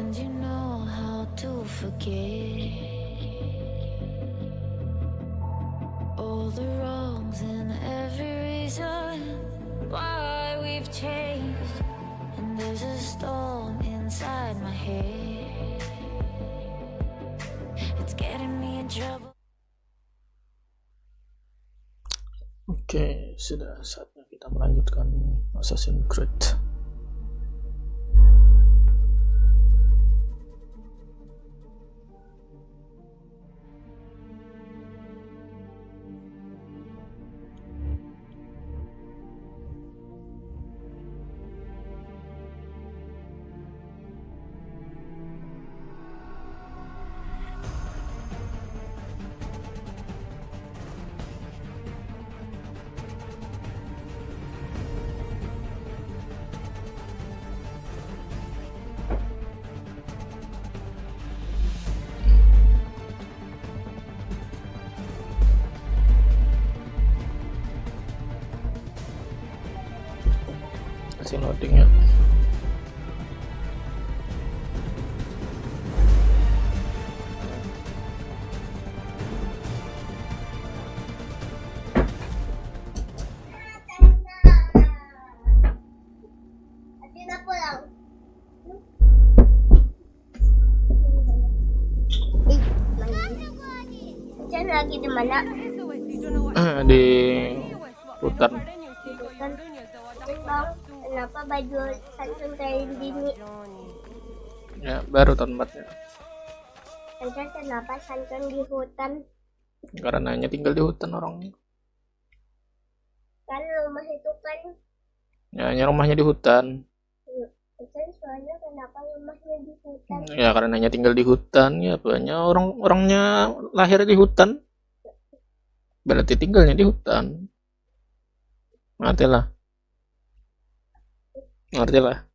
and you know how to forget all the wrongs and every reason why we've changed. And there's a storm inside my head, it's getting me in trouble. Oke, sudah saatnya kita melanjutkan Assassin's Creed. Kasih loading ya. Lagi di mana? Di hutan. Bang, kenapa baju Sansun kayak gini? Ya, baru tempatnya. Sansun, kenapa Sansun di hutan? Karena hanya tinggal di hutan orangnya. Kan rumah itu kan. Ya, hanya rumahnya di hutan. Sansun, soalnya kenapa rumahnya di hutan? Ya, karena hanya tinggal di hutan. Ya, banyak orang-orangnya lahir di hutan. Berarti tinggalnya di hutan. Ngertilah. Ada.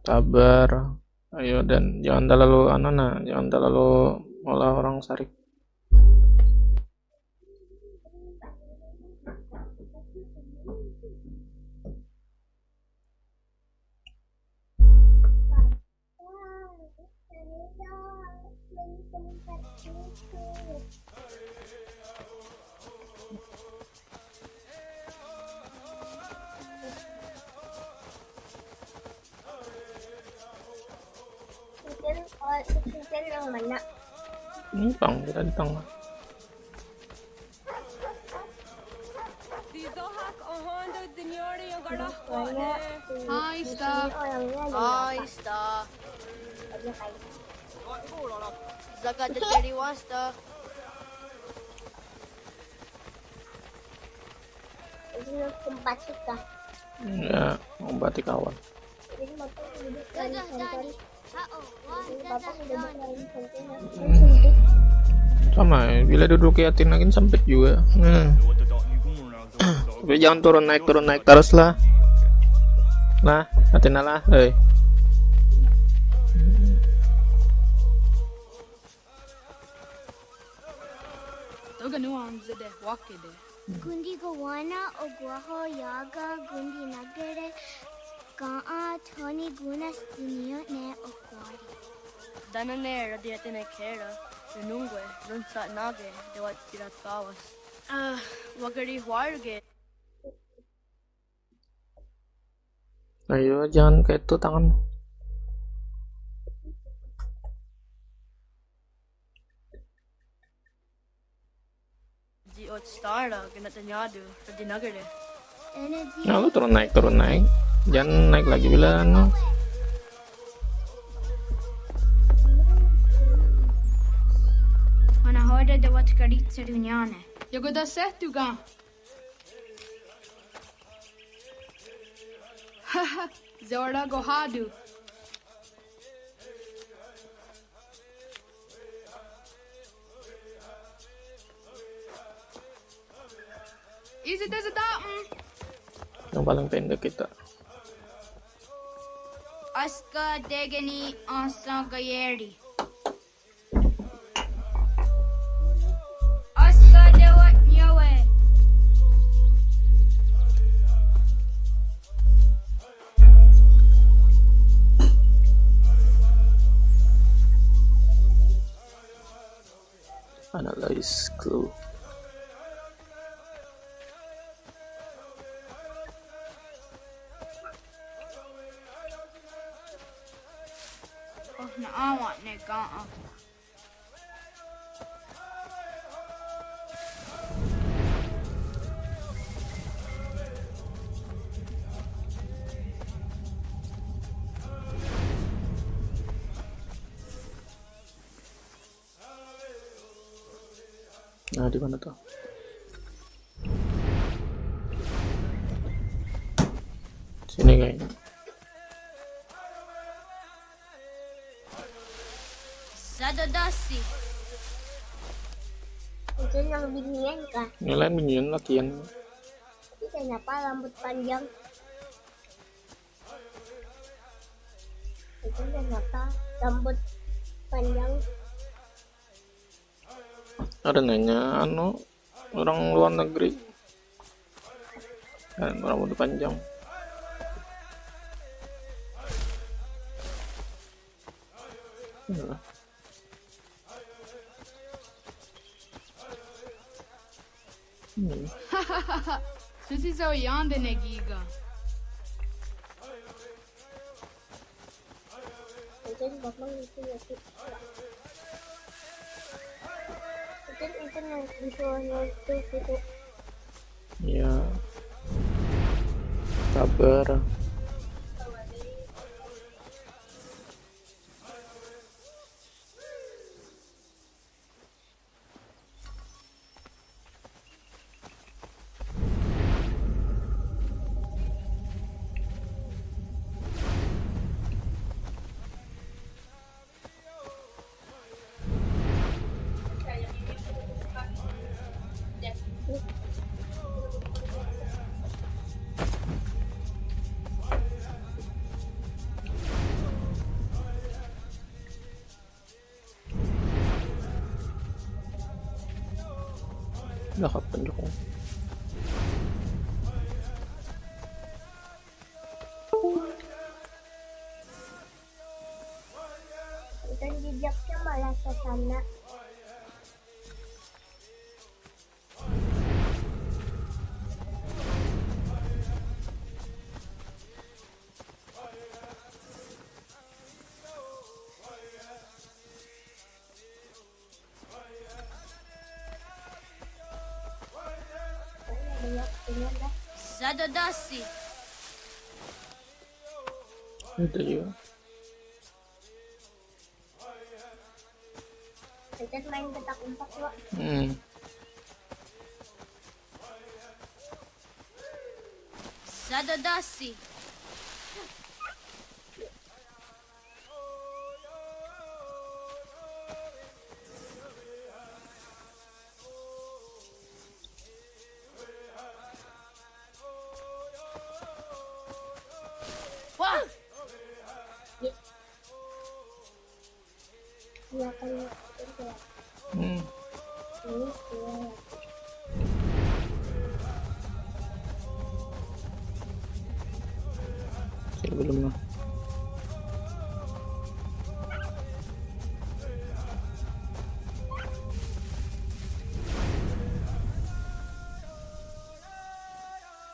Sabar. Ayo, dan jangan terlalu jangan terlalu olah orang sarik. Sansun yang mana? Kita di tengah. Zaga the dirty wasta. Ini tempat kita. Ya, ngombati kawan. Jadi bapak duduk dari Sansun. Bapak sudah dengerin Sansun. Sama ya, bila duduk yatin lagi sempit juga. Tapi jangan turun naik terus lah. Lah, yatin lah, Gundi Gawana Ogwaho Yaga Gundi Nagare Kaa Tony Gunas Dunia Ne Okwari Danane radiatine kera. Renungwe runsa nage dewat tirat kawas. Wagari warge. Ayo, jangan kayak itu tangan. Jiot starla genatanyadu radinagare. Nah, lu turun naik. Jangan naik lagi bila Mana hörde dewat karit sa dunyane. Jag har sett du gan. Haha, Zorda Gohadu. Is it as a yang paling pendek kita. Aska Degani Asa Gayeri. Analyze clue. Oh, naawa na gaa. Nah, di mana tuh? Sini kayaknya. Sadodasi. Itu yang binian kah? Nilai minion latihan. Tapi kenapa rambut panjang? Itu kenapa rambut panjang? Ada nanya orang luar negeri dan rambut panjang. Ya. Susi zo yande na giga. Itu bapak itu ya sih. Itu yang visualnya itu. Ya, kabar. Udah kapan dong? Dan jejaknya malah ke sana. Sadodasi. Itu juga. Kita main petak umpet kok. Sadodasi. Wah, Iya kan itu ya. Ini ya. Saya belum lah.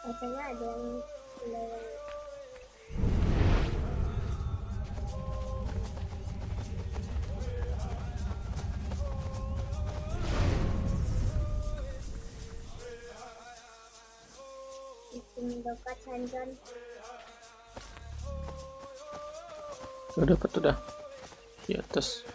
Biasanya ada yang bikin dokat sanjon. Udah dapat udah di atas.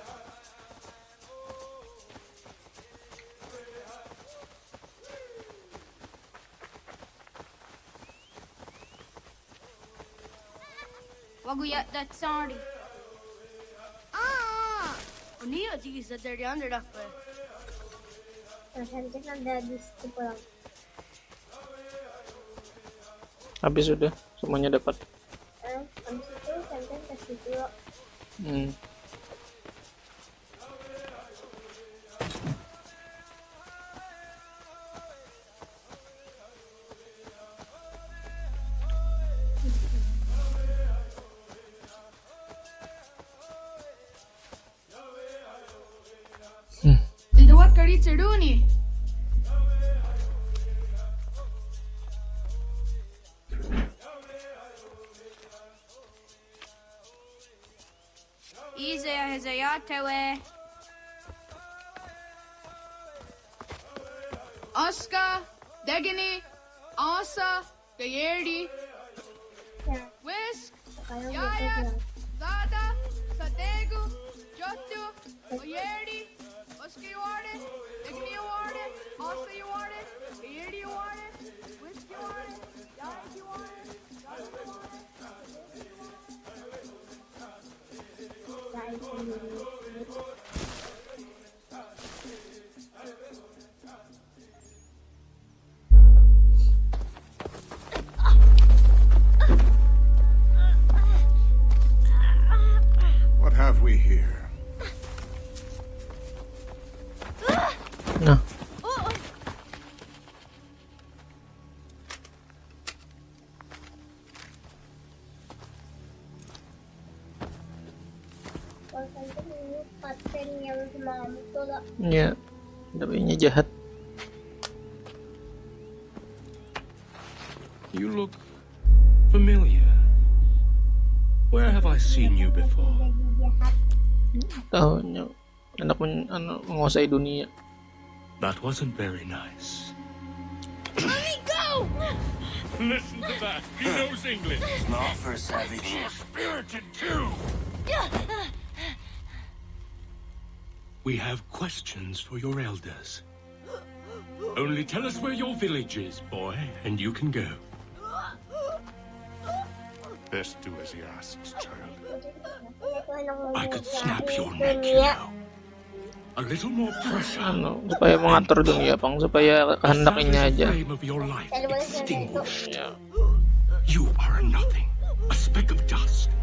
Wagu ya that sorry. Oni aja bisa dari under apa? Nah, sanjon ada di situ pulang. Habis sudah semuanya dapat. Habis itu sanjon ke situ. Did what kari Gari Chaduni. Easy as a yacht away. Oscar, Degani, Asa, Gayerdi, Yan. Whisk, Kaya Yaya, mo Zada, Sategu, Jotu, Oyerdi, Oscar you want it, Degani you want it, Asa you want it, Gayerdi you want it, Whisk you want it, Yaya you want it, Zada you want it. What have we here? Nah, Pasan ko yung pattern yang sumama to la. ya, tapi ini jahat. You look familiar. Where have I seen you before? Nagjahat. Tahunya anak menguasai dunia. That wasn't very nice. Let me go! Listen to that. He knows English. Not for savage. Spirited too. We have questions for your elders. Only tell us where your village is, boy, and you can go. Best do as he asks, child. I could snap your neck, you know. A little more pressure. Supaya mengatur dunia, Pang, supaya kehendaknya The aja. flame of your life extinguished. Ya. You are a nothing, a speck of dust.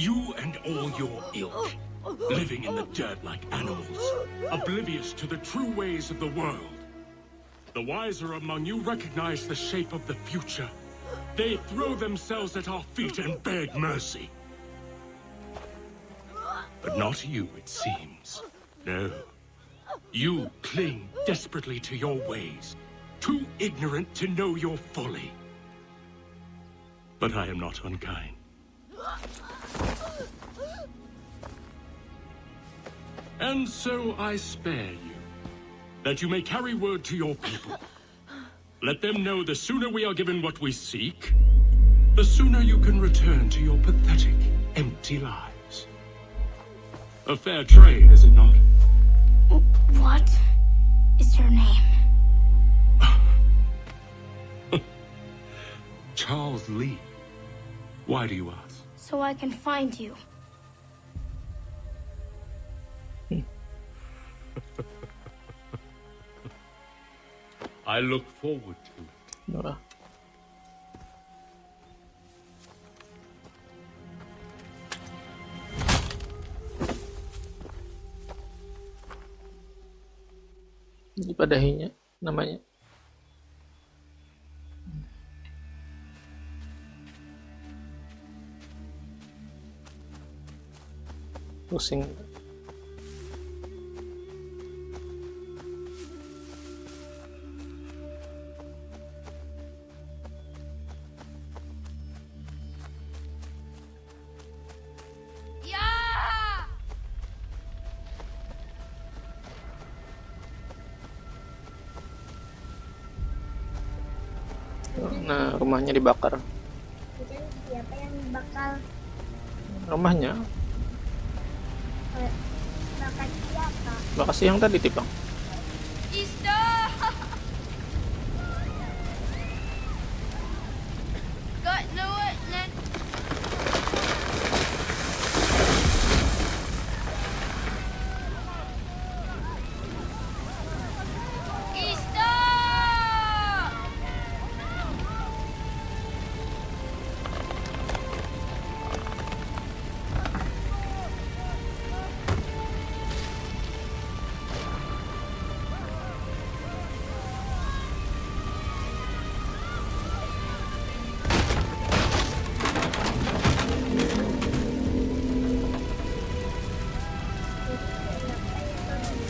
You and all your ilk, living in the dirt like animals, oblivious to the true ways of the world. The wiser among you recognize the shape of the future. They throw themselves at our feet and beg mercy. But not you, it seems. No. You cling desperately to your ways, too ignorant to know your folly. But I am not unkind. And so I spare you, that you may carry word to your people. Let them know the sooner we are given what we seek, the sooner you can return to your pathetic, empty lives. A fair trade, is it not? What is your name? Charles Lee. Why do you ask? So I can find you. I look forward to it. Nora. Dipadahinya namanya. Pusing. Yeah! Nah, rumahnya dibakar. Itu siapa yang bakal Rumahnya bakal siapa? bakasi yang tadi tipang. Ista! Got no it, Ned. Ista!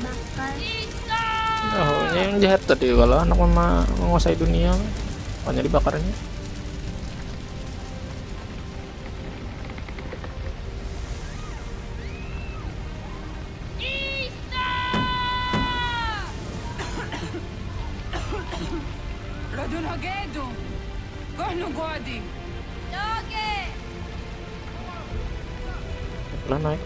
Bakal Ista! Oh, ini yang jahat tadi kalau anak mama menguasai dunia, makanya dibakarnya. Radun hagedu. Gohnu godi. Doge. Pelan naik.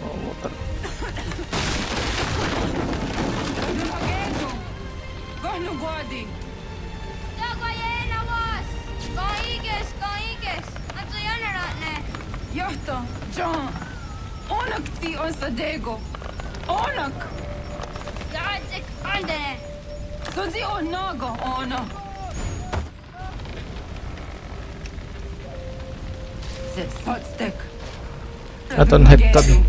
Oh, muter. Radun hagedu. Gohnu godi. Dogo yena was. Kaiges. Anto yana ratne. Johto. John. Onak ti on sadego. Onak. Jacek andene. Sodi onago ona. Zet sotstek. Aton hekton.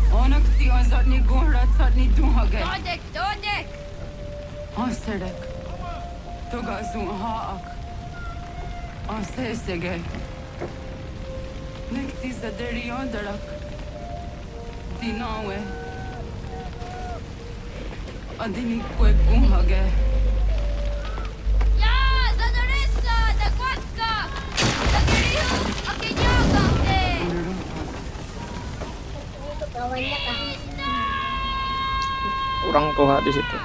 Onak ti on zatni gunrat zatni duhage. Dodek. Asedek. Toga zun haak. Asesege. Nekti saderi ondarak. Dinawe. Adini kwe kumhage. Ya, zadoressa, da kwatka. Da kiriu, akinyaga te. Itu kawannya kah? Kurang tua di situ.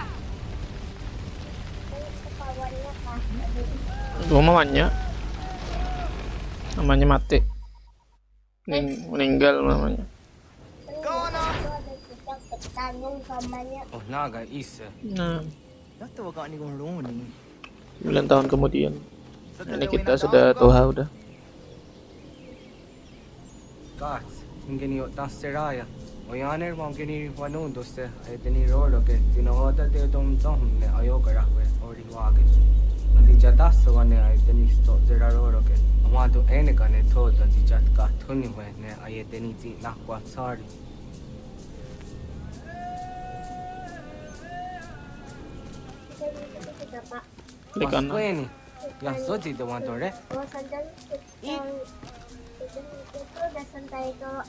Itu kawannya kah? Dua mamanya. Namanya mati. Meninggal namanya. Itu ada kita ketanyung samanya. Oh, naga isa. Nah, Dato wag ni kong roni. 9 tahun kemudian. Ini kita sudah tua udah. Gats, ingeni o taseraya. O yaner mo ingeni wanu doste ay teni rolo ke tinoda de dom ne ayo karakwe ori wage. Andi jatas wane ay teni sto zera rolo ke. Amado ene kane to andi jat ka thuni we ne ay teni ti nakwa sari. Kita pak. Klik kanan. Maskueni. Ya soji de wantore. Oh sadar kita itu udah santai kok.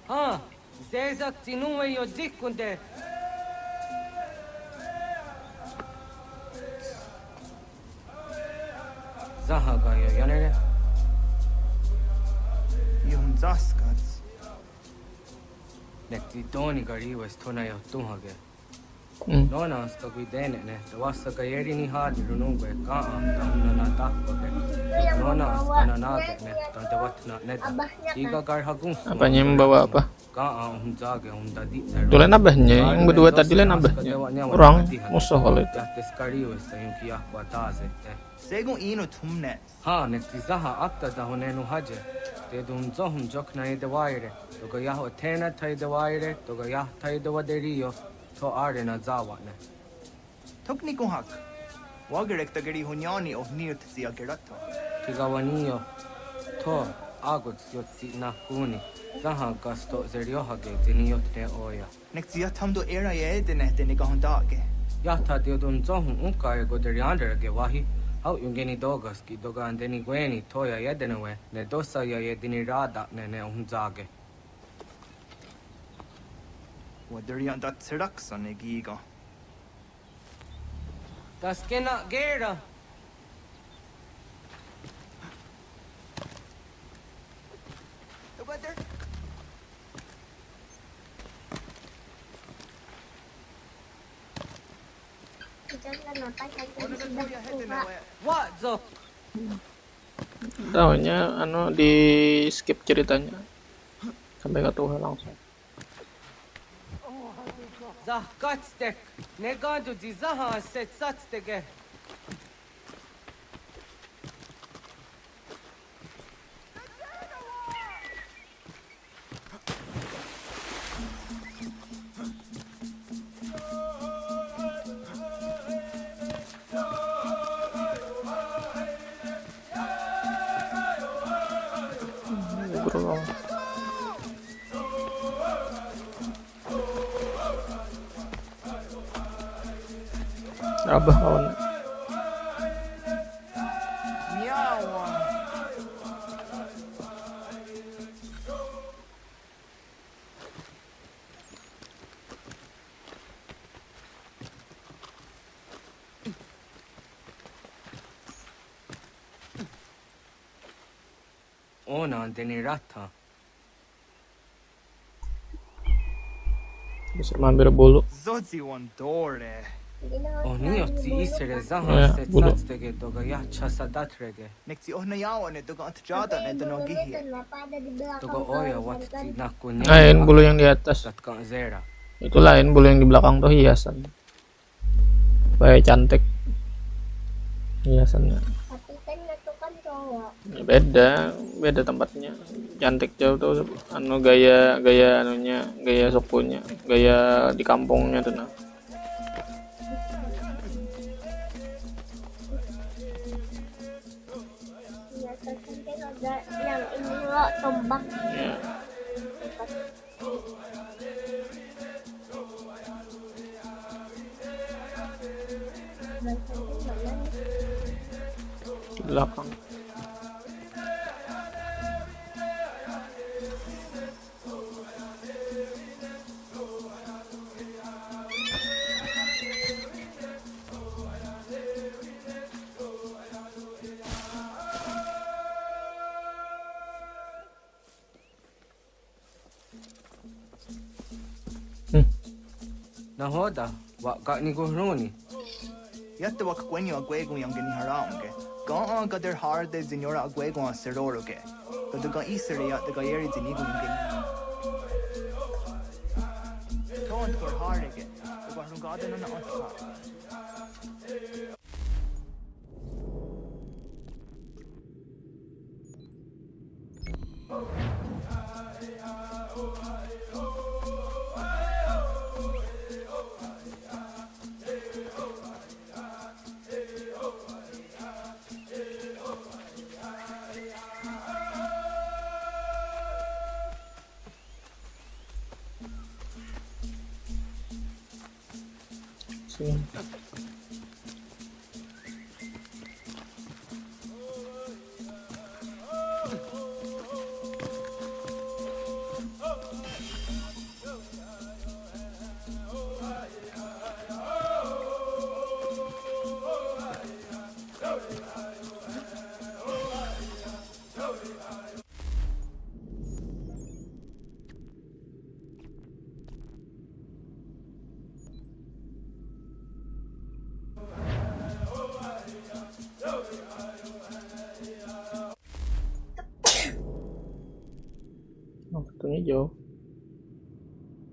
Ha, zezak tinuwe yo dikunde. Zahaga yo yanere. Yung zaskats. Nekti doni gari wes tona yo tuhage. Hmm. Nona sto guidene ne, wasa kayeri ni hadi runungwe ka tamna na takpoke. Nona sto na nage ne, tante watna neda. Iga gar hagung. Apanya yang membawa apa? Ka jage dadi. Tulen abahnya, yang berdua tadi lain abahnya. Orang musuh kalau itu. Jahtes kari wes yung kia kwa taze. Segong ino tumne. Ha, nekti zaha akta da honenu haje. Te dum zohum jok na ide waire. Toga yaho tena tai de waire, toga yah tai de waderio. To are na zawa ne. Tokni kong hak. Wag rekta gari hunyani o nirt siya gerato. Tigawaniyo. To agot yotsi na kuni. Zaha gasto zerio hage ziniyot ne oya. Nektia tamdo era ye dene dene kahondage. Yata dio dum zohum unka e goderiander ge wahi. Hau yungeni dogas ki doga andeni gweni toya yedenewe. Ne dosa ya yedini rada ne unzage. Waderian dat seraksan e giga. Das kena gera. The weather. Kita kenapa kita sudah tua? What zo? Tahunya anu di skip ceritanya sampai ke Tuhan langsung. Zah katstek. Negadu di zaha set satstege. Berulang. Abah kawan. ona deni rata. Bisa mampir bulu. Zodzi one dore. Oni otsi isere Ya, zahan set bulu. satstege toga ya chasadatrege. Nekti ohnayawa ne tuga antjada ne dono gihi. Kenapa ada di belakang Toga oya watsi nakunya. Lain bulu yang di atas. Satkang zera. Itu lain, bulu yang di belakang tuh hiasan. Supaya cantik hiasannya. Tapi kan itu kan cowok. Ya, beda tempatnya. Cantik jauh tuh anu gaya anunya, gaya sukunya, gaya di kampungnya tuh nah. Ya kan ada yang ini loh tombak. Ya. Di belakang. Nahoda, wa ka ni gohroni. Yatte wak kwenyo agwego yang geni haramge. Ga an gader harde zinora agwego an seroroge. Gaduga isere yatte ga yeri zinigo yang geni. Tont kor harige. Ga rungade na antsa. Sini. Oh, kartunya jauh.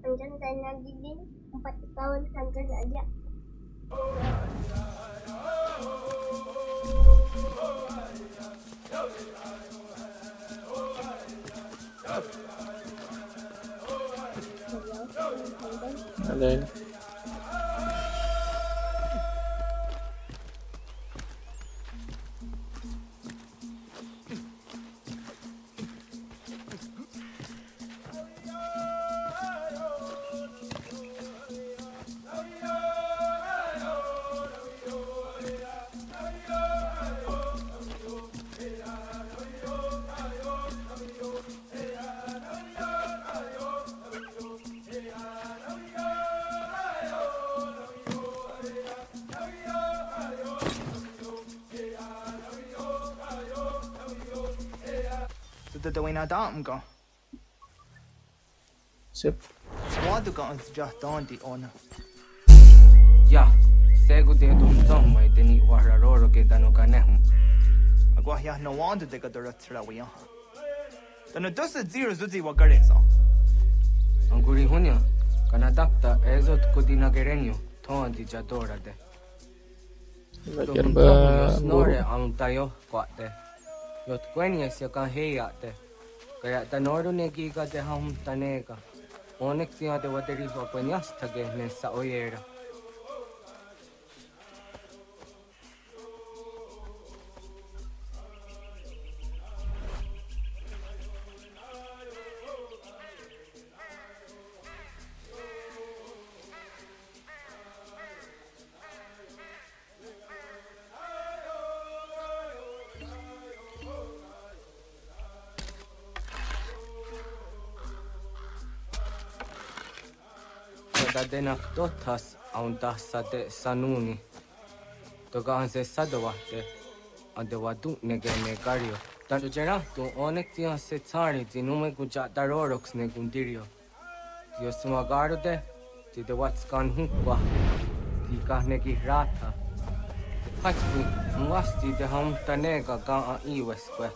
Anjan tanya gini 4 tahun Anjan aja. Ada ini. Dawin na dam ga. Sip. Wadu ga antja dondi ona. Ya, segu de dum tom mai deni wararoro ke dano kanehum. Agwa ya no wadu de ga doratra wiya. Dano dosa zero zuzi wa garesa. Anguri hunya, kana dapta ezot kodina gerenyo, ton di jadora de. Bagian Snore ang tayo kwate. Yot kwenya siya ka heya te. Kaya tanoro ne giga de ham tanega. Onek tiya de wateri so kwenyas tage ne sa oyera. Denak totas aunta sate sanuni. Toga anse sadawate. Ade wadu nege ne gario. Tanto c'era tu onek ti assezzare ti nume kuja darorox ne kundirio. Dio sumagaro de ti de what's gone hukwa. Ti kahne ki rata. Hatku mwasti de ham tanega ga a iweskwe.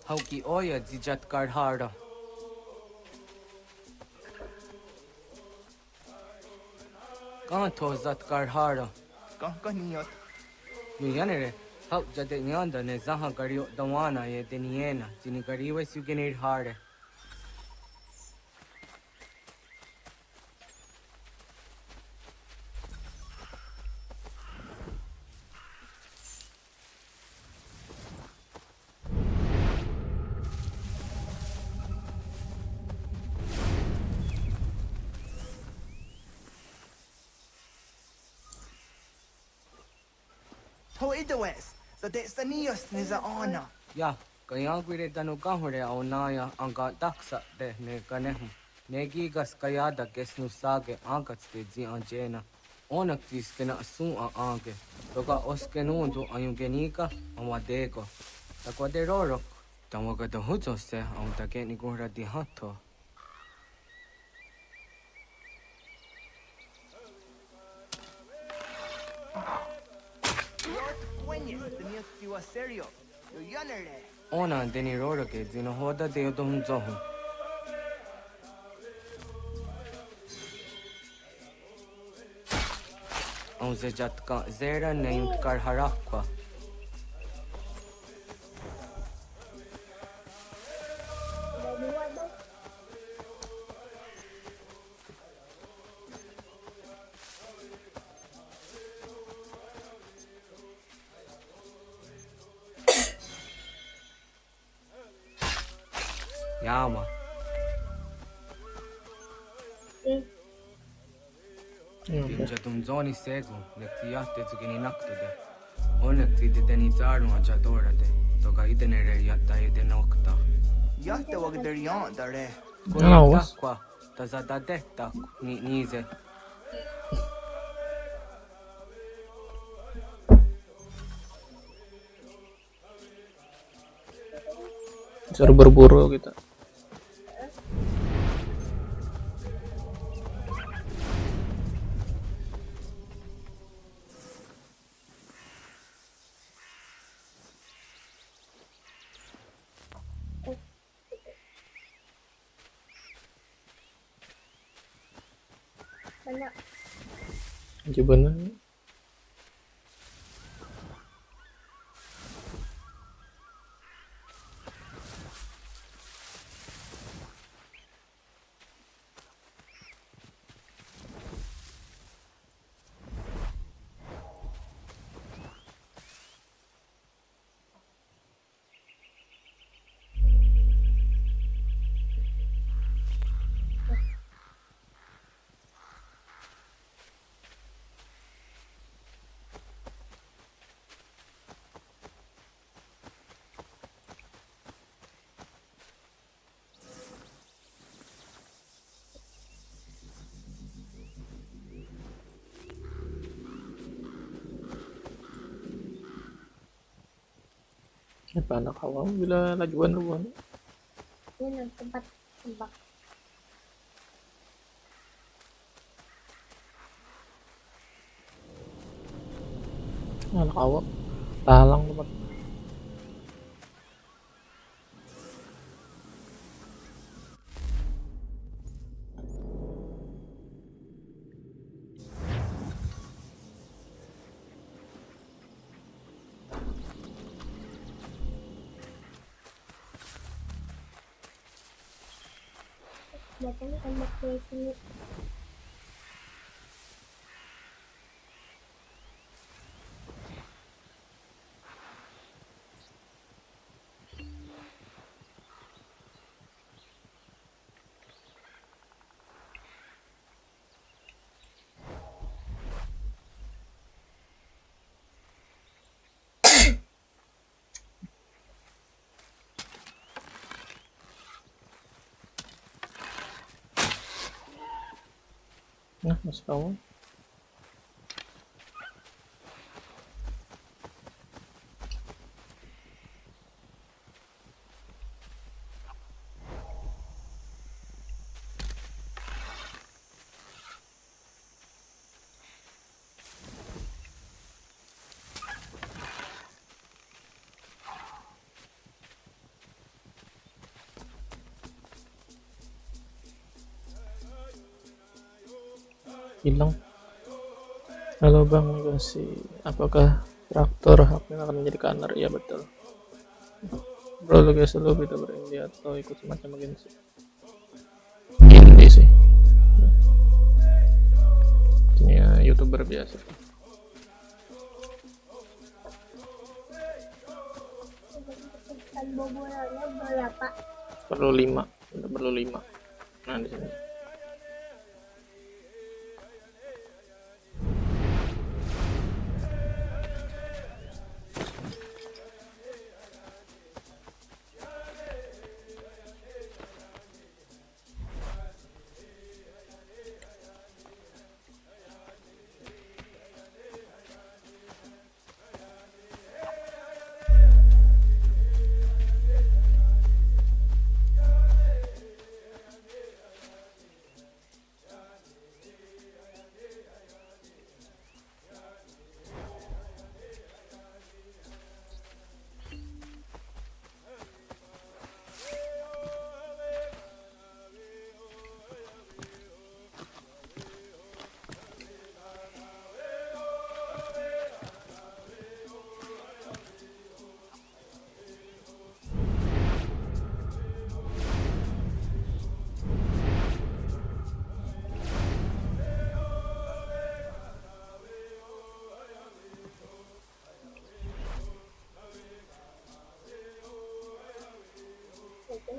Hauki oya dijat karhara. Kan tozat karhara. Kah niot. Yu yanere. Hau jade nyanda ne zaha gario dawana ye deniena. Tini gariwe sugenir hare. Ho idawes. Sa de sa nios ni za ana. Ya, kaya gwire danu kahore au naya anga daksa de ne kanehu. Negi gas kaya da kesnu sage angats de zi anjena. Onak tis kena su a ange. Toga oskenundu ayungenika amadego. Takwa de rorok. Tawaga da hujo se au take ni gura di hato. Cueñes, tenías que ir serio. Yo yanere. Ona deni roroke zino hoda de odom zohu. Au zejat ka zera named karharakwa. Yama. Jatum zoni segu, nekti yahte zugini naktude. Onekti de deni zaru a jadorade. Toga idenere yatta ide nokta. Yahta wag der yan dare. Kuya takwa, tazada detta ni nize. Suruh berburu gitu. Banyak. Gimana? Apa anak awam bila lajuan ruan? Ini tempat tembak. Anak awam talang tempat. Biasanya tembak di sini. Nah, masih kamu. Hilang. Halo Bang Negasi, apakah traktor haknya akan menjadi kanar? Iya betul. Bro, lu guys, lu Vtuber India atau ikut semacam agensi? Indie sih. Ini YouTuber biasa. Kan bobolannya berapa? Perlu 5, udah perlu 5. Nah di sini.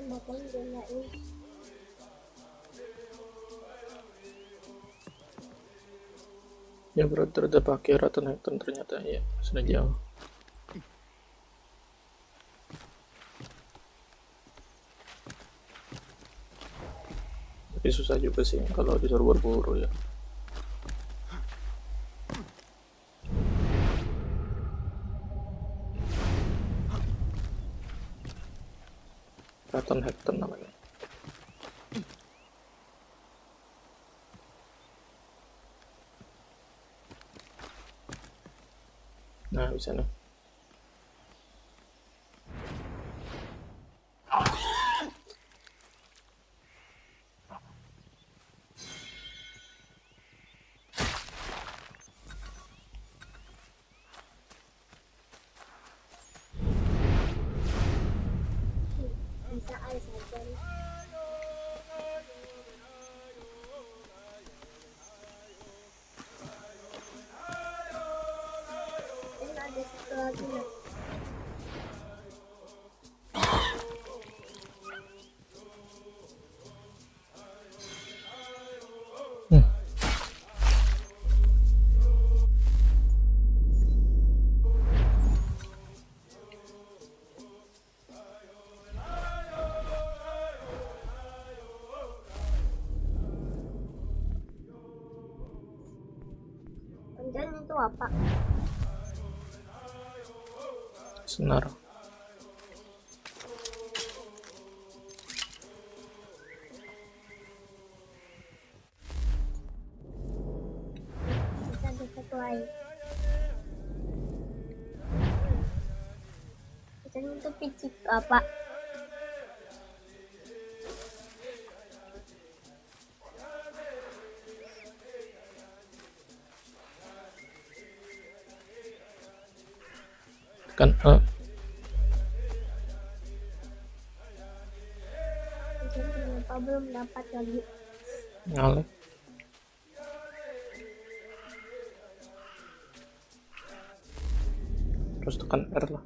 Bapaknya gunain. Ya bro, ternyata pakai ratusan hektar ternyata ya sudah jauh. Tapi susah juga sih kalau disuruh berburu ya. Ratusan hektar namanya. Nah bisa nih. Bisa air saja. Ini ada satu lagi nih. Dan itu apa? Senar. Bisa ada satu lagi. Dan itu picik apa? Kan Kenapa belum dapat lagi? nyalek. Terus tekan R lah.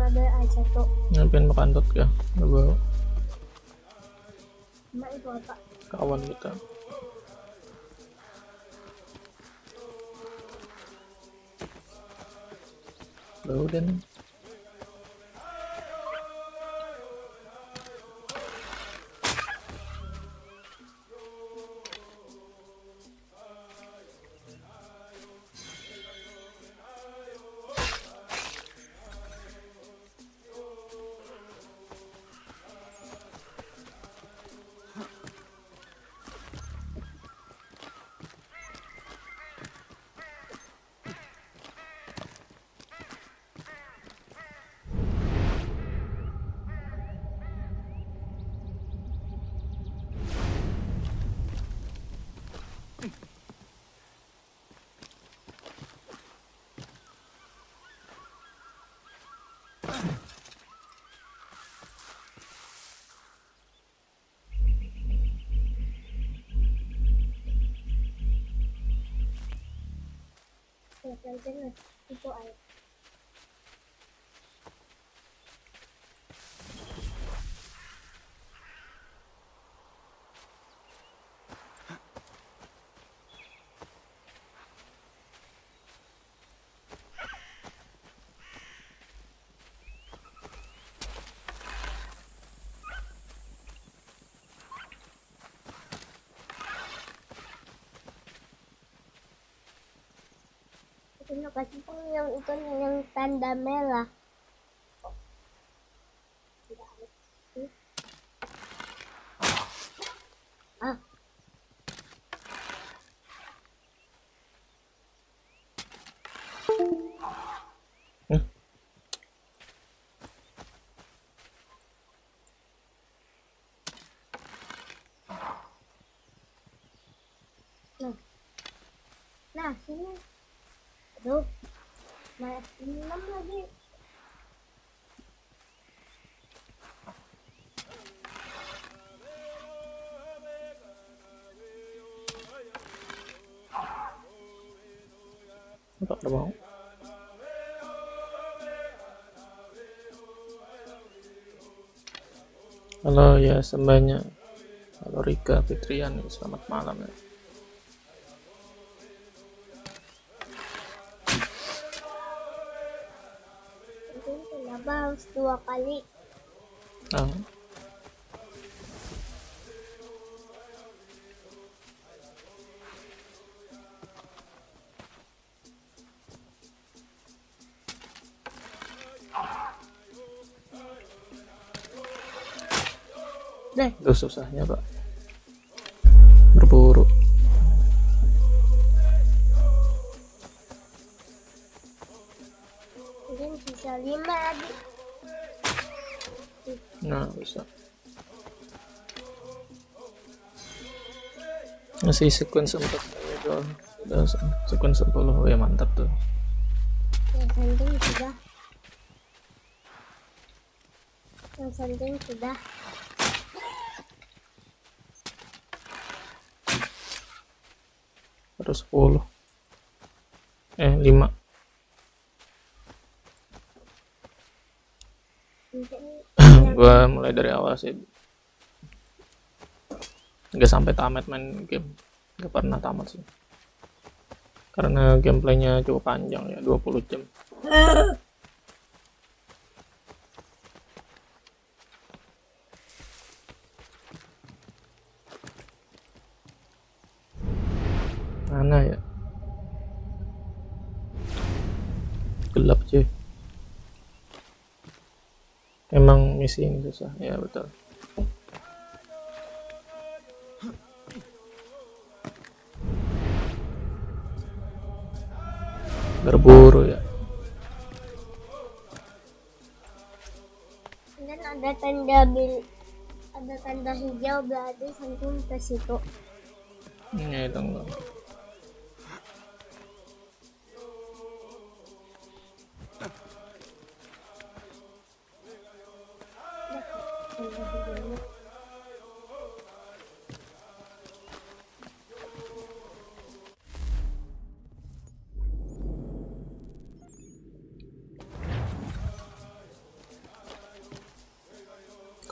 Ada aja tuh. Ngapain makan tot ya? Nggak bau. itu apa? kawan kita. Udah nih. Jangan itu air. Terima kasih pun yang ikan yang tanda merah. Tidak ada. Ah. Nah, sini. Aduh, masih 6 lagi. Enggak mau. Halo ya semuanya. Halo Rika Fitriani, selamat malam ya. Kenapa harus 2 kali? Ah. Itu susahnya Pak, berburu. Mungkin bisa 5 lagi. Nah bisa. Masih sequence 4 aja, udah sequence 10. Oh ya mantap tuh. Yang santing sudah. Yang santing sudah. Terus 10. 5. Gua mulai dari awal sih. Nggak sampai tamat main game. Nggak pernah tamat sih. Karena gameplaynya cukup panjang ya, 20 jam. Mana ya? Gelap cuy. Emang misi ini susah ya, betul. Berburu ya. Dan ada tanda hijau berarti santing ke situ. Ini itu enggak.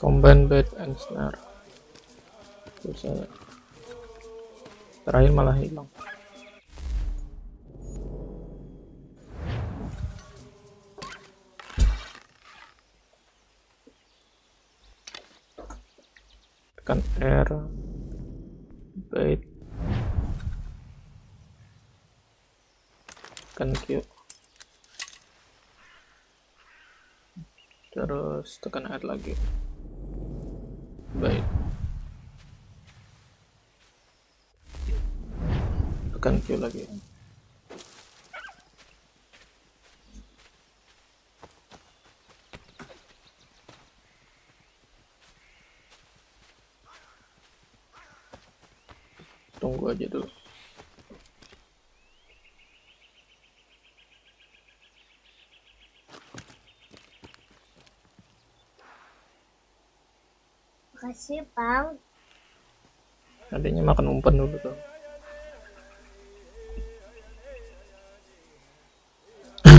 Combine bait and snare. susah. Terakhir malah hilang. Tekan R, bait, tekan Q, terus tekan R lagi, bait, tekan Q lagi. Tunggu aja dulu. Makasih, Bang. Adanya makan umpan dulu tuh.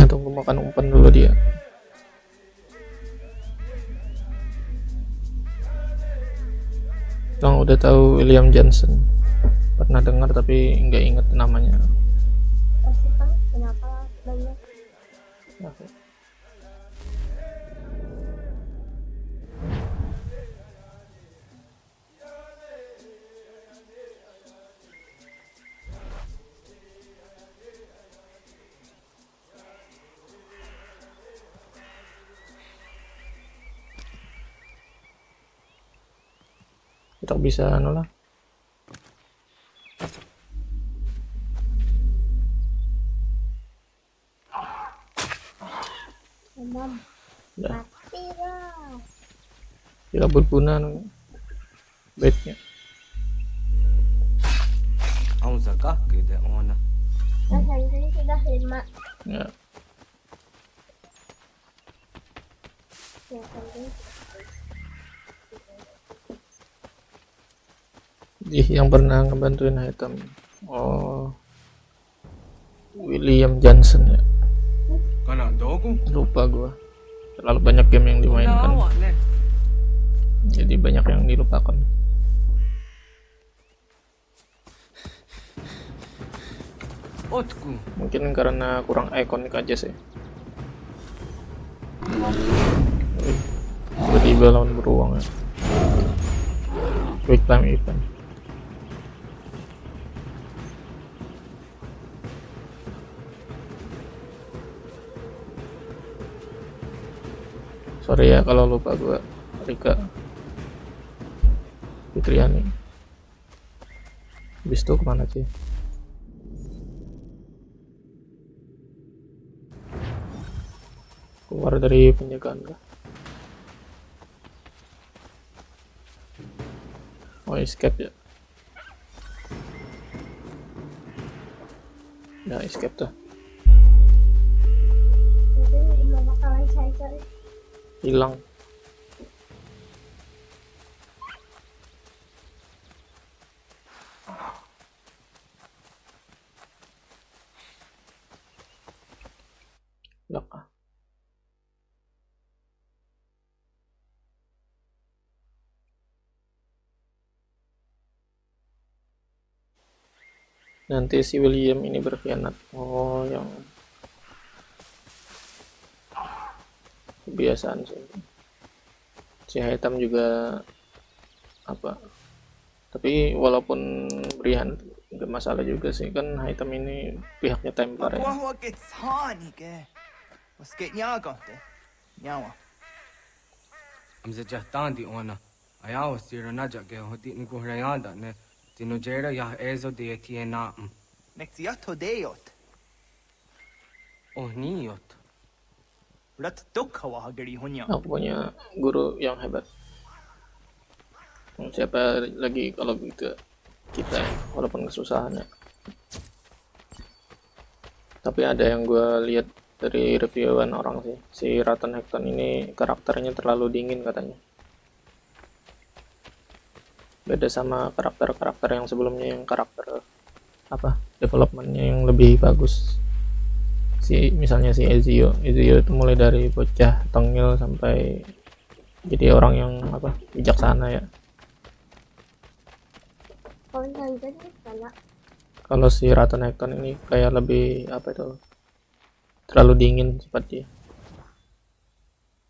Tunggu makan umpan dulu dia. Bang udah tahu William Johnson. Pernah dengar tapi nggak inget namanya. Makasih, Bang. Kenapa banyak? Kita bisa anu lah. Mam. Udah. Mati lah. Tidak berguna anu baitnya. Ang zakah kita ona. Rasanya sudah 5. Ya. Ya, kan. Yang pernah ngebantuin Hitam. Oh, William Johnson ya. Kana dogo? Lupa gua. Terlalu banyak game yang dimainkan. Awak ne. Jadi banyak yang dilupakan. Otku. Mungkin karena kurang ikonik aja sih. Wih, tiba-tiba lawan beruang ya. Quick time event. Sorry ya kalau lupa gua. Rika Fitriani. Habis itu kemana sih? Keluar dari penjagaan kah? Oh, escape ya. Ya, escape tuh. Jadi mau bakalan saya cari. Hilang. Laka. Nanti si William ini berkhianat. Oh, yang kebiasaan sih. Si Hitam juga apa? Tapi walaupun berkhianat nggak masalah juga sih, kan Hitam ini pihaknya Templar ya. Wah, get sani ke. Was get nyaga te. Nyawa. Amza jahtan di ona. Ayaw sira najak ke hoti ni ko rayanda ne. Tino jera ya ezo de tiena. Nexiato deot. Oh niot. Rat dukha wa gari hunya. Aku punya guru yang hebat. Siapa lagi kalau ke kita walaupun kesusahan ya. Tapi ada yang gue lihat dari reviewan orang sih, si Raton Hecton ini karakternya terlalu dingin katanya. Beda sama karakter-karakter yang sebelumnya, yang karakter apa developmentnya yang lebih bagus. Misalnya si Ezio itu mulai dari bocah tengil sampai jadi orang yang apa bijaksana ya. Account Lanjut mana? Kalau si Ratu Nekton ini kayak lebih apa itu, terlalu dingin seperti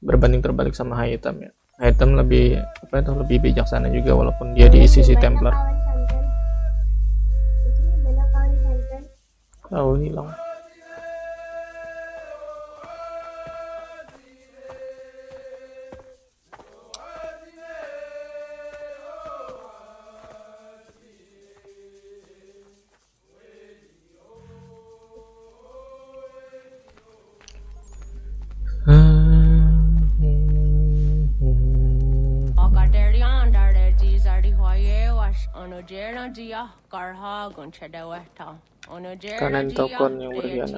berbanding terbalik sama Hitam ya. Hitam lebih apa itu, lebih bijaksana juga walaupun dia di sisi Templar. Oh, hilang. Kanan tokon yang berkhianat.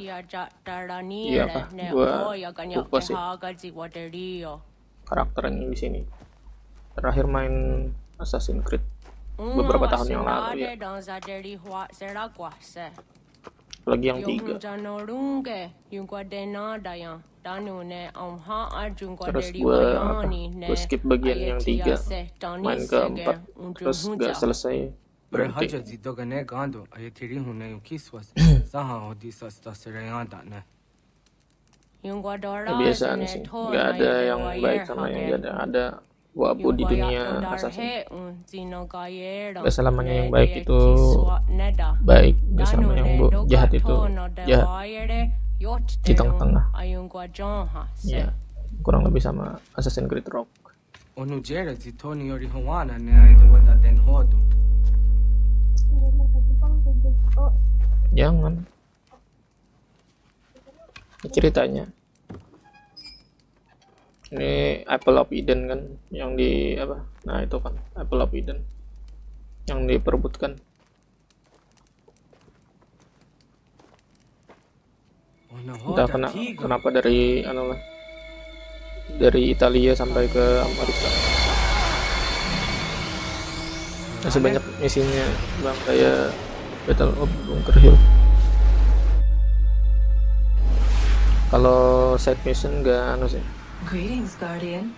Iya apa? Gua lupa sih karakternya di sini. Terakhir main Assassin's Creed beberapa tahun yang lalu ya. Lagi yang 3. Terus gue skip bagian yang 3, main ke 4, terus gak selesai, berhenti. Kebiasaan sih, gak ada yang baik sama yang gak ada wabu di dunia assassin. Gak selamanya yang baik itu baik, gak selamanya yang jahat itu jahat. Di tengah-tengah ya, kurang lebih sama Assassin's Creed Rogue. Jangan. Ini ceritanya ini Apple of Eden kan yang di apa, nah itu kan Apple of Eden yang diperebutkan. Entah kenapa dari dari Italia sampai ke Amerika masih banyak misinya bang, kayak Battle of Bunker Hill. Kalau side mission gak sih. Greetings, Guardian.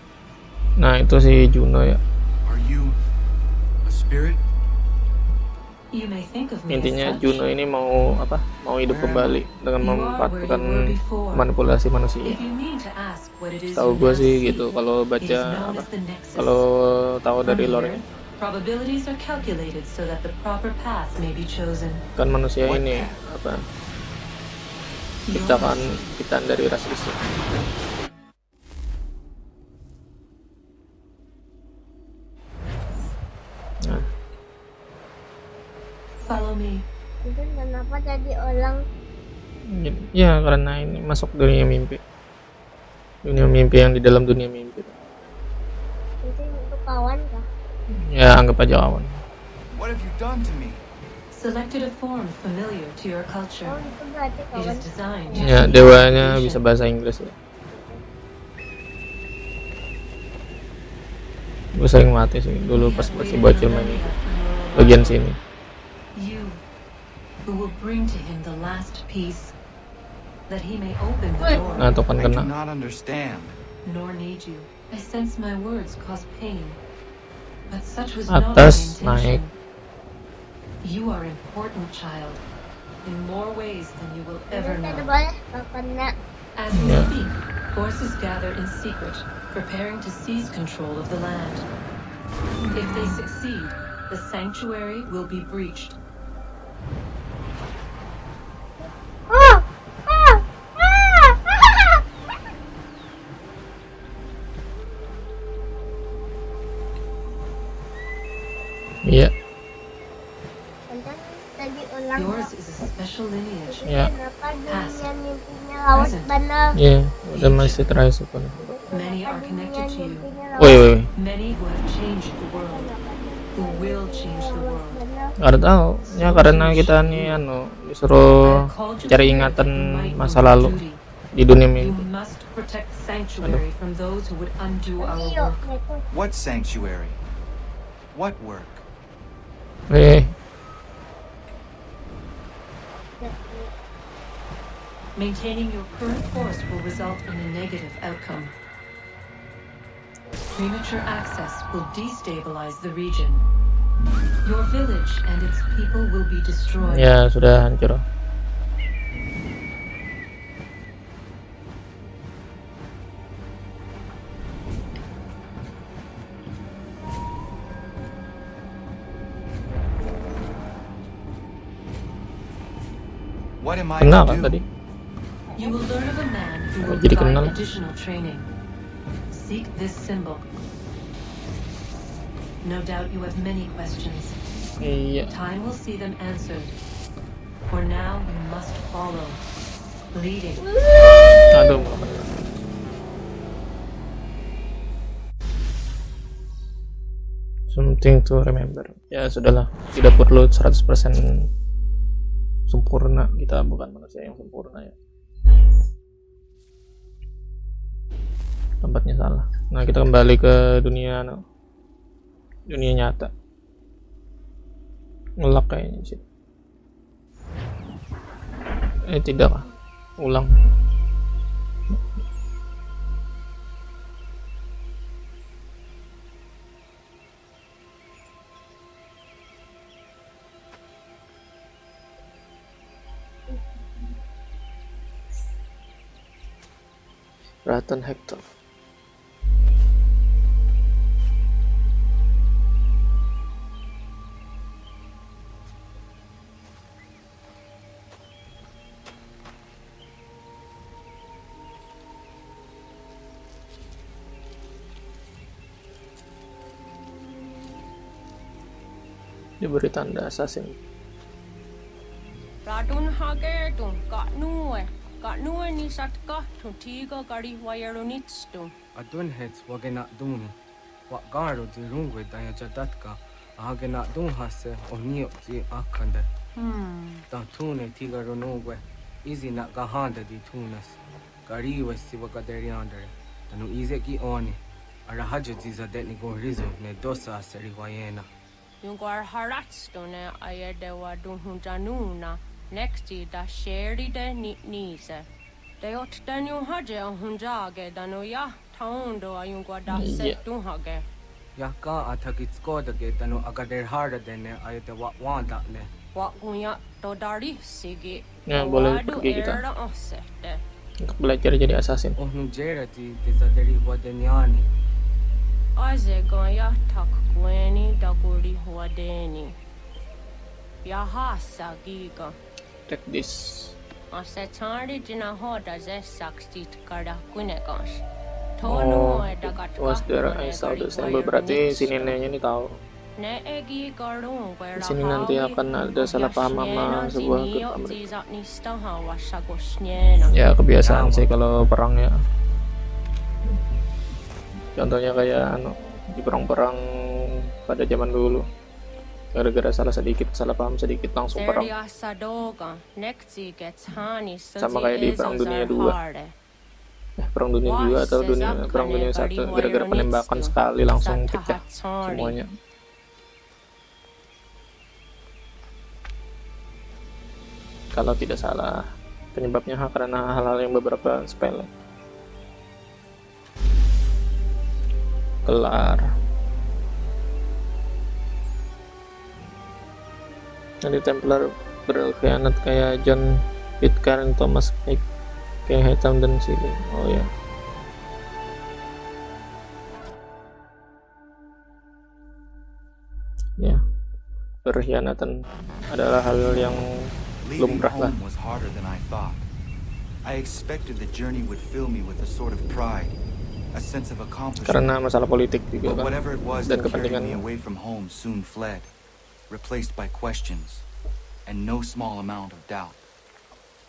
Nah itu si Juno ya. Are you a spirit? You may think of me Intinya as such. Juno ini mau apa? Mau hidup kembali dengan memanfaatkan manipulasi manusia. If you mean to ask what it is Tahu you gue now sih see, gitu kalau it is baca known apa? as the Nexus. Kalau tahu From dari here, lore-nya probabilities are calculated so that the proper path may be chosen. kan manusia ini apa? Ciptaan dari ras Islam. Nah, Follow me. Itu kenapa jadi orang ya karena ini masuk dunia mimpi. Dunia mimpi yang di dalam dunia mimpi. itu untuk kawan kah? Ya anggap aja kawan. What have you done to me? Selected a form familiar to your culture. Oh itu berarti It kawan. is designed to Ya aid dewanya navigation. bisa bahasa Inggris ya. Gue sering mati sih dulu pas masih bocil main bagian sini. You, who will bring to him the last piece, that he may open the door. Nah tuh kan I do kena. not understand. Nor need you. I sense my words cause pain, but such was not my Atas naik. intention. You are important, child, in more ways than you will ever Itu know. boleh kena. As we Yeah. speak, forces gather in secret, preparing to seize control of the land. If they succeed, the sanctuary will be breached. Iya. Konten tadi ulang. Yours is a special lineage. Ya. Kenapa dunia mimpinya lawan benar? Iya. Udah masih terakhir pun. Many are connected to you. Woi. Many who have changed the world, who will change the world. Gak tahu. Ya karena kita nih disuruh cari ingatan masa lalu di dunia You mimpi. must protect the sanctuary from those who would undo our Yuk, work. gitu. What sanctuary? What work? Maintaining your current course will result in a negative outcome. Premature access will destabilize the region. Your village and its people will be destroyed. Ya, sudah hancur. What am I Kenal to kan do? tadi? You will learn of a man who will Jadi provide kenal. additional training. Seek this symbol. No doubt you have many questions. Iya. Time will see them answered. For now, you must follow, leading. Aduh. Something to remember. Ya sudahlah, tidak perlu 100% sempurna. Kita bukan manusia yang sempurna ya. Tempatnya salah. Nah, kita kembali ke dunia nyata. Ngelak kayaknya sih. Tidak lah. Ulang. Raton Hector. Diberi tanda assassin. Radun hage tun got nuwe ni satka tun tiga gari wayarunitstun. Adun hets wagena duni. Wa garo di rungwe daya jadatka. Ahagena dun hase onio di akande. Dan tune tiga ronugwe. Izi na gahanda di tunas. Gari wesi wagaderi andere. Danu ize ki oni. Arahajo ziza detni go rizo ne dosa aseri wayena. Yung gar haratstun ayadewa dun hunjanuna. Nexti da sheri de nise. De ot den yung hage on hunjage danu ya taundo ayung da set dun hage. Ya ka atakit skodage danu agader harda dene ayate wa wanda ne. Wa gunya to dari sigi. Ya, boleh pergi kita. Untuk belajar jadi assassin. Oh nujera di desaderi wadenyani. Aze gaya tak kweni daguri wadeni. Ya hasa giga. Take this. Ase chari jina hoda ze sakstit kada kunekas. Oh, was there I saw the symbol, berarti si neneknya ini tahu. Di sini nanti akan ada salah paham sama sebuah grup Amerika. Ya kebiasaan sih kalau perang ya. Contohnya kayak di perang-perang pada zaman dulu. Gara-gara salah paham sedikit langsung perang. Sama kayak di perang dunia 2. Perang dunia 2 atau perang dunia 1, gara-gara penembakan sekali langsung pecah semuanya. Kalau tidak salah, penyebabnya karena hal-hal yang beberapa sepele. Kelar. Nanti Templar berkhianat kayak John Pitcairn, Thomas Pike, kayak Hitam dan Silly. Oh ya. Ya, berkhianatan adalah hal yang Leaving lumrah lah. home was harder than I thought. I expected the journey would fill me with a sort of pride, a sense of accomplishment. Karena masalah politik juga But kan, whatever it was dan that carried me kepentingan. away from home soon fled, replaced by questions and no small amount of doubt.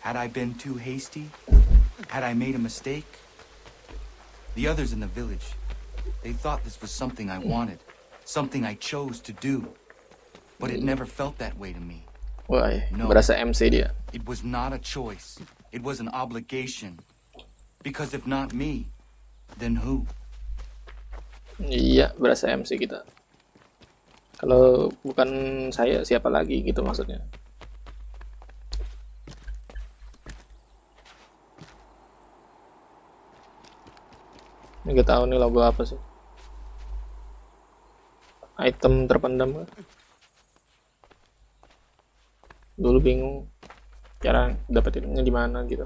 Had I been too hasty? Had I made a mistake? The others in the village, they thought this was something I wanted, something I chose to do, but it never felt that way to me. Wah, No. berasa MC dia. It was not a choice. It was an obligation. Because if not me, then who? Iya, berasa MC kita. Kalau bukan saya, siapa lagi gitu maksudnya. Nggak tahu nih logo apa sih. Item terpendam. Dulu bingung cara dapetinnya di mana gitu.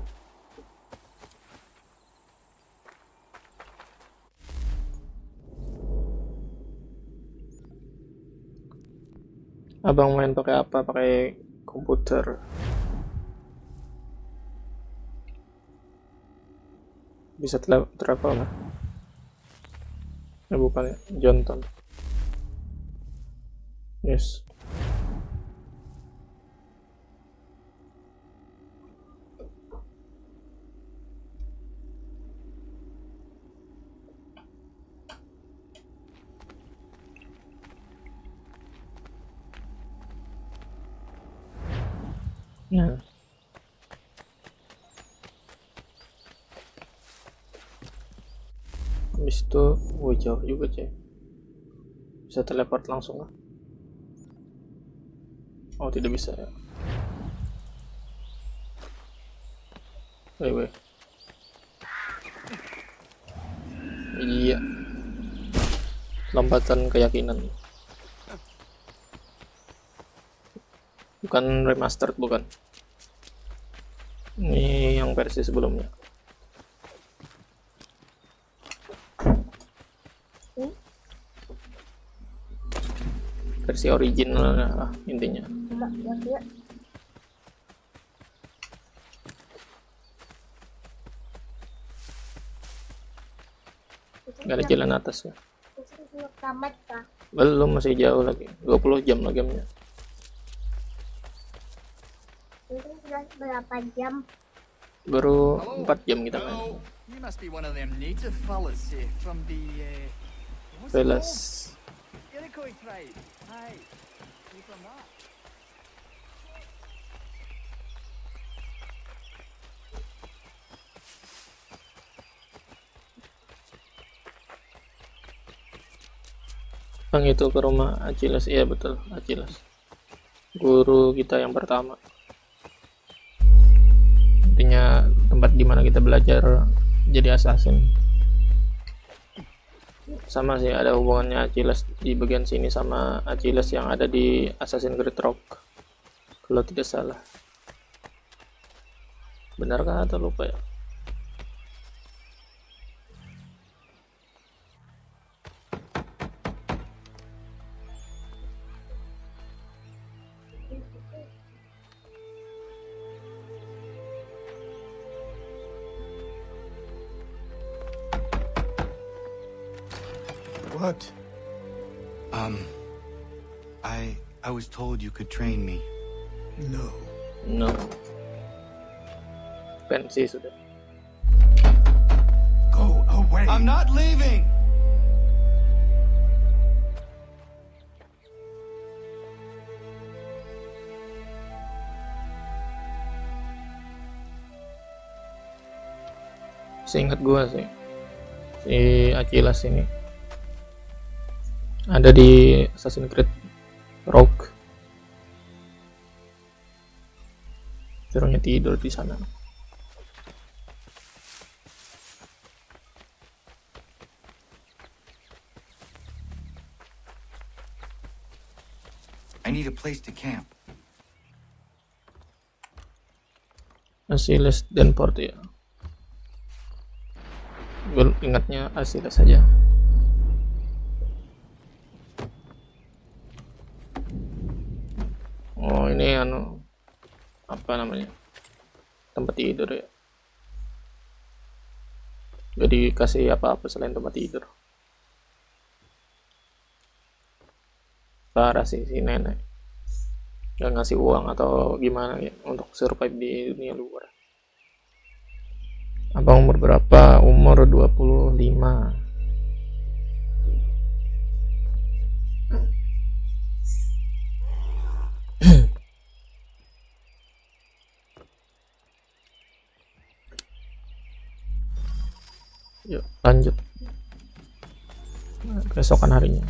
Abang main pakai apa? Pakai komputer. Bisa travel lah. Bukan ya, Jonton. Yes. Nah. Habis itu, jauh juga cuy. Bisa teleport langsung lah. Oh, tidak bisa ya. Weh. Iya. Lompatan keyakinan. Bukan remastered, bukan. Ini yang versi sebelumnya. Versi original lah intinya. Gak ada jalan atas ya. Tamat kah? Belum, masih jauh lagi. 20 jam lah gamenya. Itu sudah berapa jam? Baru 4 jam kita main. You must be one of them native fellas from the Velas. Iroquois tribe. Hi. You from that? Bang itu ke rumah Achilles, iya betul, Achilles. Guru kita yang pertama. Intinya tempat dimana kita belajar jadi assassin. Sama sih, ada hubungannya Achilles di bagian sini sama Achilles yang ada di Assassin's Creed Rock, kalau tidak salah. Benarkah atau lupa ya? What? I was told you could train me. No. No. Pensi sudah. Go away. I'm not leaving! Seingat gua sih, si Achilles ini ada di Assassin's Creed Rogue. Suruhnya tidur di sana. I need a place to camp. Achilles dan Port ya. Gue ingatnya Achilles saja. Oh ini apa namanya, tempat tidur ya. Gak dikasih apa-apa selain tempat tidur. Parah sih si nenek, gak ngasih uang atau gimana ya untuk survive di dunia luar. Abang umur berapa? Umur 25. Yuk lanjut. Keesokan harinya.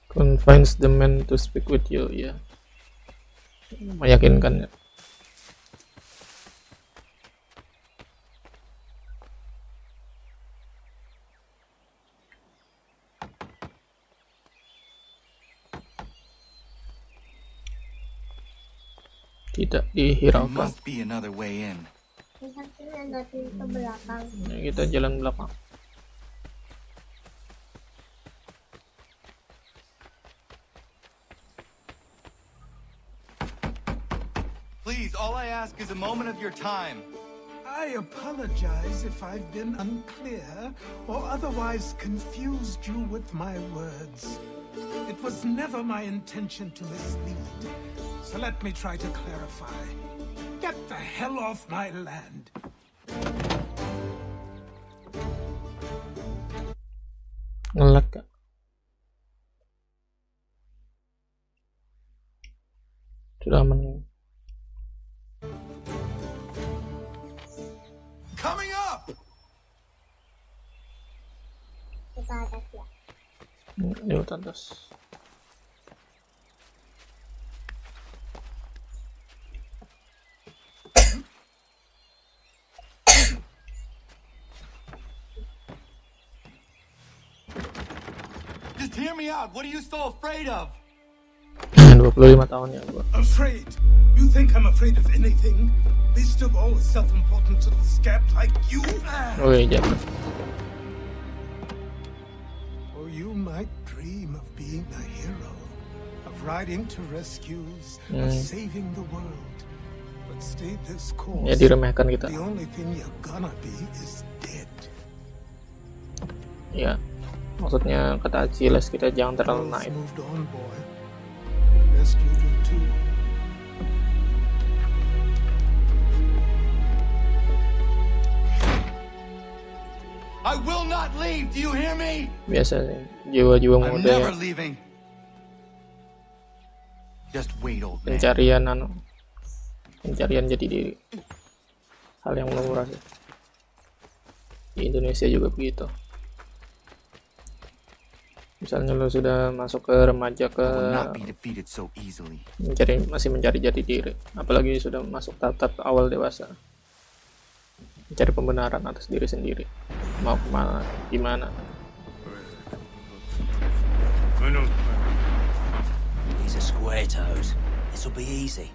Convince the man to speak with you, ya. Meyakinkan ya. Tidak There dihiraukan. must be another way in. Misalnya natin ke belakang. Nah, kita jalan belakang. Please, all I ask is a moment of your time. I apologize if I've been unclear or otherwise confused you with my words. It was never my intention to mislead, so let me try to clarify. Get the hell off my land. Ngelak gak? Sudah aman. Coming up! Kita atas ya. Lewat atas. Just hear me out. What are you so afraid of? 25 tahun ya gua. Afraid? You think I'm afraid of anything? Least of all a self-important little scab like you? Woi, jatuh. Or you might dream of being a hero, of riding to rescues, of saving the world. But stay this course. Ya diremehkan kita. The only thing you're gonna be is dead. Ya, maksudnya kata Achilles kita jangan terlalu naif. Moved on, boy. Best you do too. I will not leave. Do you hear me? Biasa sih, jiwa-jiwa I'm muda never ya. leaving. Just wait, old man. Pencarian jati diri. Hal yang lumrah sih. Di Indonesia juga begitu. Misalnya lo sudah masuk ke remaja ke I will not be defeated so easily. masih mencari jati diri, apalagi sudah masuk tahap awal dewasa, mencari pembenaran atas diri sendiri, mau kemana, gimana. These are square toes. This'll be easy.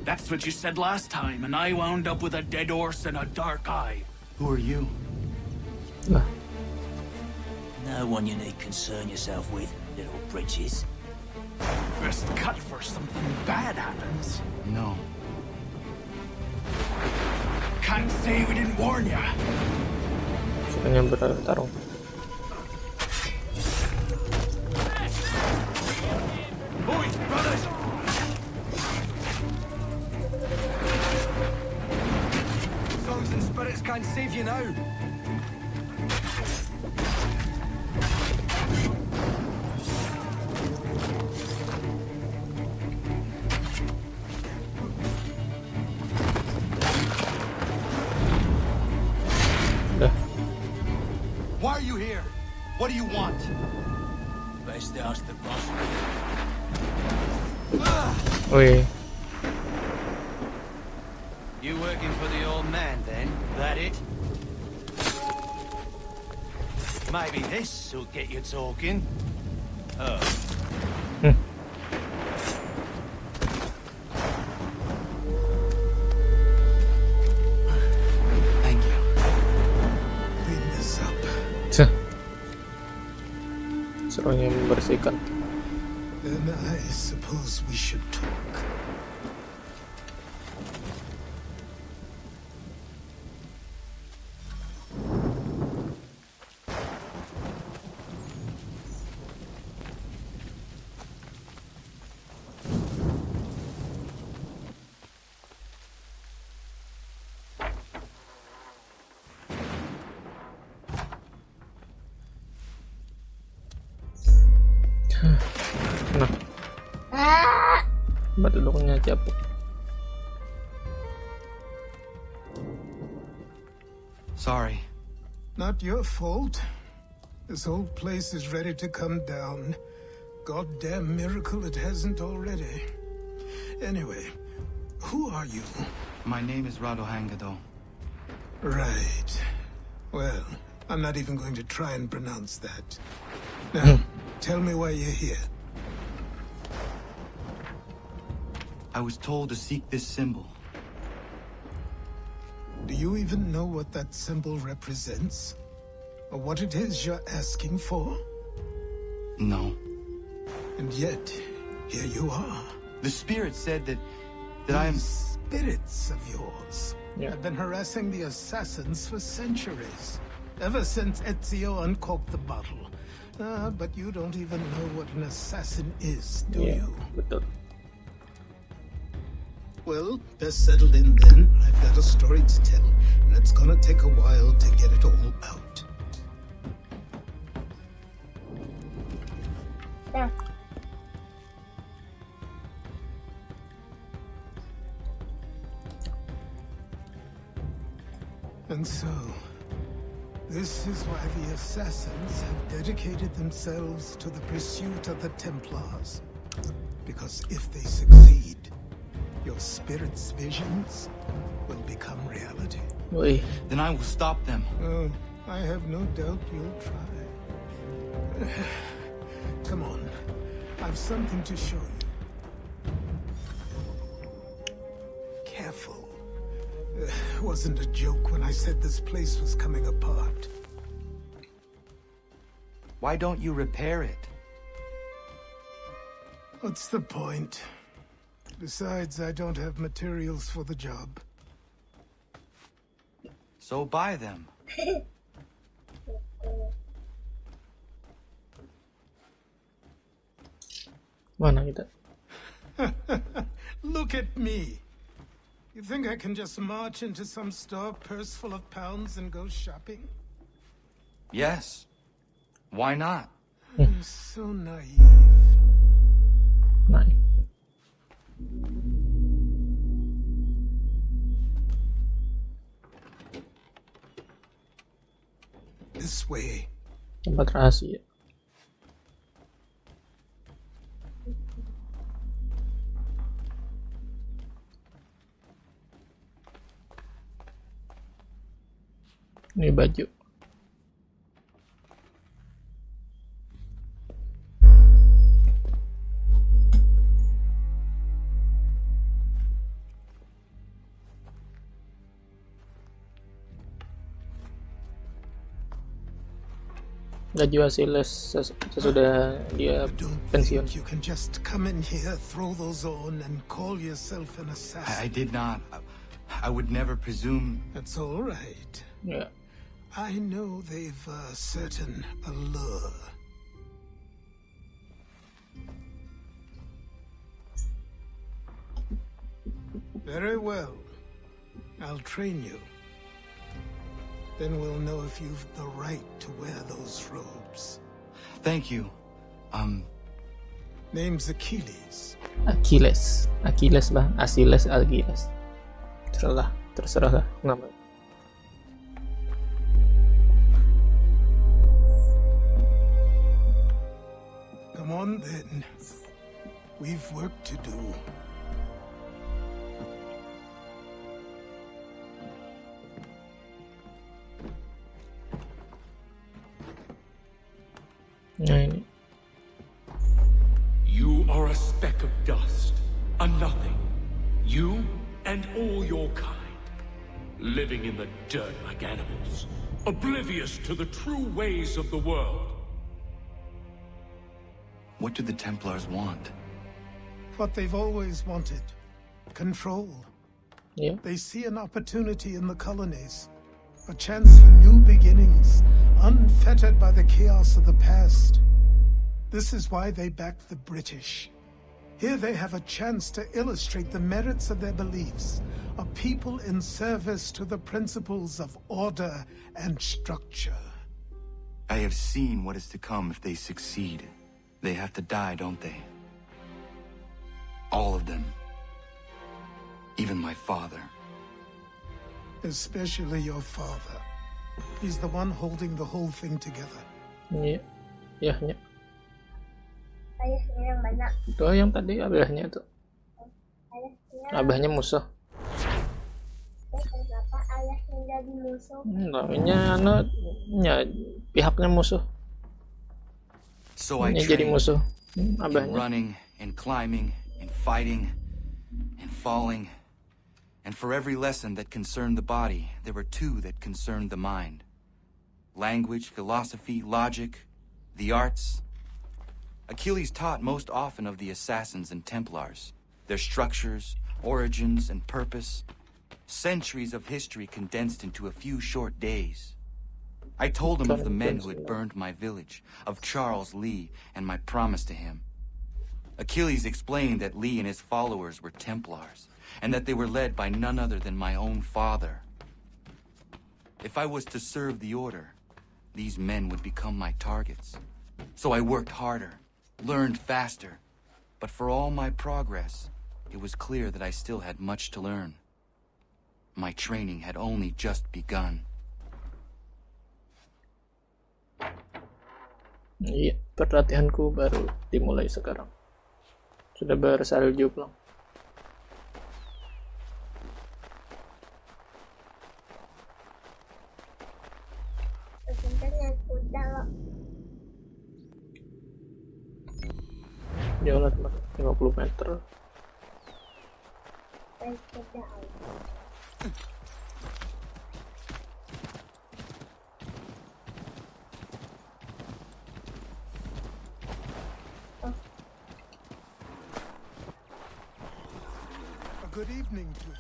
That's what you said last time, and I wound up with a dead horse and a dark eye. Who are you? Lah, No one you need concern yourself with, little britches. Best cut for something bad happens. No. Can't say we didn't warn ya. sebenarnya bertarung. Oi, brothers! Songs and spirits can't save you now. Udah, Why are you here? What do you want? Best ask the boss. woi, You working for the old man then? That it? Maybe this will get you talking. Oh. Thank you. Clean this up. serunya membersihkan. Then I suppose we should talk. Nah, tempat duduknya capek. Sorry. Not your fault. This whole place is ready to come down. Goddamn miracle it hasn't already. Anyway, who are you? My name is Rado Hangado. Right. Well, I'm not even going to try and pronounce that. Now, tell me why you're here. I I was told to seek this symbol. Do you even know what that symbol represents? Or what it is you're asking for? No. And yet, here you are. The spirit said that I am... Spirits of yours have been harassing the assassins for centuries. Ever since Ezio uncorked the bottle. But you don't even know what an assassin is, do you? Betul. Well, best settled in then. I've got a story to tell, and it's gonna take a while to get it all out. Dah. And so, this is why the assassins have dedicated themselves to the pursuit of the Templars. Because if they succeed, your spirit's visions will become reality. Woi. Then I will stop them. Oh, I have no doubt you'll try. Come on, I've something to show you. Careful. Wasn't a joke when I said this place was coming apart. Why don't you repair it? What's the point? Besides, I don't have materials for the job. So buy them. Mana kita? Look at me. You think I can just march into some store, purse full of pounds, and go shopping? Yes. Why not? I'm so naive. Naik. This way. Tempat rahasia. Ini baju. Gaji Wasiles sesudah dia pensiun. You can just come in here, throw those on, and call yourself an assassin. I did not. I would never presume. That's all right. Yeah. I know they've a certain allure. Very well. I'll train you. Then we'll know if you've the right to wear those robes. Thank you. Name's Achilles. Achilles lah, Achilles, Achilles. Terserah lah nama. Come on then. We've work to do. Nah ini. You are a speck of dust, a nothing. You and all your kind, living in the dirt like animals, oblivious to the true ways of the world. What do the Templars want? What they've always wanted. Control. Yeah. They see an opportunity in the colonies. A chance for new beginnings, unfettered by the chaos of the past. This is why they backed the British. Here they have a chance to illustrate the merits of their beliefs, a people in service to the principles of order and structure. I have seen what is to come if they succeed. They have to die, don't they? All of them. Even my father. Especially your father. He's the one holding the whole thing together. Iya. Ayahnya. Ayahnya yang mana? Itu yang tadi abahnya tuh. Ayahnya. Abahnya musuh. Kenapa ayahnya jadi musuh? Namanya pihaknya musuh. So I Ini jadi trained musuh. in Abahnya. running and climbing and fighting. and falling. And for every lesson that concerned the body, there were two that concerned the mind. Language, philosophy, logic, the arts. Achilles taught most often of the assassins and Templars, their structures, origins, and purpose. Centuries of history condensed into a few short days. I told him of the men who had burned my village, of Charles Lee, and my promise to him. Achilles explained that Lee and his followers were Templars, and that they were led by none other than my own father. If I was to serve the order, these men would become my targets. So I worked harder, learned faster, but for all my progress, it was clear that I still had much to learn. My training had only just begun. Iya, perlatihanku baru dimulai sekarang. Sudah bersalju belum? Sebentar naik kuda loh. Jauh lah teman, 50 meter. Naik kuda aja. Good evening to you.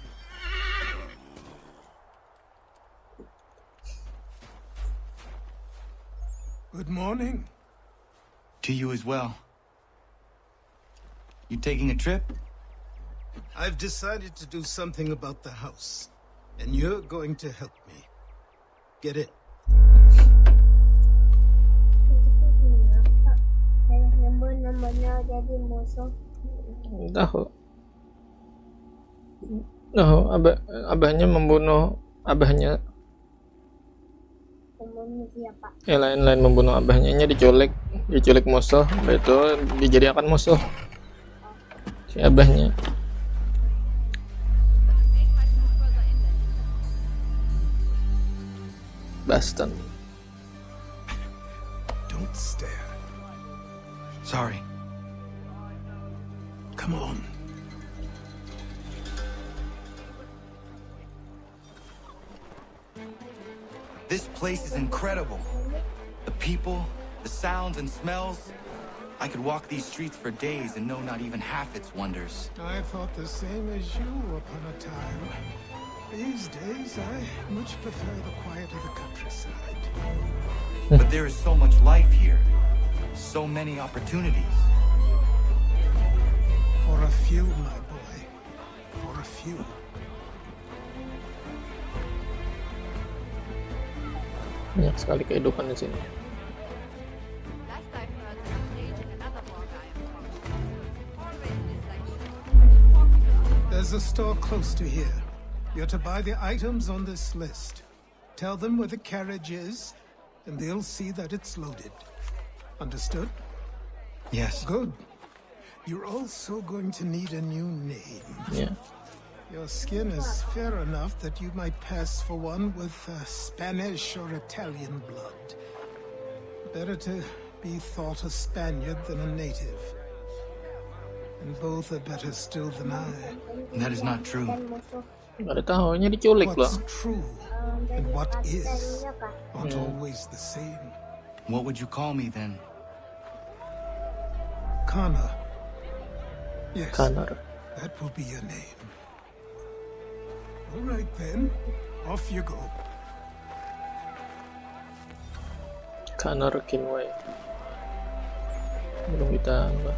Good morning. To you as well. You taking a trip? I've decided to do something about the house, and you're going to help me. Get it? Benar-benar jadi musuh. Tahu. Oh, abahnya membunuh abahnya. Membunuh siapa? Lain-lain membunuh abahnya, diculik musuh, itu dijadikan musuh si abahnya. Bastard. Don't stare. Sorry. Come on. This place is incredible. The people, the sounds and smells. I could walk these streets for days and know not even half its wonders. I thought the same as you upon a time. These days, I much prefer the quiet of the countryside. But there is so much life here. So many opportunities. For a few, my boy. For a few. Banyak sekali kehidupan di sini. There's a store close to here. You're to buy the items on this list. Tell them where the carriage is, and they'll see that it's loaded. Understood? Yes. Good. You're also going to need a new name. Yeah. Your skin is fair enough that you might pass for one with Spanish or Italian blood. Better to be thought a Spaniard than a native. And both are better still than I. That is not true. Ada tahunya diculik loh. What's true and what is aren't always the same. What would you call me then? Connor. Yes, Connor. that will be your name. All right then, off you go. Connor Kinway. Belum ditambah.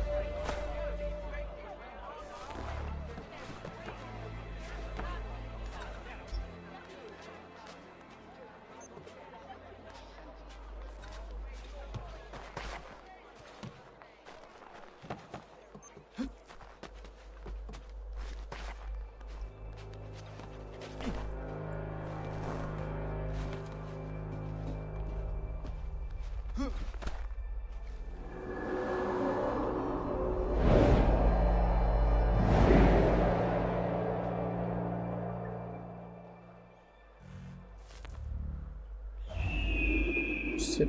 Sip.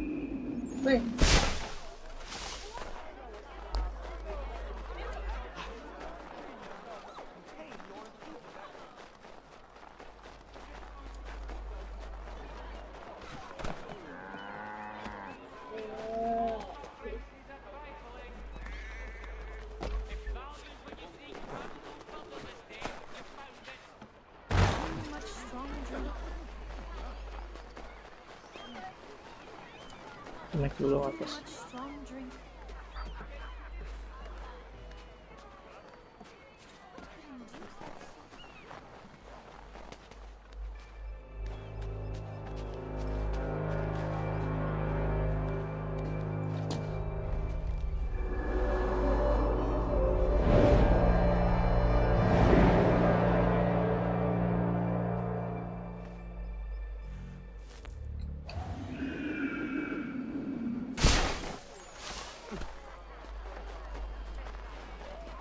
naik dulu ke atas.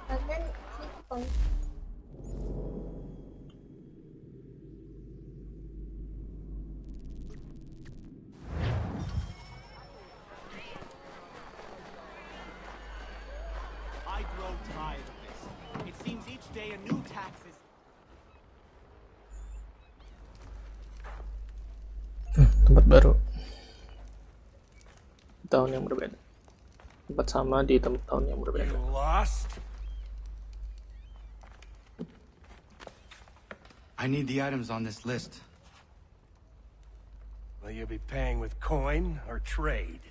Hanggang checkpoint. I grow tired of this. It seems each day a new tax is... Tempat baru. Tahun yang berbeda. Tempat sama di tahun yang berbeda. Lost? I need the items on this list. Will you be paying with coin or trade?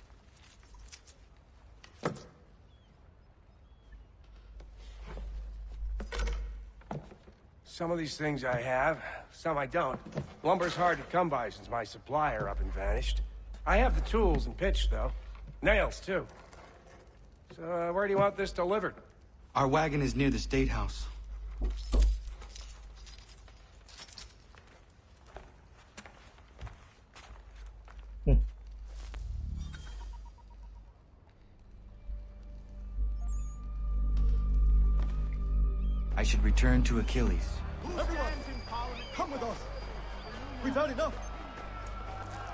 Some of these things I have, some I don't. Lumber's hard to come by since my supplier up and vanished. I have the tools and pitch, though. Nails, too. So, where do you want this delivered? Our wagon is near the State House. I should return to Achilles. Everyone in Parliament, come with us. We've had enough.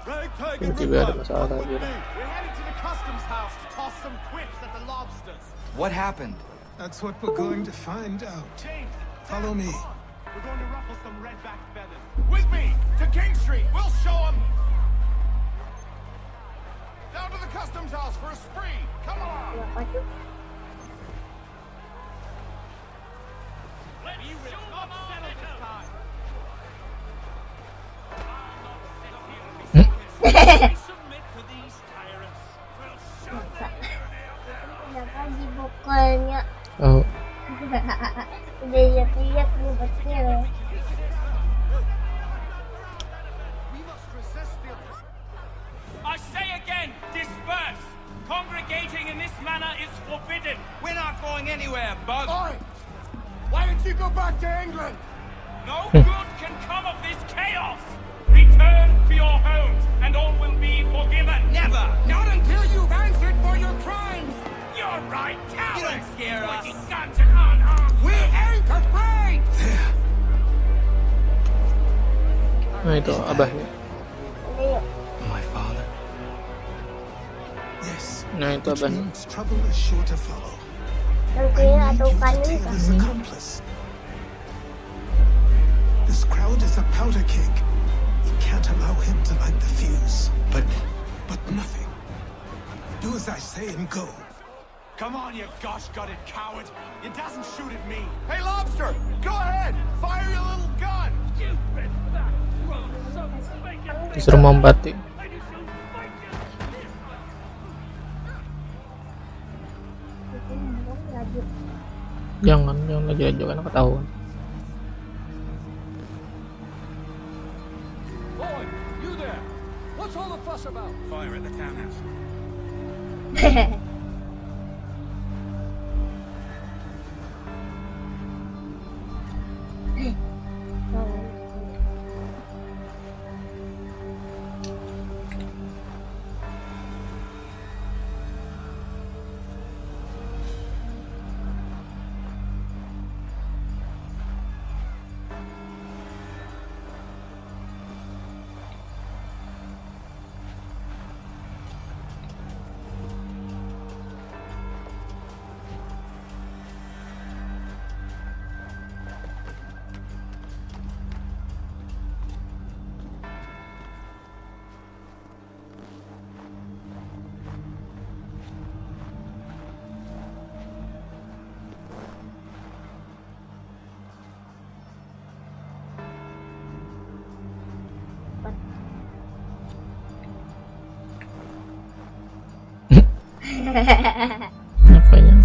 Tiba-tiba ada masalah lagi. We're heading to the customs house to toss some quips at the lobsters. What happened? That's what we're going to find out. James, Follow me. we're going to ruffle some red-backed feathers. With me to King Street. We'll show them. Down to the customs house for a spree. Come on. Apa tuh? We will not settle this time. Submit to these tyrants. We'll show them. Kenapa di bukalnya? Oh, Udah lihat-lihat nih betul. We must resist the... I say again, disperse. Congregating in this manner is forbidden. We're not going anywhere, bud. Oi! Why didn't you go back to England? No good can come of this chaos. Return to your homes, and all will be forgiven. Never. Not until you've answered for your crimes! You're right, cowards. You don't scare us. Pointing guns and unarmed. We ain't afraid! nah itu abahnya. My father? Yes. Nah itu Which abahnya. means trouble is sure to follow. Nantinya I need atau you to kanin take his kan? accomplice. This crowd is a powder keg. You can't allow him to light the fuse. But nothing. Do as I say and go. Come on, you gosh-gutted coward. It doesn't shoot at me. Hey, Lobster! Go ahead! Fire your little gun! Disuruh membati. Jangan lagi-lagi karena ketahuan. Boy, you there! What's all the fuss about? Fire at the townhouse. Apanya?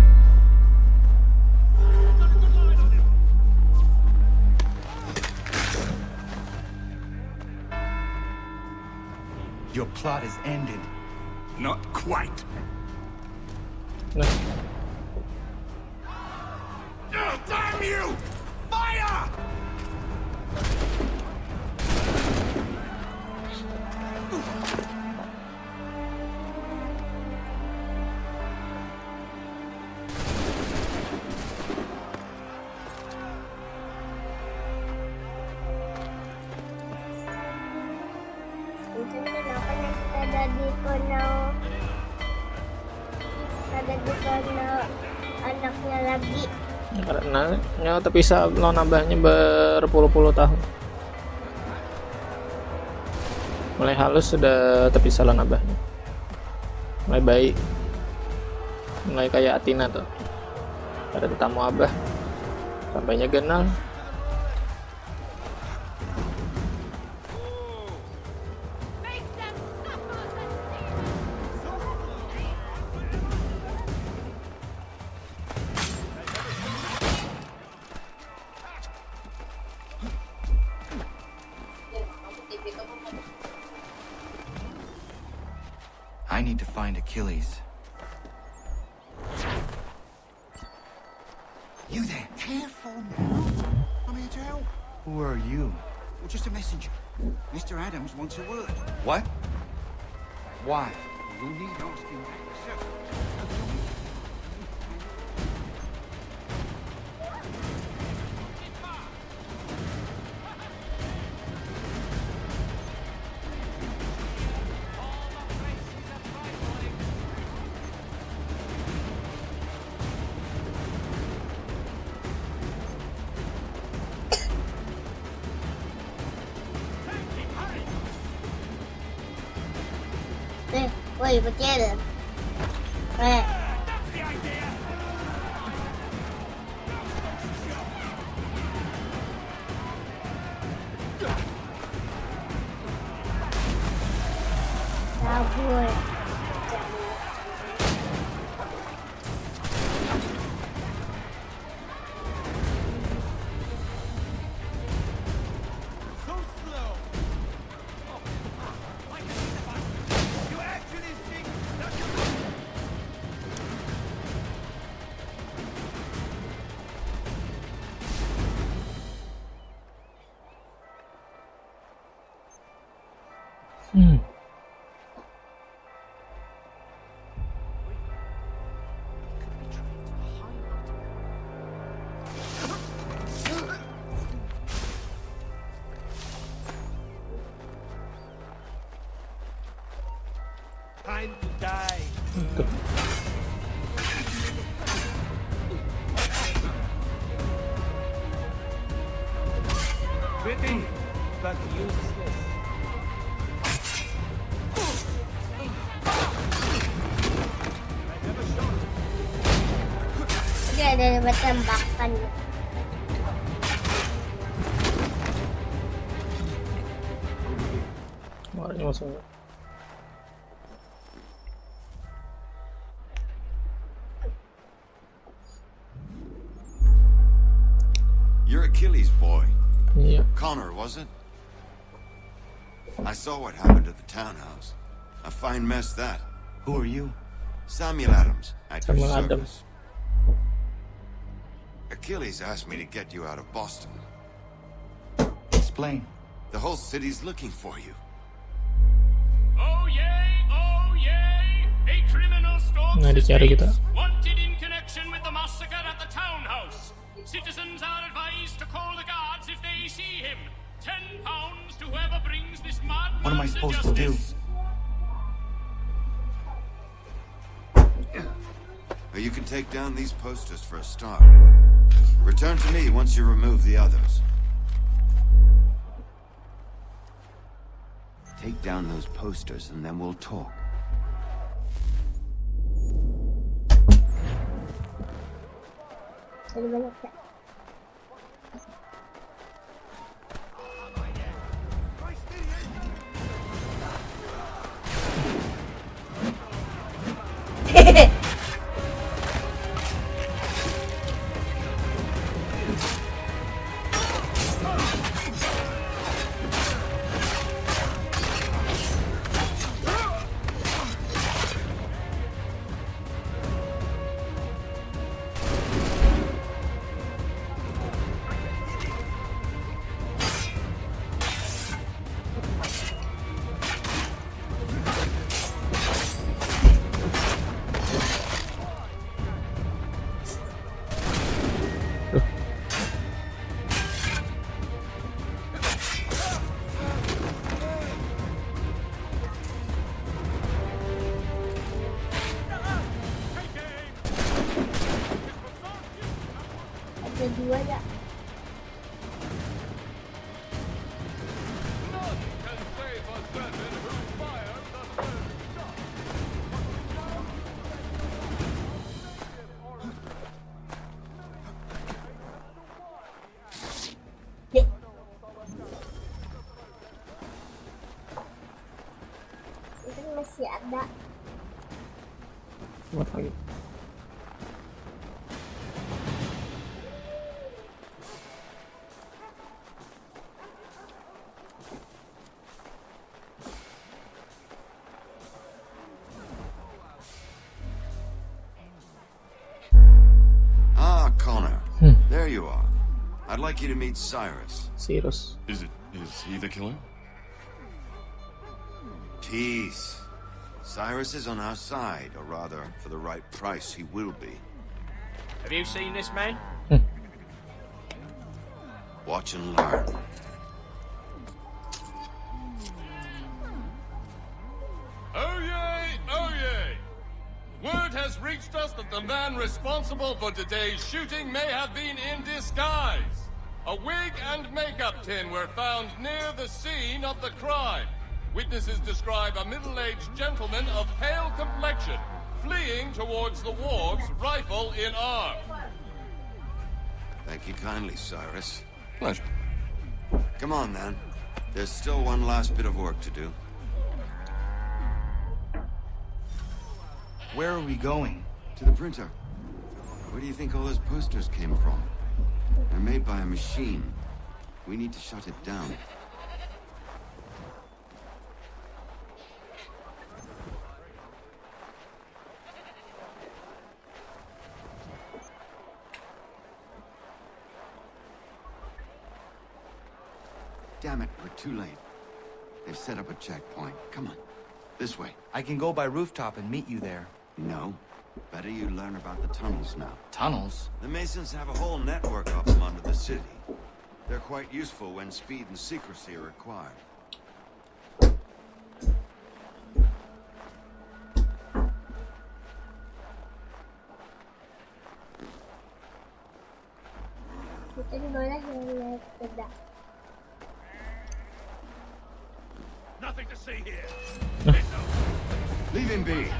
Your plot is ended. Not quite. Nah. Oh, damn you! Fire! Minsan kenapa nagtada dito na anak niya lagi. Karena ya, tapi bisa lo nambahnya berpuluh-puluh tahun. Mulai halus sudah terpisah lo nambahnya. Mulai baik. Mulai kayak Atina tuh. Ada tetamu abah. Sampainya genal. I need to find Achilles. You there? Careful now. I'm here to help. Who are you? Well, just a messenger. Mr. Adams wants a word. What? Why? You need asking that yourself. Woi, bocil. Kabur. Time to die. Pretty, but useless. Dia ada bertembakan. Warnanya masuk. You're Achilles' boy. Yeah. Connor, was it? I saw what happened at the townhouse. A fine mess that. Who are you? Samuel Adams, at your Samuel service. Adams. Achilles asked me to get you out of Boston. Explain. The whole city's looking for you. Oh yay! Oh yay! A criminal stalks Nah, the dicari kita. streets, wanted in connection with the massacre at the townhouse. Citizens are advised to call the guards if they see him. £10 to whoever brings this madman What am I supposed to do? You can take down these posters for a start. Return to me once you remove the others. Take down those posters and then we'll talk. Ada banyak ya. Hehehe. 2 aja. Itu masih ada. Buat lagi. Ah, Connor. There you are. I'd like you to meet Cyrus. Cyrus. Is he the killer? Peace. Cyrus is on our side, or rather, for the right price, he will be. Have you seen this man? Watch and learn. Oh yay, oh yay! Word has reached us that the man responsible for today's shooting may have been in disguise. A wig and makeup tin were found near the scene of the crime. Witnesses describe a middle-aged gentleman of pale complexion fleeing towards the wharves, rifle in arm. Thank you kindly, Cyrus. Pleasure. Come on, then. There's still one last bit of work to do. Where are we going? To the printer. Where do you think all those posters came from? They're made by a machine. We need to shut it down. Damn it, we're too late. They've set up a checkpoint. Come on. This way. I can go by rooftop and meet you there. No. Better you learn about the tunnels now. Tunnels? The Masons have a whole network of them under the city. They're quite useful when speed and secrecy are required. Kita di bawah yang naik sepeda. Nothing to see here. Leave him be.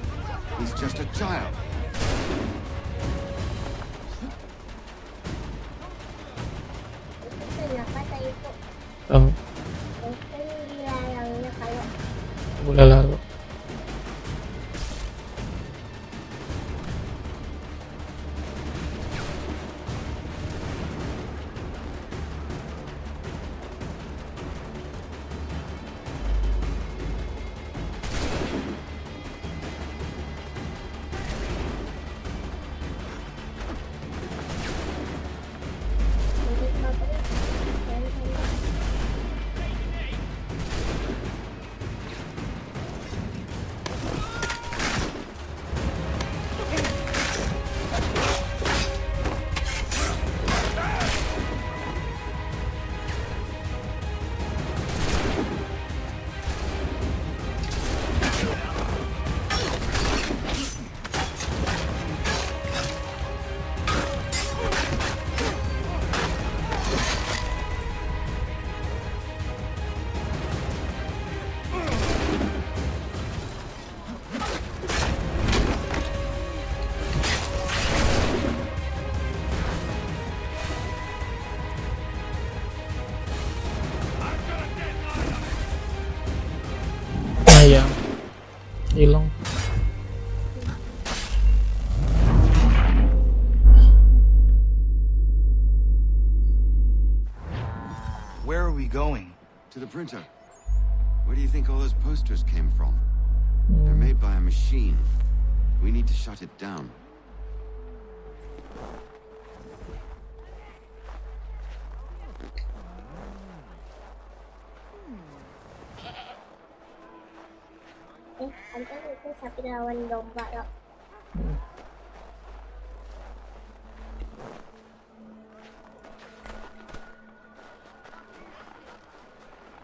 He's just a child. Kenapa saya itu? Oh, Itu dilarangnya kalau boleh lalu. Sayang, hilang. Where are we going? To the printer. Where do you think all those posters came from? They're made by a machine. We need to shut it down. Antar itu sapi lawan domba loh.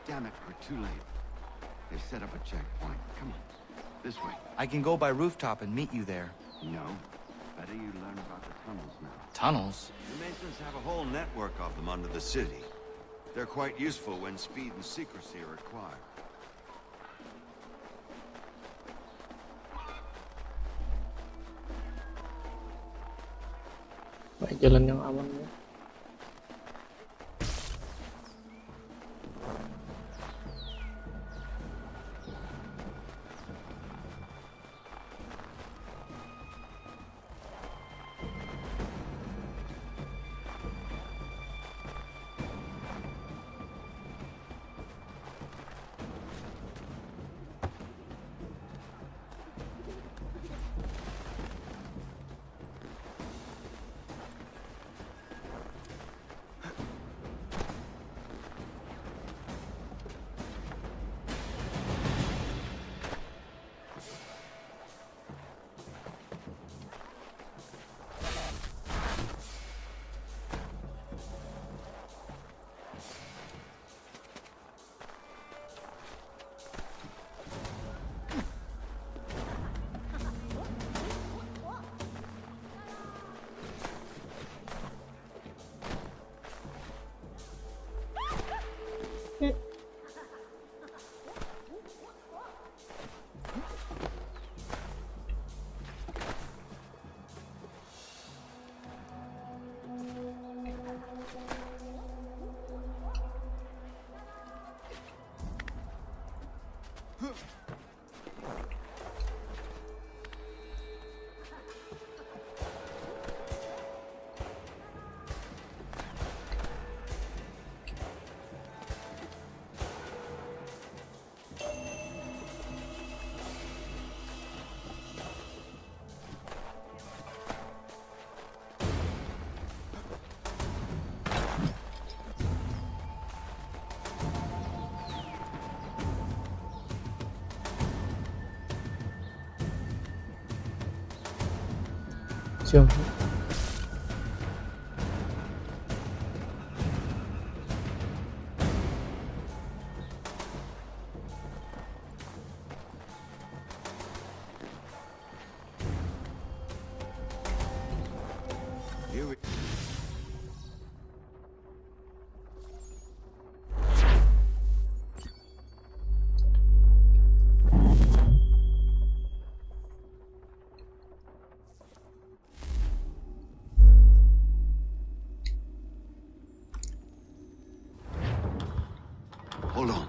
Damn it, we're too late. They've set up a checkpoint. Come on. This way. I can go by rooftop and meet you there. No. Better you learn about the tunnels now. Tunnels? The Masons have a whole network of them under the city. They're quite useful when speed and secrecy are required. Baik, jalan yang aman ya. Siap. Hold on.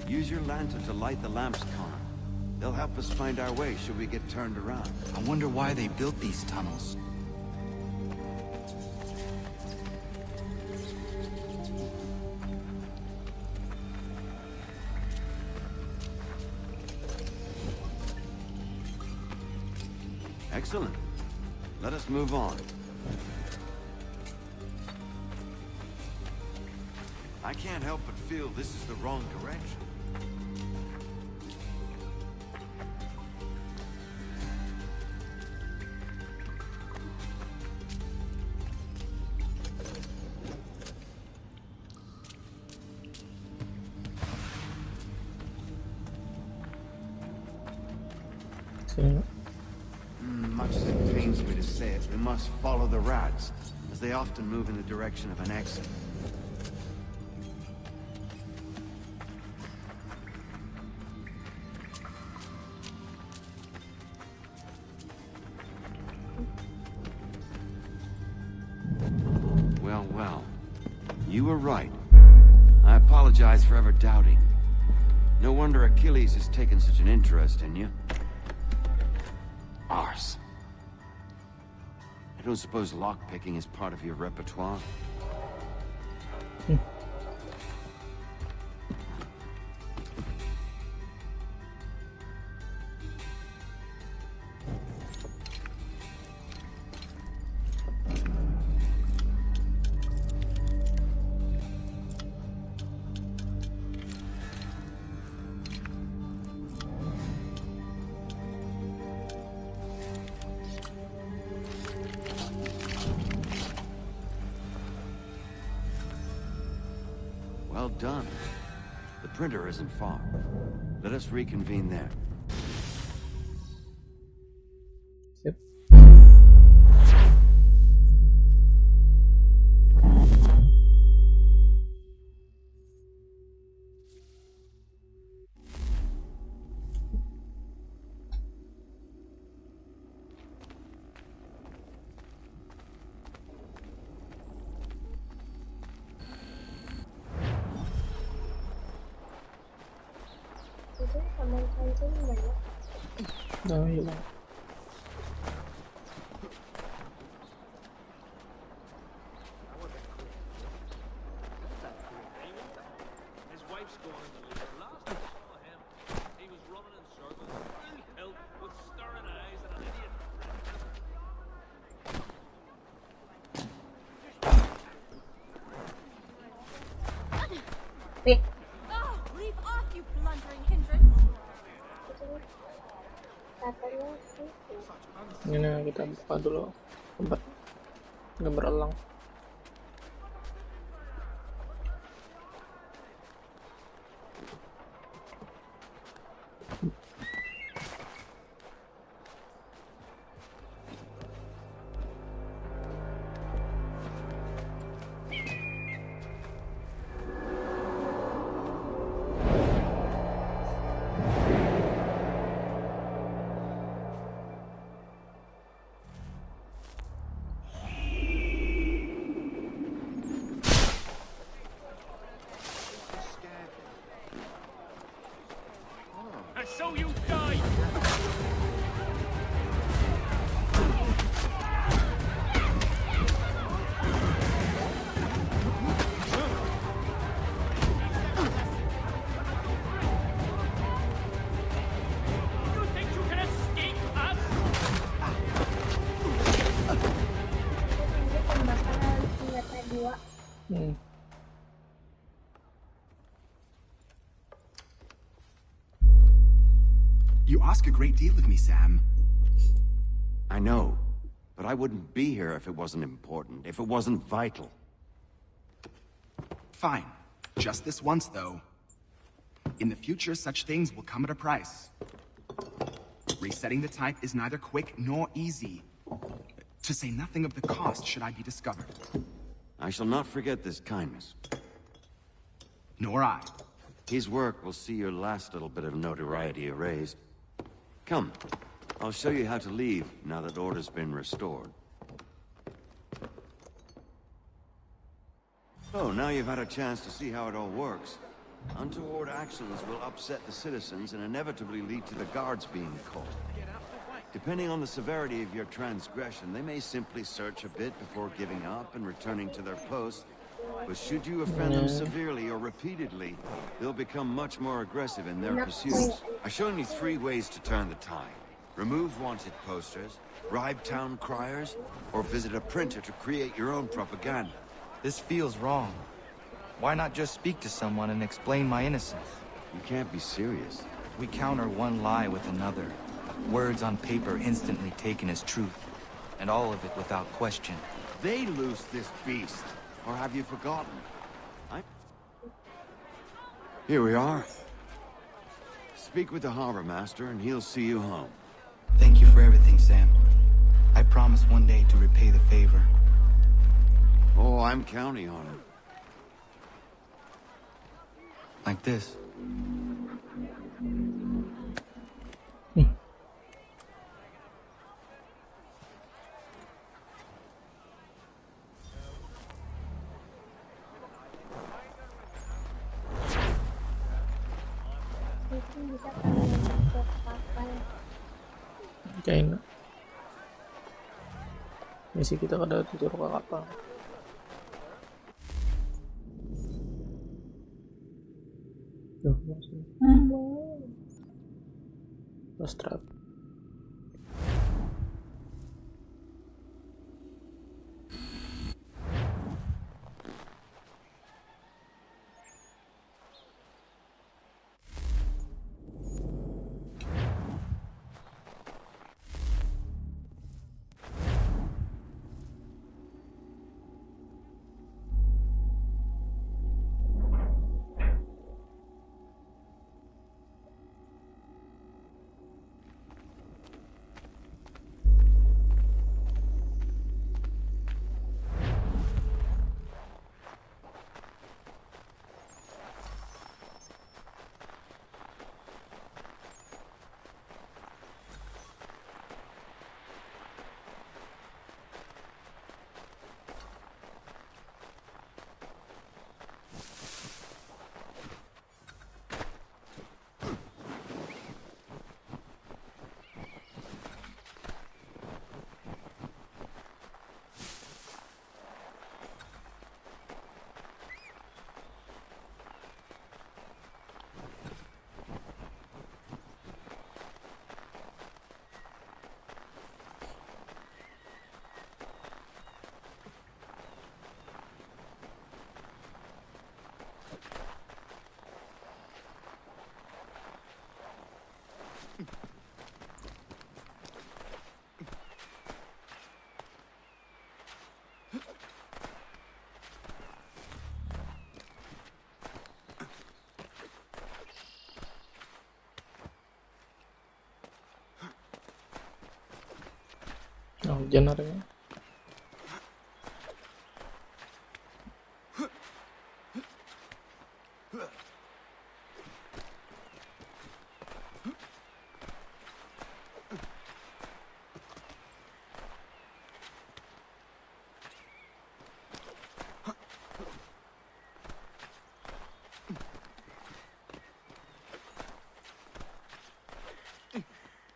Use your lantern to light the lamps, Connor. They'll help us find our way should we get turned around. I wonder why they built these tunnels. Excellent. Let us move on. I can't help but feel this is the wrong direction. Much as it pains me to say it, we must follow the rats, as they often move in the direction of an exit. Well. You were right. I apologize for ever doubting. No wonder Achilles has taken such an interest in you. Arse. I don't suppose lockpicking is part of your repertoire? Well done. The printer isn't far. Let us reconvene there. Sip. Itu sama kancing banyak. Nah, hilang. His wife's going in the liquor. Last I saw him, he was running in circles, full tilt, with staring eyes and an idiot. Wait. Oh, leave off, you blundering hindrance! Katanya sih. Ini kita buka dulu tempat gambar elang. And so you die! You think you can escape us? Ini pembakaran senjata 2. You ask a great deal of me, Sam. I know, but I wouldn't be here if it wasn't important, if it wasn't vital. Fine. Just this once, though. In the future, such things will come at a price. Resetting the type is neither quick nor easy. To say nothing of the cost should I be discovered. I shall not forget this kindness. Nor I. His work will see your last little bit of notoriety erased. Come, I'll show you how to leave now that order's been restored. So, now you've had a chance to see how it all works. Untoward actions will upset the citizens and inevitably lead to the guards being called. Depending on the severity of your transgression, they may simply search a bit before giving up and returning to their post. But should you offend them severely or repeatedly, they'll become much more aggressive in their pursuits. I've shown you 3 ways to turn the tide. Remove wanted posters, bribe town criers, or visit a printer to create your own propaganda. This feels wrong. Why not just speak to someone and explain my innocence? You can't be serious. We counter one lie with another. Words on paper instantly taken as truth. And all of it without question. They loose this beast. Or have you forgotten? Here we are. Speak with the harbor master and he'll see you home. Thank you for everything, Sam. I promise one day to repay the favor. Oh, I'm counting on it. Like this. Kayaknya misi kita kada tutur ke kapal. Tuh, Lost trap. hujan hari ini.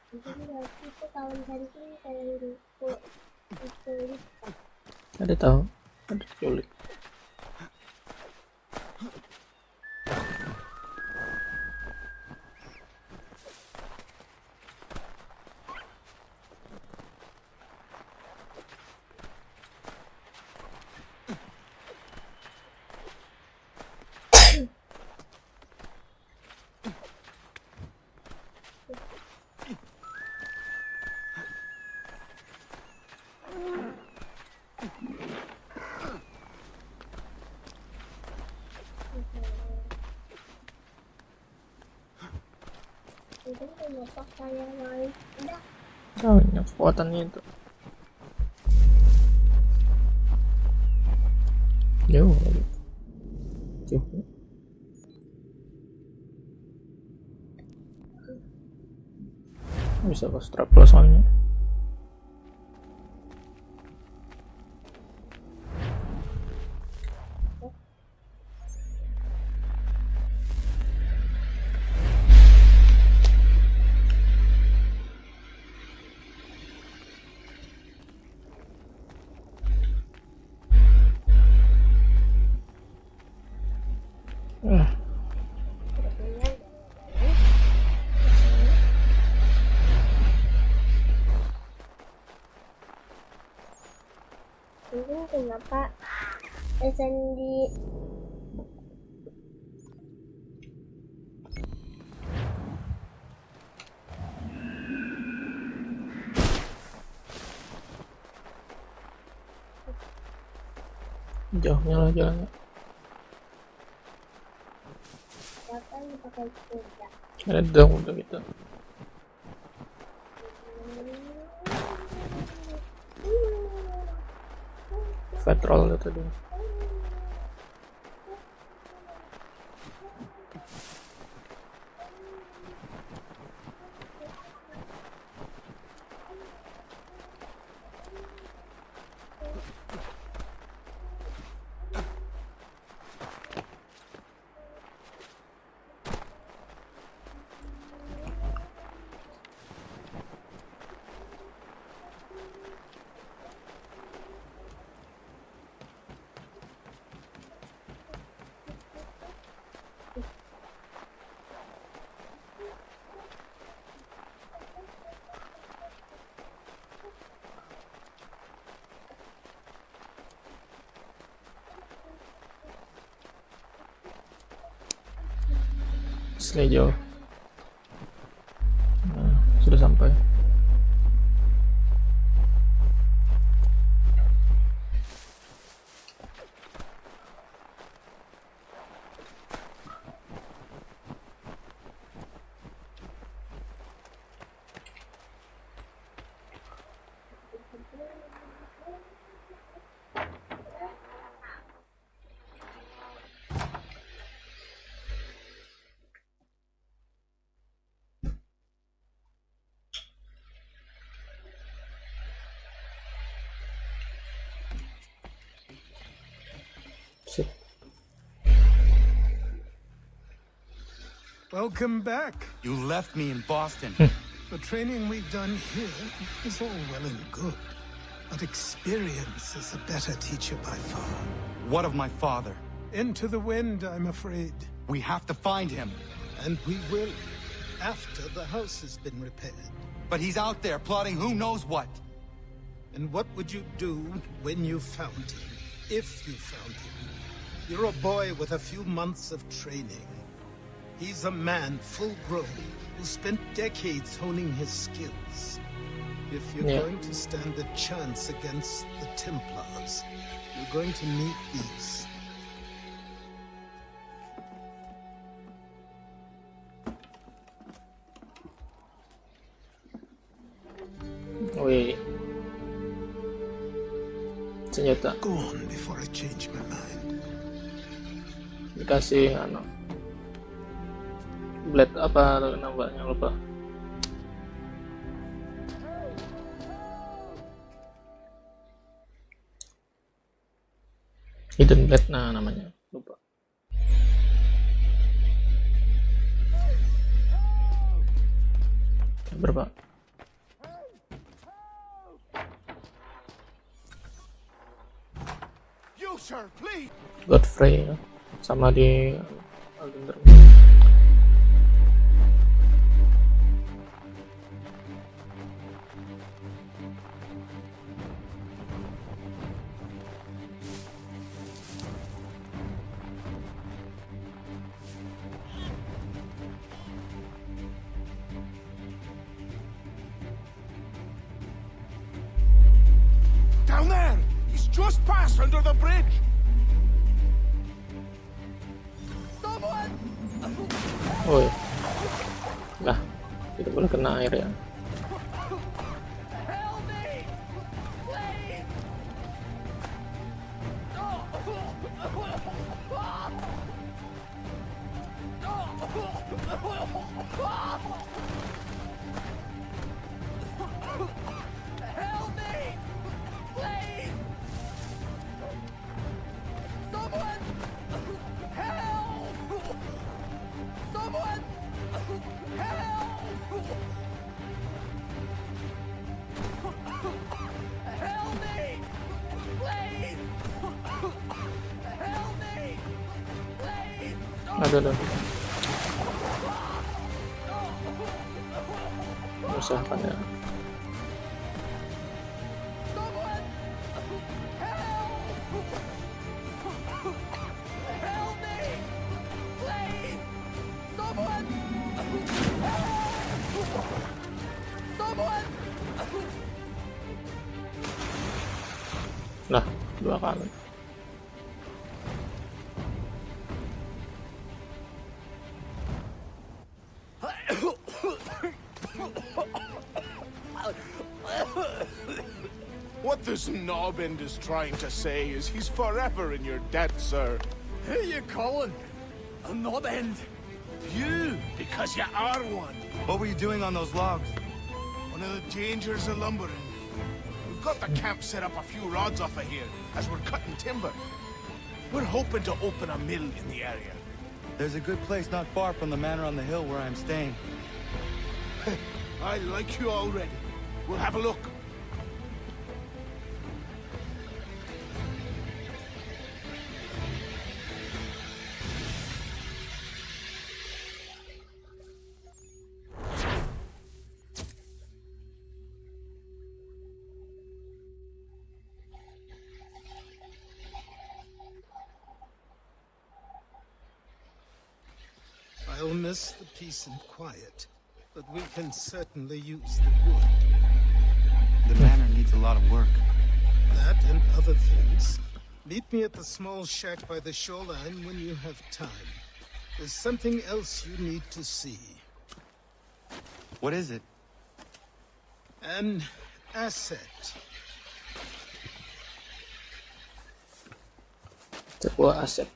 Jadi waktu itu tahun ganti kayak itu Ada tahu, ada culik. itu kenapa saya main udah Banyak kekuatannya itu. Jauh lagi. Jauh. Bisa ke strapple soalnya. ini kenapa SND Jauhnya lah jalannya. siapa yang pakai sepeda Ada dong udah gitu. Petrol itu tadi. Selesai jauh. Nah, sudah sampai. Sip. Welcome back. You left me in Boston. The training we've done here is all well and good, but experience is a better teacher by far. What of my father? Into the wind, I'm afraid. We have to find him. And we will, after the house has been repaired. But he's out there plotting who knows what. And what would you do when you found him? If you found him? You're a boy with a few months of training. He's a man full grown who spent decades honing his skills. If you're going to stand a chance against the Templars, you're going to need these. Wih, senjata. Go on before I change my mind. Dikasih blade apa namanya lupa. Hidden blade namanya lupa. Berapa? You sir, please. Godfrey ya. Sama di Alden. Down there! He's just passed under the bridge! Someone! Oh ya. Nah, tidak boleh kena air ya. Help me! Please! Help me! Please! Someone! Help! Someone! Help! Help me! Please! Help me! Please! Ada. Usahakan ya. Nah, 2 kali. What this knobend is trying to say is he's forever in your debt, sir. Who you calling? A knobend? You, because you are one. What were you doing on those logs? One of the dangers of lumbering. We've got the camp set up a few rods off of here as we're cutting timber. We're hoping to open a mill in the area. There's a good place not far from the manor on the hill where I'm staying. I like you already. We'll have a look. I'll miss the peace and quiet, but we can certainly use the wood. The manor needs a lot of work. That and other things. Meet me at the small shack by the shoreline when you have time. There's something else you need to see. What is it? An asset. Sebuah aset.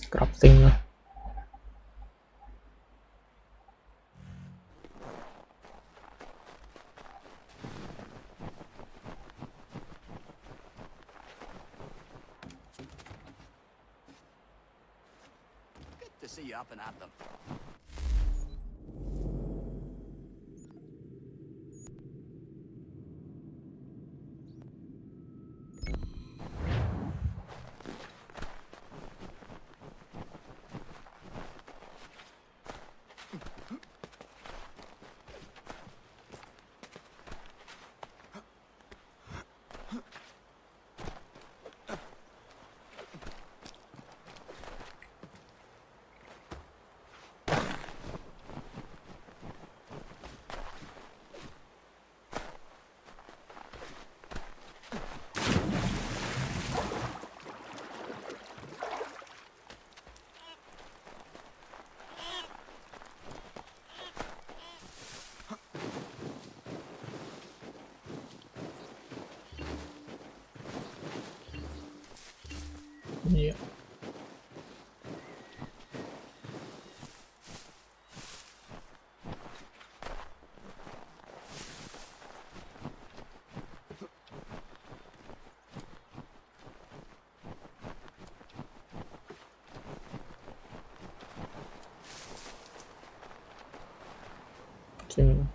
Crafting lah. Good to see you up and at them. Iya. Sini.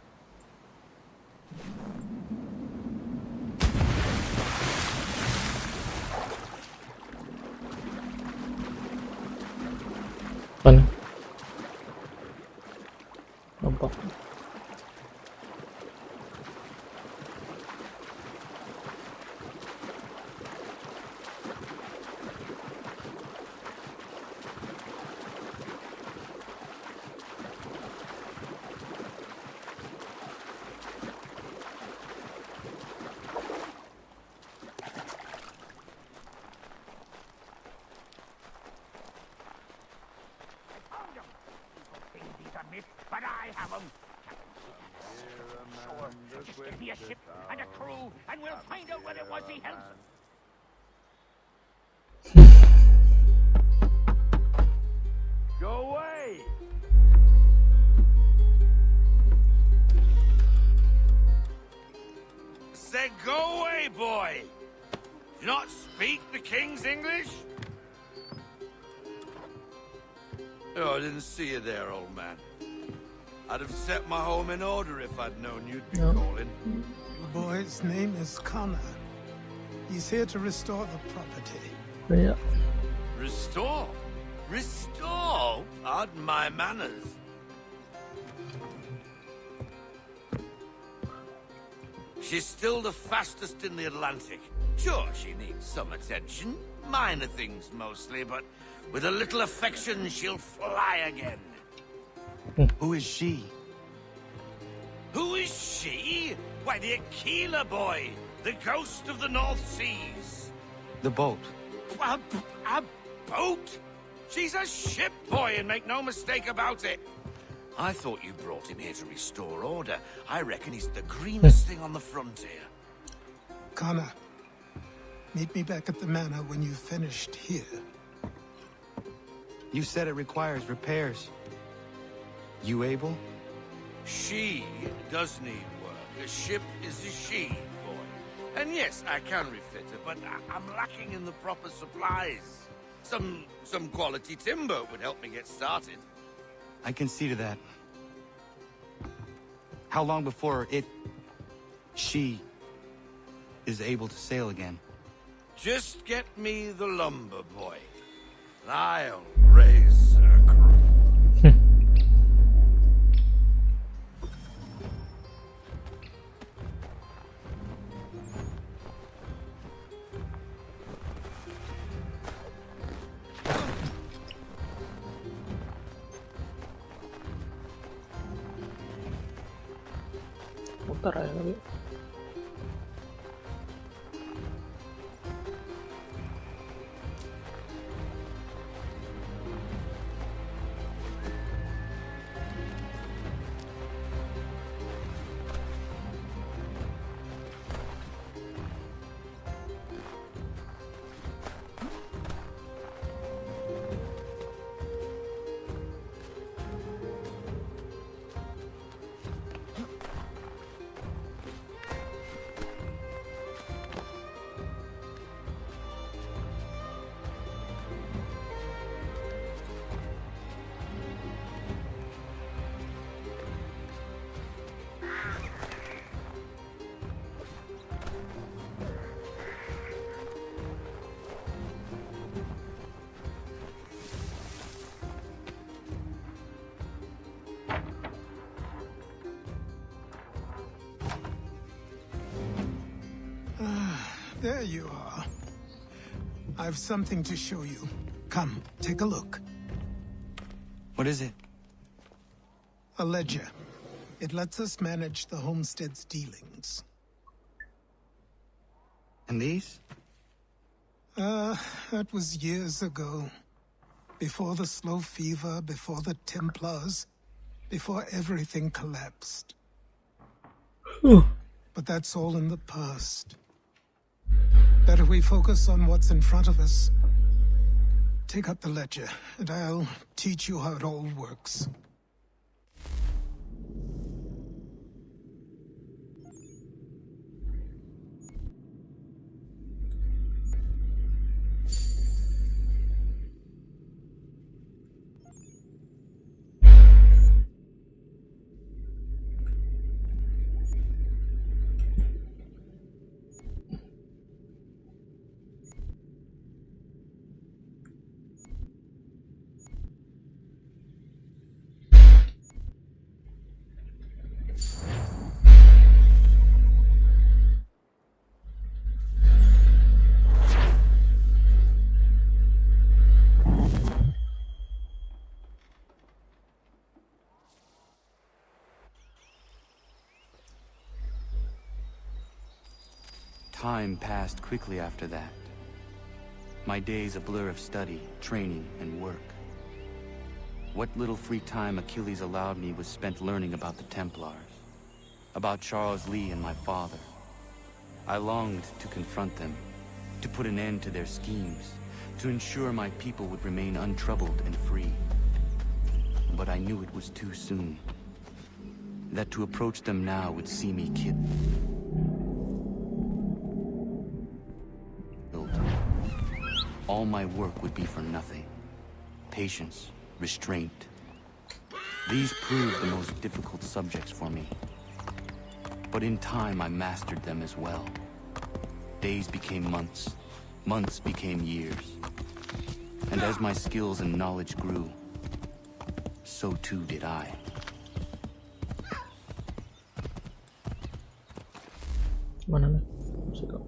Mana? Nampak. But I have them. Sure, there'll be a ship and a crew, and we'll find out what it was he held. Go away! Say, go away, boy! Do you not speak the King's English? Oh, I didn't see you there, old man. I'd have set my home in order if I'd known you'd be calling. The boy's name is Connor. He's here to restore the property. Yeah. Restore? Restore? Pardon my manners. She's still the fastest in the Atlantic. Sure, she needs some attention. Minor things mostly, but with a little affection, she'll fly again. Who is she? Who is she? Why, the Aquila boy, the ghost of the North Seas. The boat. A boat? She's a ship boy, and make no mistake about it. I thought you brought him here to restore order. I reckon he's the greenest thing on the frontier. Connor, meet me back at the manor when you've finished here. You said it requires repairs. You able? She does need work. A ship is a she, boy. And yes, I can refit her, but I'm lacking in the proper supplies. Some quality timber would help me get started. I can see to that. How long before she is able to sail again? Just get me the lumber, boy. And I'll raise a crew. Muter aja tapi. There you are. I've something to show you. Come, take a look. What is it? A ledger. It lets us manage the homestead's dealings. And these? That was years ago. Before the slow fever, before the Templars, before everything collapsed. But that's all in the past. Better we focus on what's in front of us. take up the ledger, and I'll teach you how it all works. Time passed quickly after that. My days a blur of study, training, and work. What little free time Achilles allowed me was spent learning about the Templars, about Charles Lee and my father. I longed to confront them, to put an end to their schemes, to ensure my people would remain untroubled and free. But I knew it was too soon, that to approach them now would see me killed. All my work would be for nothing. Patience, restraint. These proved the most difficult subjects for me. But in time, I mastered them as well. Days became months, months became years. And as my skills and knowledge grew, so too did I. Mana nih? Masih kok.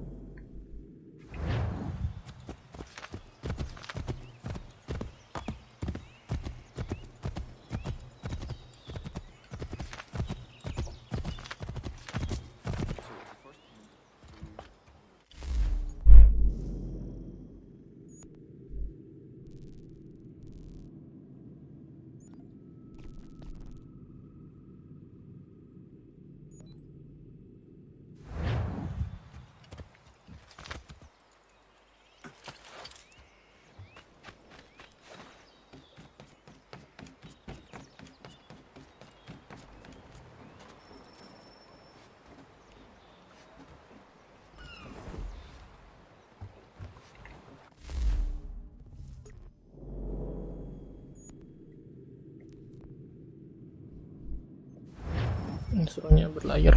Suruhnya berlayar.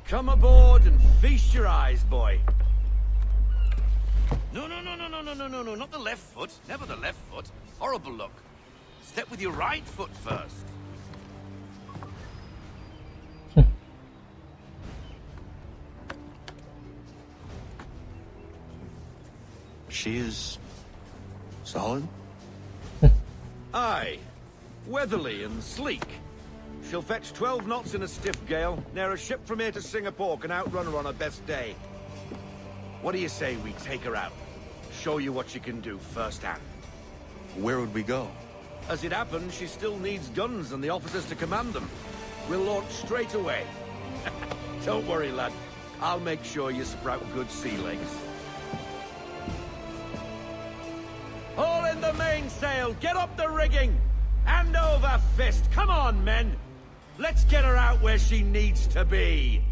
Come aboard and feast your eyes, boy. No, not the left foot. Never the left foot. Horrible look. Step with your right foot first. She is solid? Aye. Weatherly and sleek. She'll fetch 12 knots in a stiff gale. Ne'er a ship from here to Singapore can outrun her on her best day. What do you say we take her out? Show you what she can do firsthand. Where would we go? As it happens, she still needs guns and the officers to command them. We'll launch straight away. Don't worry, lad. I'll make sure you sprout good sea legs. Haul in the mainsail! Get up the rigging! Hand over fist! Come on, men! Let's get her out where she needs to be!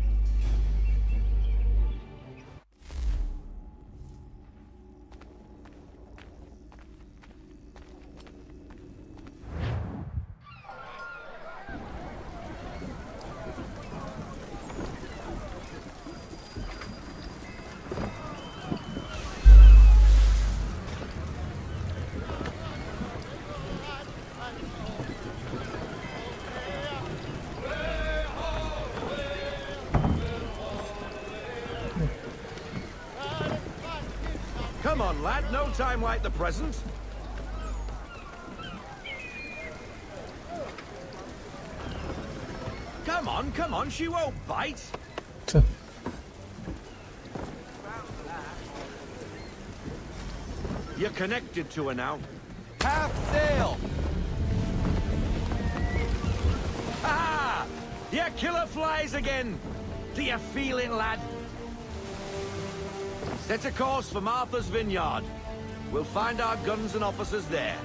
Come on, lad, no time like the present. Come on, she won't bite. You're connected to her now. Half sail! Ah! Your killer flies again! Do you feel it, lad? Set a course for Martha's Vineyard. We'll find our guns and officers there.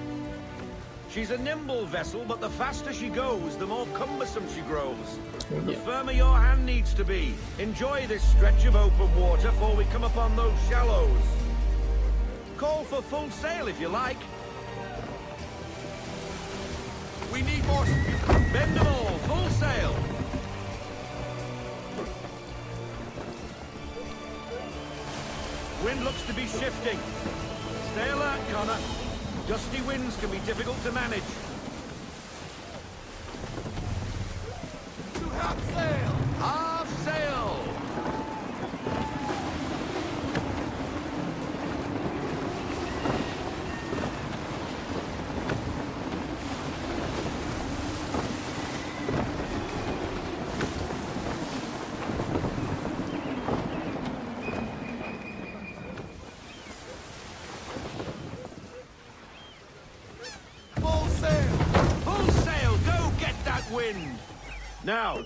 She's a nimble vessel, but the faster she goes, the more cumbersome she grows. The firmer your hand needs to be. Enjoy this stretch of open water before we come upon those shallows. Call for full sail if you like. We need more... Bend them all, full sail. Wind looks to be shifting. Stay alert, Connor. Gusty winds can be difficult to manage. To half sail! Half sail! Now,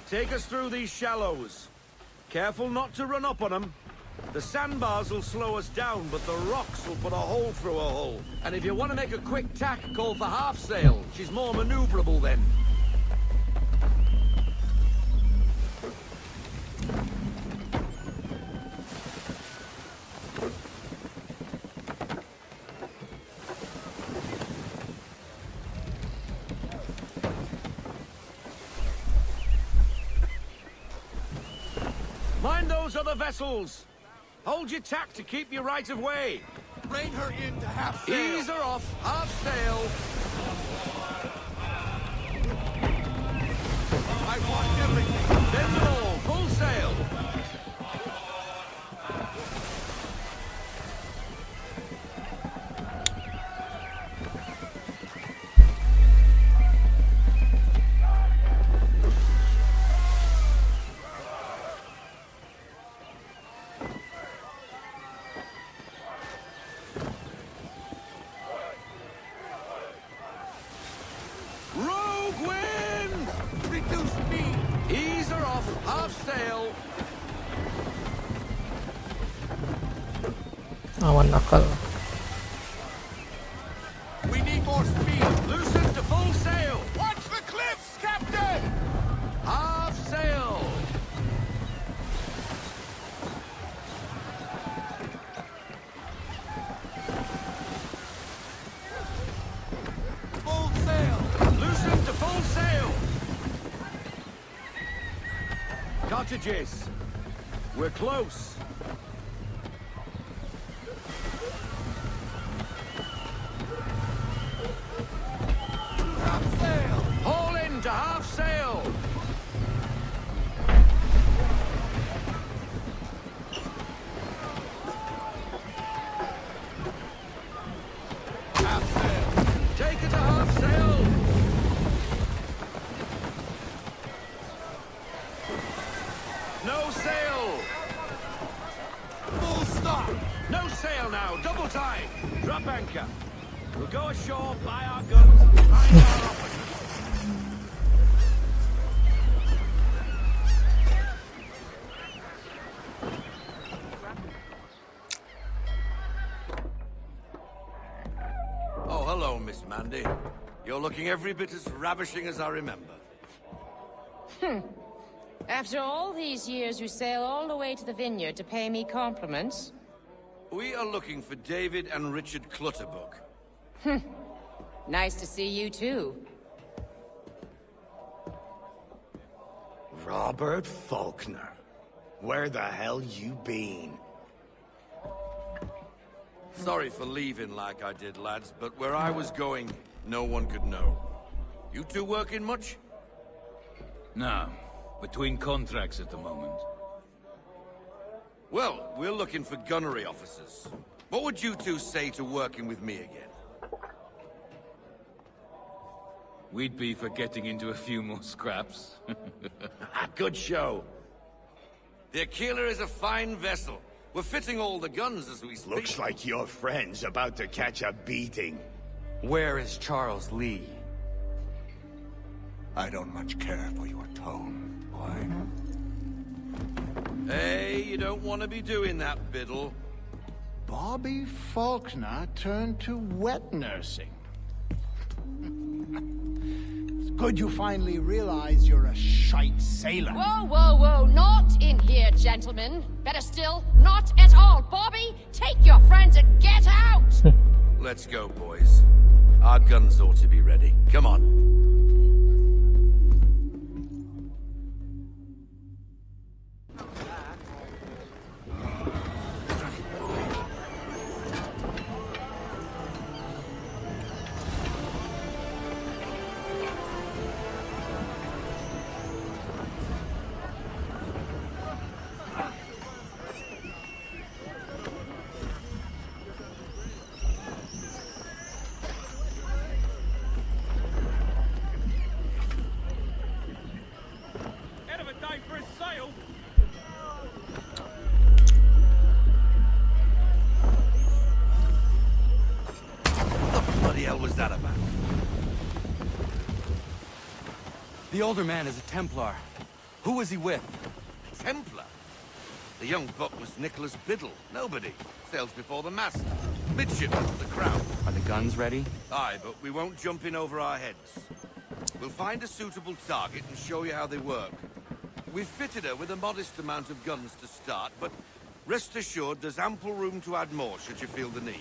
take us through these shallows. Careful not to run up on them. The sandbars will slow us down, but the rocks will put a hole through a hull. And if you want to make a quick tack, call for half sail. She's more maneuverable then. Mind those other vessels. Hold your tack to keep your right of way. Rein her in to half sail. Ease her off, half sail. I want everything. Bend them all, full sail. Awan nakal. We need more speed. Loosen to full sail. Watch the cliffs, Captain! Half sail. Full sail. Loosen to full sail. Cottages. We're close. Haul in to half sail. Half sail. Take it to half sail. No sail. Full stop. No sail now. Double time. Drop anchor. We'll go ashore, buy our guns, and find our officers. Oh, hello, Miss Mandy. You're looking every bit as ravishing as I remember. After all these years, you sail all the way to the vineyard to pay me compliments? We are looking for David and Richard Clutterbuck. Nice to see you, too. Robert Faulkner. Where the hell you been? Sorry for leaving like I did, lads, but where I was going, no one could know. You two working much? No. Between contracts at the moment. Well, we're looking for gunnery officers. What would you two say to working with me again? We'd be for getting into a few more scraps. Good show. The Aquila is a fine vessel. We're fitting all the guns as we speak. Looks like your friend's about to catch a beating. Where is Charles Lee? I don't much care for your tone, boy. Hey, you don't want to be doing that, Biddle. Bobby Faulkner turned to wet nursing. It's good you finally realize you're a shite sailor. Whoa, whoa, whoa, not in here, gentlemen. Better still, not at all. Bobby, take your friends and get out! Let's go, boys. Our guns ought to be ready. Come on. The older man is a Templar. Who was he with? Templar? The young buck was Nicholas Biddle. Nobody. Sails before the mast. Midshipman of the Crown. Are the guns ready? Aye, but we won't jump in over our heads. We'll find a suitable target and show you how they work. We've fitted her with a modest amount of guns to start, but rest assured there's ample room to add more should you feel the need.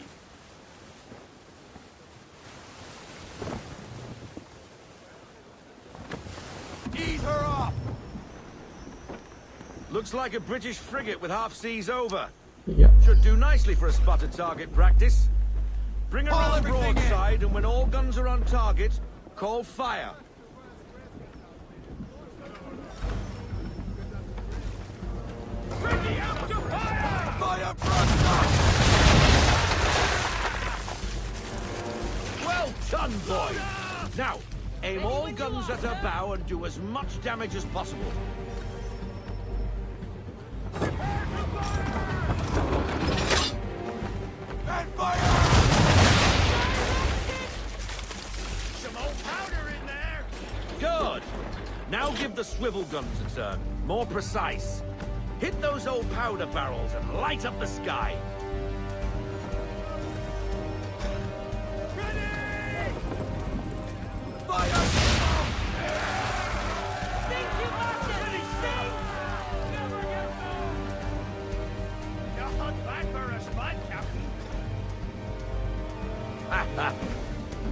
Ease her up! Looks like a British frigate with half seas over. Yeah. Should do nicely for a spotted target practice. Bring her on broadside, and when all guns are on target, call fire. Ready up to fire! Fire broadside! Well done, boy! Now, aim all guns at her bow and do as much damage as possible. And fire! Some old powder in there! Good! Now give the swivel guns a turn. More precise. Hit those old powder barrels and light up the sky. Ready! Fire!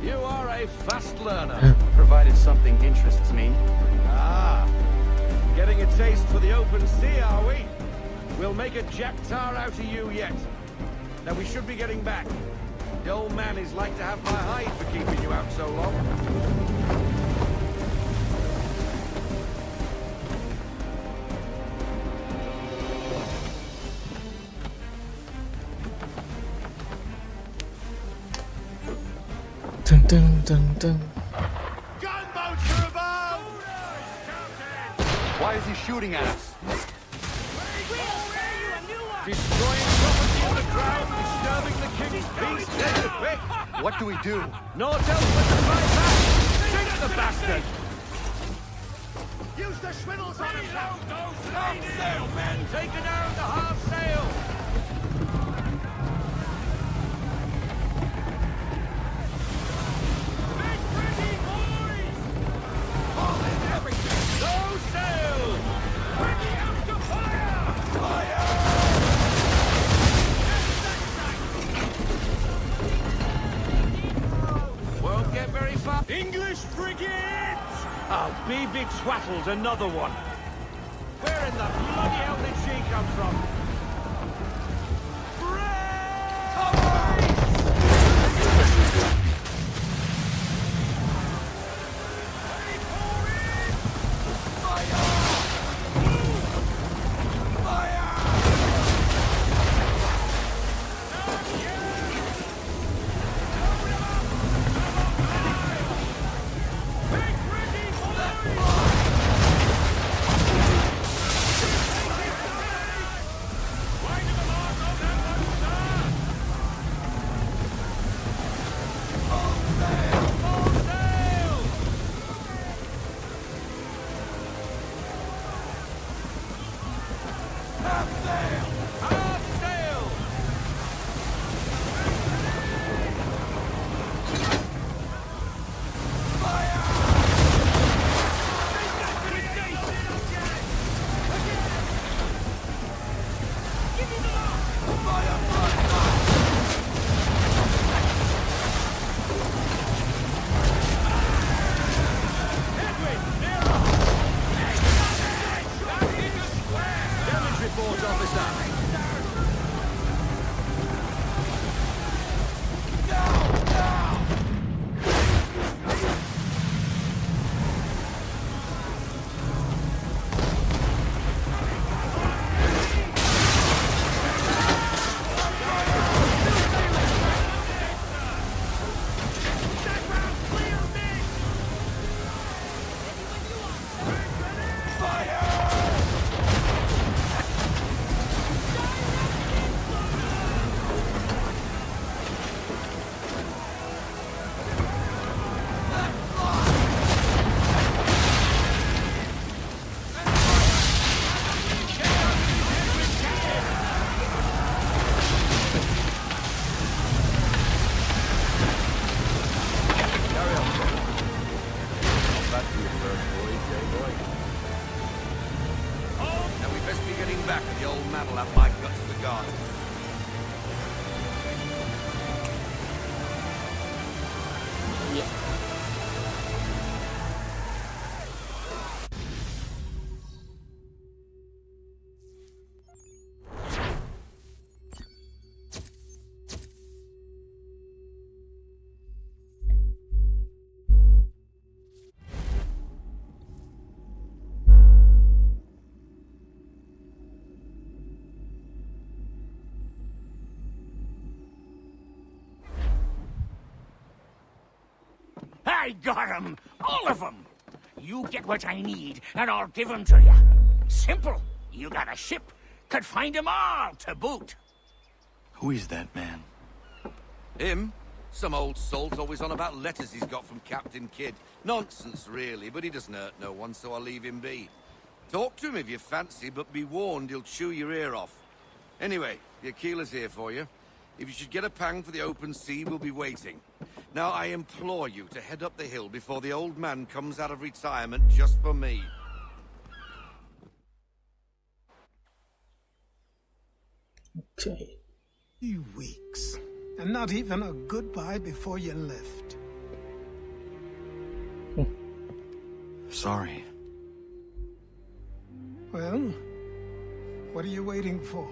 You are a fast learner. Provided something interests me. Ah, getting a taste for the open sea, are we? We'll make a jack tar out of you yet. Now we should be getting back. The old man is like to have my hide for keeping you out so long. Dun dun dun dun. Gunboats are above! Why is he shooting at us? Destroying property of the crown, disturbing the king's peace, dead quick! What do we do? Naught else but to fight back! Shoot the bastard! Use the swivels on him! Half sail, men! Take her down to half sail! English frigate! Oh, BB Twattle's another one. Where in the bloody hell did she come from? that for your first voyage, eh, boy? Oh, now we best be getting back, or the old man will have my guts for gardens. Yeah. I got 'em! All of 'em! You get what I need, and I'll give 'em to you. Simple. You got a ship. Could find 'em all to boot. Who is that man? Him? Some old salt always on about letters he's got from Captain Kidd. Nonsense, really, but he doesn't hurt no one, so I'll leave him be. Talk to him if you fancy, but be warned he'll chew your ear off. Anyway, the Aquila's here for you. If you should get a pang for the open sea, we'll be waiting. Now, I implore you to head up the hill before the old man comes out of retirement just for me. Okay. 2 weeks. And not even a goodbye before you left. Sorry. Well, what are you waiting for?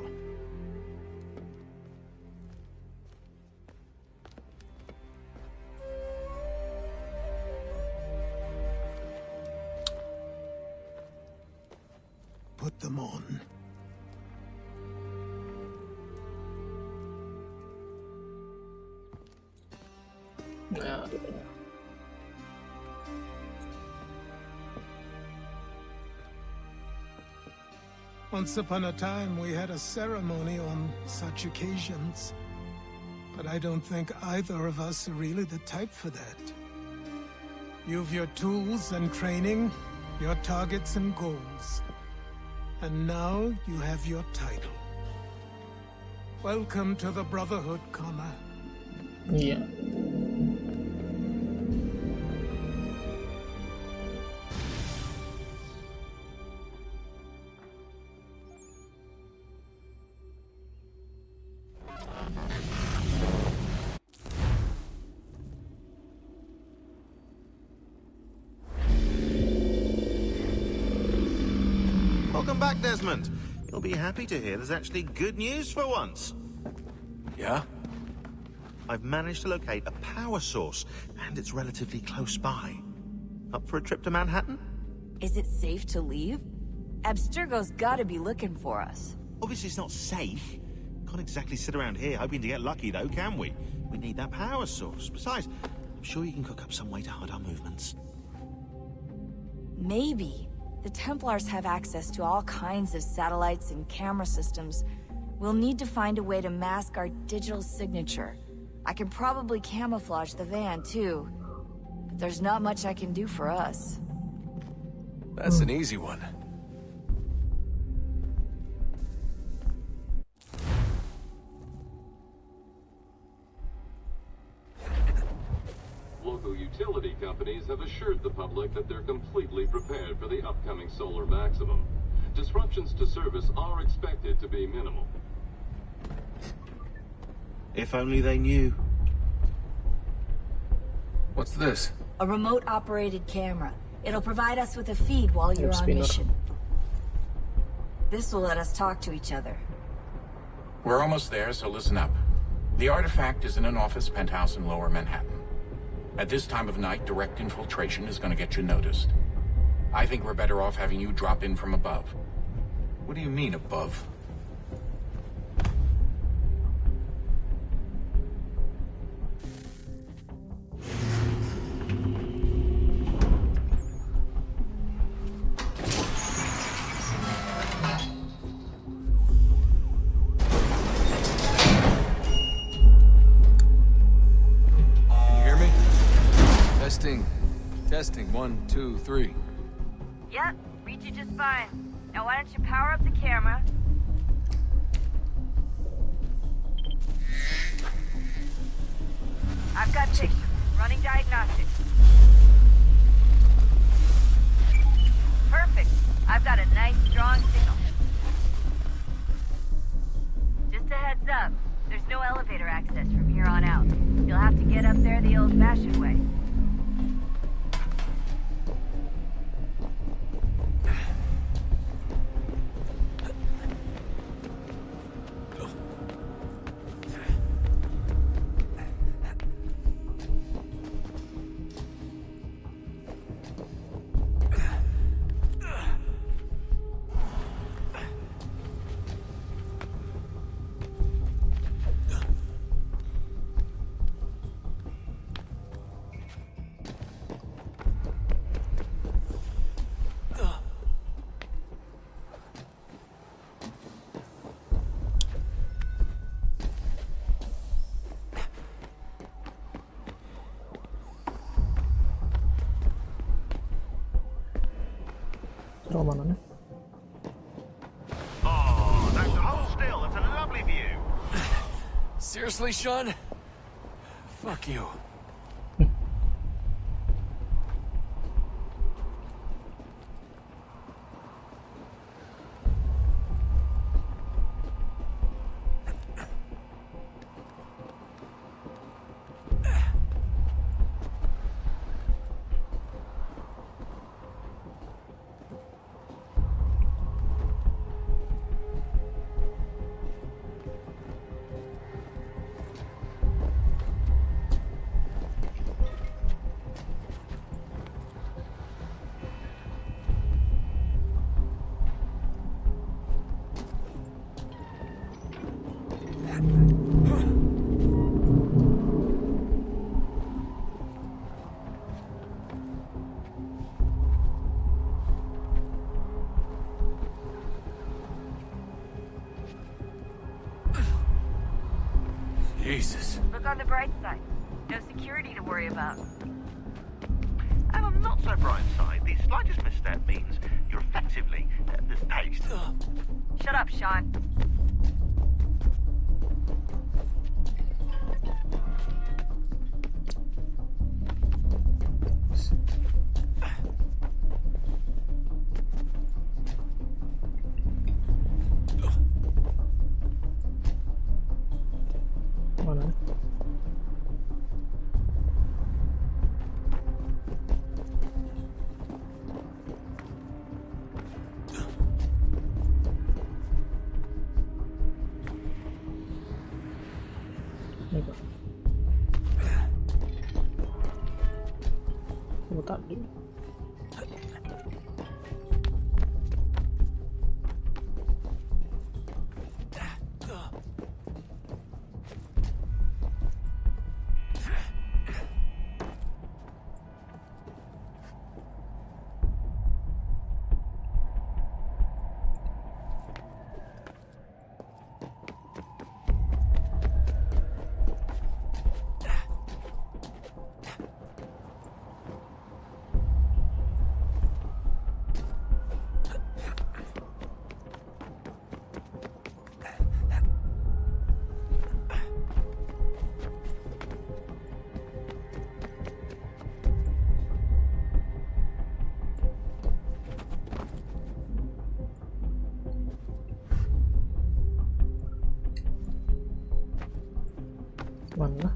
Put them on. Nah, gitu. Once upon a time, we had a ceremony on such occasions. But I don't think either of us are really the type for that. You've your tools and training, your targets and goals. And now you have your title. Welcome to the Brotherhood, Connor. Yeah. Welcome back, Desmond. You'll be happy to hear there's actually good news for once. Yeah? I've managed to locate a power source, and it's relatively close by. Up for a trip to Manhattan? Is it safe to leave? Abstergo's gotta be looking for us. Obviously it's not safe. Can't exactly sit around here hoping to get lucky, though, can we? We need that power source. Besides, I'm sure you can cook up some way to hide our movements. Maybe. The Templars have access to all kinds of satellites and camera systems. We'll need to find a way to mask our digital signature. I can probably camouflage the van, too. But there's not much I can do for us. That's an easy one. Local utility companies have assured the public that they're completely prepared for the upcoming solar maximum. Disruptions to service are expected to be minimal. If only they knew. What's this? A remote-operated camera. It'll provide us with a feed while you're on mission. This will let us talk to each other. We're almost there, so listen up. The artifact is in an office penthouse in Lower Manhattan. At this time of night, direct infiltration is going to get you noticed. I think we're better off having you drop in from above. What do you mean, above? Testing, 1, 2, 3. Yep, read you just fine. Now why don't you power up the camera? I've got pictures. Running diagnostics. Terus mana nih? Oh, that's hold still. That's a lovely view. Seriously, Sean? Fuck you. Jesus. Look on the bright side. No security to worry about. And on the not so bright side, the slightest misstep means you're effectively paged. Shut up, Sean. Mana? Ini Pak. Coba tadi. Mana?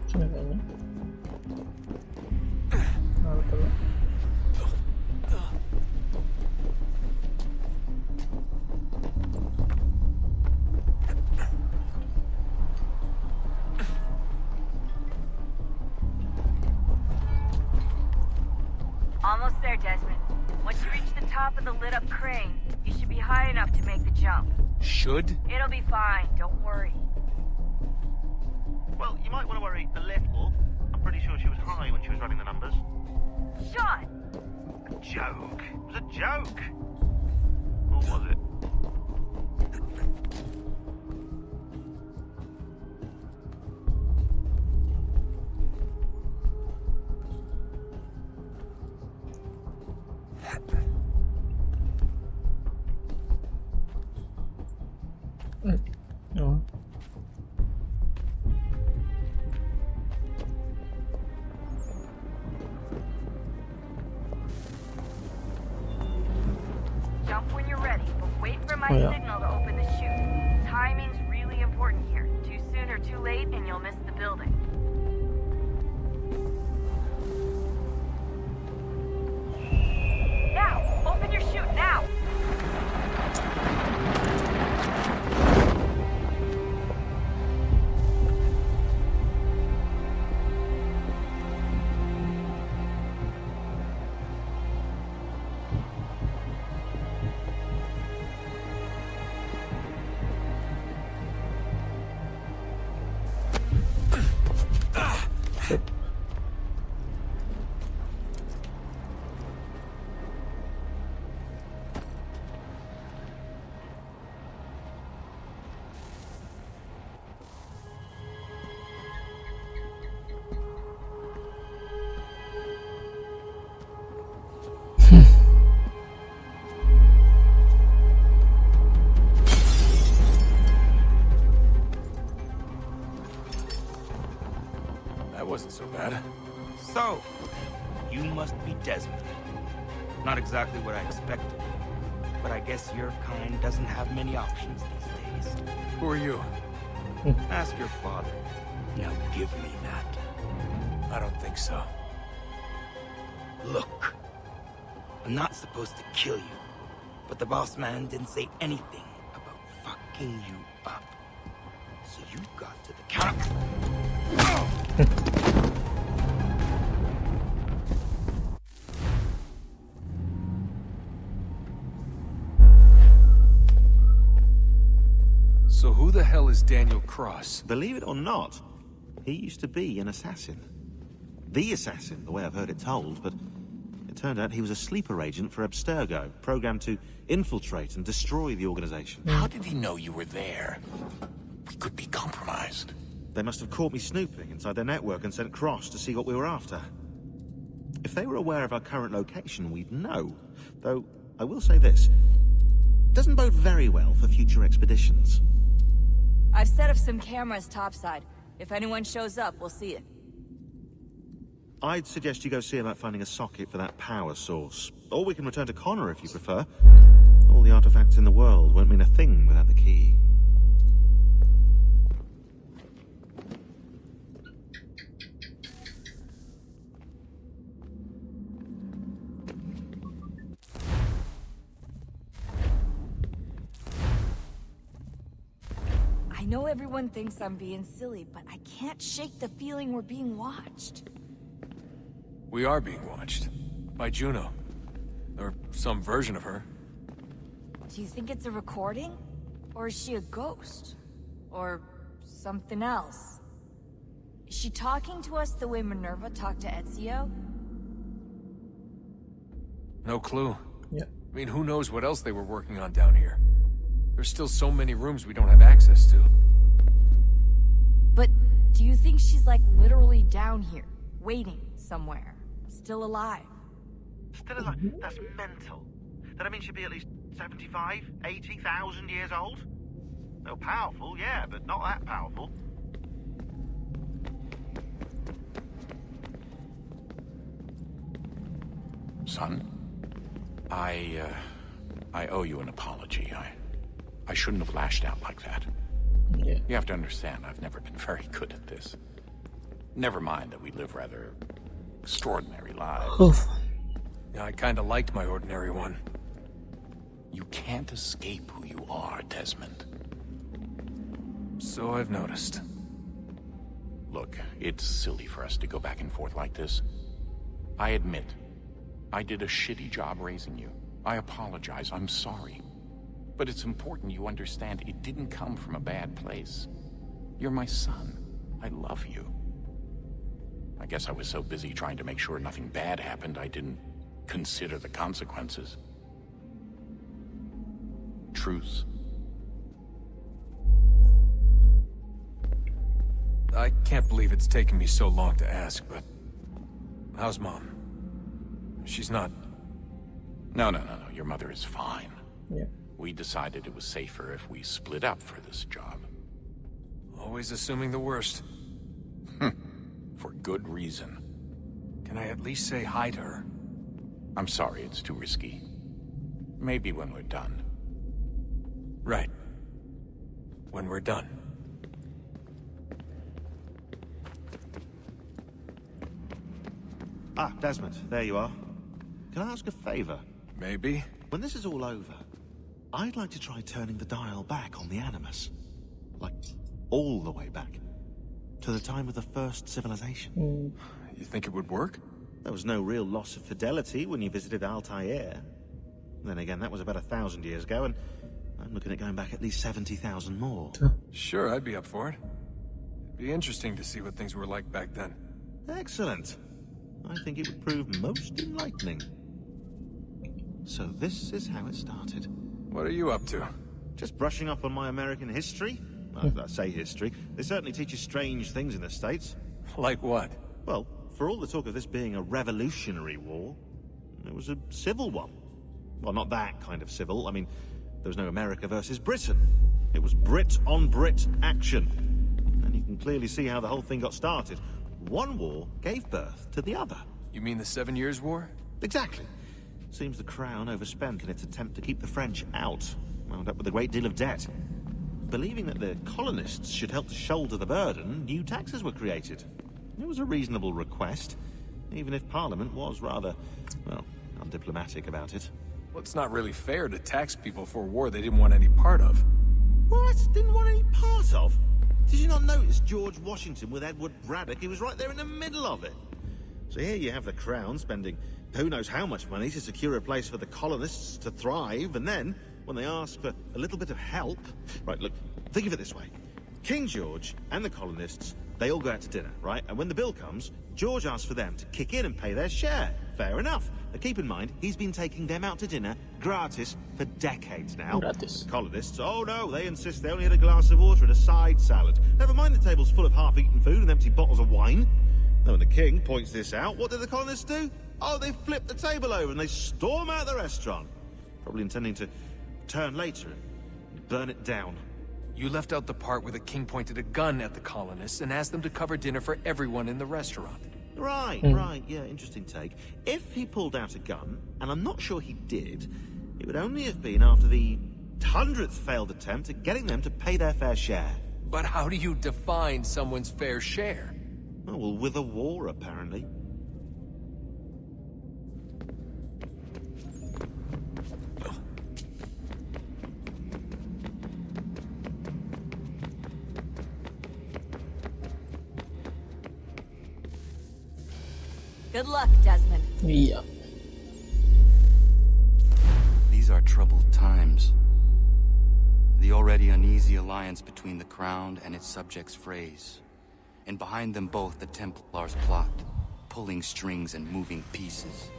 Sini kayaknya. Nah, betul. Almost there, Desmond. Once you reach the top of the lit-up crane, you should be high enough to make the jump. Should? It'll be fine, don't worry. Well, you might want to worry a little. I'm pretty sure she was high when she was running the numbers. Sean! A joke. It was a joke. Or was it? Oh. Jump when you're ready, but wait for my Oh, yeah. signal to open the chute. Timing's really important here. Too soon or too late, and you'll miss the building. Now! Open your chute, now! That wasn't so bad. So, you must be Desmond. Not exactly what I expected, but I guess your kind doesn't have many options these days. Who are you? Ask your father. Now give me that. I don't think so. Look, I'm not supposed to kill you, but the boss man didn't say anything about fucking you up. So you got to the counter. So who the hell is Daniel Cross? Believe it or not, he used to be an assassin. The assassin, the way I've heard it told, but it turned out he was a sleeper agent for Abstergo, programmed to infiltrate and destroy the organization. How did he know you were there? We could be compromised. They must have caught me snooping inside their network and sent Cross to see what we were after. If they were aware of our current location, we'd know. Though, I will say this. Doesn't bode very well for future expeditions. I've set up some cameras topside. If anyone shows up, we'll see it. I'd suggest you go see about finding a socket for that power source. Or we can return to Connor if you prefer. All the artifacts in the world won't mean a thing without the key. I know everyone thinks I'm being silly, but I can't shake the feeling we're being watched. We are being watched. By Juno. Or some version of her. Do you think it's a recording? Or is she a ghost? Or something else? Is she talking to us the way Minerva talked to Ezio? No clue. Yeah. I mean, who knows what else they were working on down here? There's still so many rooms we don't have access to. But do you think she's like literally down here, waiting somewhere, still alive? Still alive? That's mental. That means she'd be at least 75, 80,000 years old? No, powerful, yeah, but not that powerful. Son, I owe you an apology. I shouldn't have lashed out like that. Yeah. You have to understand, I've never been very good at this. Never mind that we live rather extraordinary lives. Yeah, I kinda liked my ordinary one. You can't escape who you are, Desmond. So I've noticed. Look, it's silly for us to go back and forth like this. I admit, I did a shitty job raising you. I apologize, I'm sorry. But it's important you understand it didn't come from a bad place. You're my son. I love you. I guess I was so busy trying to make sure nothing bad happened, I didn't consider the consequences. Truce. I can't believe it's taken me so long to ask, but... how's Mom? She's not... No. Your mother is fine. Yeah. We decided it was safer if we split up for this job. Always assuming the worst. For good reason. Can I at least say hi to her? I'm sorry, it's too risky. Maybe when we're done. Right. When we're done. Ah, Desmond, there you are. Can I ask a favor? Maybe. When this is all over, I'd like to try turning the dial back on the Animus. Like, all the way back. To the time of the first civilization. You think it would work? There was no real loss of fidelity when you visited Altair. Then again, that was about 1,000 years ago, and I'm looking at going back at least 70,000 more. Sure, I'd be up for it. It'd be interesting to see what things were like back then. Excellent. I think it would prove most enlightening. So this is how it started. What are you up to? Just brushing up on my American history. Well, I say history. They certainly teach you strange things in the States. Like what? Well, for all the talk of this being a revolutionary war, it was a civil one. Well, not that kind of civil. I mean, there was no America versus Britain. It was Brit on Brit action. And you can clearly see how the whole thing got started. one war gave birth to the other. You mean the 7 Years' War? Exactly. Seems the Crown overspent in its attempt to keep the French out, wound up with a great deal of debt. Believing that the colonists should help to shoulder the burden, new taxes were created. It was a reasonable request, even if Parliament was rather, well, undiplomatic about it. Well, it's not really fair to tax people for a war they didn't want any part of. What? Didn't want any part of? Did you not notice George Washington with Edward Braddock? He was right there in the middle of it. So here you have the Crown spending who knows how much money to secure a place for the colonists to thrive, and then, when they ask for a little bit of help... Right, look, think of it this way. King George and the colonists, they all go out to dinner, right? And when the bill comes, George asks for them to kick in and pay their share. Fair enough. But keep in mind, he's been taking them out to dinner gratis for decades now. Gratis. The colonists, oh no, they insist they only had a glass of water and a side salad. Never mind the table's full of half-eaten food and empty bottles of wine. Now when the king points this out, what do the colonists do? Oh, they flip the table over and they storm out the restaurant. Probably intending to return later and burn it down. You left out the part where the king pointed a gun at the colonists and asked them to cover dinner for everyone in the restaurant. Right, right, yeah, interesting take. If he pulled out a gun, and I'm not sure he did, it would only have been after the 100th failed attempt at getting them to pay their fair share. But how do you define someone's fair share? Oh, well, with a war, apparently. Good luck, Desmond. Yeah. These are troubled times. The already uneasy alliance between the Crown and its subjects frays. And behind them both the Templars plot, pulling strings and moving pieces.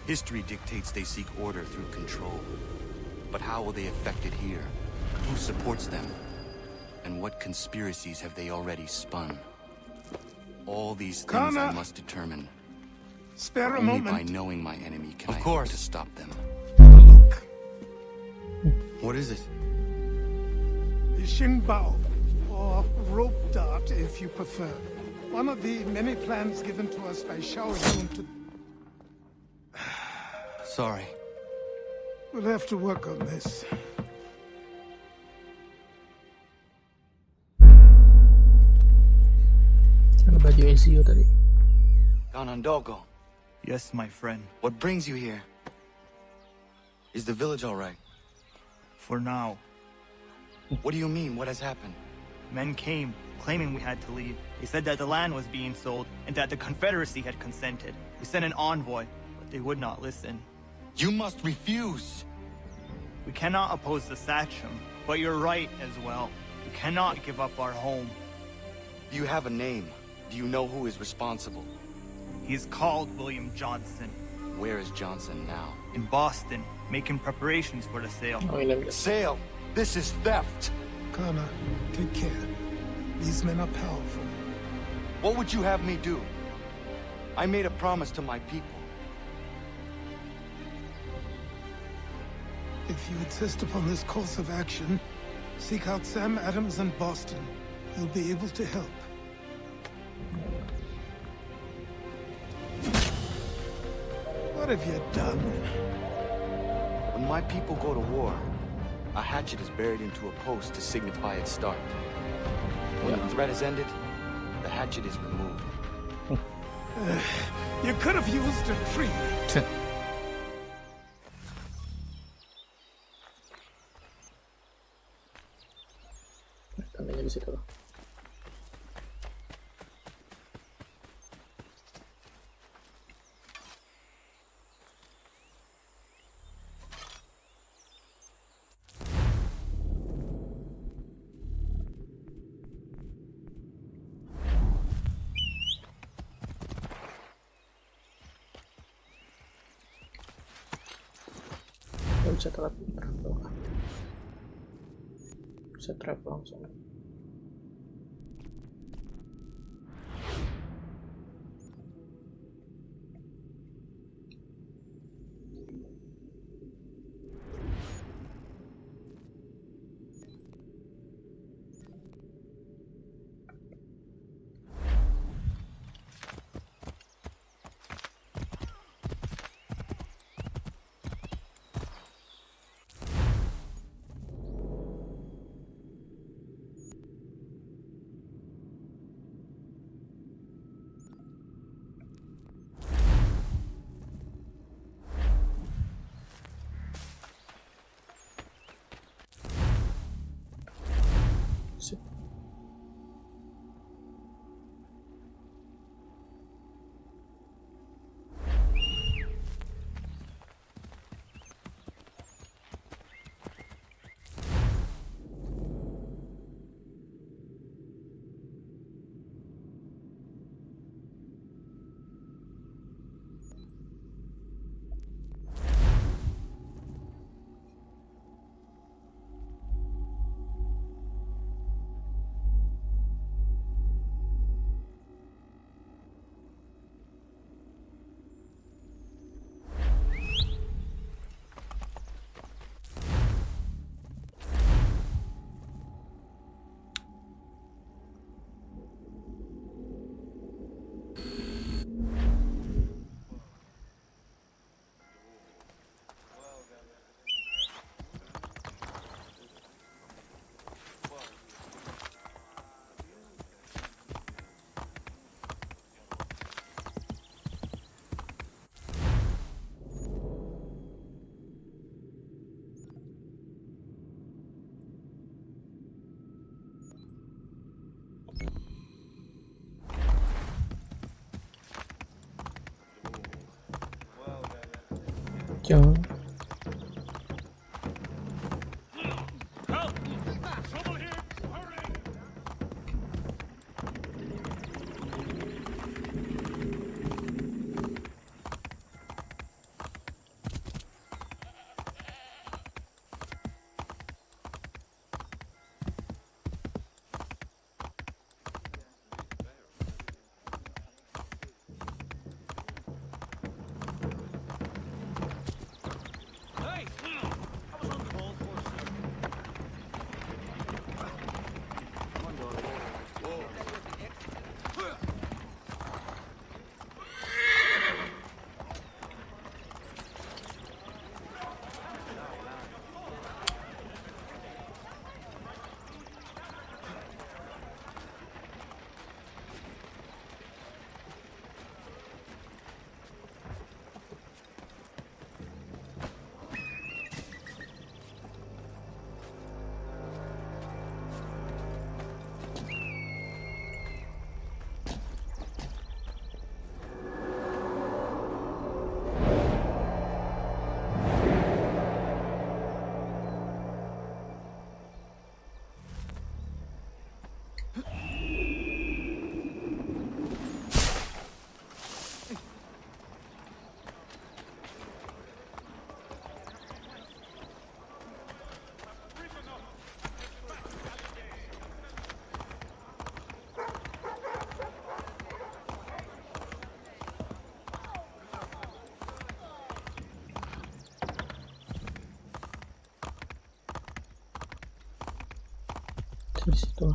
History dictates they seek order through control. But how will they affect it here? Who supports them? And what conspiracies have they already spun? All these things I must determine. Spare a Only moment. by knowing my enemy can I hope to stop them. What is it? The Xingbao, or rope dart if you prefer. One of the many plans given to us by Xiao Yun to... Sorry. We'll have to work on this. Ano baju ACU tadi? Ganondogo. Yes, my friend. What brings you here? Is the village all right? For now. What do you mean? What has happened? Men came, claiming we had to leave. They said that the land was being sold, and that the Confederacy had consented. We sent an envoy, but they would not listen. You must refuse! We cannot oppose the Sachem, but you're right as well. We cannot give up our home. Do you have a name? Do you know who is responsible? He is called William Johnson. Where is Johnson now? In Boston, making preparations for the sale. Sale! This is theft! Kana, take care. These men are powerful. What would you have me do? I made a promise to my people. If you insist upon this course of action, seek out Sam Adams in Boston. He'll be able to help. What have you done? When my people go to war, a hatchet is buried into a post to signify its start. When the threat is ended, the hatchet is removed. You could have used a tree. Tandanya di situ. Bisa trap bisa trap langsung. Jangan. Di situ.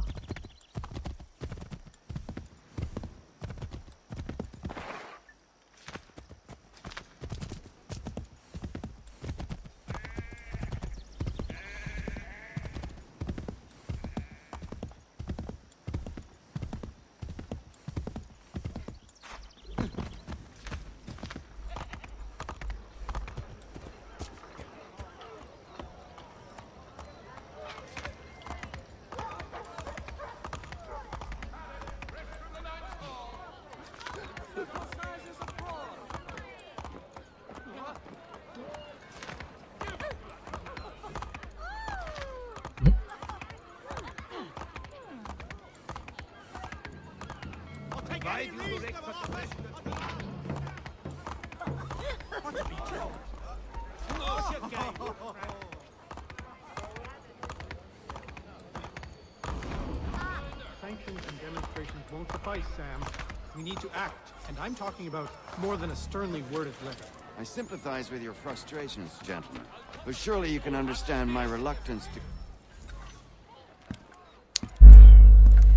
Sanctions and demonstrations won't suffice, Sam. We need to act, and I'm talking about more than a sternly worded letter. I sympathize with your frustrations, gentlemen, but surely you can understand my reluctance to...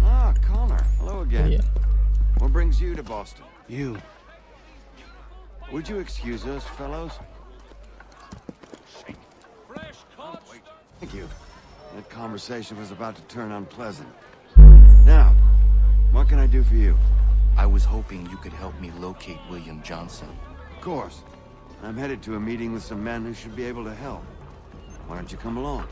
Ah, Connor. Hello again. Yeah. What brings you to Boston? You. Would you excuse us, fellows? Thank you. That conversation was about to turn unpleasant. Now, what can I do for you? I was hoping you could help me locate William Johnson. Of course. I'm headed to a meeting with some men who should be able to help. Why don't you come along?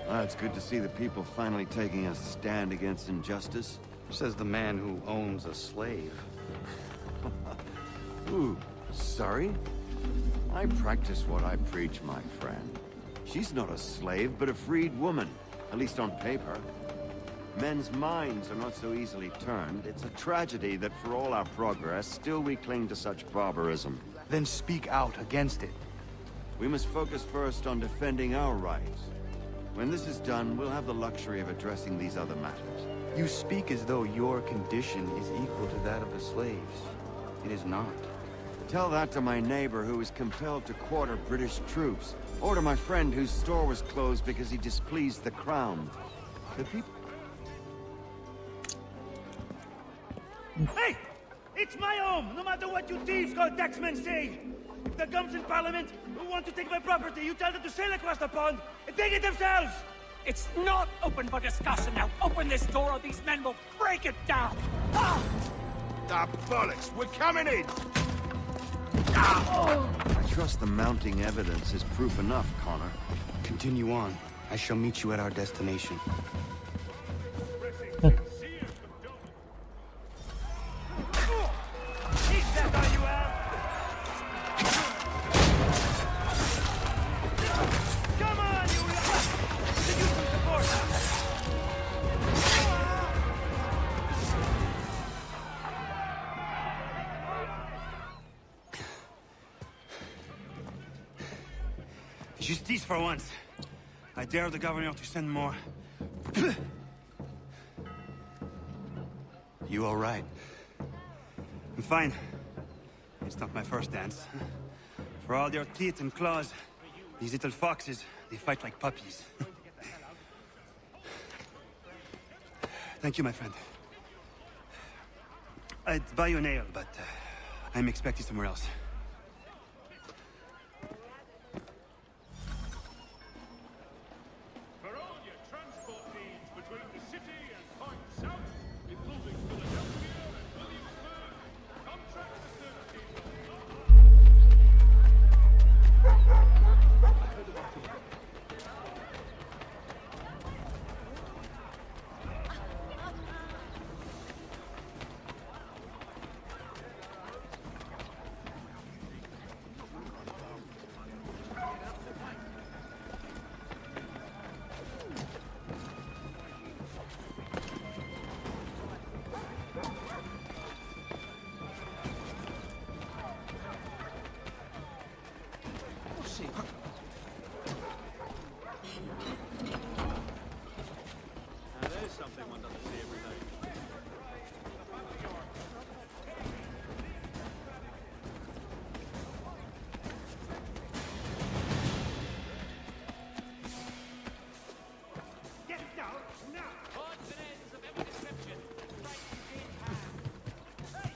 It's good to see the people finally taking a stand against injustice. Says the man who owns a slave. Ooh, sorry? I practice what I preach, my friend. She's not a slave, but a freed woman, at least on paper. Men's minds are not so easily turned. It's a tragedy that for all our progress, still we cling to such barbarism. Then speak out against it. We must focus first on defending our rights. When this is done, we'll have the luxury of addressing these other matters. You speak as though your condition is equal to that of the slaves. It is not. Tell that to my neighbor who was compelled to quarter British troops, or to my friend whose store was closed because he displeased the crown. The people... Hey! It's my home, no matter what you thieves called taxmen say! If the gums in Parliament who want to take my property, you tell them to sail across the pond and take it themselves! It's not open for discussion now. Open this door or these men will break it down. Ah! Ah, bollocks! We're coming in! I trust the mounting evidence is proof enough, Connor. Continue on. I shall meet you at our destination. Justice for once. I dare the governor to send more. You all right? I'm fine. It's not my first dance. For all their teeth and claws, these little foxes, they fight like puppies. Thank you, my friend. I'd buy you an ale, but I'm expecting somewhere else. For all your transport needs between the city and Point South, including Philadelphia and Williamsburg, contract facilities. Now there's something one doesn't see every day. Get down now! Odds and ends of every description. Right in hand. Hey!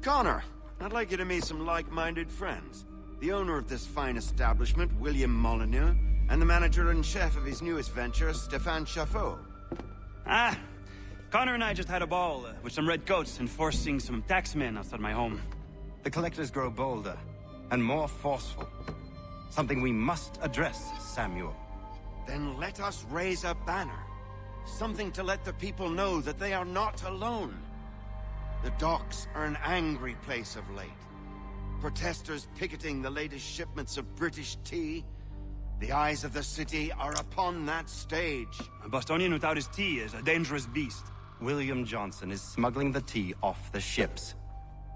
Connor, I'd like you to meet some like-minded friends. The owner of this fine establishment, William Molyneux, and the manager and chef of his newest venture, Stéphane Chaffeau. Ah, Connor and I just had a ball with some redcoats enforcing some taxmen outside my home. The collectors grow bolder and more forceful. Something we must address, Samuel. Then let us raise a banner. Something to let the people know that they are not alone. The docks are an angry place of late. Protesters picketing the latest shipments of British tea. The eyes of the city are upon that stage. A Bostonian without his tea is a dangerous beast. William Johnson is smuggling the tea off the ships.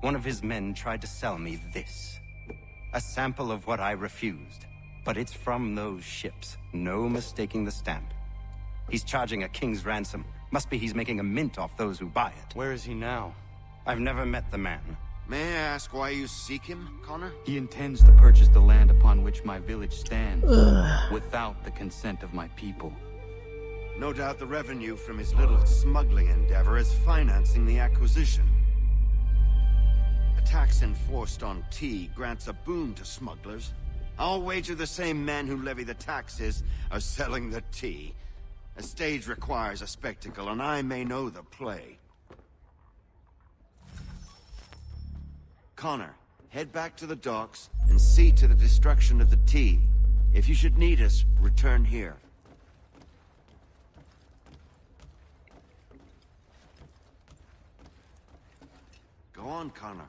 One of his men tried to sell me this. A sample of what I refused. But it's from those ships. No mistaking the stamp. He's charging a king's ransom. Must be he's making a mint off those who buy it. Where is he now? I've never met the man. May I ask why you seek him, Connor? He intends to purchase the land upon which my village stands, without the consent of my people. No doubt the revenue from his little smuggling endeavor is financing the acquisition. A tax enforced on tea grants a boon to smugglers. I'll wager the same men who levy the taxes are selling the tea. A stage requires a spectacle, and I may know the play. Connor, head back to the docks and see to the destruction of the tea. If you should need us, return here. Go on, Connor.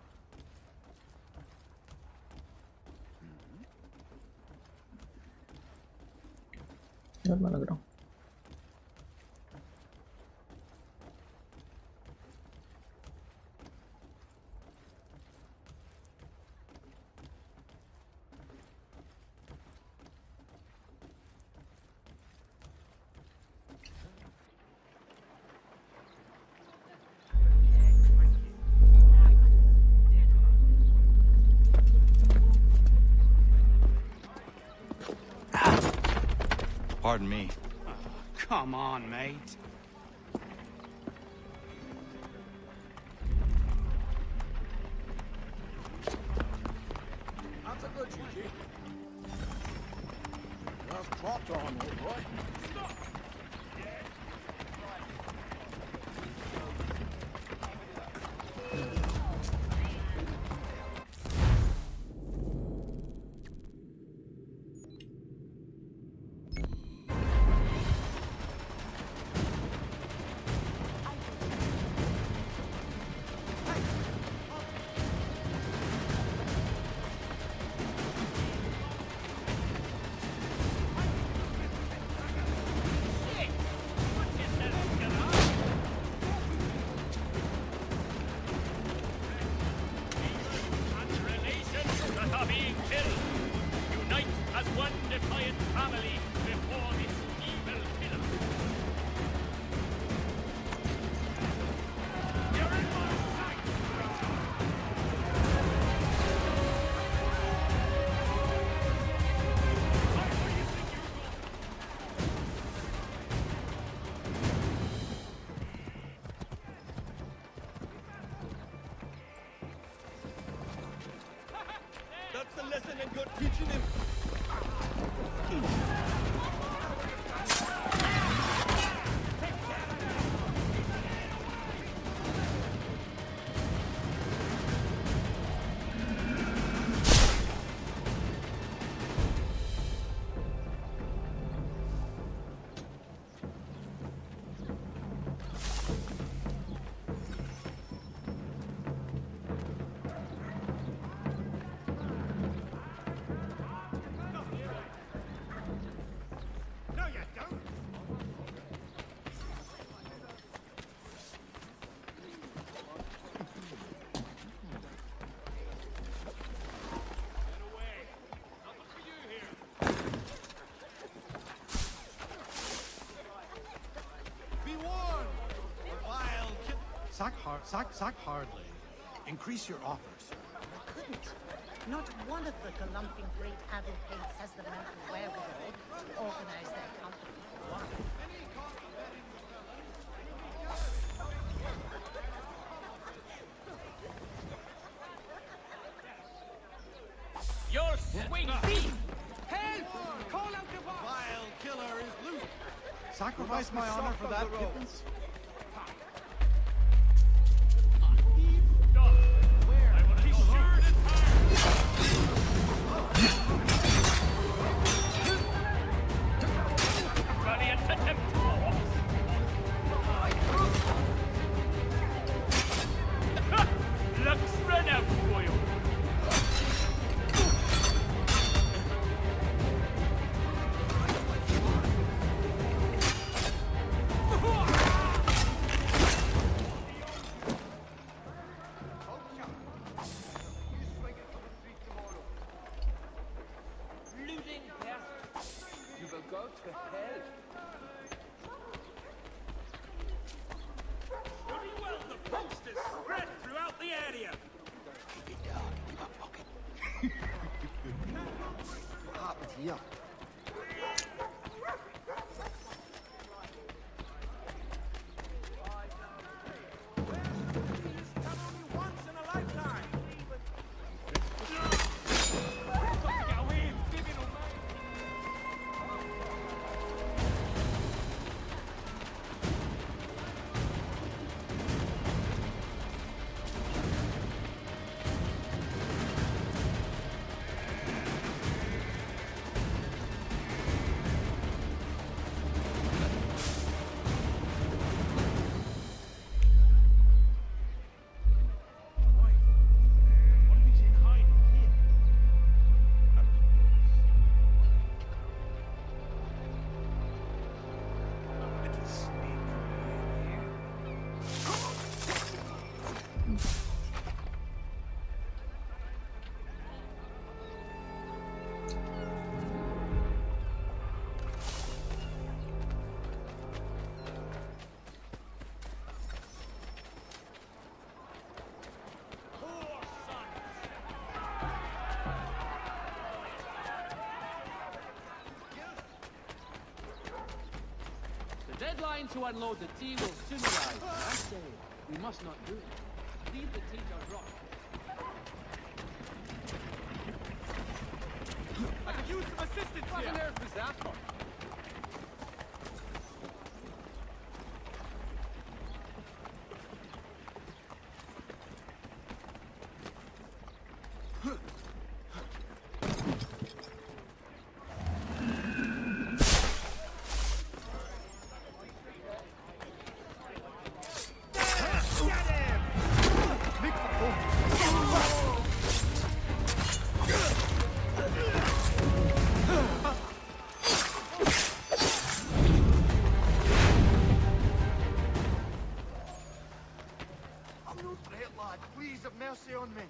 Yan mana gerang. Pardon me. Come on, mate. That's a good GG. That's dropped on, old boy. Stop! That's the lesson and good teaching him. Sack hardly. Increase your offers. I couldn't. Not one of the galumphing great advocates has the mental wherewithal to organize their company. Your swing thief! Help! Call out the boss! Vile killer is loose! Sacrifice my honor for that, Pippins? The deadline to unload the tea will soon arrive. I say, we must not do it. Leave the tea to rot. I could use some assistance here. What on earth was that for? Please have mercy on me.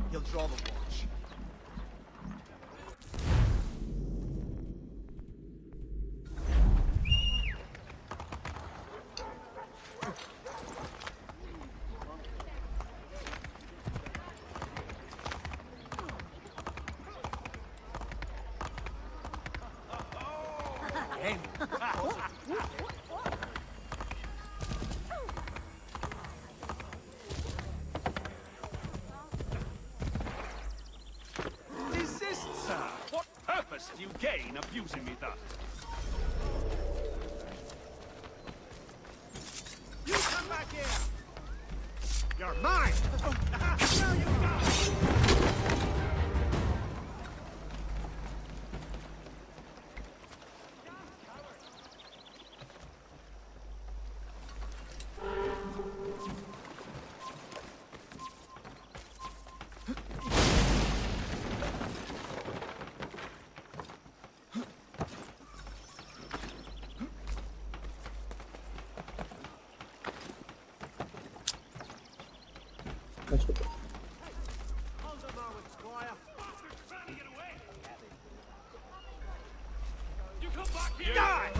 He'll draw the watch. What purpose do you gain abusing me thus? You come back here! You're mine! Now you go! Lanjut. You come back here! Die!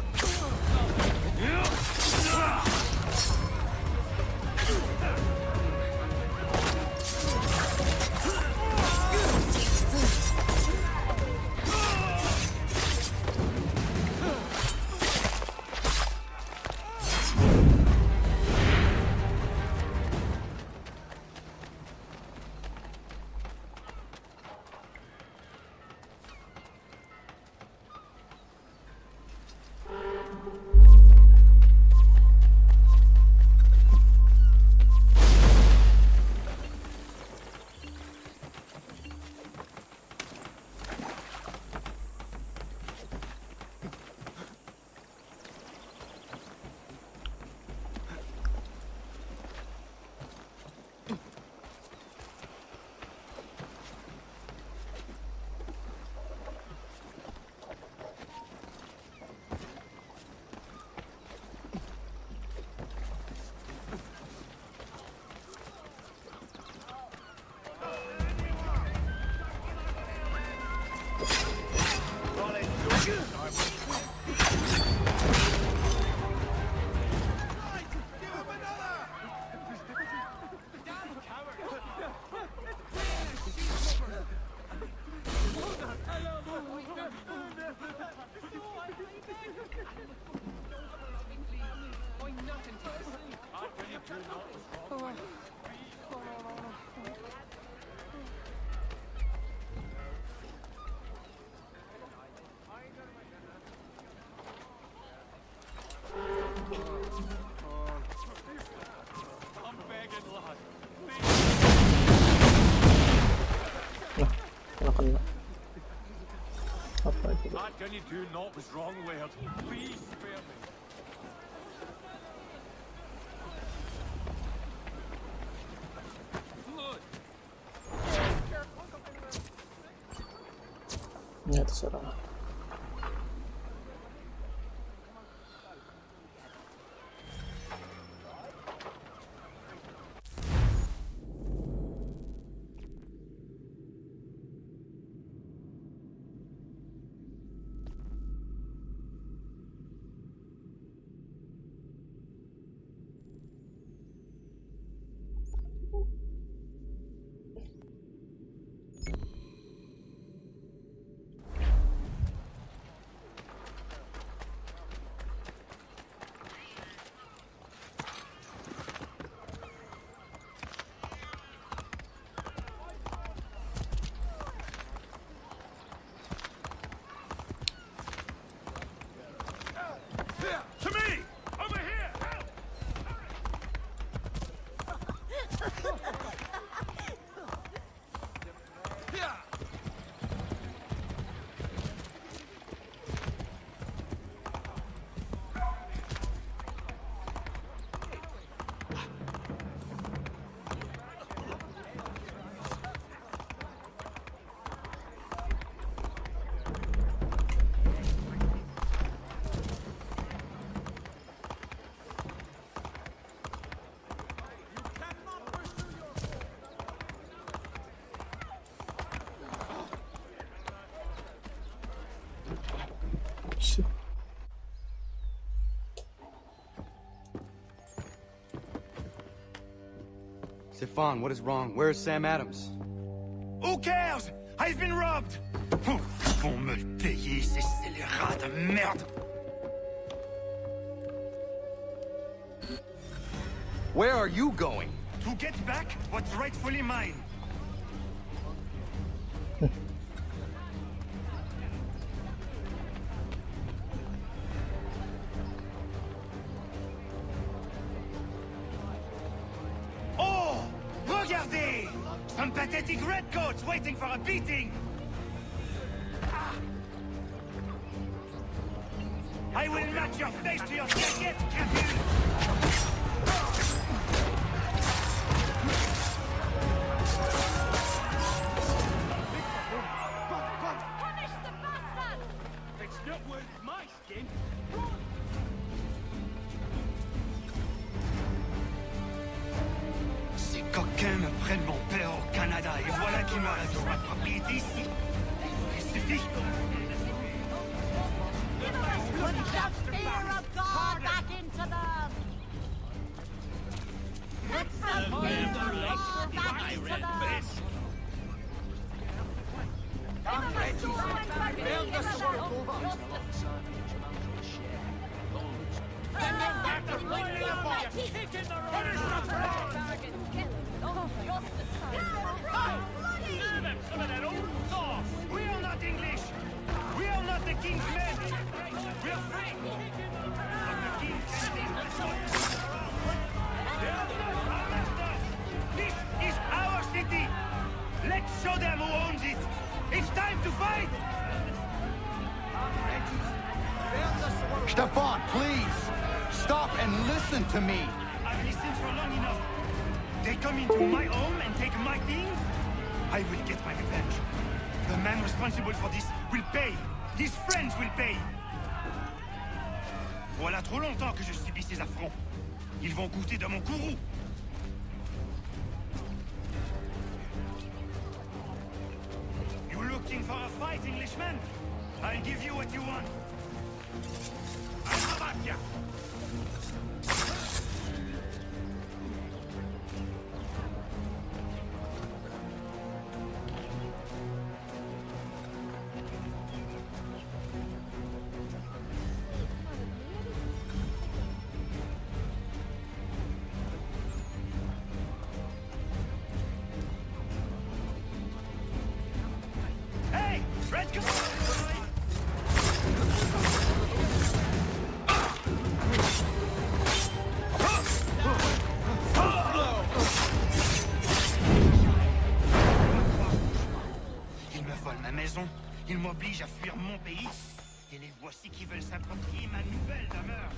What can you do? Not was wrong, Laird. Please spare me. Ya terserah. Stefan, what is wrong? Where is Sam Adams? Who cares? I've been robbed! Ils vont me le payer, ces scélérats de merde! Where are you going? To get back what's rightfully mine. Oh! Regardez! Some pathetic redcoats waiting for a beating! I will match your face to your jacket, Captain! It's not worth my skin. Ces coquins me prennent mon père au Canada et voilà qu'ils me restent ma propriété ici. Il suffit. Put the fear of God back into them! Put the fear of God back into them! We are not English. We are not the king's men. We are free. But the king can leave us alone. They are not our masters. This is our city. Let's show them who owns it. It's time to fight. Stefan, please! Stop and listen to me! I've listened for long enough. They come into my home and take my things. I will get my revenge. The man responsible for this will pay. His friends will pay. Voilà trop longtemps que je subis ces affronts. Ils vont goûter de mon courroux. You looking for a fight, Englishman? I'll give you what you want. Hey! Red Ils me volent ma maison, ils m'obligent à fuir mon pays, et les voici qui veulent s'approprier ma nouvelle demeure.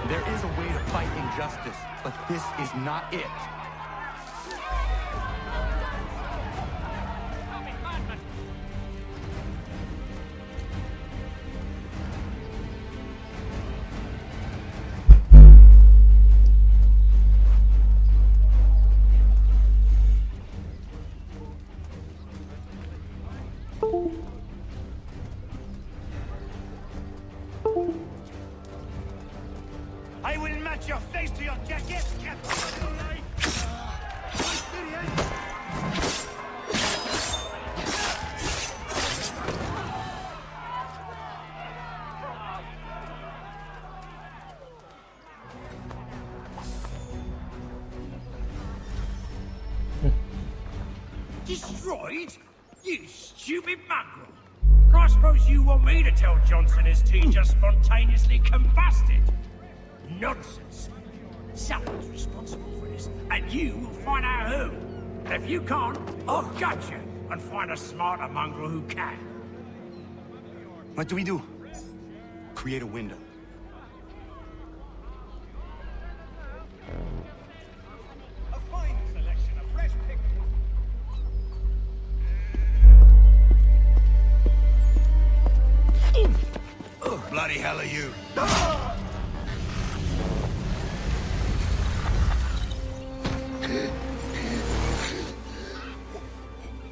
There is a way to fight injustice, but this is not it. I will match your face to your jacket, Captain! Destroyed? You stupid mongrel! I suppose you want me to tell Johnson his tea just spontaneously combusted? Nonsense. Someone's responsible for this, and you will find out who. If you can't, I'll gut you and find a smarter mongrel who can. What do we do? Create a window. you.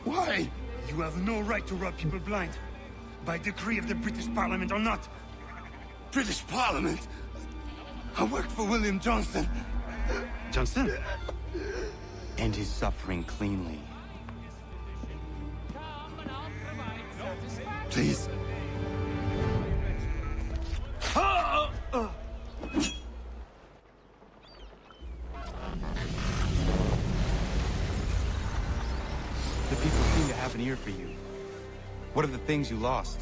Why? You have no right to rob people blind. By decree of the British Parliament or not. British Parliament? I worked for William Johnson. Johnson? End his suffering cleanly. Please. The people seem to have an ear for you. What are the things you lost?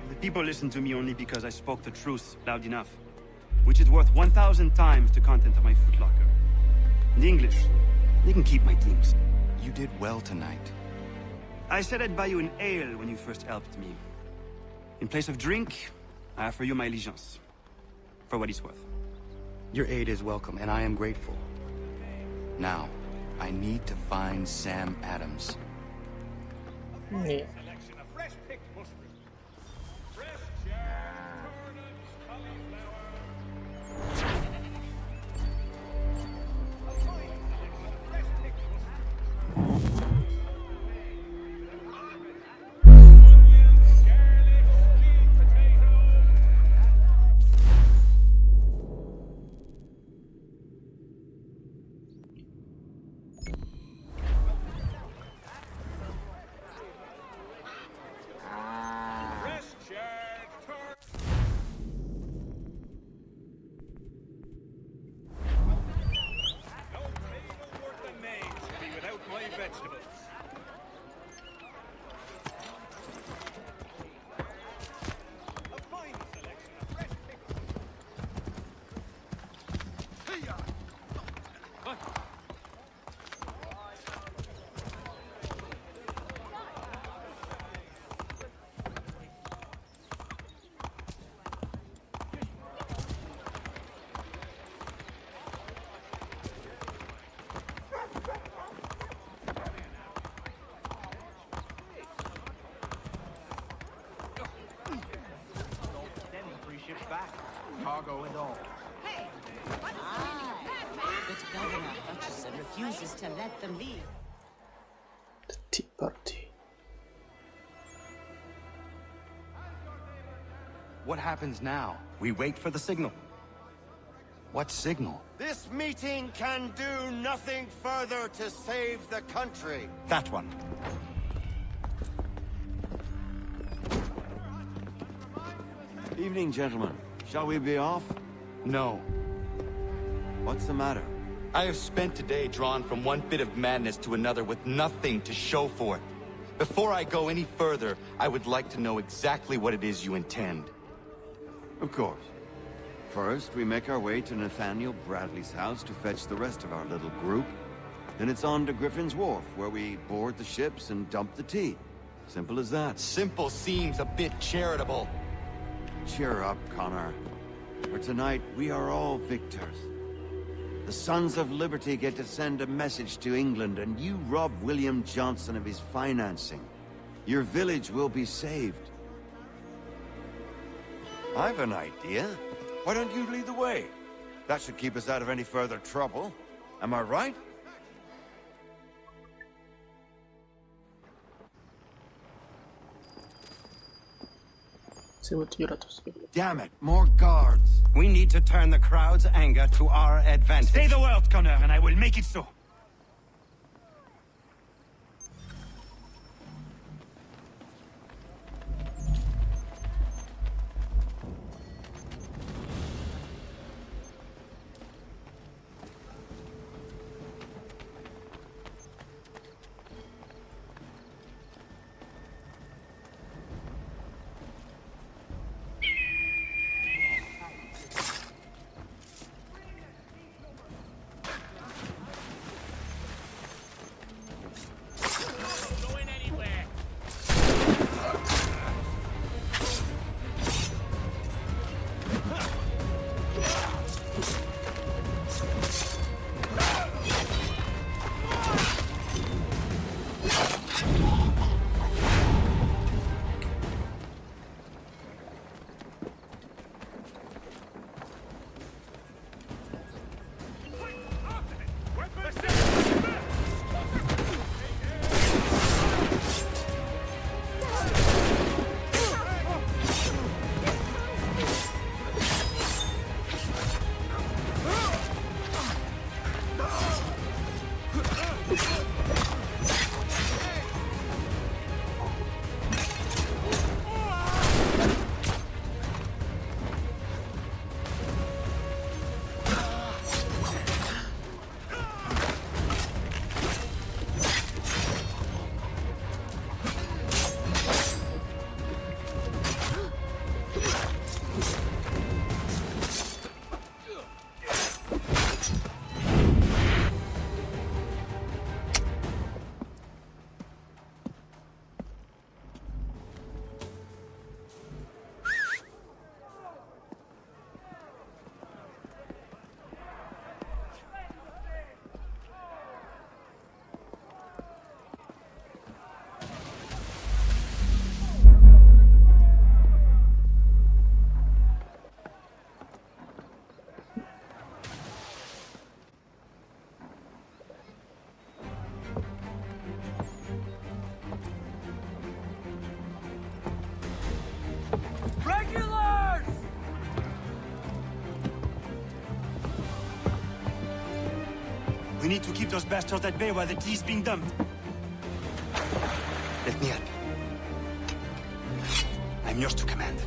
The people listen to me only because I spoke the truth loud enough, which is worth 1,000 times the content of my footlocker. In English, they can keep my things. You did well tonight. I said I'd buy you an ale when you first helped me. In place of drink, I offer you my allegiance. For what it's worth. Your aid is welcome, and I am grateful. Now, I need to find Sam Adams. Yeah. Back, cargo and all. Hey, what's but Governor Hutchison refuses to let them leave. The Tea Party. What happens now? We wait for the signal. What signal? This meeting can do nothing further to save the country. That one. Evening, gentlemen. Shall we be off? No. What's the matter? I have spent today drawn from one bit of madness to another with nothing to show for it. Before I go any further, I would like to know exactly what it is you intend. Of course. First, we make our way to Nathaniel Bradley's house to fetch the rest of our little group. Then it's on to Griffin's Wharf, where we board the ships and dump the tea. Simple as that. Simple seems a bit charitable. Cheer up, Connor. For tonight, we are all victors. The Sons of Liberty get to send a message to England, and you rob William Johnson of his financing. Your village will be saved. I've an idea. Why don't you lead the way? That should keep us out of any further trouble. Am I right? Damn it, more guards. We need to turn the crowd's anger to our advantage. Say the word, Connor, and I will make it so. We need to keep those bastards at bay while the tea is being dumped. Let me help. I'm yours to command.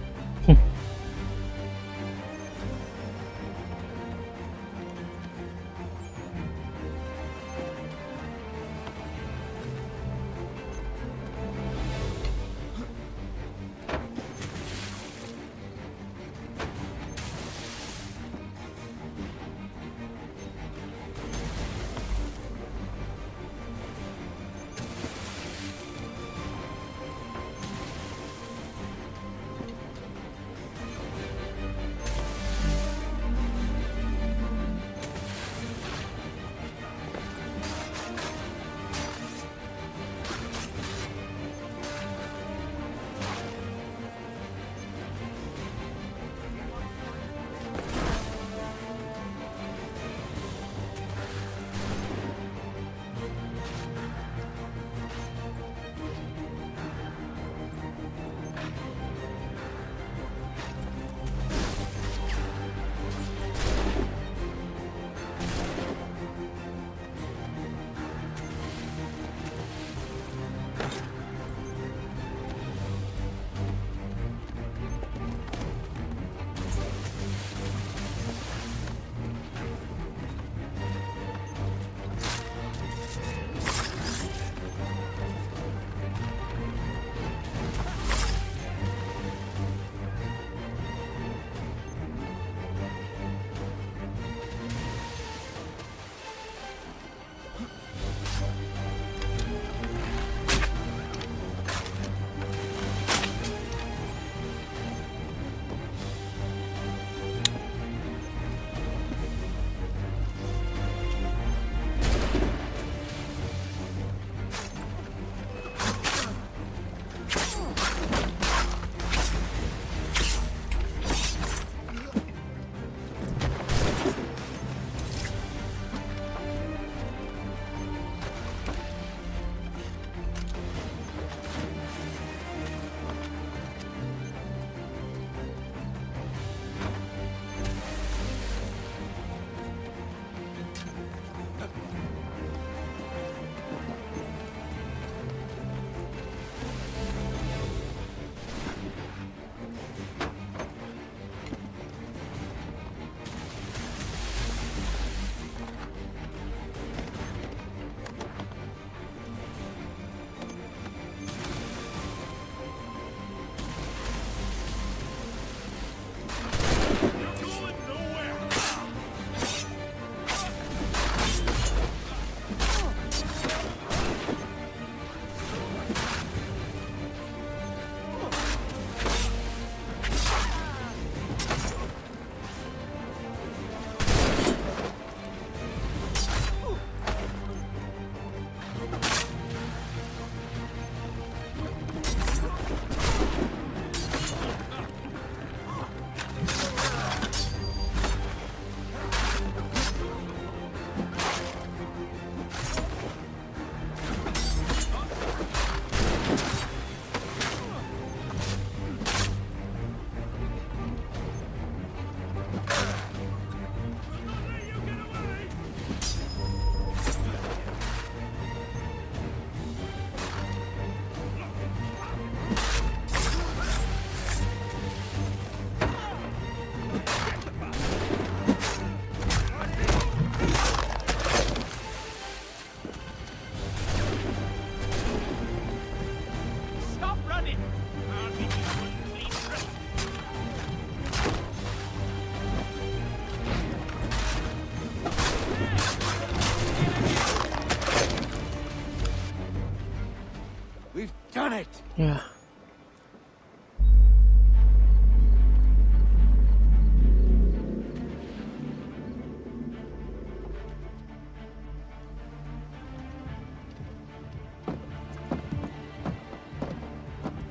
Done it! Yeah.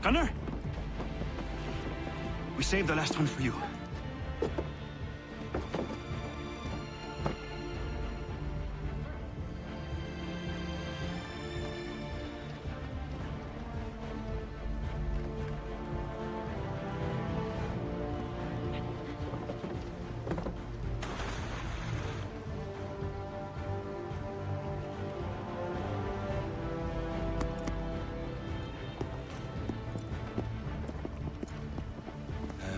Gunner? We saved the last one for you.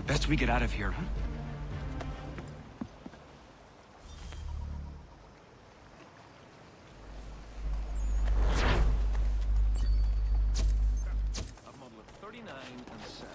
Best we get out of here, huh? I'm on level 39 and 7.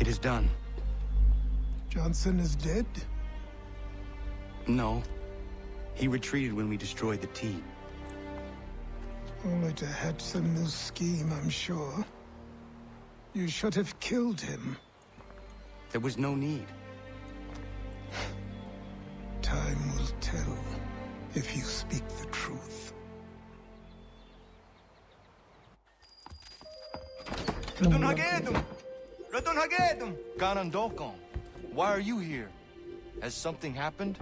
It is done. Johnson is dead? No. He retreated when we destroyed the T. Only to hatch some new scheme, I'm sure. You should have killed him. There was no need. Time will tell if you speak the truth. Why are you here? Has something happened?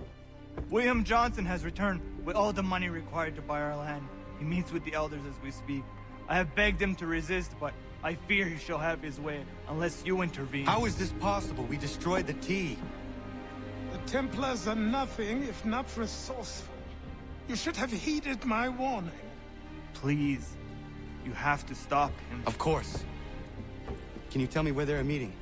William Johnson has returned with all the money required to buy our land. He meets with the elders as we speak. I have begged him to resist, but I fear he shall have his way unless you intervene. How is this possible? We destroyed the T. The Templars are nothing if not resourceful. You should have heeded my warning. Please, you have to stop him. Of course. Can you tell me where they're meeting?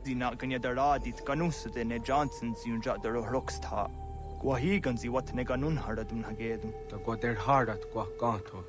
Di na ganya daradi tkanusa de ne Johnson's yunja daro rocksta. Gwahi ganzi wat ne ganun haradun hagedum. Da gwader hardat gwa ganto.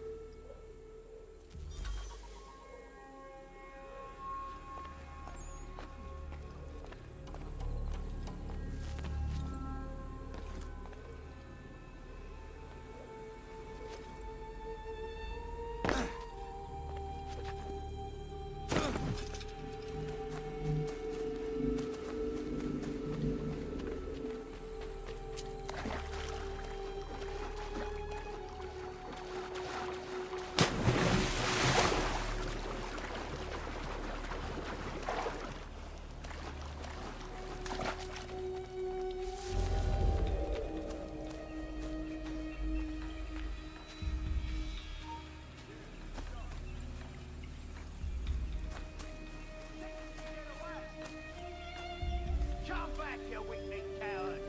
Come back, you weakling coward!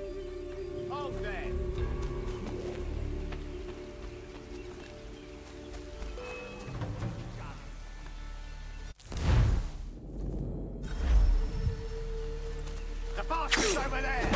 Hold that! The bastard's over there!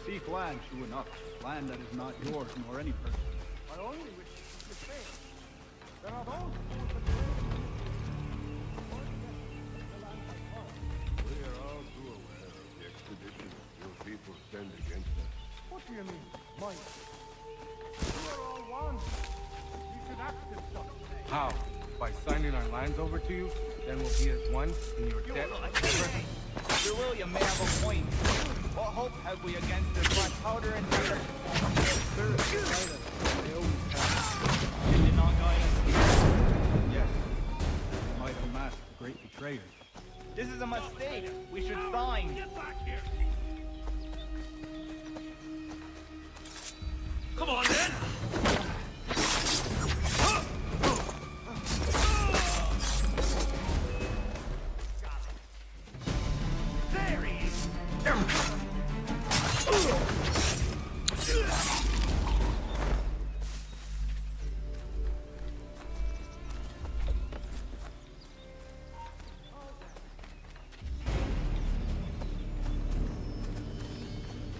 Seek land, true enough. Land that is not yours nor any person. I only wish to be safe. There are those We are all too aware of the expedition your people send against us. What do you mean, might? We are all one. We should act in such. How? By signing our lands over to you? Then we'll be as one in your debt. Sir William may have a point. What hope have we against their black powder and terror? Sir, they always have. They did not guide us. Yes. They might have masked the great betrayers. This is a mistake. We should sign. Get back here! Come on, then! There he is!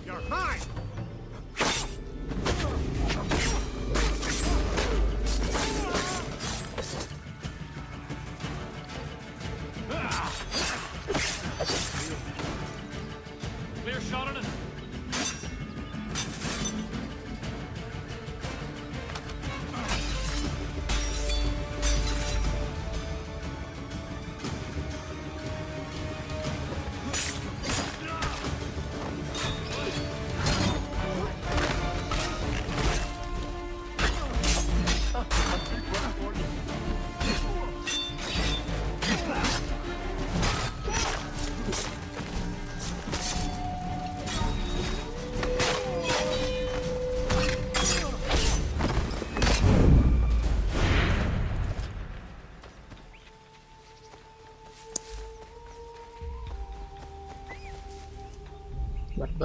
You're mine! Clear shot on it.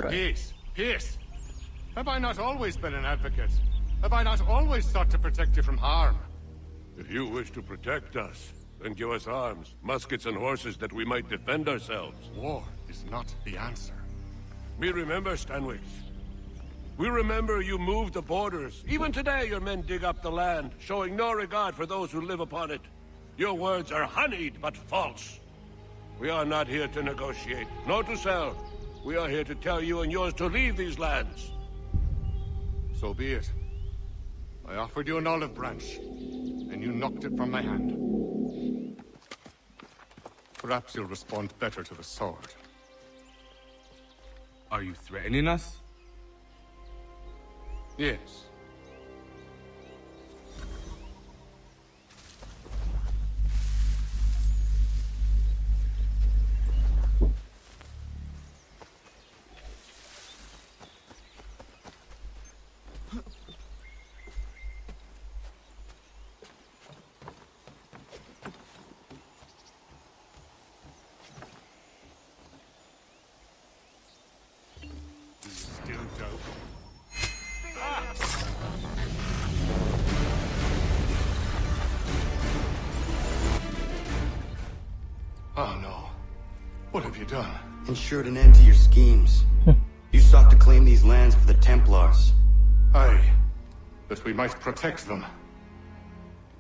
Peace, peace. Have I not always been an advocate? Have I not always sought to protect you from harm? If you wish to protect us, then give us arms, muskets and horses that we might defend ourselves. War is not the answer. We remember, Stanwix. We remember you moved the borders. Even today your men dig up the land, showing no regard for those who live upon it. Your words are honeyed, but false. We are not here to negotiate, nor to sell. We are here to tell you and yours to leave these lands. So be it. I offered you an olive branch, and you knocked it from my hand. Perhaps you'll respond better to the sword. Are you threatening us? Yes. Still dope. Oh no. What have you done? Ensured an end to your schemes. You sought to claim these lands for the Templars. Aye. That we might protect them.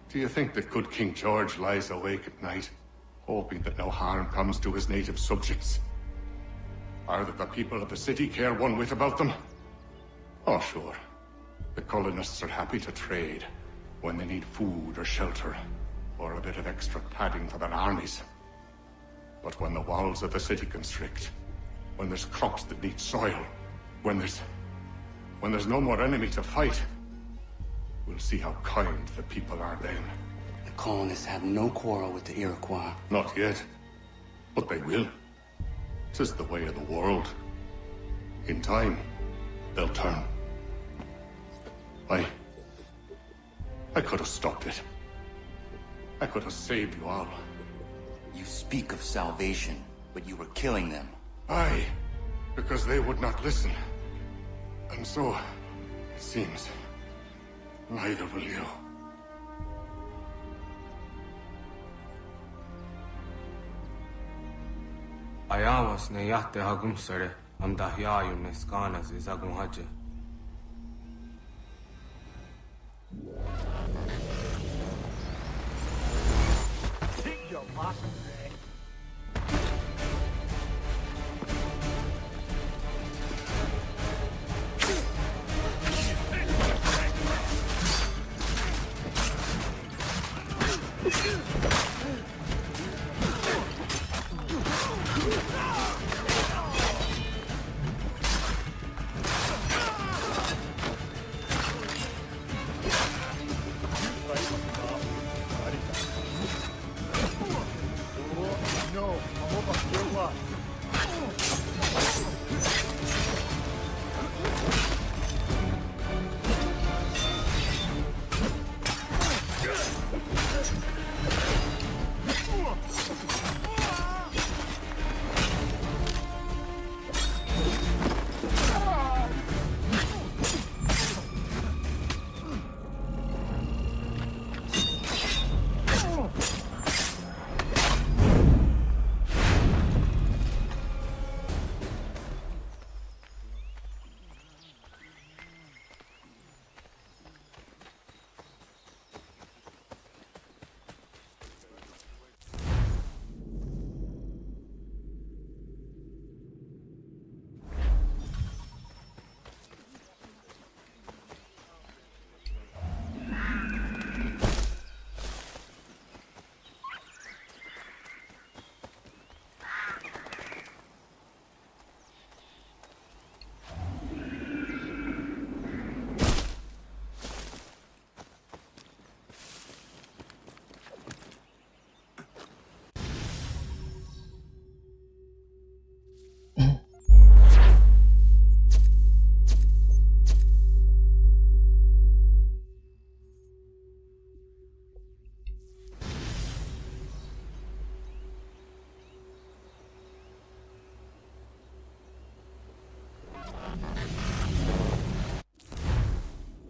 Do you think that good King George lies awake at night, hoping that no harm comes to his native subjects? Or that the people of the city care one whit about them? Oh, sure. The colonists are happy to trade when they need food or shelter, or a bit of extra padding for their armies. But when the walls of the city constrict, when there's crops that need soil, when there's no more enemy to fight, we'll see how kind the people are then. The colonists have no quarrel with the Iroquois. Not yet, but they will. 'Tis the way of the world. In time, they'll turn. I could have stopped it. I could have saved you all. You speak of salvation, but you were killing them. Aye, because they would not listen. And so, it seems, neither will you. Ayawas na yate hagum sare am dahyayu neskanas izagum haje. Think you're passing there.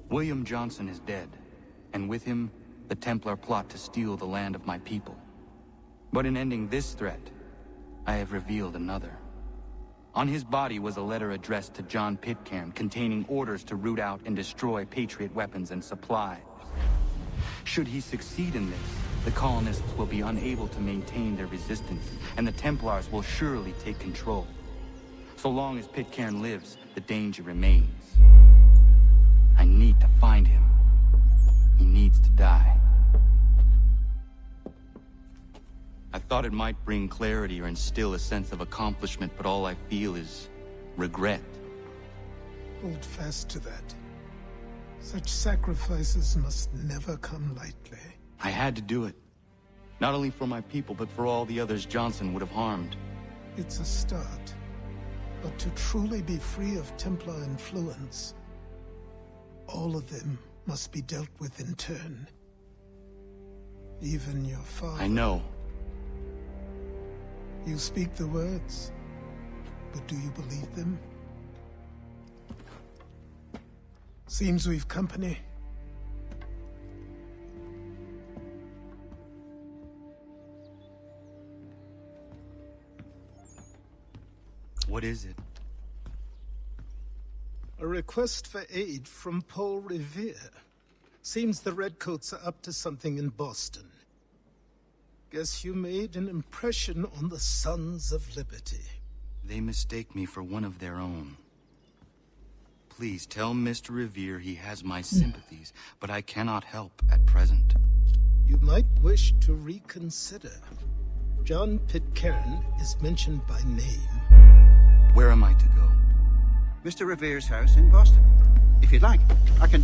William Johnson is dead, and with him, the Templar plot to steal the land of my people. But in ending this threat, I have revealed another. On his body was a letter addressed to John Pitcairn containing orders to root out and destroy Patriot weapons and supplies. Should he succeed in this, the colonists will be unable to maintain their resistance, and the Templars will surely take control. So long as Pitcairn lives, the danger remains. I need to find him. He needs to die. I thought it might bring clarity or instill a sense of accomplishment, but all I feel is regret. Hold fast to that. Such sacrifices must never come lightly. I had to do it. Not only for my people, but for all the others Johnson would have harmed. It's a start. But to truly be free of Templar influence, all of them must be dealt with in turn. Even your father. I know. You speak the words, but do you believe them? Seems we've company. What is it? A request for aid from Paul Revere. Seems the Redcoats are up to something in Boston. Guess you made an impression on the Sons of Liberty. They mistake me for one of their own. Please tell Mr. Revere he has my sympathies, but I cannot help at present. You might wish to reconsider. John Pitcairn is mentioned by name. Where am I to go? Mr. Revere's house in Boston. If you'd like, I can...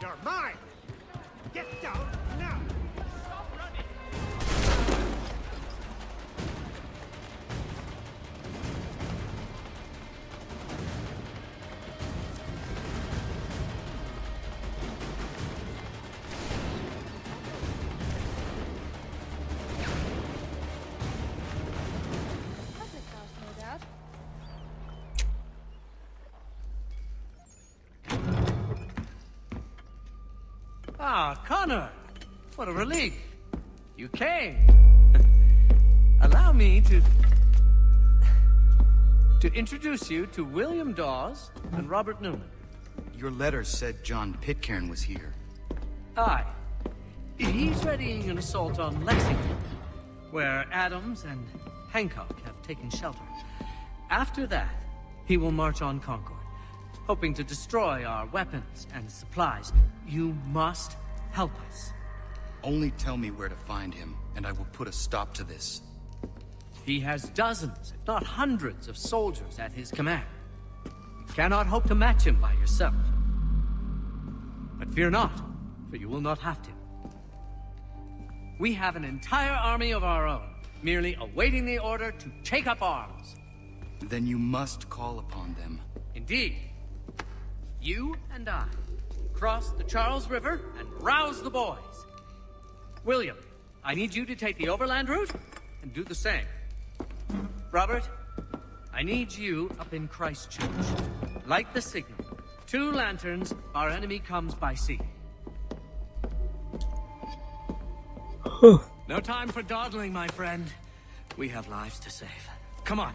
You're mine! Get down now! Stop running! Public house, no doubt. Ah, Connor! What a relief! You came! Allow me to introduce you to William Dawes and Robert Newman. Your letter said John Pitcairn was here. Aye. He's readying an assault on Lexington, where Adams and Hancock have taken shelter. After that, he will march on Concord, hoping to destroy our weapons and supplies. You must help us. Only tell me where to find him, and I will put a stop to this. He has dozens, if not hundreds, of soldiers at his command. You cannot hope to match him by yourself. But fear not, for you will not have to. We have an entire army of our own, merely awaiting the order to take up arms. Then you must call upon them. Indeed. You and I cross the Charles River and rouse the boys. William, I need you to take the overland route and do the same. Robert, I need you up in Christchurch. Light the signal. 2 lanterns, our enemy comes by sea. No time for dawdling, my friend. We have lives to save. Come on.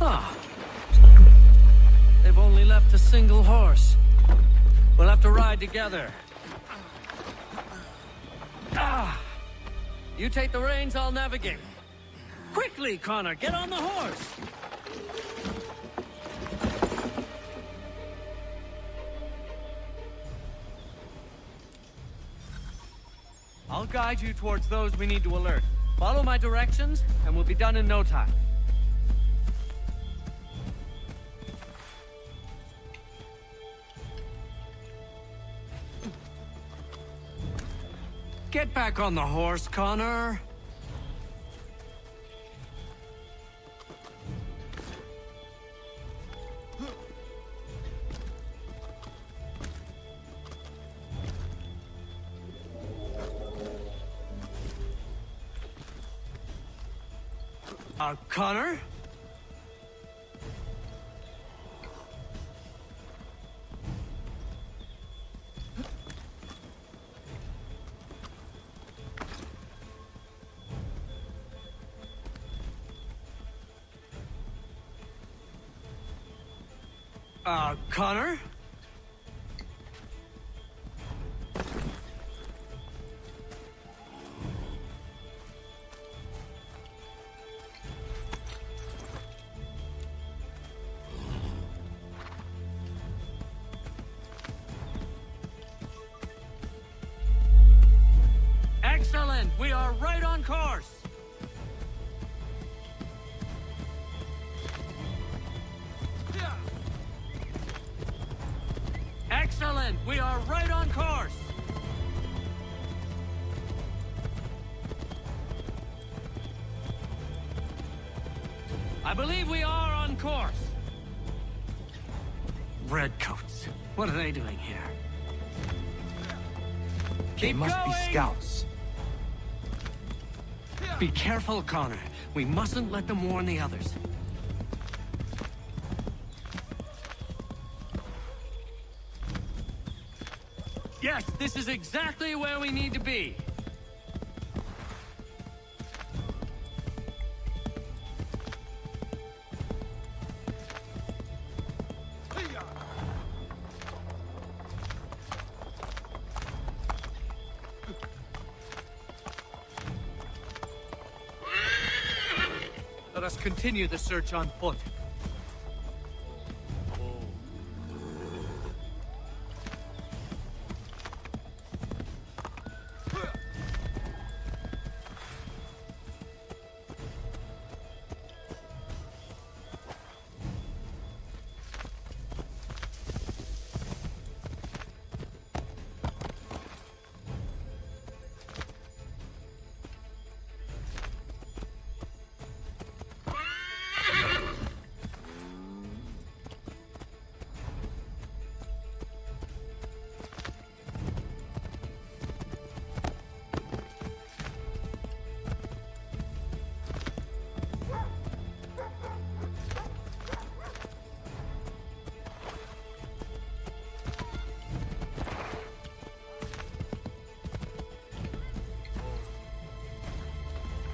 Ah. They've only left a single horse. We'll have to ride together. Ah. You take the reins, I'll navigate. Quickly, Connor, get on the horse! I'll guide you towards those we need to alert. Follow my directions, and we'll be done in no time. Get back on the horse, Connor. Connor? Connor? Excellent! We are right on course! Excellent! We are right on course! I believe we are on course. Redcoats. What are they doing here? They must be scouts. Be careful, Connor. We mustn't let them warn the others. Yes, this is exactly where we need to be. Let us continue the search on foot.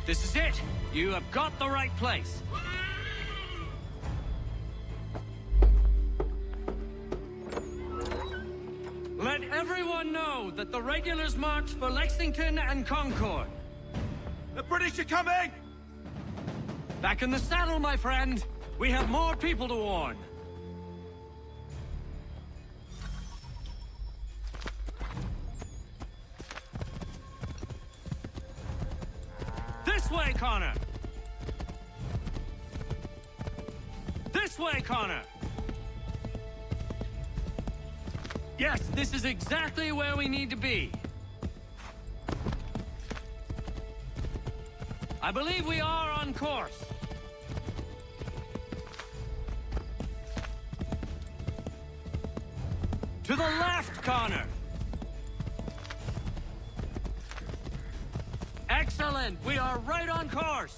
This is it! You have got the right place! Let everyone know that the regulars marched for Lexington and Concord. The British are coming! Back in the saddle, my friend! We have more people to warn! This way, Connor! This way, Connor! Yes, this is exactly where we need to be. I believe we are on course. To the left, Connor! Excellent! We are right on course!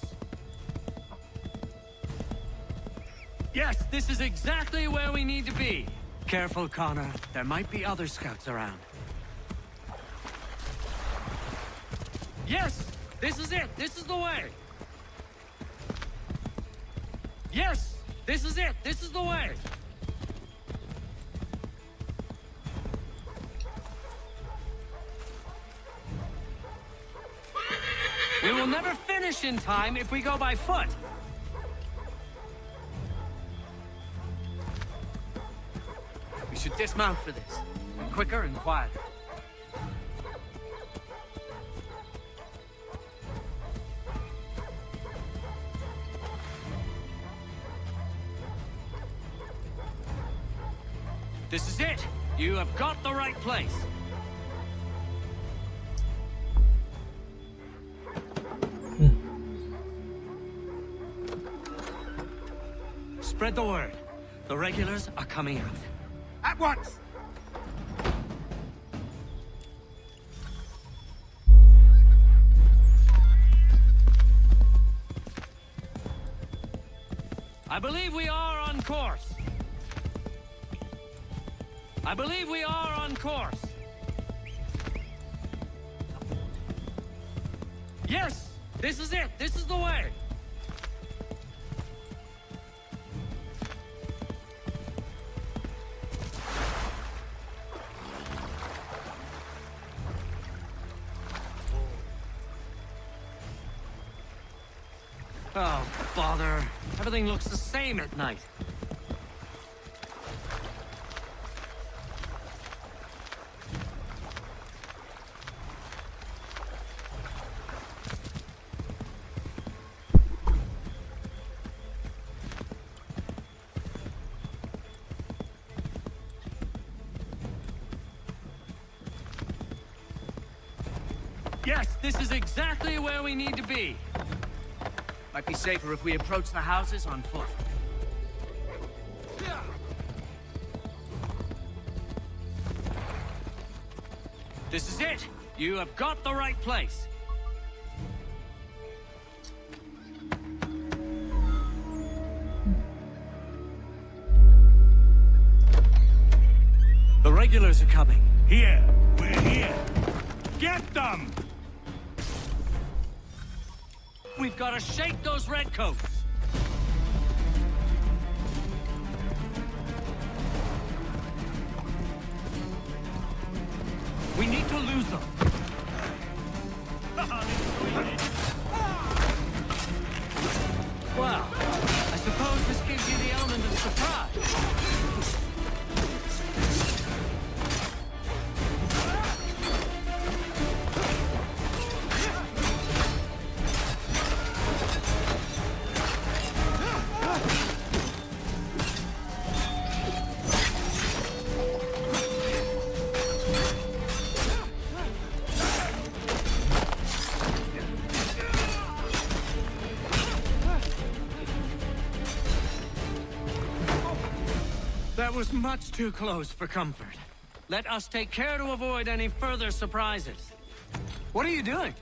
Yes, this is exactly where we need to be. Careful, Connor. There might be other scouts around. Yes! This is it! This is the way! Yes! This is it! This is the way! We will never finish in time if we go by foot! We should dismount for this. Quicker and quieter. This is it! You have got the right place! Spread the word. The regulars are coming out. At once! I believe we are on course. I believe we are on course. Yes! This is it! This is the way! Oh, bother. Everything looks the same at night. Yes, this is exactly where we need to be. Might be safer if we approach the houses on foot. This is it! You have got the right place. The regulars are coming. Here! We're here! Get them! We've got to shake those redcoats. We need to lose them. Well, I suppose this gives you the element of surprise. That was much too close for comfort. Let us take care to avoid any further surprises. What are you doing?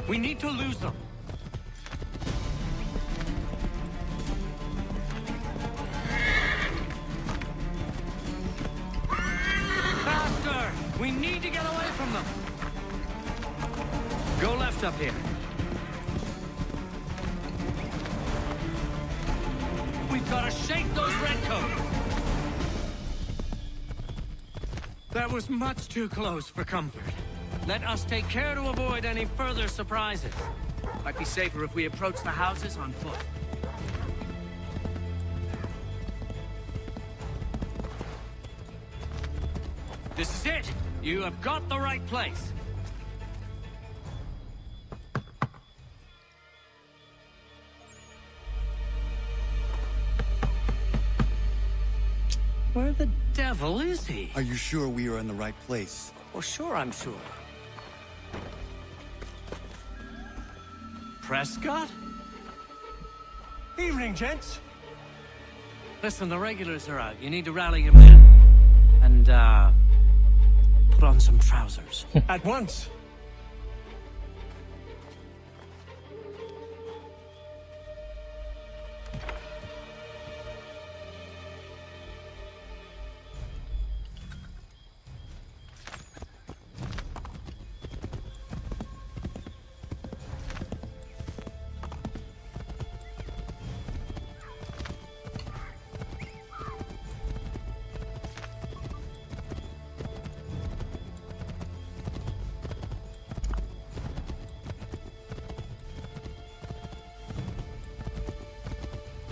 We need to lose them. We need to get away from them. Go left up here. We've got to shake those redcoats. That was much too close for comfort. Let us take care to avoid any further surprises. Might be safer if we approach the houses on foot. This is it! You have got the right place. Where the devil is he? Are you sure we are in the right place? Well, sure, I'm sure. Prescott? Evening, gents. Listen, the regulars are out. You need to rally your men. And, put on some trousers. At once.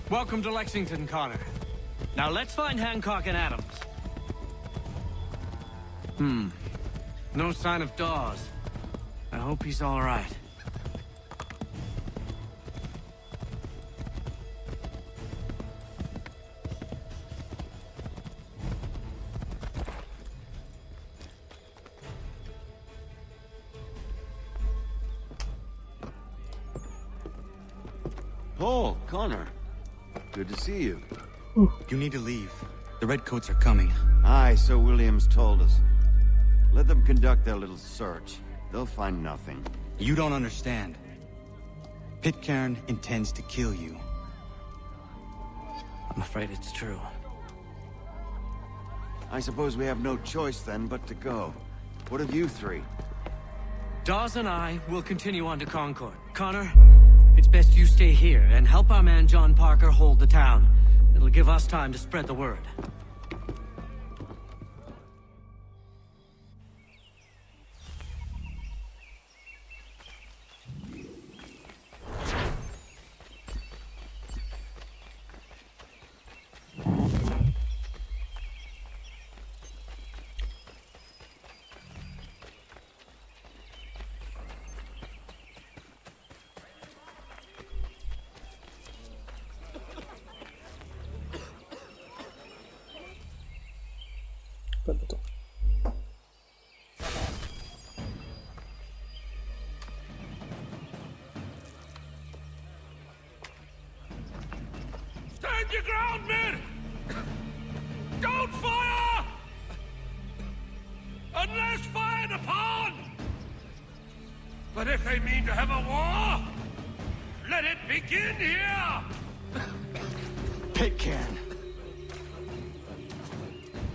Welcome to Lexington, Connor. Now let's find Hancock and Adams. No sign of Dawes. I hope he's all right. Oh, Connor. Good to see you. You need to leave. The Redcoats are coming. Aye, so Williams told us. Let them conduct their little search. They'll find nothing. You don't understand. Pitcairn intends to kill you. I'm afraid it's true. I suppose we have no choice then but to go. What of you three? Dawes and I will continue on to Concord. Connor, it's best you stay here and help our man John Parker hold the town. It'll give us time to spread the word. Apa betul? Stand your ground, men! Don't fire! Unless fired upon! But if they mean to have a war, let it begin here! Pitcairn!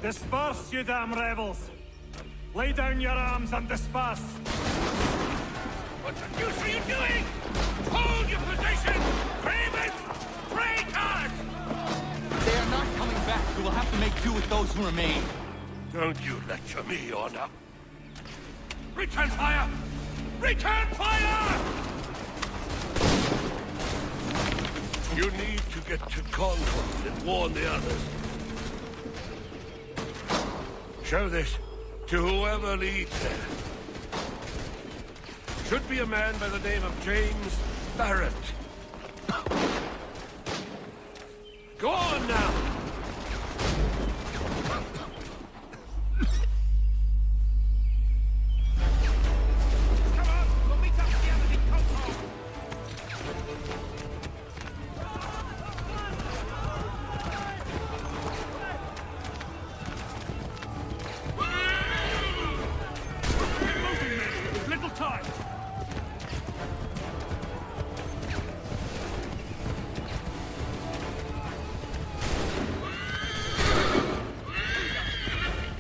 Disperse, you damn rebels! Lay down your arms and disperse! What the deuce are you doing? Hold your position! Cravens! Traitors! They are not coming back. We will have to make do with those who remain. Don't you lecture me, Order. Return fire! Return fire! You need to get to Concord and warn the others. Show this to whoever leads there. Should be a man by the name of James Barrett. Go on now! Little time!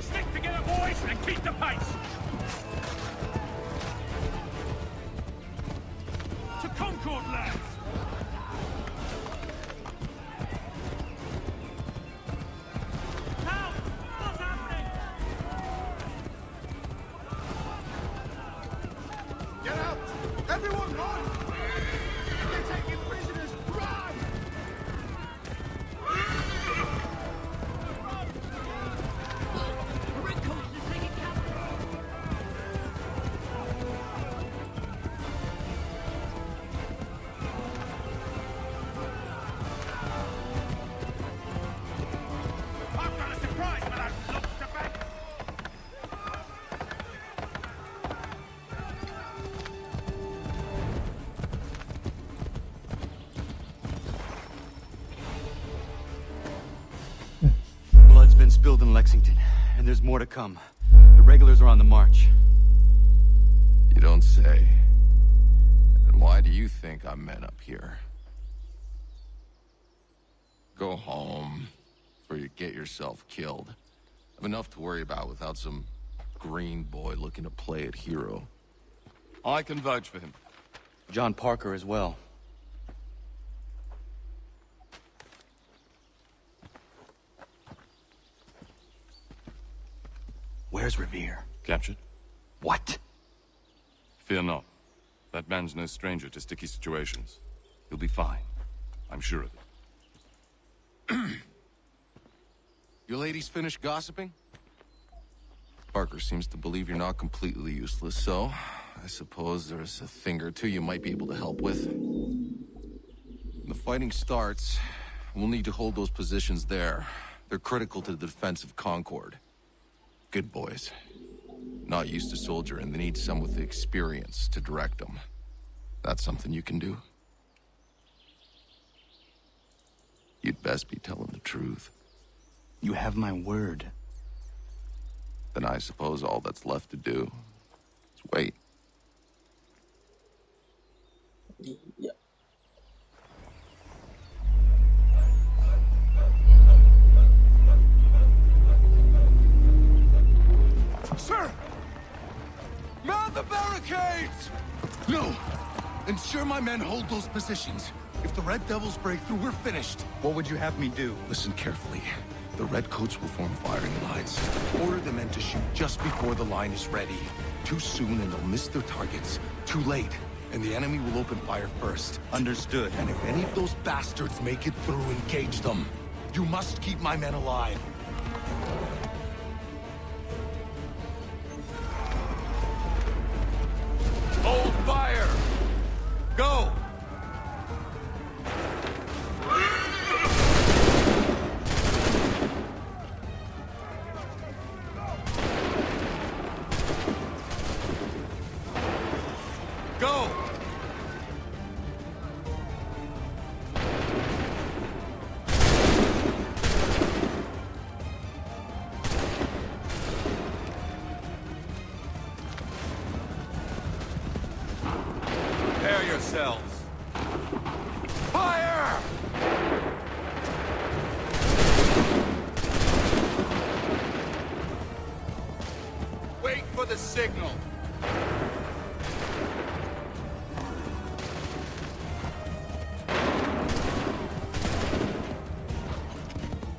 Stick together, boys, and keep the pace! To Concord, lads! Now! What's happening? Get out! Everyone run! They're taking prisoners! Run! The Redcoats are taking captive! I've got a surprise for that lobster bag! Blood's been spilled in Lexington, and there's more to come. The regulars are on the march. You don't say. And why do you think I'm men up here? Go home, before you get yourself killed. I've enough to worry about without some green boy looking to play it hero. I can vouch for him. John Parker as well. Where's Revere? Captured? What? Fear not. That man's no stranger to sticky situations. He'll be fine. I'm sure of it. You ladies finished gossiping? Parker seems to believe you're not completely useless, so I suppose there's a thing or two you might be able to help with. When the fighting starts, we'll need to hold those positions there. They're critical to the defense of Concord. Good boys. Not used to soldiering, they need some with the experience to direct them. That's something you can do? You'd best be telling the truth. You have my word. Then I suppose all that's left to do is wait. Yeah. Sir! Mount the barricades! No! Ensure my men hold those positions. If the Red Devils break through, we're finished. What would you have me do? Listen carefully. The Redcoats will form firing lines. Order the men to shoot just before the line is ready. Too soon and they'll miss their targets. Too late, and the enemy will open fire first. Understood. And if any of those bastards make it through, engage them. You must keep my men alive. Hold fire! Go! Go! Prepare yourselves. Fire! Wait for the signal.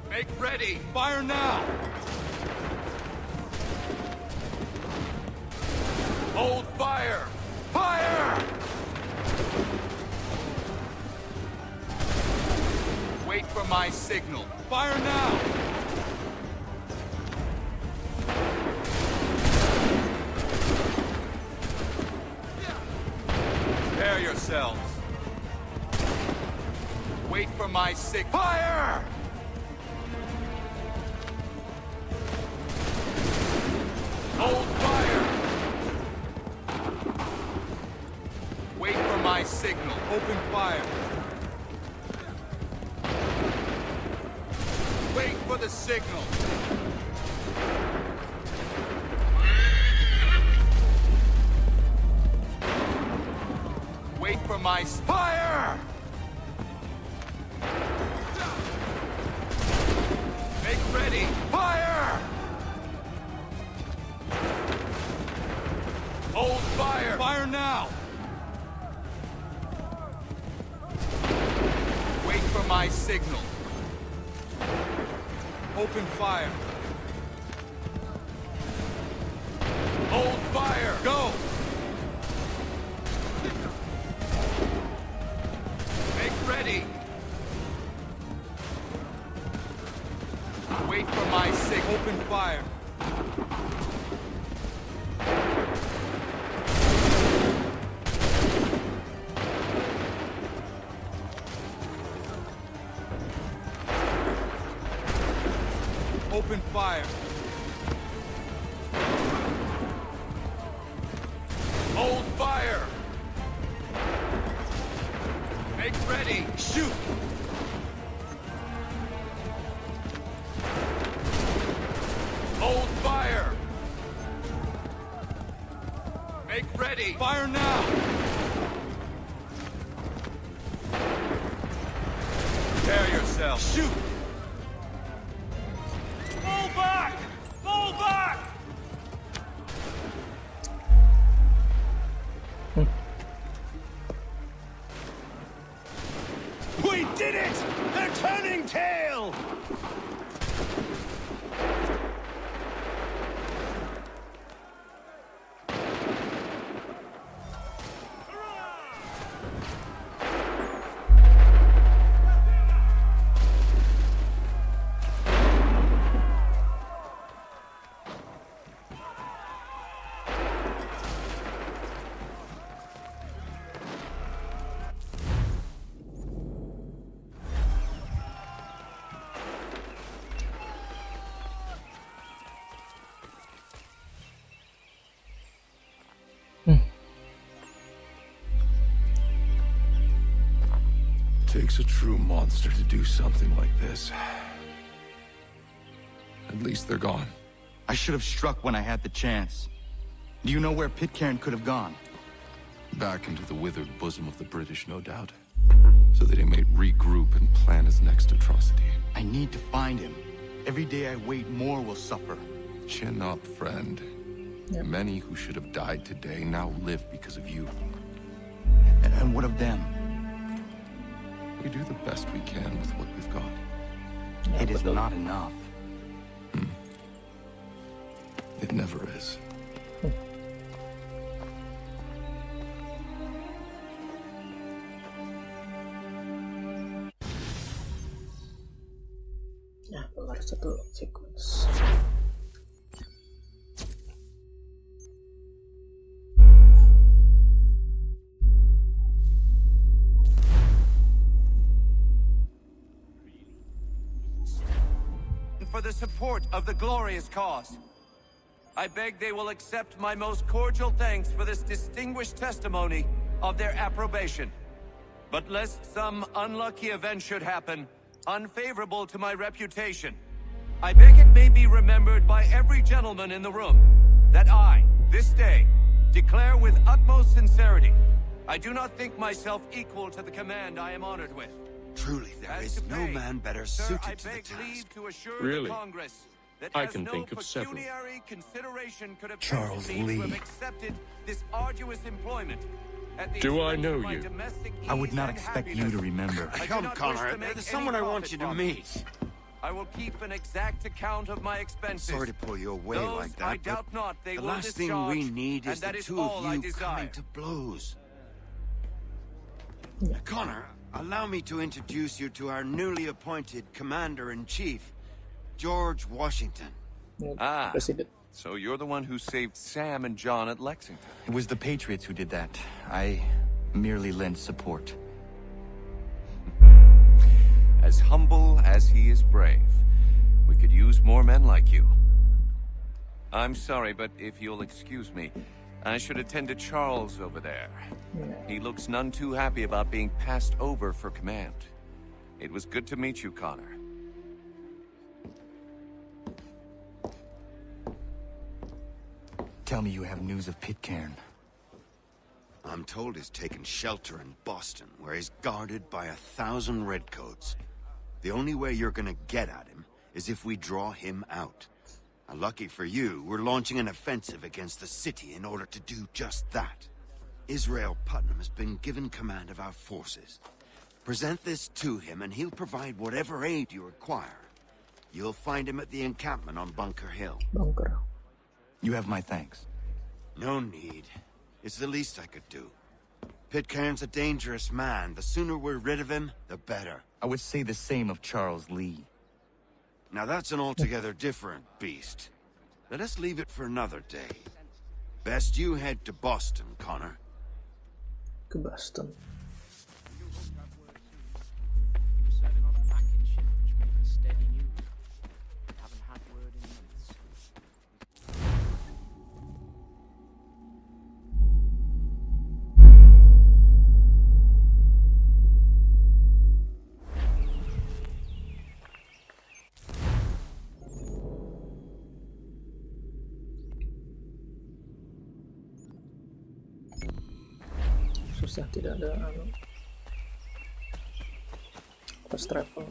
Make ready. Fire now. Hold fire. Fire! Wait for my signal. Fire now! Prepare yourselves. Wait for my signal. Fire! Hold fire! Wait for my signal. Open fire. Wait for the signal. Wait for my fire! Make ready. Fire! Hold fire. Fire now. Wait for my signal. Open fire. Hold fire. Go. Make ready. Wait for my signal. Open fire. Open fire. Hold fire. Make ready. Shoot. Hold fire. Make ready. Fire now. Prepare yourself. Shoot. Fall back! Fall back! We did it! They're turning tail! takes a true monster to do something like this. At least they're gone. I should have struck when I had the chance. Do you know where Pitcairn could have gone? Back into the withered bosom of the British, no doubt. So that he may regroup and plan his next atrocity. I need to find him. Every day I wait, more will suffer. Chin up, friend. Many who should have died today now live because of you. And what of them? We do the best we can with what we've got. It is not enough. It never is. Ya, keluar satu sequence. For the support of the glorious cause. I beg they will accept my most cordial thanks for this distinguished testimony of their approbation. But lest some unlucky event should happen, unfavorable to my reputation, I beg it may be remembered by every gentleman in the room that I, this day, declare with utmost sincerity, I do not think myself equal to the command I am honored with. Truly, there is no man better suited to the task. Really? I can think of several. Charles Lee. Do I know you? I would not expect you to remember. Come, Connor. There's someone I want you to meet. I will keep an exact account of my expenses. Sorry to pull you away Those like that, I doubt not they the will last thing discharge, we need is and that the is two all of I you desire. coming to blows. Connor, allow me to introduce you to our newly appointed Commander-in-Chief, George Washington. Ah, so you're the one who saved Sam and John at Lexington. It was the Patriots who did that. I merely lent support. As humble as he is brave. We could use more men like you. I'm sorry, but if you'll excuse me, I should attend to Charles over there. He looks none too happy about being passed over for command. It was good to meet you, Connor. Tell me you have news of Pitcairn. I'm told he's taken shelter in Boston, where he's guarded by 1,000 redcoats. The only way you're gonna get at him is if we draw him out. Lucky for you, we're launching an offensive against the city in order to do just that. Israel Putnam has been given command of our forces. Present this to him and he'll provide whatever aid you require. You'll find him at the encampment on Bunker Hill. Bunker. You have my thanks. No need. It's the least I could do. Pitcairn's a dangerous man. The sooner we're rid of him, the better. I would say the same of Charles Lee. Now that's an altogether different beast. Let us leave it for another day. Best you head to Boston, Connor. Ke Boston. Susah, tidak ada fast travel.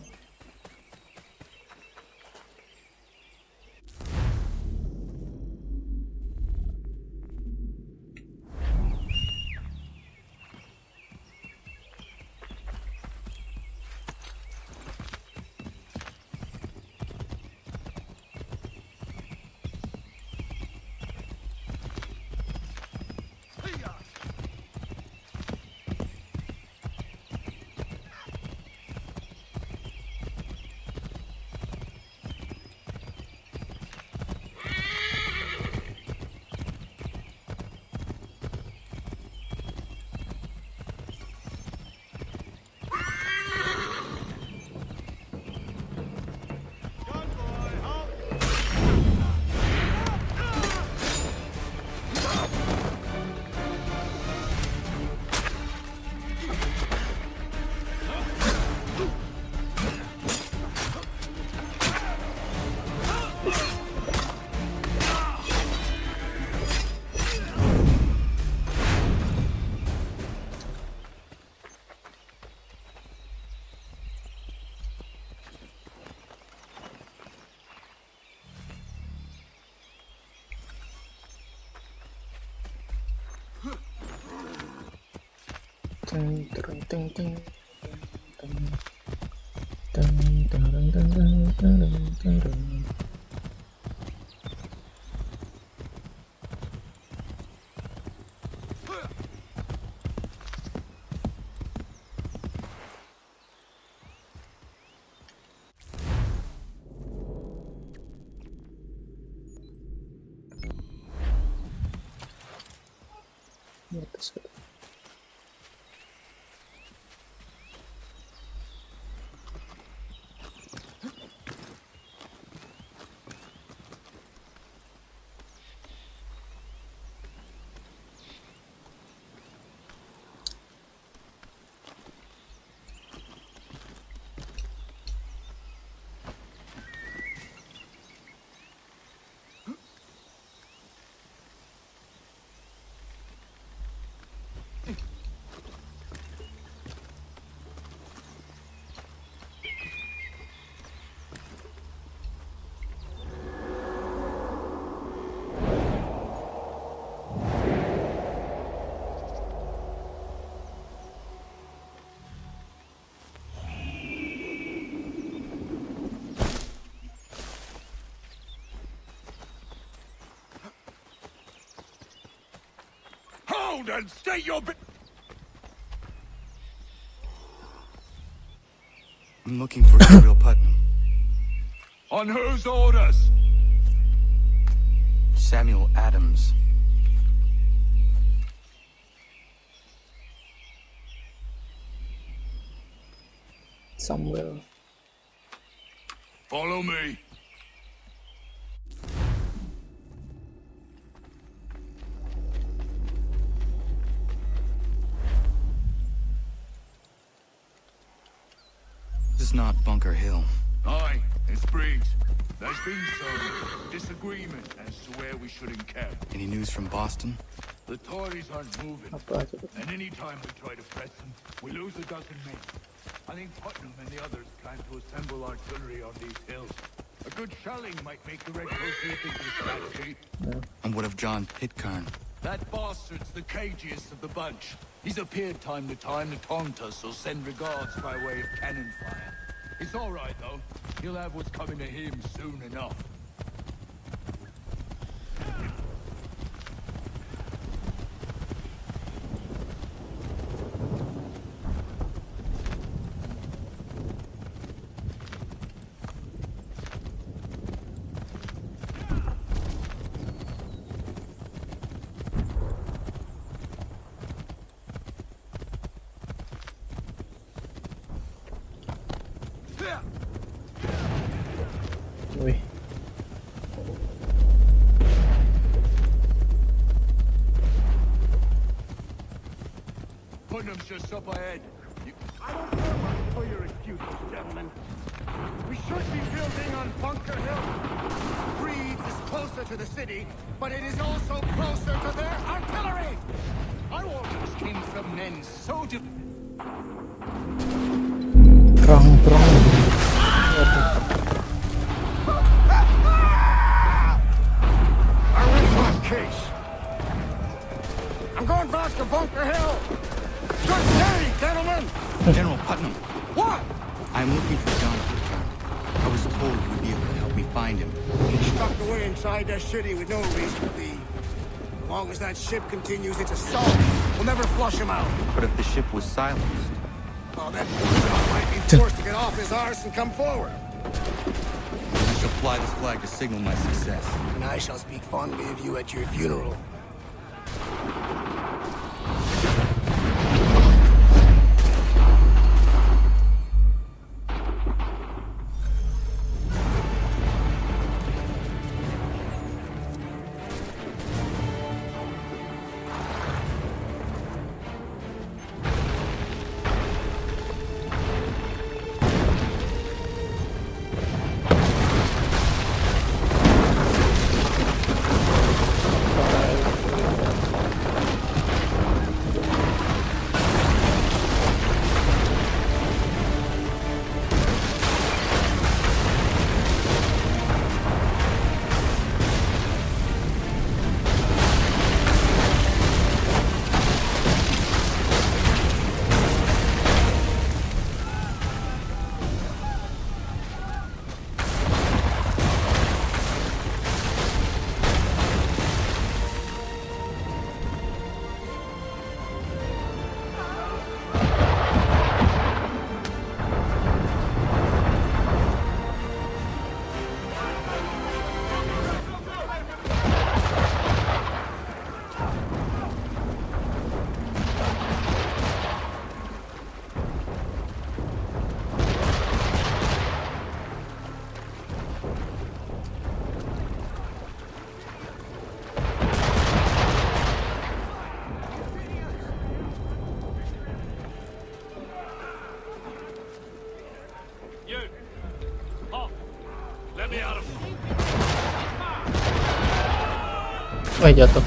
Hold and state your I'm looking for Gabriel Putnam. On whose orders? Samuel Adams. Samuel. Follow me. This is not Bunker Hill. Aye, it's Briggs. There's been some disagreement as to where we should encamp. Any news from Boston? The Tories aren't moving, and any time we try to press them, we lose a dozen men. I think Putnam and the others plan to assemble artillery on these hills. A good shelling might make the Red Coast rethink this strategy. And what of John Pitcairn? That bastard's the cagiest of the bunch. He's appeared time to time to taunt us or send regards by way of cannon fire. It's all right, though. He'll have what's coming to him soon enough. Wih. Putnam's just up ahead. I don't care much for your excuses, gentlemen. We should be building on Bunker Hill. Breeds is closer to the city, but it is also closer to their artillery. Our orders came from men so case. I'm going back to Bunker Hill. Good day, gentlemen. General Putnam. What? I'm looking for John Pitcairn. I was told you would be able to help me find him. He's stuck away inside that city with no reason to leave. As long as that ship continues its assault, we'll never flush him out. But if the ship was silenced? Well, then John might be forced to get off his arse and come forward. I shall fly this flag to signal my success. And I shall speak fondly of you at your funeral. Jatuh.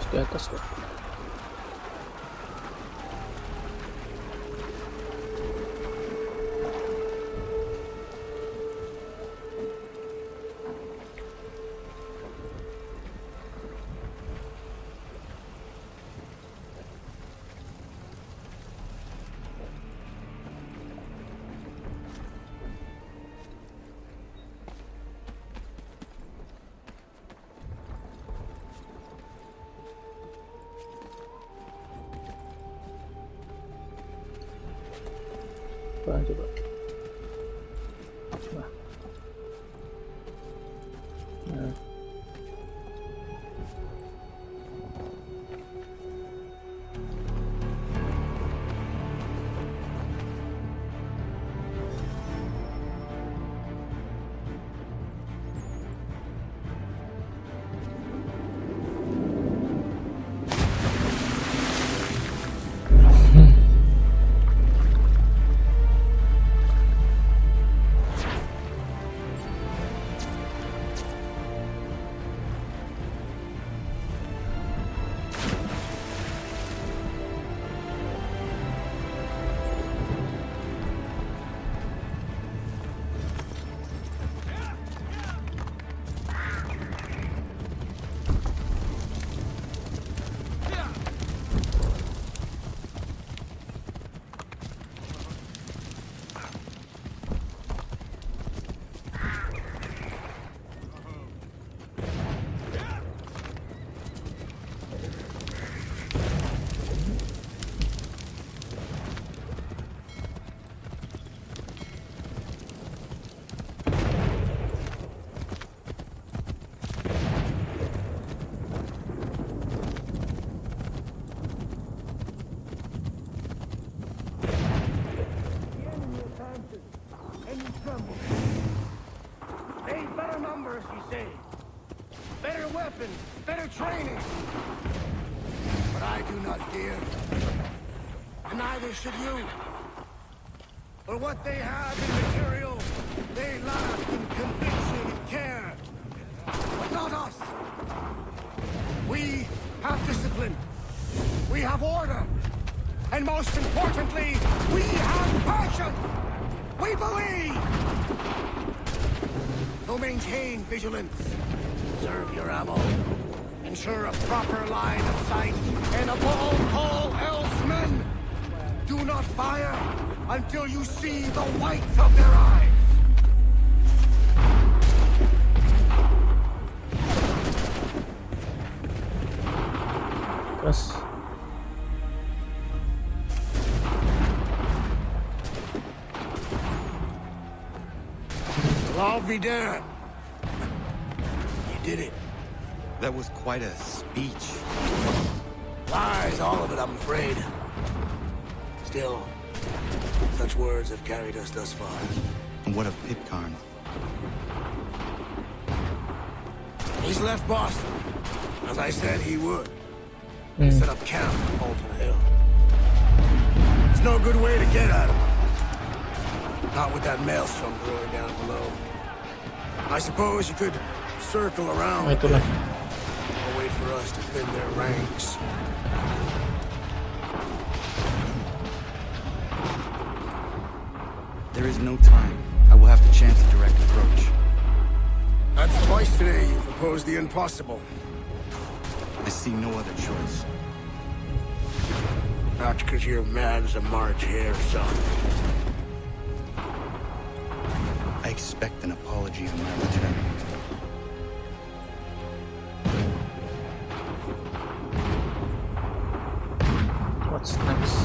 Di atas kok. Coba. Nah. weapons, better training. But I do not fear. And neither should you. But what they have in material, they lack in conviction and care. But not us. We have discipline. We have order. And most importantly, we have passion. We believe. So maintain vigilance. Preserve your ammo. Ensure a proper line of sight. And above all else, men, do not fire until you see the whites of their eyes. Terus Well, I'll be damned. You did it. That was quite a speech. Lies, all of it, I'm afraid. Still, such words have carried us thus far. And what of Pitcairn? He's left Boston, as I said he would. He set up camp on Bolton Hill. There's no good way to get at him. Not with that maelstrom brewing down below. I suppose you could circle around a bit, or wait for us to thin their ranks. There is no time. I will have to chance a direct approach. That's twice today you proposed the impossible. I see no other choice. Not because you're mad as a March hare, son. I expect an apology on my return. what's next?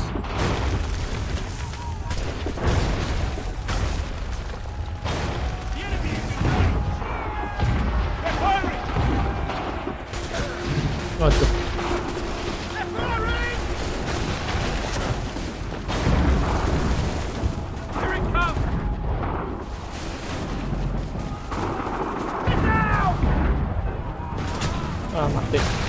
What the? Ah, mati.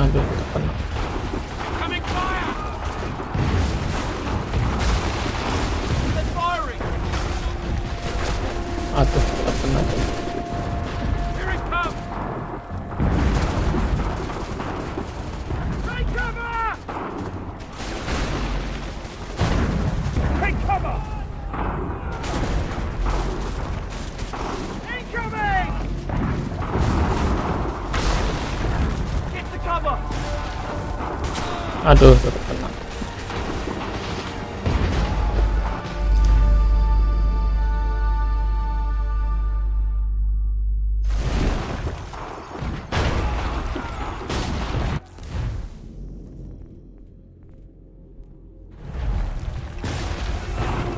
Aduh, kena. Aduh, kena. Aduh, tetap kena.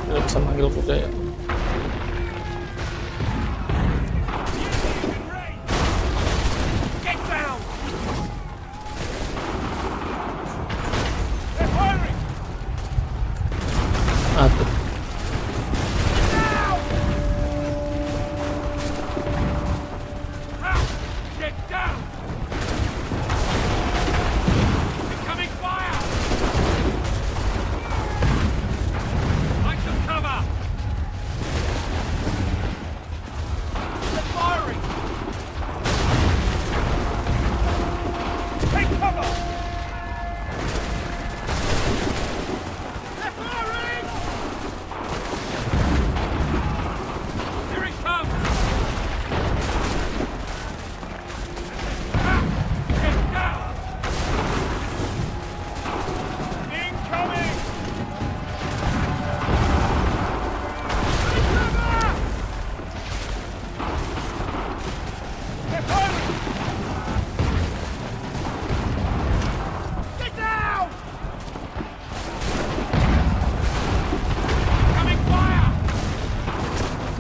Tidak bisa manggil kuda ya.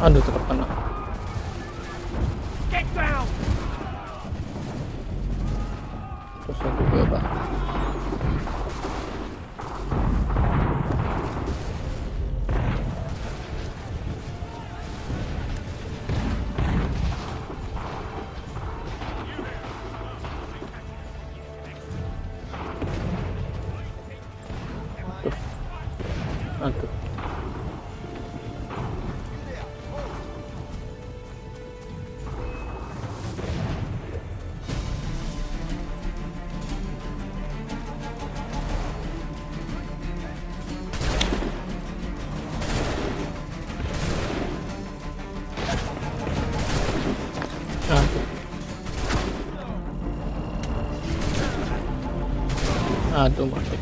Aduh, tetap kena. Get down! Terus aku coba. Aduh. Aduh, mati.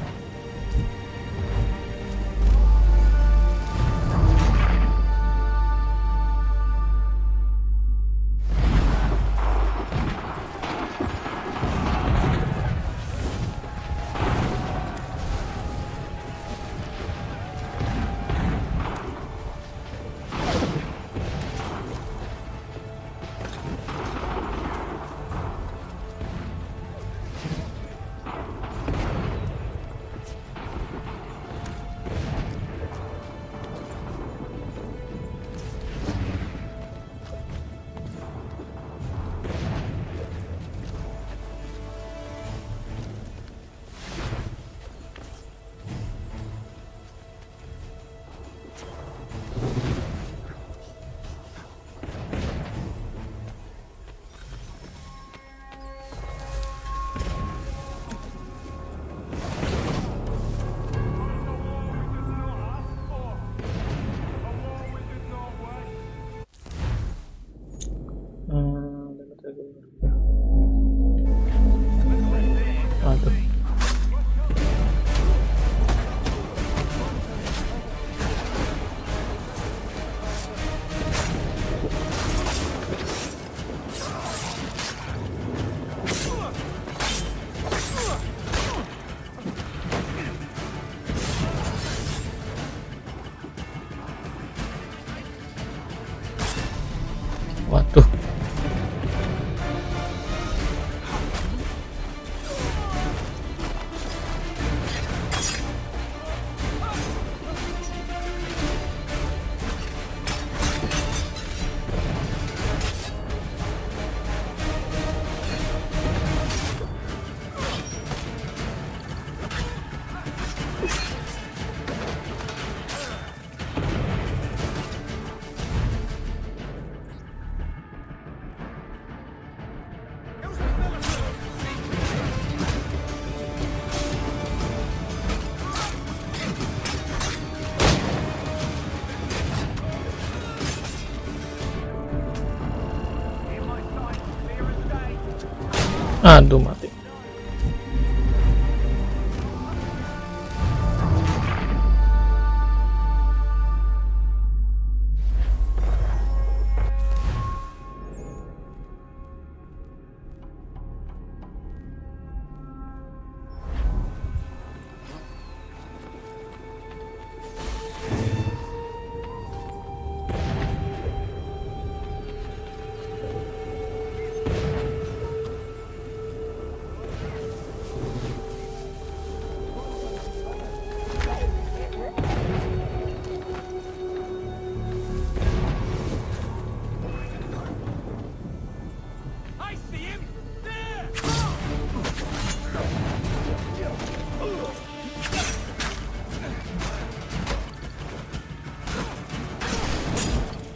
Aduh. Waduh. Aduh, mati.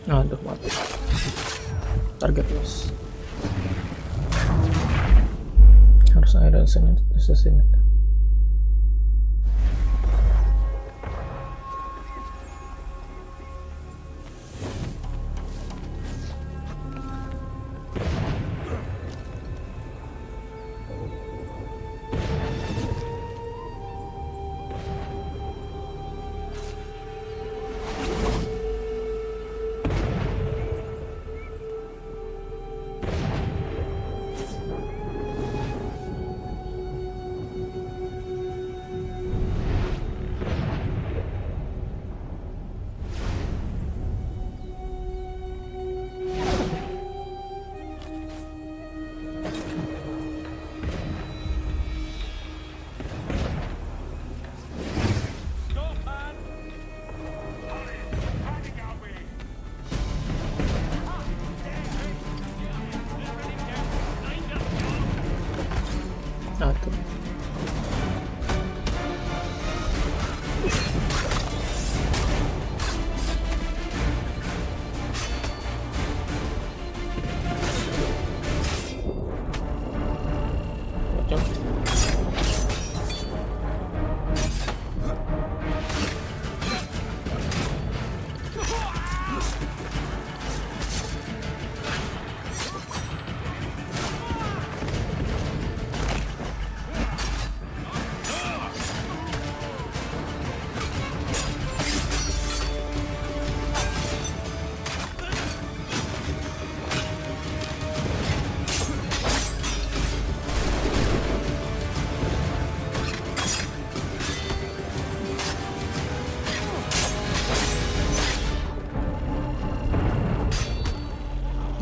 Aduh, mati. Target loss. Harus ada assassin. Atur.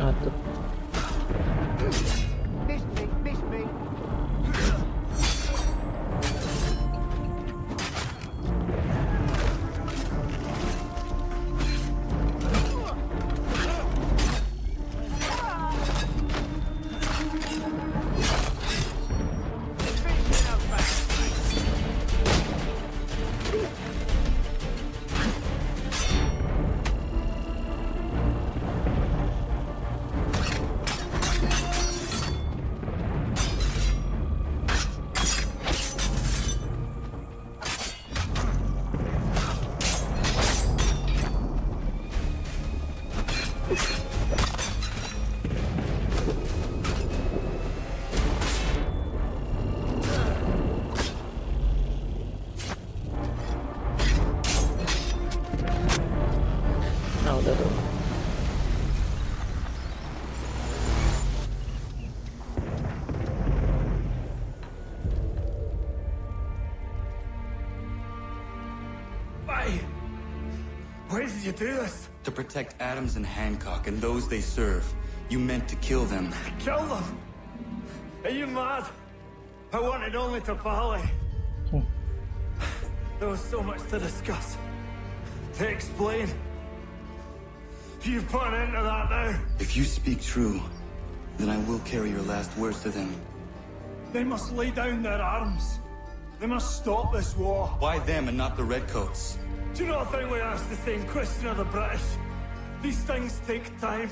Atur. Miss me. Nah, udah tuh. Why did you do this? To protect Adams and Hancock and those they serve. You meant to kill them. Kill them? Are you mad? I wanted only to parley. There was so much to discuss, to explain. You've put an end to that now. If you speak true, then I will carry your last words to them. They must lay down their arms. They must stop this war. Why them and not the Redcoats? Do you not think we asked the same question of the British? These things take time.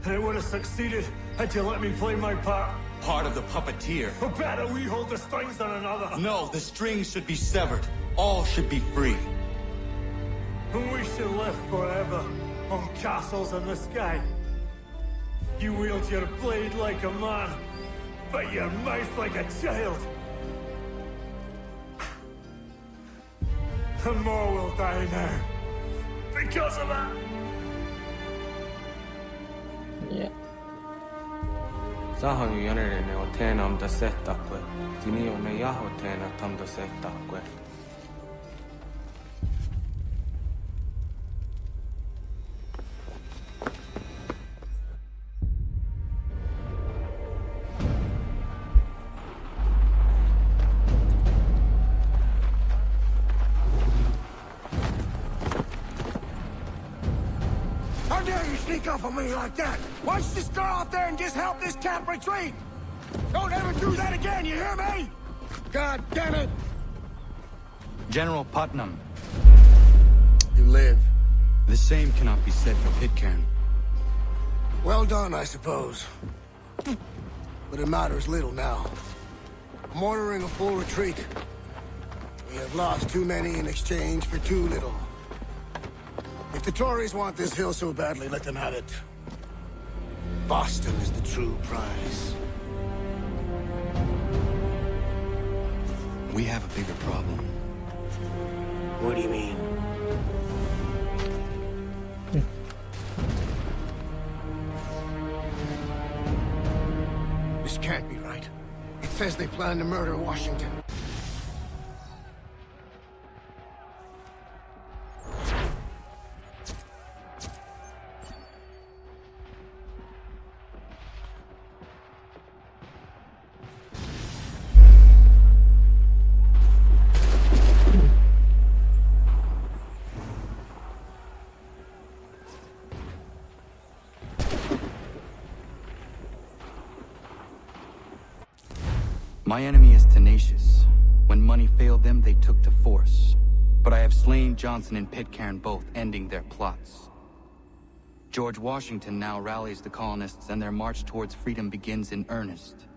And it would have succeeded had you let me play my part. Part of the puppeteer. Or better, we hold the strings on another. No, the strings should be severed. All should be free. And we should live forever on castles in the sky. You wield your blade like a man, but your mouth like a child. And more will die now. Because of that. Yeah. Sahan jäninen on teena amta settakwe. Tini on ne jaho teena tamta settakwe. How dare you sneak up on me like that? Why don't you just go out there and just help this camp retreat? Don't ever do that again, you hear me? God damn it! General Putnam. You live. The same cannot be said for Pitcairn. Well done, I suppose. But it matters little now. I'm ordering a full retreat. We have lost too many in exchange for too little. If the Tories want this hill so badly, let them have it. Boston is the true prize. We have a bigger problem. What do you mean? This can't be right. It says they plan to murder Washington. My enemy is tenacious. When money failed them, they took to force. But I have slain Johnson and Pitcairn both, ending their plots. George Washington now rallies the colonists, and their march towards freedom begins in earnest.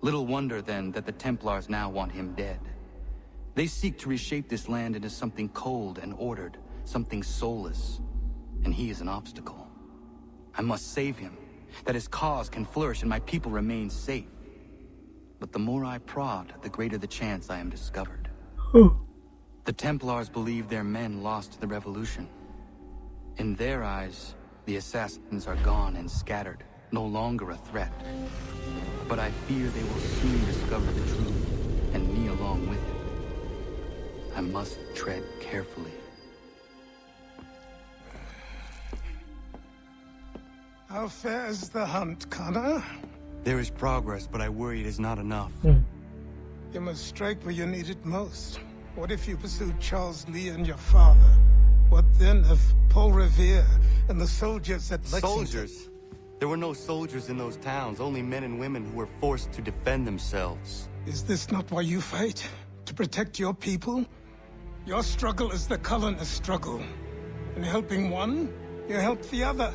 Little wonder, then, that the Templars now want him dead. They seek to reshape this land into something cold and ordered, something soulless. And he is an obstacle. I must save him, that his cause can flourish and my people remain safe. But the more I prod, the greater the chance I am discovered. The Templars believe their men lost the revolution. In their eyes, the assassins are gone and scattered, no longer a threat. But I fear they will soon discover the truth, and me along with it. I must tread carefully. How fares the hunt, Connor? There is progress, but I worry it is not enough. You must strike where you need it most. What if you pursued Charles Lee and your father? What then of Paul Revere and the soldiers at Lexington? Soldiers? There were no soldiers in those towns, only men and women who were forced to defend themselves. Is this not why you fight? To protect your people? Your struggle is the colonist struggle. In helping one, you help the other.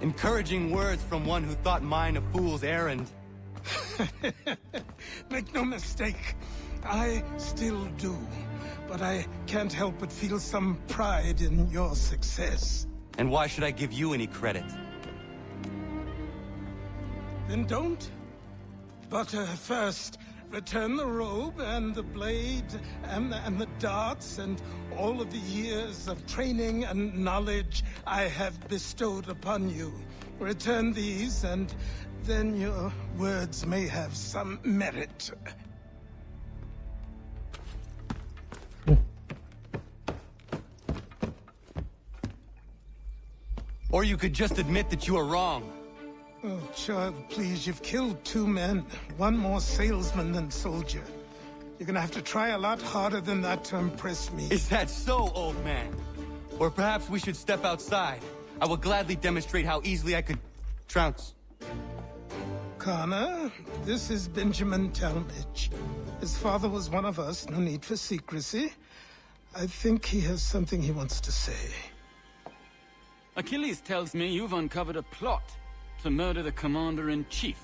Encouraging words from one who thought mine a fool's errand. Make no mistake, I still do. But I can't help but feel some pride in your success. And why should I give you any credit? Then don't. But first, return the robe and the blade and the darts and all of the years of training and knowledge I have bestowed upon you. Return these, and then your words may have some merit. Or you could just admit that you are wrong. Oh, child, please, you've killed 2 men. One more salesman than soldier. You're gonna have to try a lot harder than that to impress me. Is that so, old man? Or perhaps we should step outside. I will gladly demonstrate how easily I could trounce. Connor, this is Benjamin Talmadge. His father was one of us, no need for secrecy. I think he has something he wants to say. Achilles tells me you've uncovered a plot to murder the commander-in-chief.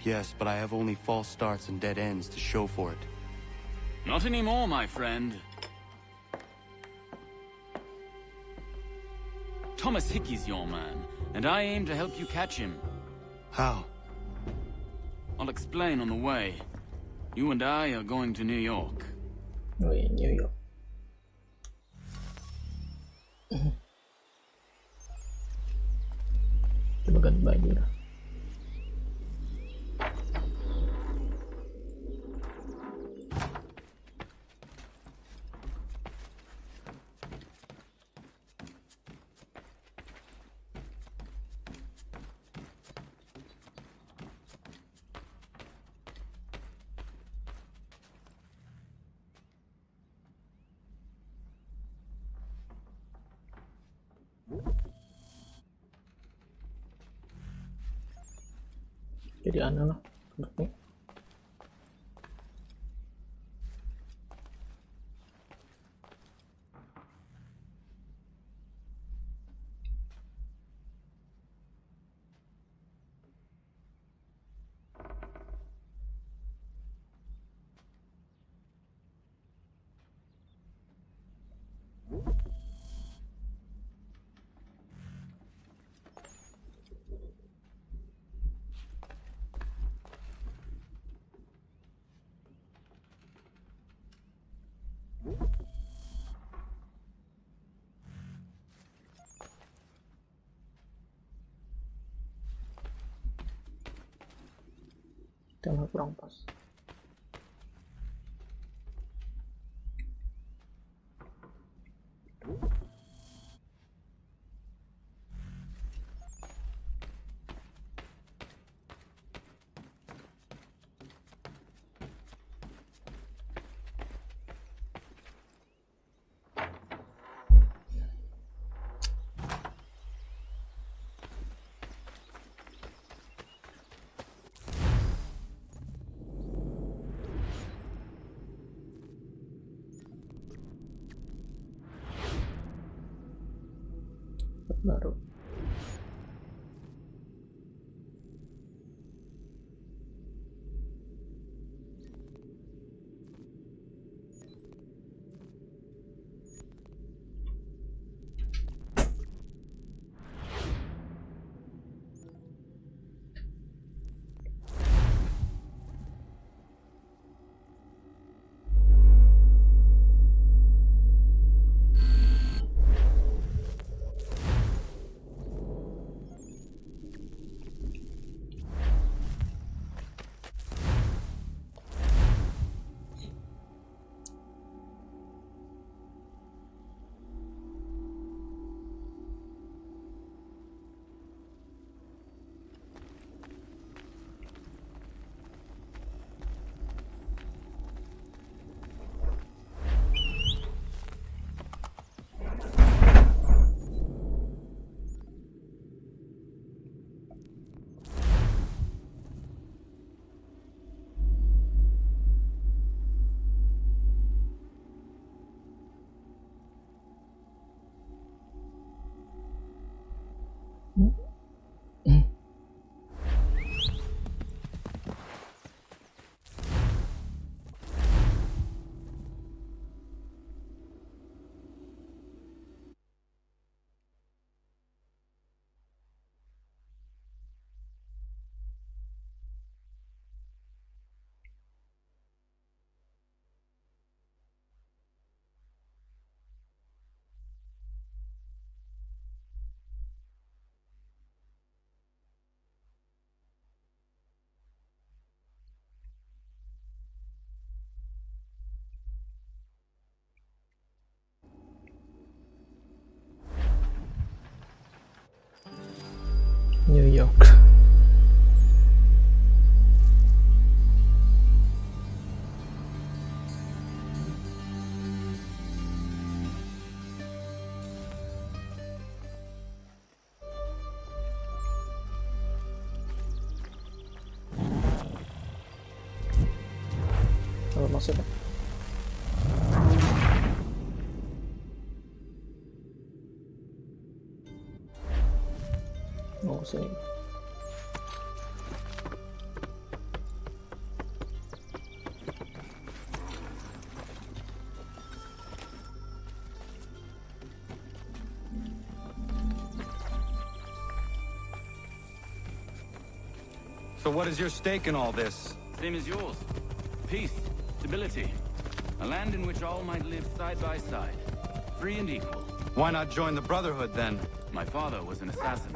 Yes, but I have only false starts and dead ends to show for it. Not anymore, my friend. Thomas Hickey's your man, and I aim to help you catch him. How? I'll explain on the way. You and I are going to New York. Oh iya, New York. Coba ganti baju dah. Jadi aneh lah bentuknya. Tengah kurang pas. baru. New York. Apa maksudnya? Oh, sini. So what is your stake in all this? Same as yours. Peace, stability. A land in which all might live side by side. Free and equal. Why not join the Brotherhood then? My father was an assassin.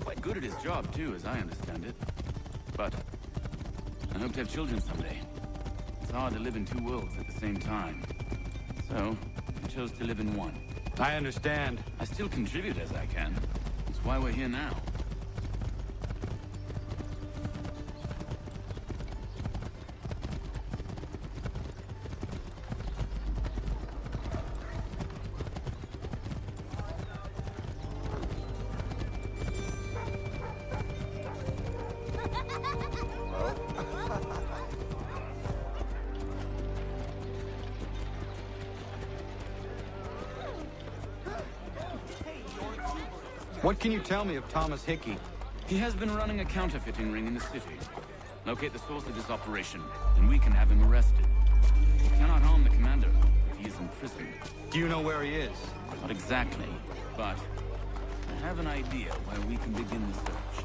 Quite good at his job too, as I understand it. But I hope to have children someday. It's hard to live in two worlds at the same time. So I chose to live in one. I understand. I still contribute as I can. That's why we're here now. What can you tell me of Thomas Hickey? He has been running a counterfeiting ring in the city. Locate the source of this operation, and we can have him arrested. We cannot harm the commander if he is in prison. Do you know where he is? Not exactly, but I have an idea where we can begin the search.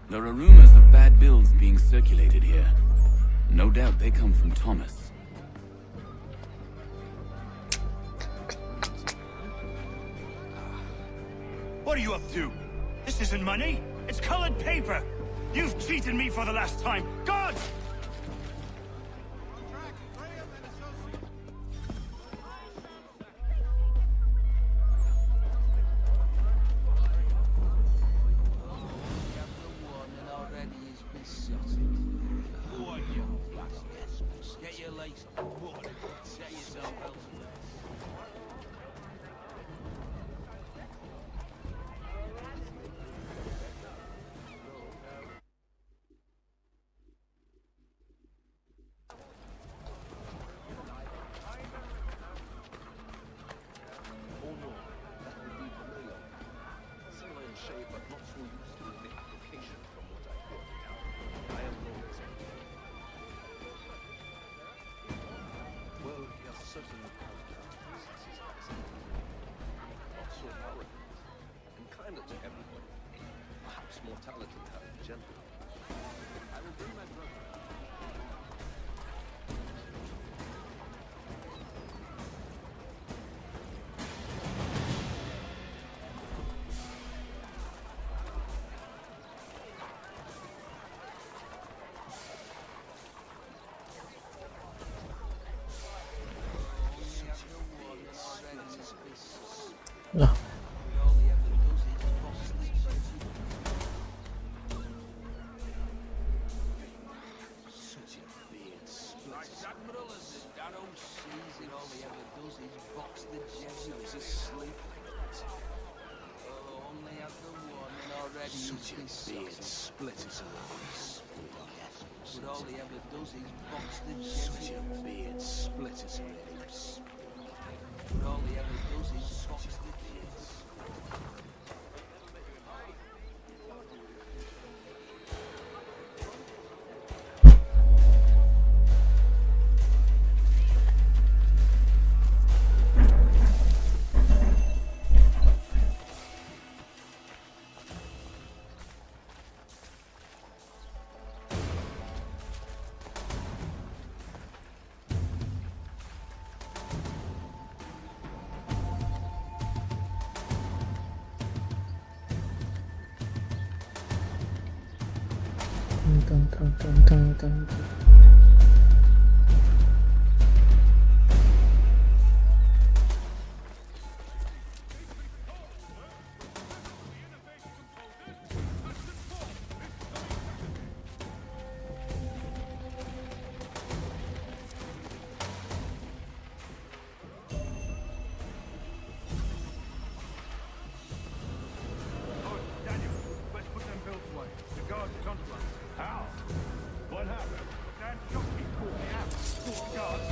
There are rumors of bad bills being circulated here. No doubt they come from Thomas. What are you up to? This isn't money. It's colored paper. You've cheated me for the last time. Gods! Get your legs up. Set yourself elsewhere. Lah. Such a beard splitters but all he ever does is box the such a beard splitters but all he ever does is box the kids. Tang. Daniel, let's put them bills away. The guards are onto us. How? What happened? That jockey caught me out. Thought the guards.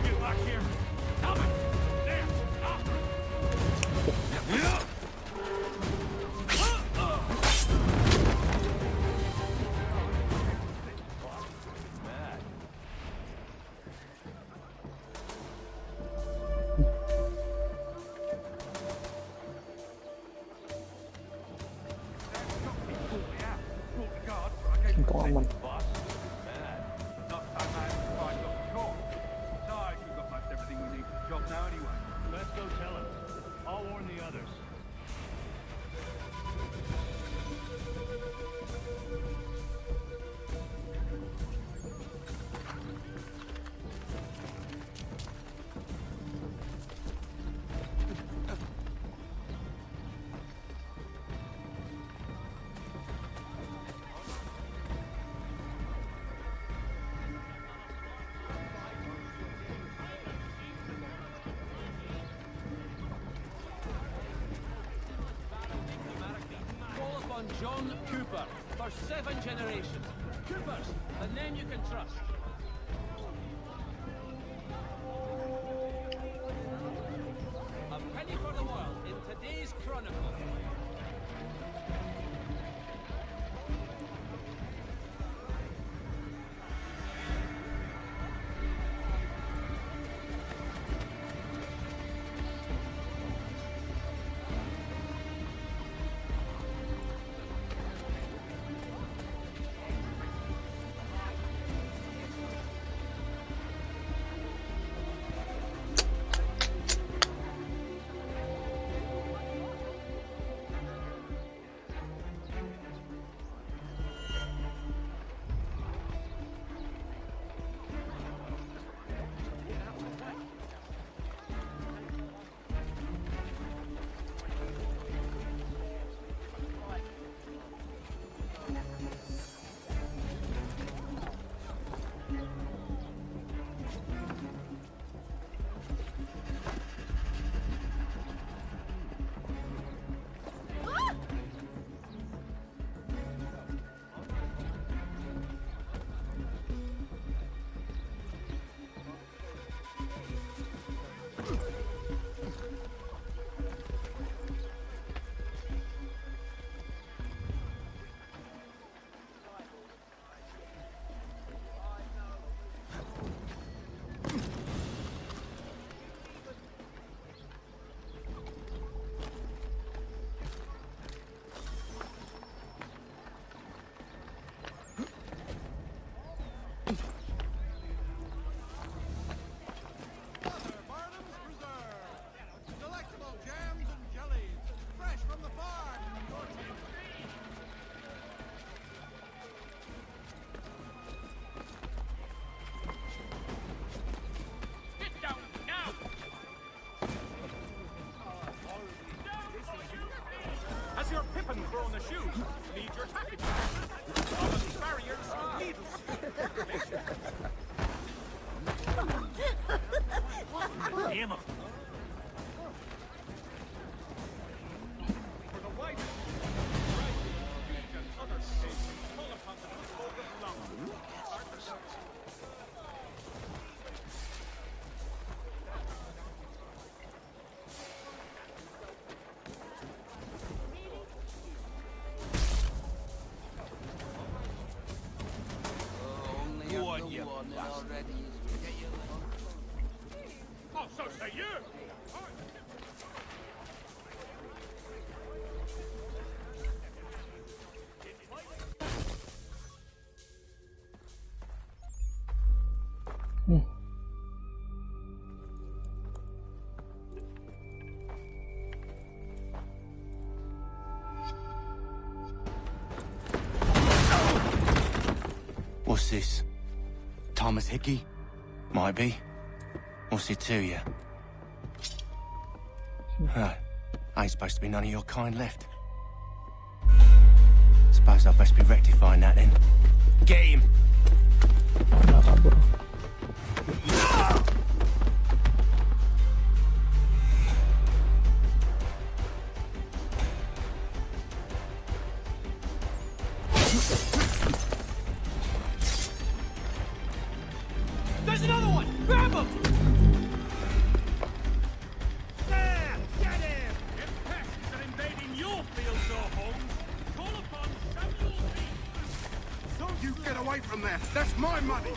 Get back here. Help it. There. After it. Untung aman. Let's go tell him. I'll warn the others. Call upon John Cooper for 7 generations. Coopers, and then you can trust. A penny for the world in today's Chronicle. Oh, so say you! What's this? Thomas Hickey? Might be. What's it to you? Right. Ain't supposed to be none of your kind left. Suppose I best be rectifying that then. Get him! There's another one! Grab him! There! Get him! If pests are invading your fields or homes, call upon Samuel B. So you get away from there. That's my money.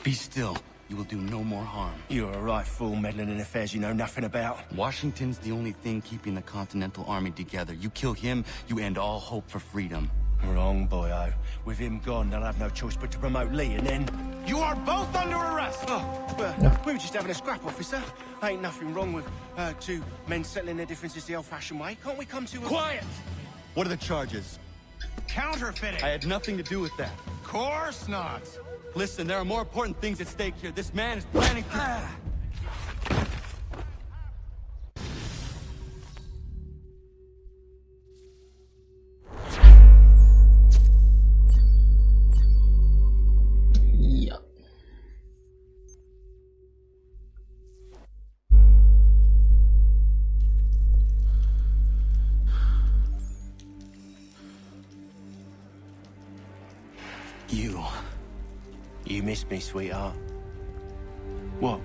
Be still. You will do no more harm. You're a right fool meddling in affairs you know nothing about. Washington's the only thing keeping the Continental Army together. You kill him, you end all hope for freedom. Wrong, boyo. With him gone, they'll have no choice but to promote Lee, and then... You are both under arrest! Oh, well, we were just having a scrap, officer. Ain't nothing wrong with two men settling their differences the old-fashioned way. Can't we come to a... Quiet! What are the charges? Counterfeiting! I had nothing to do with that. Course not! Listen, there are more important things at stake here. This man is planning to... Iya. You miss me, sweetheart. What?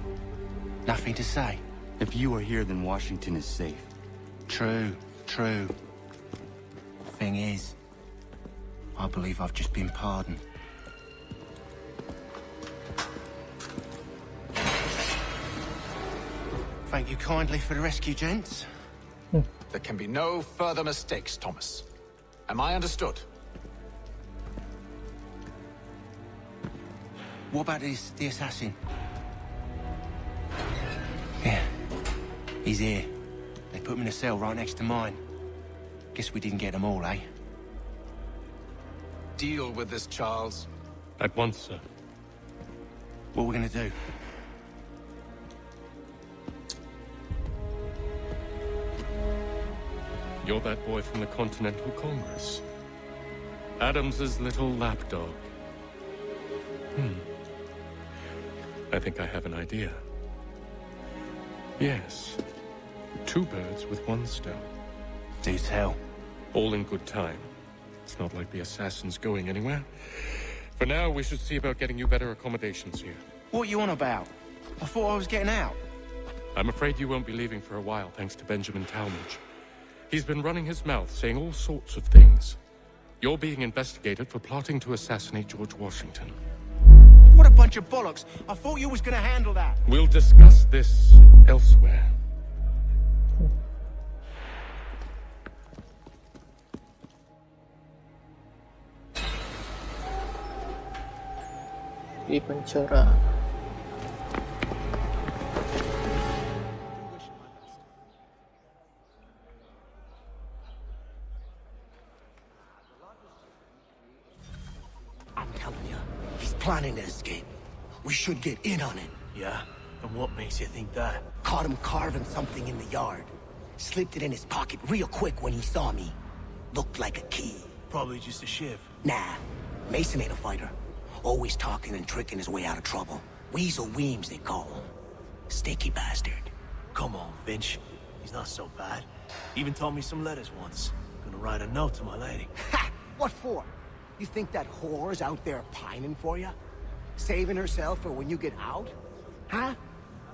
Nothing to say? If you are here, then Washington is safe. True, true. Thing is, I believe I've just been pardoned. Thank you kindly for the rescue, gents. There can be no further mistakes, Thomas. Am I understood? What about the assassin? Yeah, he's here. They put him in a cell right next to mine. Guess we didn't get them all, eh? Deal with this, Charles. At once, sir. What we're gonna do? You're that boy from the Continental Congress. Adams's little lapdog. I think I have an idea. Yes. 2 birds with 1 stone. Do tell. All in good time. It's not like the assassin's going anywhere. For now, we should see about getting you better accommodations here. What are you on about? I thought I was getting out. I'm afraid you won't be leaving for a while, thanks to Benjamin Talmadge. He's been running his mouth, saying all sorts of things. You're being investigated for plotting to assassinate George Washington. What a bunch of bollocks. I thought you was gonna handle that. We'll discuss this elsewhere. Di penjara. I'm telling you, he's planning to escape. We should get in on it. Yeah? And what makes you think that? Caught him carving something in the yard. Slipped it in his pocket real quick when he saw me. Looked like a key. Probably just a shiv. Nah, Mason ain't a fighter. Always talking and tricking his way out of trouble. Weasel Weems, they call him. Sticky bastard. Come on, Finch. He's not so bad. Even taught me some letters once. Gonna write a note to my lady. Ha! What for? You think that whore's out there pining for you? Saving herself for when you get out? Huh?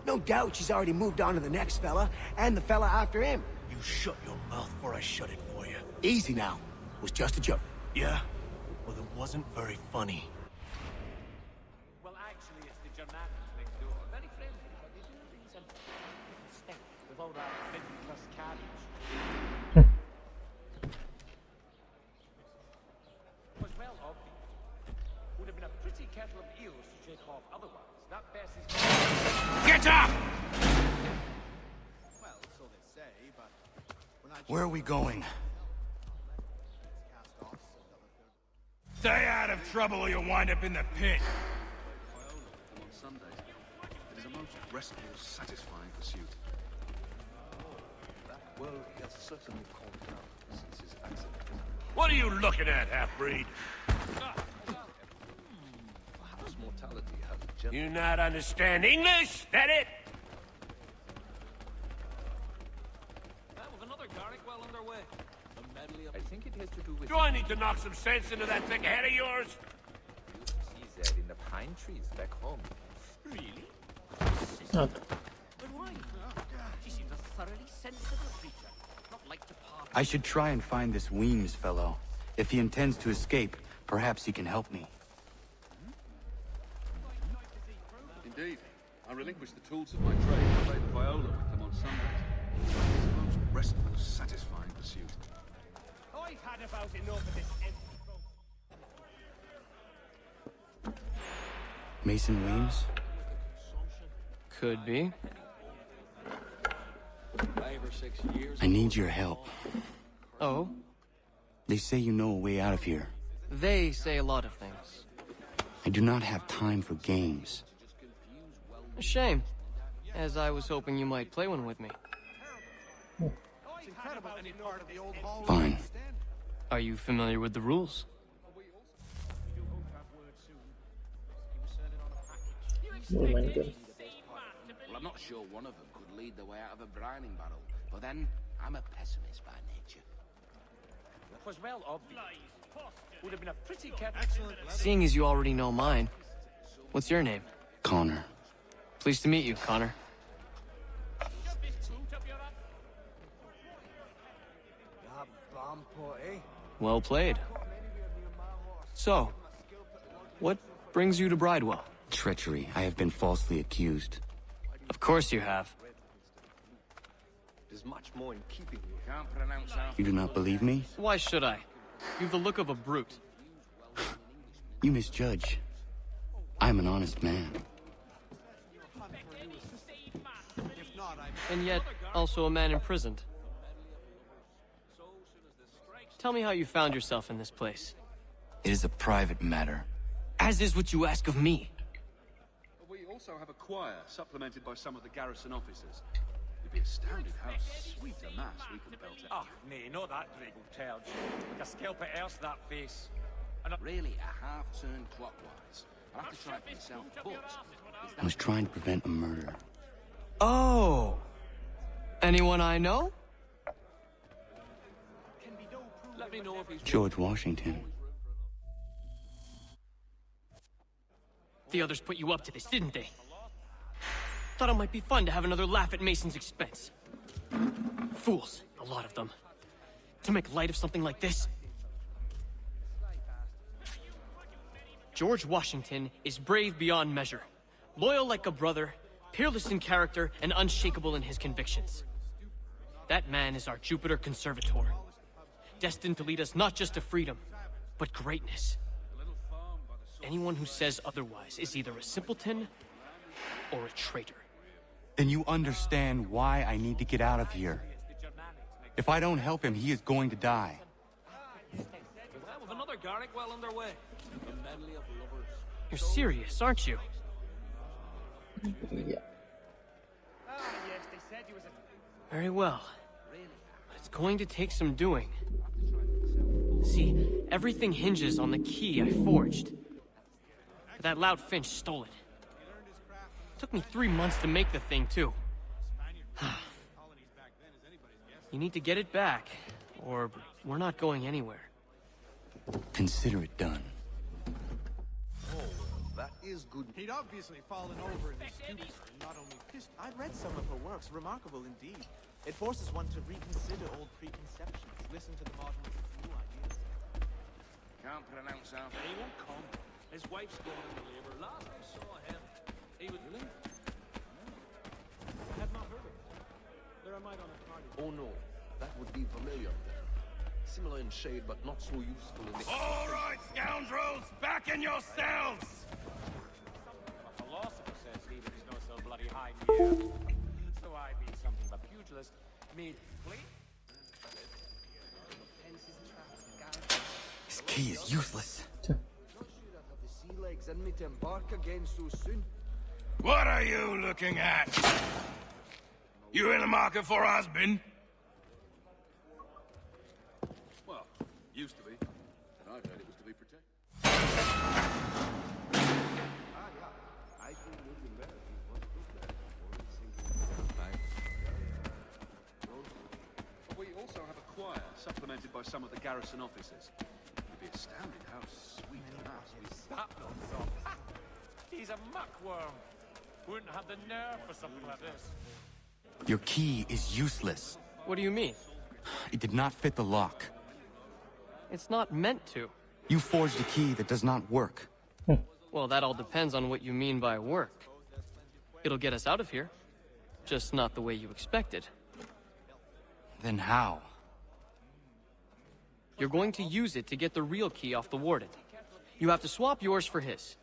No doubt she's already moved on to the next fella, and the fella after him. You shut your mouth before I shut it for you. Easy now. It was just a joke. Yeah? Well, it wasn't very funny. Well, actually, it's the Germanics next door. Very friendly, but they do things in stink with all that vintage cabbage. Was well obvious. Would have been a pretty kettle of eels to shake off otherwise. That Bessie's... Get up! Well, so they say, but... Where are we going? Stay out of trouble or you'll wind up in the pit. On Sundays, it is a most restful, satisfying pursuit. That world he has certainly calmed down since his accident. What are you looking at, half-breed? Perhaps mortality has a You not understand English? That it? With another garlic well underway. The medley of... I think it has to do with... Do I need to knock some sense into that thick head of yours? See that in the pine trees back home. Really? Not. But why? She seems a thoroughly sensible creature. Not like to part. I should try and find this Weems fellow. If he intends to escape, perhaps he can help me. Indeed. I relinquish the tools of my trade and play the viola with them on Sundays. It is a most restful, satisfying pursuit. I've had about enough of this empty... Mason Weems? Could be. 5 or 6 years. I need your help. Oh? They say you know a way out of here. They say a lot of things. I do not have time for games. A shame, as I was hoping you might play one with me. Fine. Are you familiar with the rules? Lumayan kan. Well, I'm not sure one of them could lead the way out of a browning barrel, but then I'm a pessimist by nature. It was well obvious. Would have been a pretty kettle... Seeing as you already know mine, what's your name? Connor. Pleased to meet you, Connor. Well played. So, what brings you to Bridewell? Treachery. I have been falsely accused. Of course you have. There's much more in keeping you. Can't pronounce how... You do not believe me? Why should I? You've the look of a brute. You misjudge. I'm an honest man. And yet, also a man imprisoned. Tell me how you found yourself in this place. It is a private matter. As is what you ask of me. We also have a choir, supplemented by some of the garrison officers. You'd be astounded how sweet a mass we can belt out. Ah, nay, not that draggle terge. Like a scalp at else that face. Really, a half-turn clockwise. I'll have to try it for myself, but... I was trying to prevent a murder. Oh! Anyone I know? Let me know if he's... George Washington. The others put you up to this, didn't they? Thought it might be fun to have another laugh at Mason's expense. Fools, a lot of them. To make light of something like this. George Washington is brave beyond measure, loyal like a brother, peerless in character, and unshakable in his convictions. That man is our Jupiter Conservator, destined to lead us not just to freedom, but greatness. Anyone who says otherwise is either a simpleton or a traitor. Then you understand why I need to get out of here. If I don't help him, he is going to die. With another garlic well underway. A medley of lovers. You're serious, aren't you? Yeah. Ah, yes, they said he was a... Very well. But it's going to take some doing. See, everything hinges on the key I forged. But that loud Finch stole it. Took me 3 months to make the thing, too. You need to get it back, or we're not going anywhere. Consider it done. Oh, that is good. He'd obviously fallen over in his stupor and not only pissed. I've read some of her works, remarkable indeed. It forces one to reconsider old preconceptions, listen to the modernist's new ideas. Can't pronounce half. He won't come. His wife's going into labor. Last I saw him, he was... Really? I have not heard of it. There I might on a party. Oh no, that would be familiar then. Similar in shade, but not so useful in the... All right, scoundrels, back in your cells! A philosopher says he that is not so bloody high near. So I be something of a pugilist. Made play. This key is useless. Sea legs in me to embark again so soon. What are you looking at? You in the market for husband? Well, used to be. And I've heard it was to be protected. I think those Americans must look at it But we also have a choir, supplemented by some of the garrison officers. You'd be astounded how sweet mass we... That nonsense. He's a muckworm. Wouldn't have the nerve for something like this. Your key is useless. What do you mean? It did not fit the lock. It's not meant to. You forged a key that does not work. Well, that all depends on what you mean by work. It'll get us out of here. Just not the way you expected. Then how? You're going to use it to get the real key off the warden. You have to swap yours for his.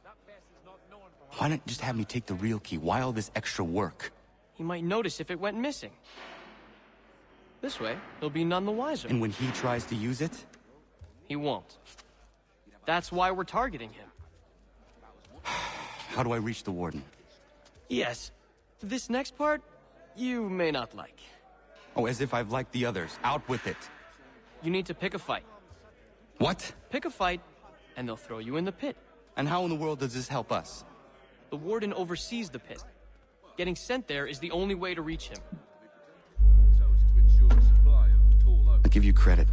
Why not just have me take the real key? Why all this extra work? He might notice if it went missing. This way, he'll be none the wiser. And when he tries to use it? He won't. That's why we're targeting him. How do I reach the warden? Yes. This next part, you may not like. Oh, as if I've liked the others. Out with it. You need to pick a fight. What? Pick a fight, and they'll throw you in the pit. And how in the world does this help us? The warden oversees the pit. Getting sent there is the only way to reach him. I'll give you credit.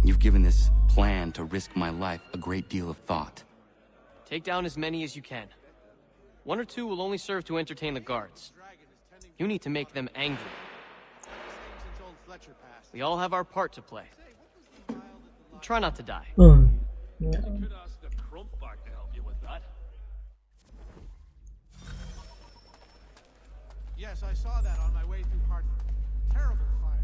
You've given this plan to risk my life a great deal of thought. Take down as many as you can. 1 or 2 will only serve to entertain the guards. You need to make them angry. We all have our part to play. Try not to die. You could ask the crump back to help you with that. Yes, I saw that on my way through Hartford. Terrible fire.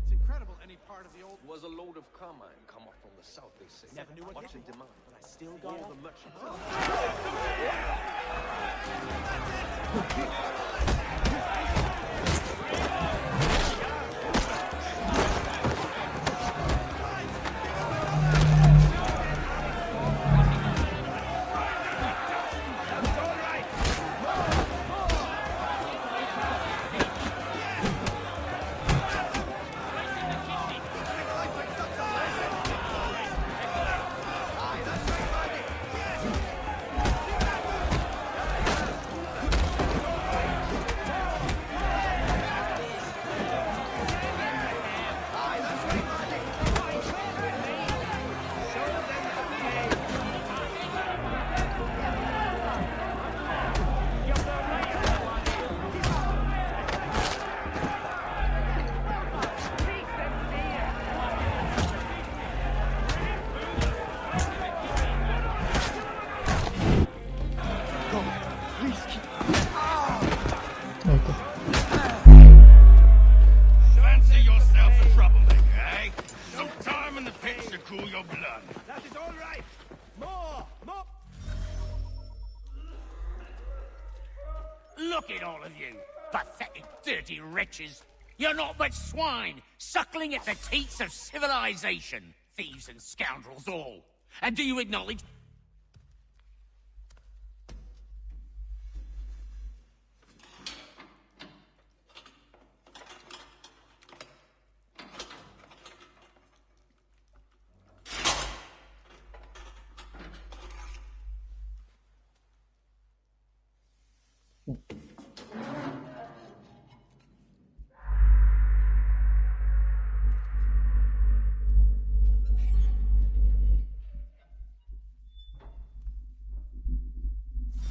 It's incredible any part of the old... Was a load of carmine come up from the south, they say. Never knew what Much hit in me, demand. but I still got All up. the merchants. Fancy yourself a troublemaker, eh? Some time in the pits to cool your blood. That is all right. More, more. Look at all of you, pathetic, dirty wretches. You're not but swine, suckling at the teats of civilization. Thieves and scoundrels all. And do you acknowledge...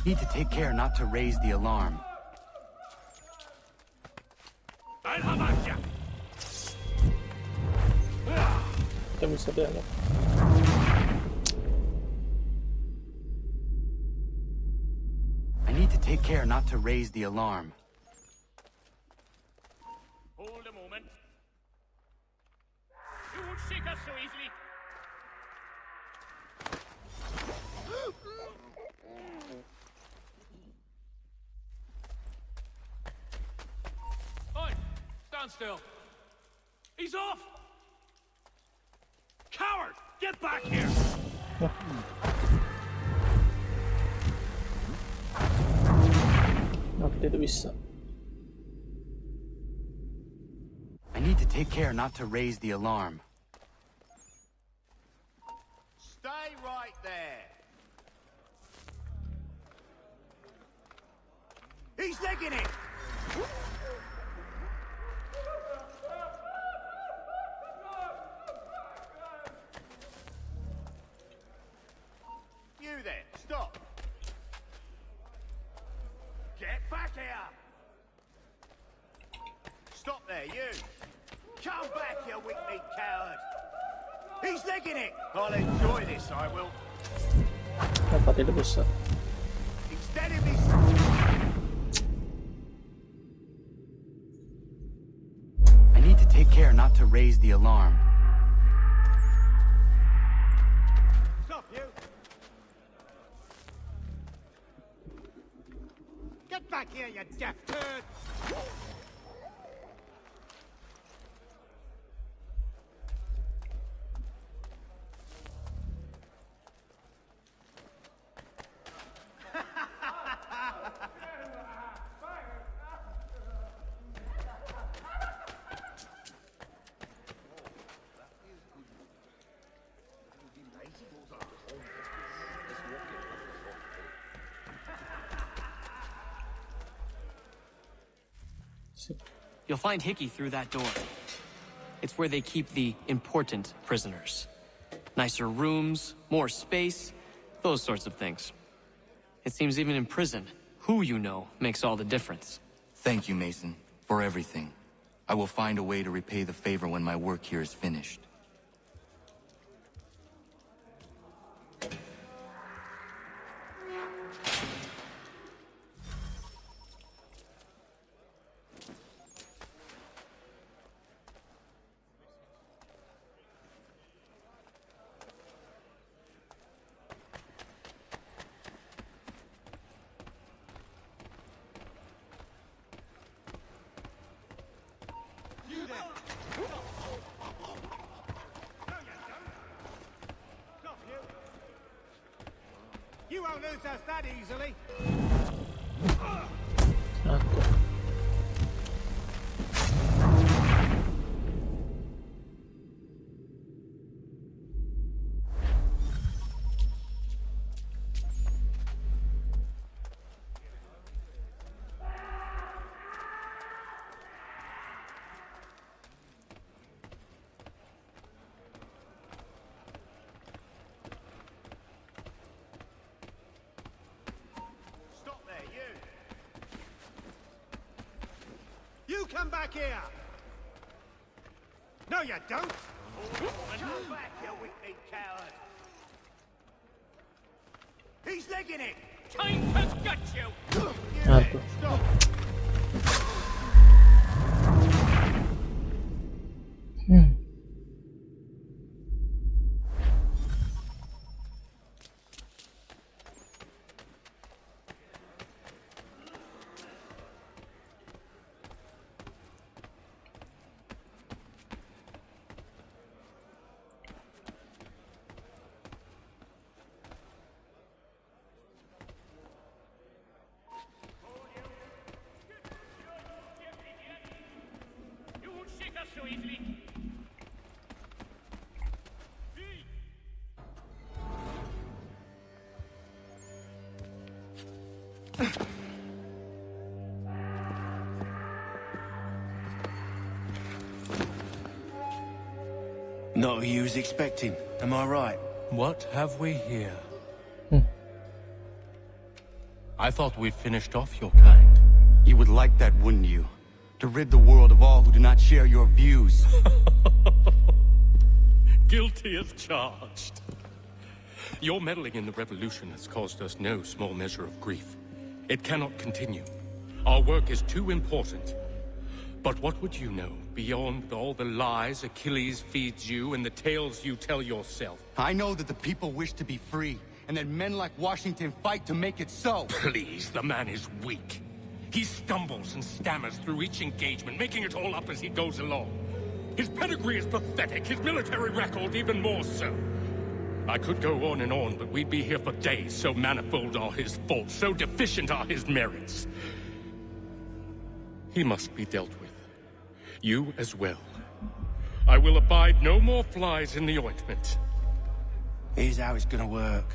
Need to take care not to raise the alarm. I'll have at ya. Kita bisa dialog. I need to take care not to raise the alarm. Hold a moment. You won't shake us so easily. Oi! Stand still. He's off! Coward! Get back here! Kenapa tidak bisa? I need to take care not to raise the alarm. Stay right there. He's legging it. You there, stop. Get back here. Stop there, you. Come back, you weak-kneed coward. He's legging it. I'll enjoy this, I will. Kenapa tidak bisa? He's dead in his... I need to take care not to raise the alarm. Stop, you. Get back here, you deaf turd. You'll find Hickey through that door. It's where they keep the important prisoners. Nicer rooms, more space, those sorts of things. It seems even in prison, who you know makes all the difference. Thank you, Mason, for everything. I will find a way to repay the favor when my work here is finished. You won't lose us that easily. Satu. Stop there, you. You come back here. No, you don't. Come back, you weak-kneed coward. He's legging it. Time to gut you! Satu. Stop. You won't shake us so easily. Not who you was expecting, am I right? What have we here? I I thought we'd finished off your kind. You would like that, wouldn't you? To rid the world of all who do not share your views. Guilty as charged. Your meddling in the revolution has caused us no small measure of grief. It cannot continue. Our work is too important. But what would you know beyond all the lies Achilles feeds you and the tales you tell yourself? I know that the people wish to be free, and that men like Washington fight to make it so. Please, the man is weak. He stumbles and stammers through each engagement, making it all up as he goes along. His pedigree is pathetic, his military record even more so. I could go on and on, but we'd be here for days, so manifold are his faults, so deficient are his merits. He must be dealt with. You as well. I will abide no more flies in the ointment. Here's how it's gonna work.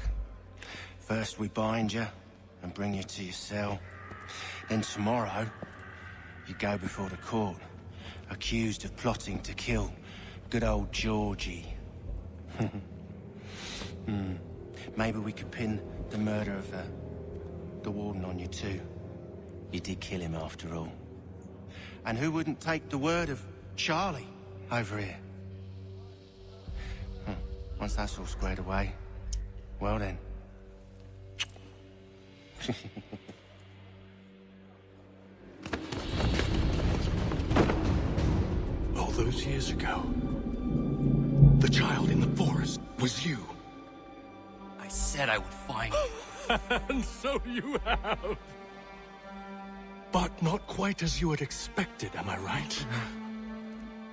First we bind you and bring you to your cell. Then tomorrow, you go before the court, accused of plotting to kill good old Georgie. Maybe we could pin the murder of the warden on you too. You did kill him after all. And who wouldn't take the word of Charlie over here? Once that's all squared away, well then. All those years ago, the child in the forest was you. I said I would find you. And so you have. But not quite as you had expected, am I right?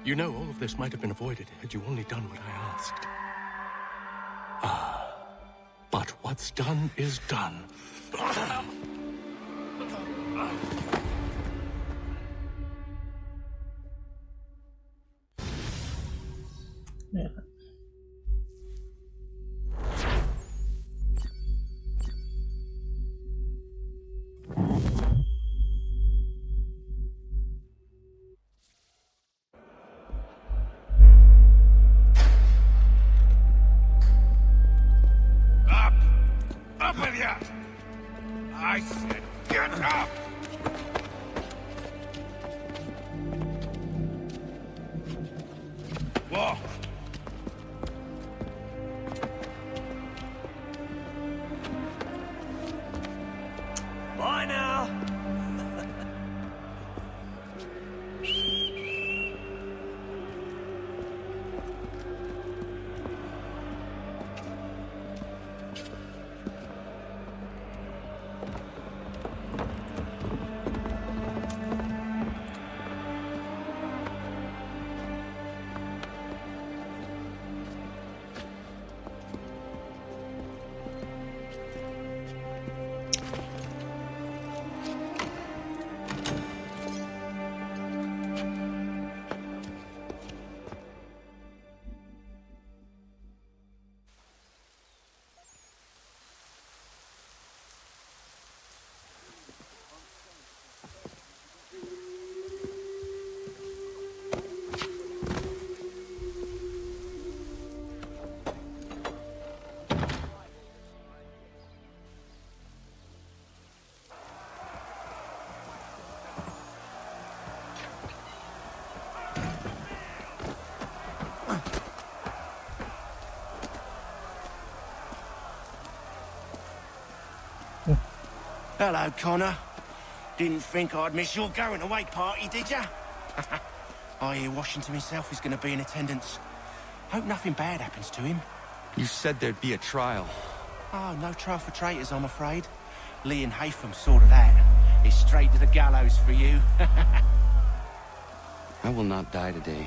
You know, all of this might have been avoided had you only done what I asked. But what's done is done. Ya. Up with you! I said get up! Walk! Bye now. Hello, Connor. Didn't think I'd miss your going away party, did ya? I hear Washington himself is going to be in attendance. Hope nothing bad happens to him. You said there'd be a trial. Oh, no trial for traitors, I'm afraid. Lee and Haytham saw to that. It's straight to the gallows for you. I will not die today.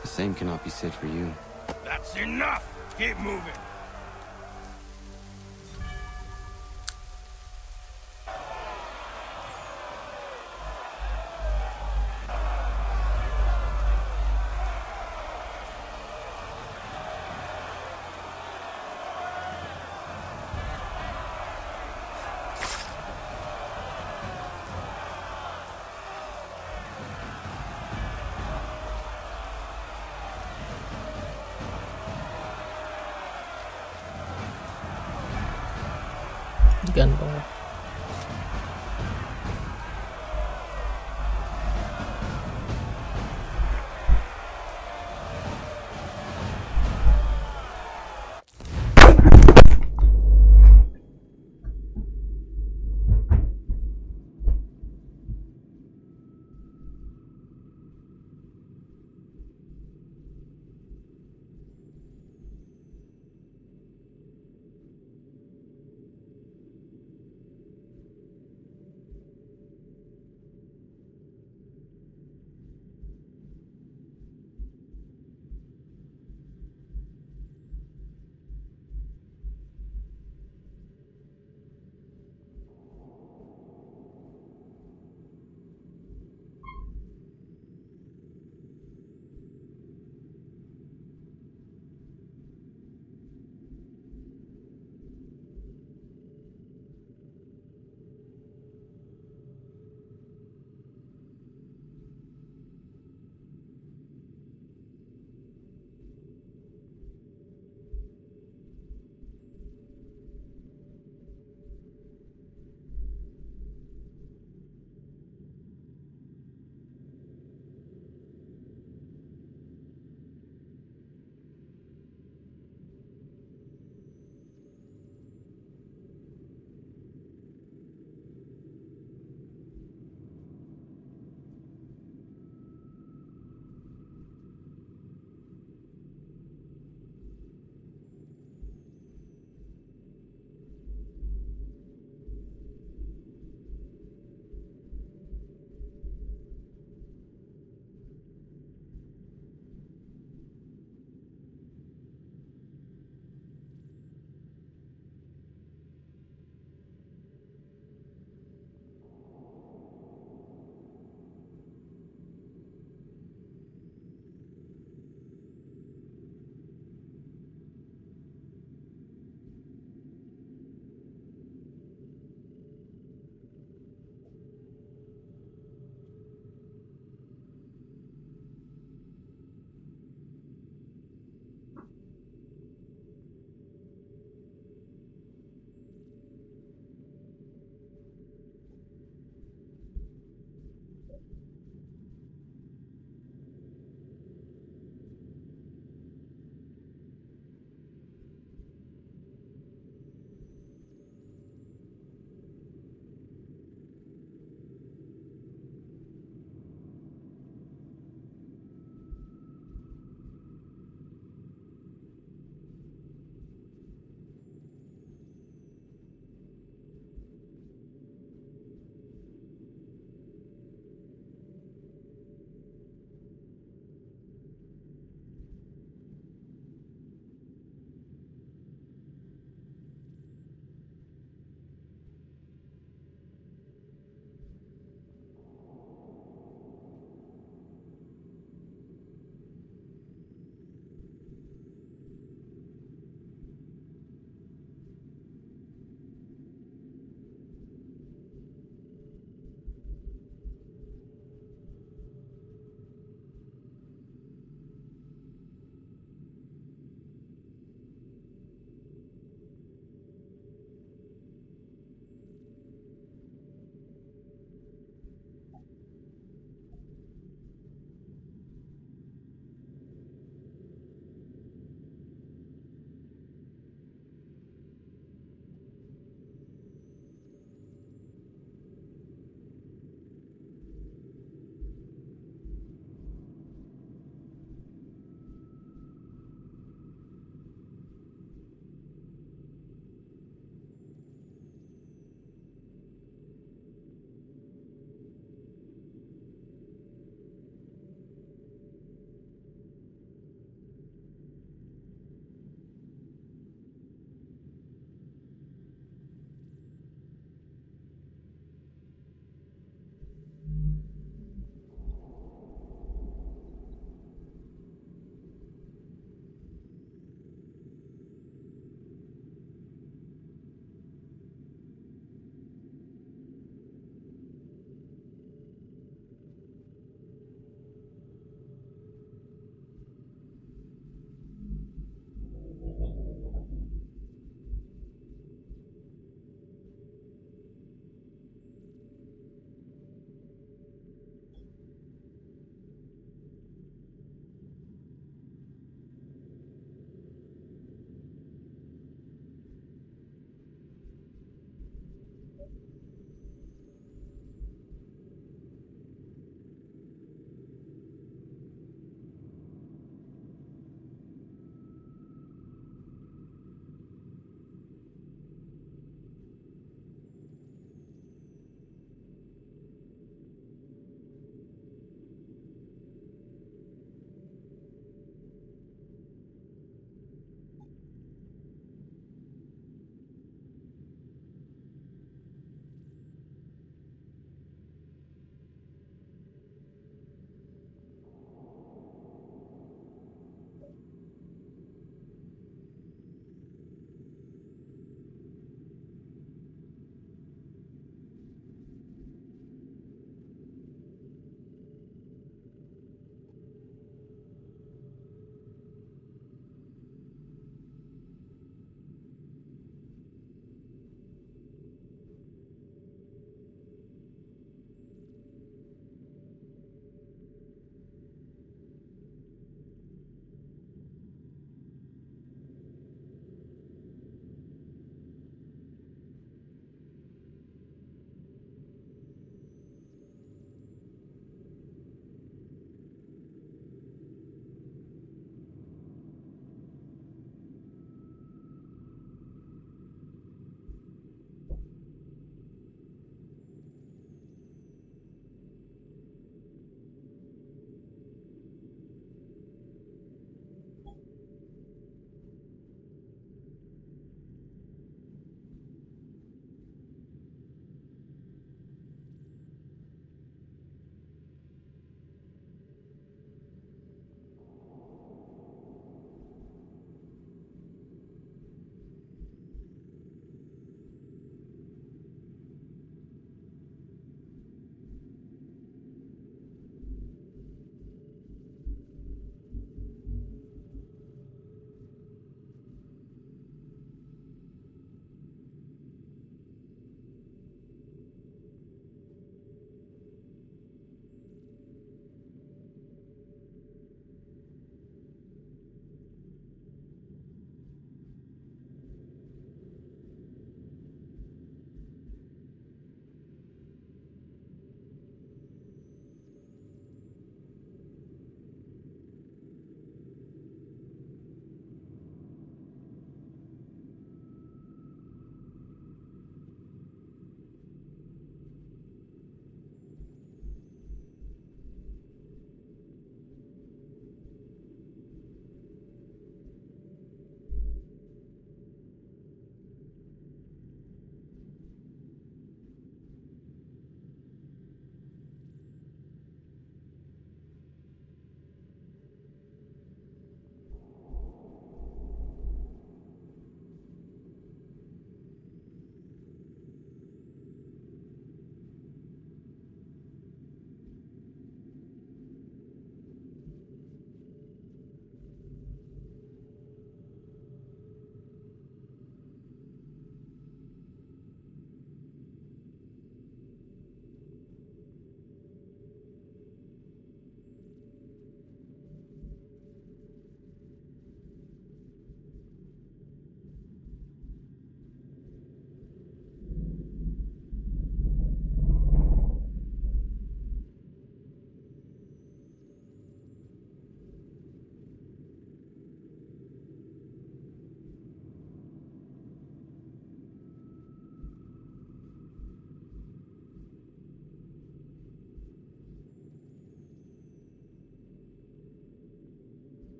The same cannot be said for you. That's enough! Keep moving! Gantung.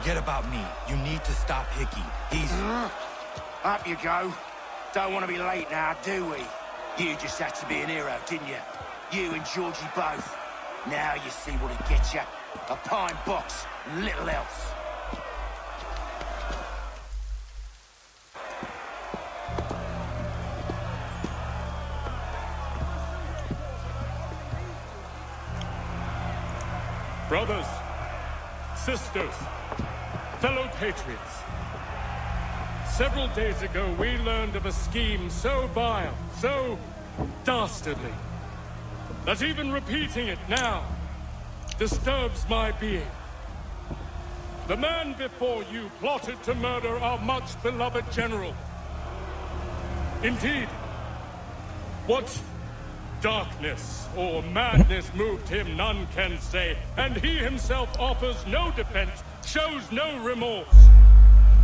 Forget about me. You need to stop Hickey. He's... Up you go. Don't want to be late now, do we? You just had to be an hero, didn't you? You and Georgie both. Now you see what it gets you. A pine box, little else. Brothers, sisters, fellow patriots. Several days ago, we learned of a scheme so vile, so dastardly, that even repeating it now disturbs my being. The man before you plotted to murder our much-beloved general. Indeed, what darkness or madness moved him, none can say, and he himself offers no defense, shows no remorse.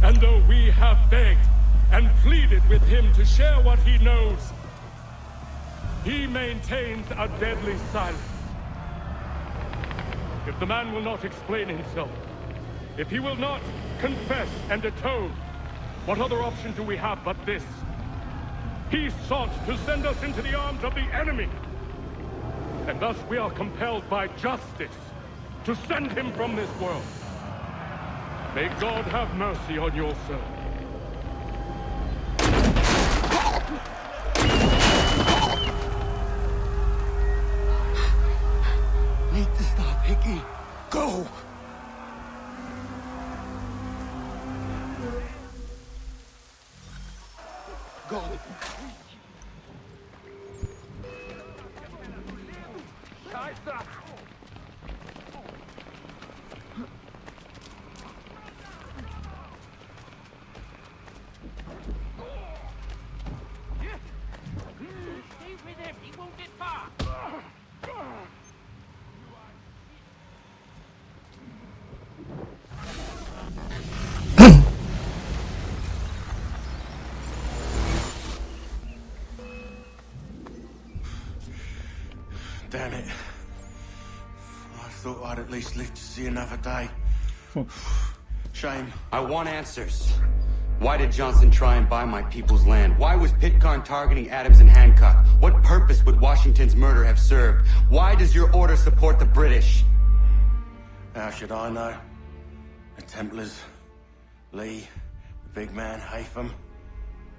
And though we have begged and pleaded with him to share what he knows, he maintains a deadly silence. If the man will not explain himself, if he will not confess and atone, what other option do we have but this? He sought to send us into the arms of the enemy. And thus we are compelled by justice to send him from this world. May God have mercy on your soul. Need to stop Hickey. Go! Go! Stay with him, he won't get far. Damn it. I thought I'd at least live to see another day. Shame. I want answers. Why did Johnson try and buy my people's land? Why was Pitcairn targeting Adams and Hancock? What purpose would Washington's murder have served? Why does your order support the British? How should I know? The Templars, Lee, the big man, Haytham,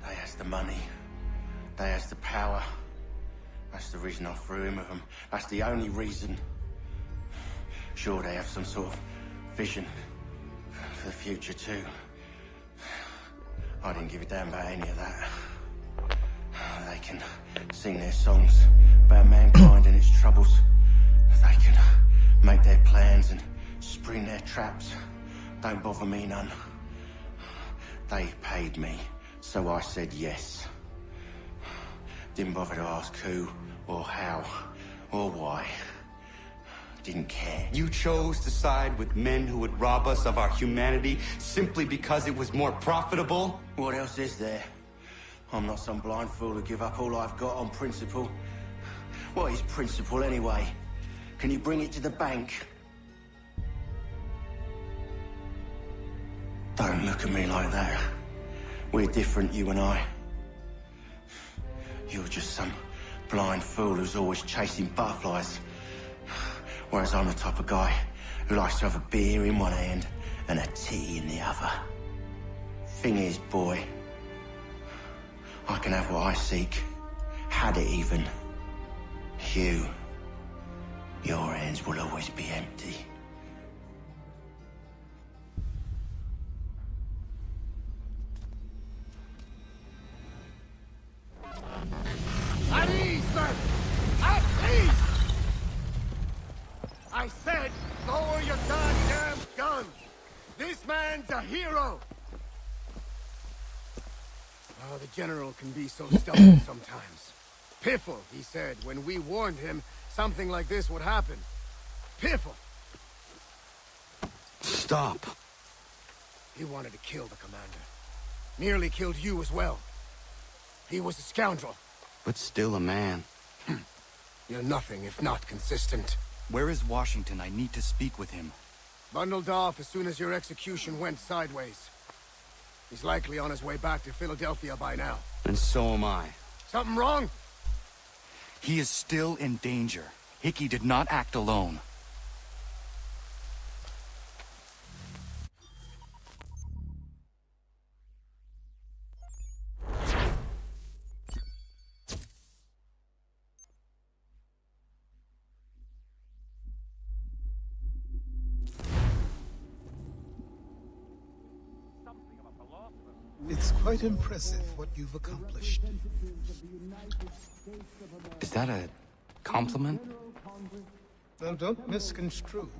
they has the money. They has the power. That's the reason I threw in with them. That's the only reason. Sure, they have some sort of vision for the future too. I didn't give a damn about any of that. They can sing their songs about mankind and its troubles. They can make their plans and spring their traps. Don't bother me none. They paid me, so I said yes. Didn't bother to ask who, or how, or why. Didn't care. You chose to side with men who would rob us of our humanity simply because it was more profitable? What else is there? I'm not some blind fool to give up all I've got on principle. What is principle anyway? Can you bring it to the bank? Don't look at me like that. We're different, you and I. You're just some blind fool who's always chasing butterflies. Whereas I'm the type of guy who likes to have a beer in one hand and a tea in the other. Thing is, boy, I can have what I seek. Had it even. Your hands will always be empty. At ease, men! At ease! I said, lower your goddamn guns! This man's a hero! Oh, the general can be so stubborn sometimes. Piffle, he said, when we warned him something like this would happen. Piffle! Stop. He wanted to kill the commander. Nearly killed you as well. He was a scoundrel. But still a man. You're nothing if not consistent. Where is Washington? I need to speak with him. Bundled off as soon as your execution went sideways. He's likely on his way back to Philadelphia by now. And so am I. Something wrong? He is still in danger. Hickey did not act alone. It's quite impressive what you've accomplished. Is that a compliment? Now, don't misconstrue.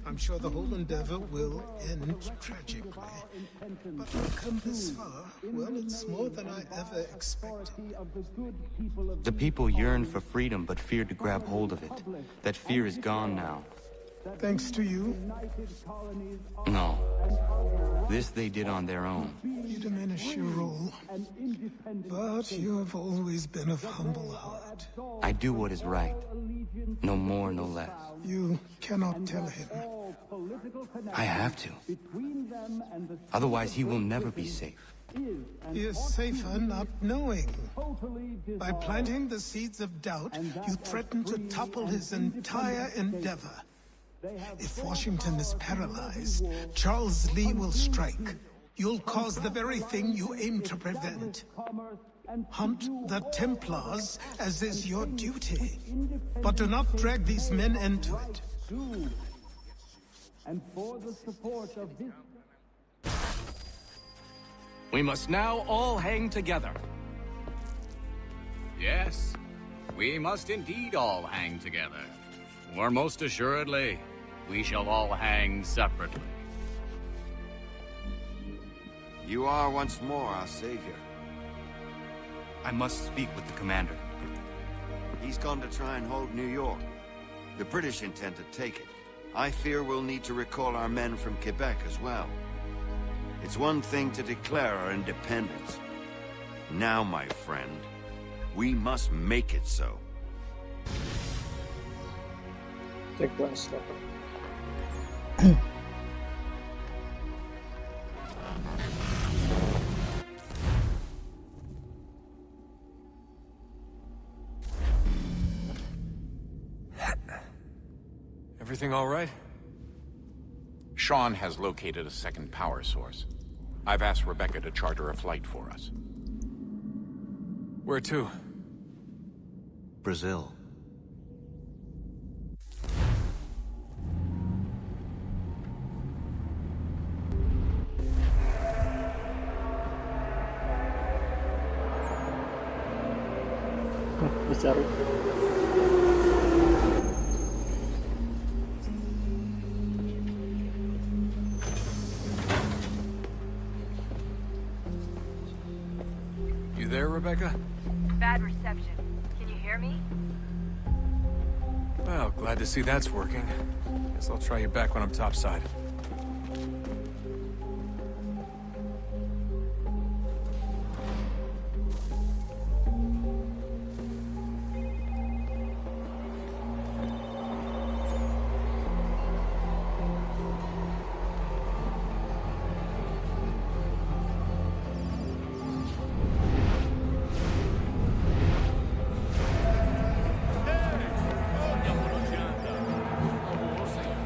I'm sure the whole endeavor will end tragically. But to come this far, well, it's more than I ever expected. The people yearn for freedom but feared to grab hold of it. That fear is gone now. Thanks to you? No. This they did on their own. You diminish your role. But you have always been of humble heart. I do what is right. No more, no less. You cannot tell him. I have to. Otherwise, he will never be safe. He is safer not knowing. By planting the seeds of doubt, you threaten to topple his entire endeavor. If Washington is paralyzed, Charles Lee will strike. You'll cause the very thing you aim to prevent. Hunt the Templars, as is your duty. But do not drag these men into it. And for the support of this... We must now all hang together. Yes, we must indeed all hang together. Or most assuredly, we shall all hang separately. You are once more our savior. I must speak with the commander. He's gone to try and hold New York. The British intend to take it. I fear we'll need to recall our men from Quebec as well. It's one thing to declare our independence. Now, my friend, we must make it so. Take one step. Everything all right? Sean has located a second power source. I've asked Rebecca to charter a flight for us. Where to? Brazil. Dicari. You there, Rebecca? Bad reception. Can you hear me? Well, glad to see that's working. Guess I'll try you back when I'm topside.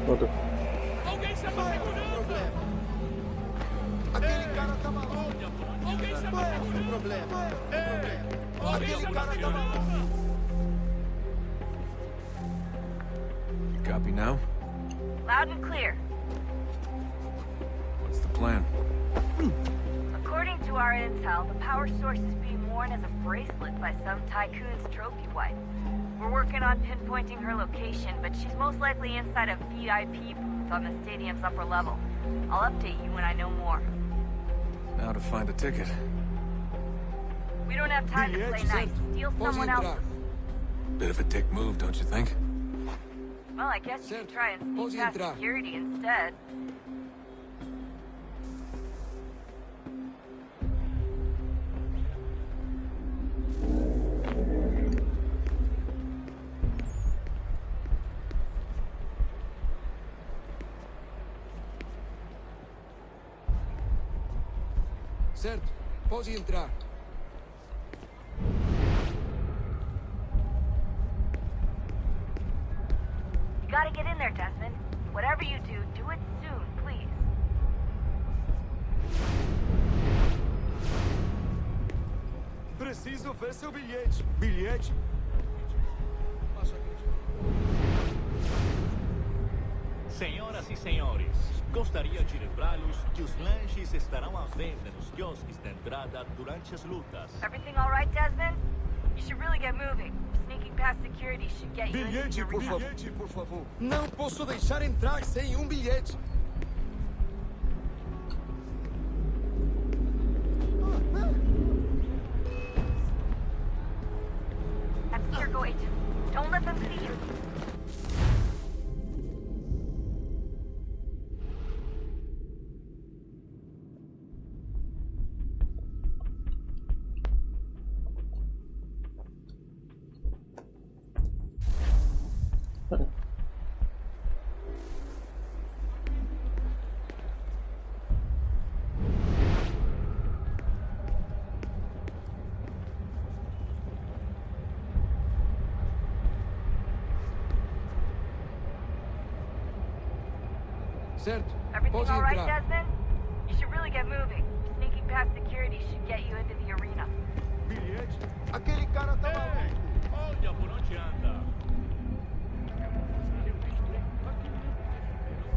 Waduh. Aquele cara tá maluco. Qual é o problema? Aquele cara tá maluco. Copy now? Loud and clear. What's the plan? According to our intel, the power source is being worn as a bracelet by some tycoon's trophy wife. We're working on pinpointing her location, but she's most likely inside a VIP booth on the stadium's upper level. I'll update you when I know more. Now to find a ticket. We don't have time to play nice. Steal someone else's. Bit of a dick move, don't you think? Well, I guess you could try and sneak past security instead. Certo, pode entrar. You gotta get in there, Desmond. Whatever you do, do it soon, please. Preciso ver seu bilhete. Bilhete? Senhoras e senhores, gostaria de lembrá-los que os lanches estarão à venda nos quiosques da entrada durante as lutas. Everything all right, Desmond? You should really get moving. Sneaking past security should get you into the Bilhete, por arena. favor. Bilhete, por favor. Não posso deixar entrar sem bilhete. Abstergo agents. Don't let them see you. Certo, Everything pode all right, entrar. Desmond? You should really get moving. Sneaking past security should get you into the arena. Bilhete? Aquele cara tá maluco. Olha por onde anda.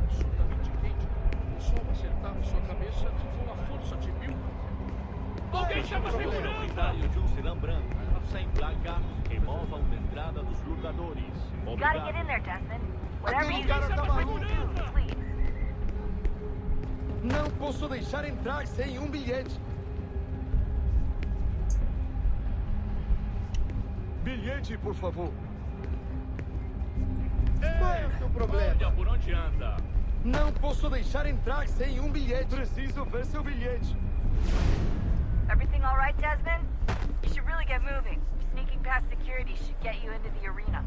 Absolutamente quente. O sol acertava sua cabeça com a força de mil. Alguém chama o proprietário de um sedã branco, sem placa, que mova a entrada dos lutadores. You gotta get in there, Desmond. Whatever you Aquele cara tá do, maluco. please. Não posso deixar entrar sem bilhete. Bilhete, por favor. Qual é o seu problema? Olha por onde anda. Não posso deixar entrar sem bilhete. Preciso ver seu bilhete. Everything all right, Desmond? You should really get moving. Sneaking past security should get you into the arena.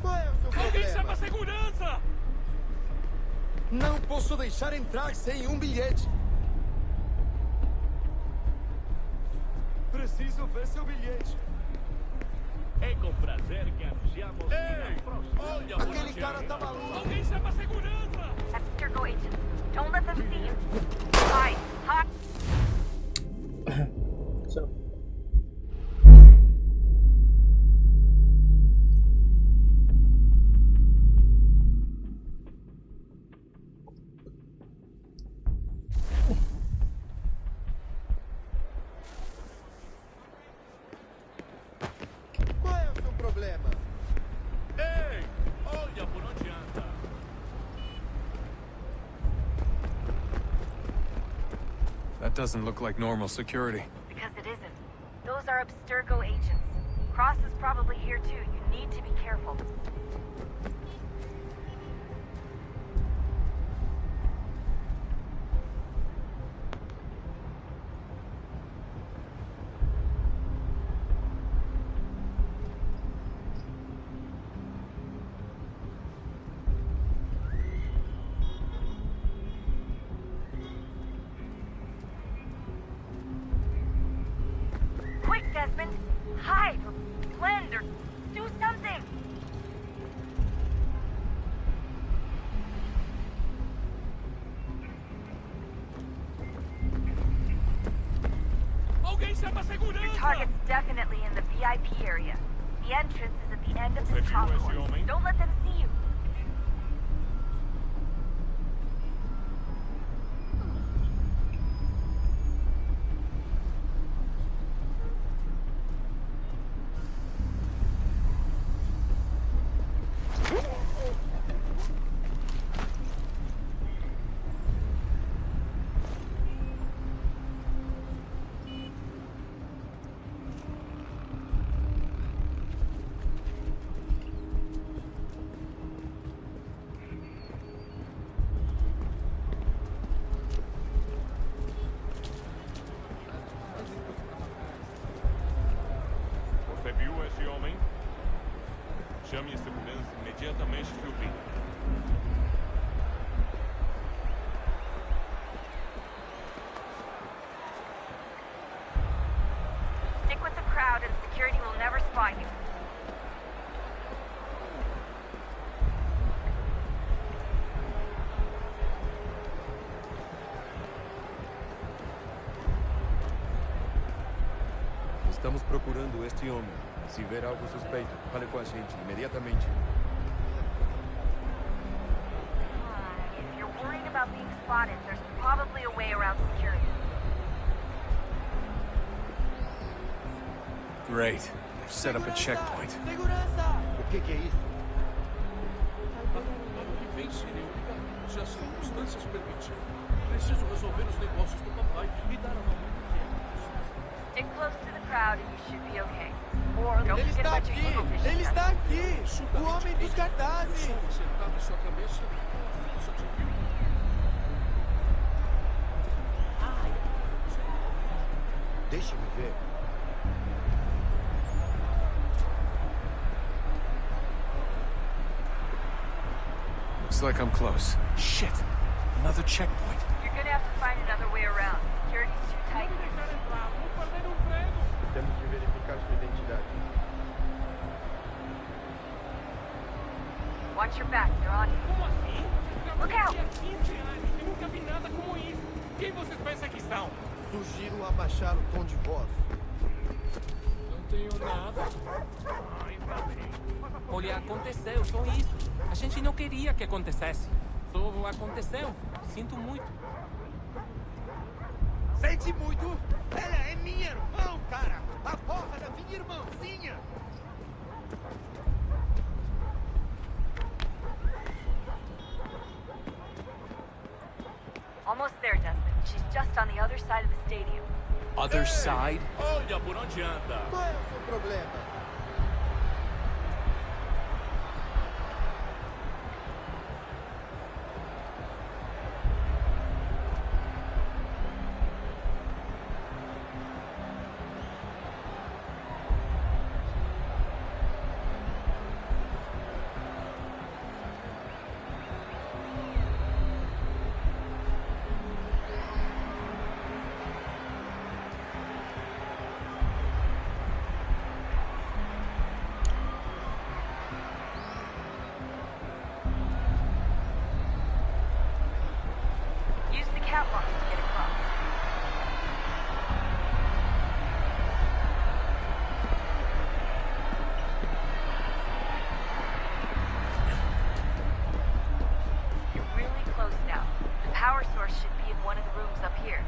Qual é o seu Alguém chama problema? a segurança! Não posso deixar entrar sem bilhete. Preciso ver seu bilhete. É com prazer que anunciamos que na próxima... Olha por Aquele onde cara anda. tá maluco. Alguém chama a segurança! Abstergo agents. Don't let them see you. Hide. Hide. So. Qual é o seu problema? Ei, olha por onde anda. That doesn't look like normal security. Because it isn't. Those are Abstergo agents. Cross is probably here too. You need to be careful. Quick, Desmond! Hide or blend or do something! Alguém chama a Your segurança! target's definitely in the VIP area. The entrance is at the end of Você the viu top esse court. homem? Don't let them see you. Você viu esse homem? Chame a segurança imediatamente, Philby. Estamos procurando este homem. Se ver algo suspeito, fale com a gente imediatamente. If you're worried about being spotted, there's probably a way around security. Great. They've set up a checkpoint. O que é isso? Bem sereno. Se as circunstâncias permitirem, preciso resolver os negócios do papai e dar a mão. Stick close to the crowd and you should be okay. Or don't forget about your evil vision. Ele está aqui! O homem dos cartazes! Sentado em sua cabeça, força de Deus. Deixe-me ver. Looks like I'm close. Shit! Another checkpoint. You're gonna have to find another way around. Security's too tight here. Temos que verificar sua identidade. Watch your back, they're on you. Como assim? Look out! Há 15 anos, eu nunca vi nada como isso. Quem vocês pensam que são? Sugiro abaixar o tom de voz. Não tenho nada. Olha, aconteceu, só isso. A gente não queria que acontecesse. Só aconteceu. Sinto muito. Sente muito? Ela é minha irmã, cara! A porra da minha irmãzinha! Almost there, Desmond. She's just on the other side of the stadium. Other side? Olha, por onde anda? Qual é o seu problema? Use the catwalks to get across. You're really close now. The power source should be in one of the rooms up here.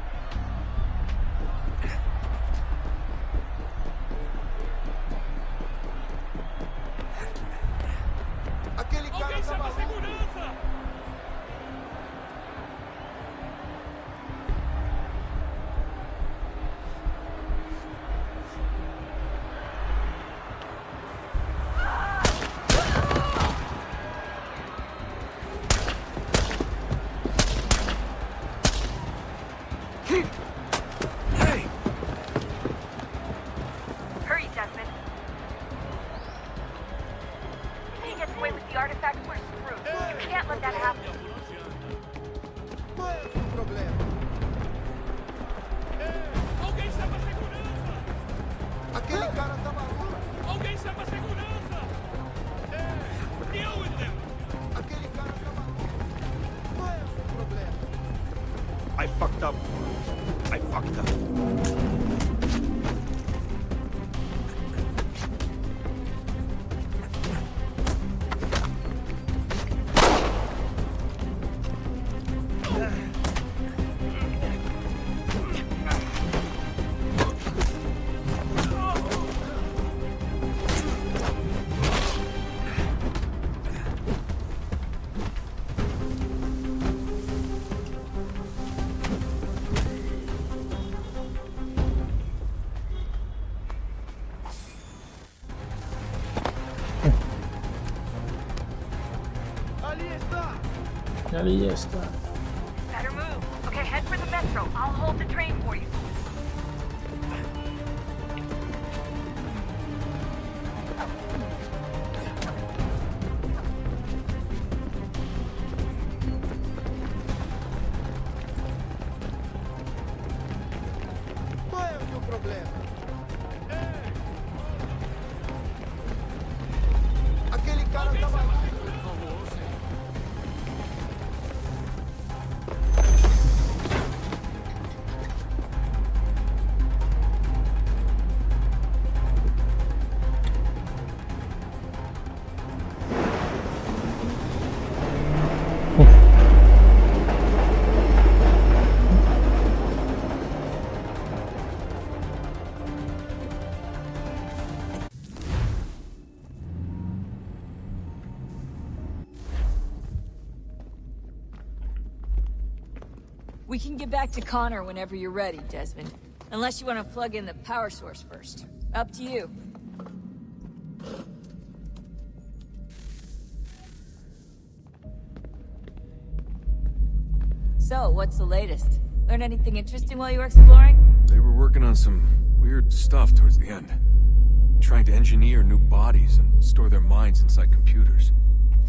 Aquele cara Alguém tá chama a maluco! segurança! Hurry, Desmond. If he gets away with the artifact, we're screwed. You can't let that happen. Qual é o seu problema? Alguém chama a segurança! Aquele cara tá maluco! Alguém chama a segurança! Deal with them! Aquele cara tá maluco! Qual é o seu problema? I fucked up. I fucked up. Ali está. Better move. Okay, head for the metro. I'll hold the train for you. Qual é o seu problema? Aquele cara tá maluco! We can get back to Connor whenever you're ready, Desmond. Unless you want to plug in the power source first. Up to you. So, what's the latest? Learn anything interesting while you were exploring? They were working on some weird stuff towards the end. Trying to engineer new bodies and store their minds inside computers.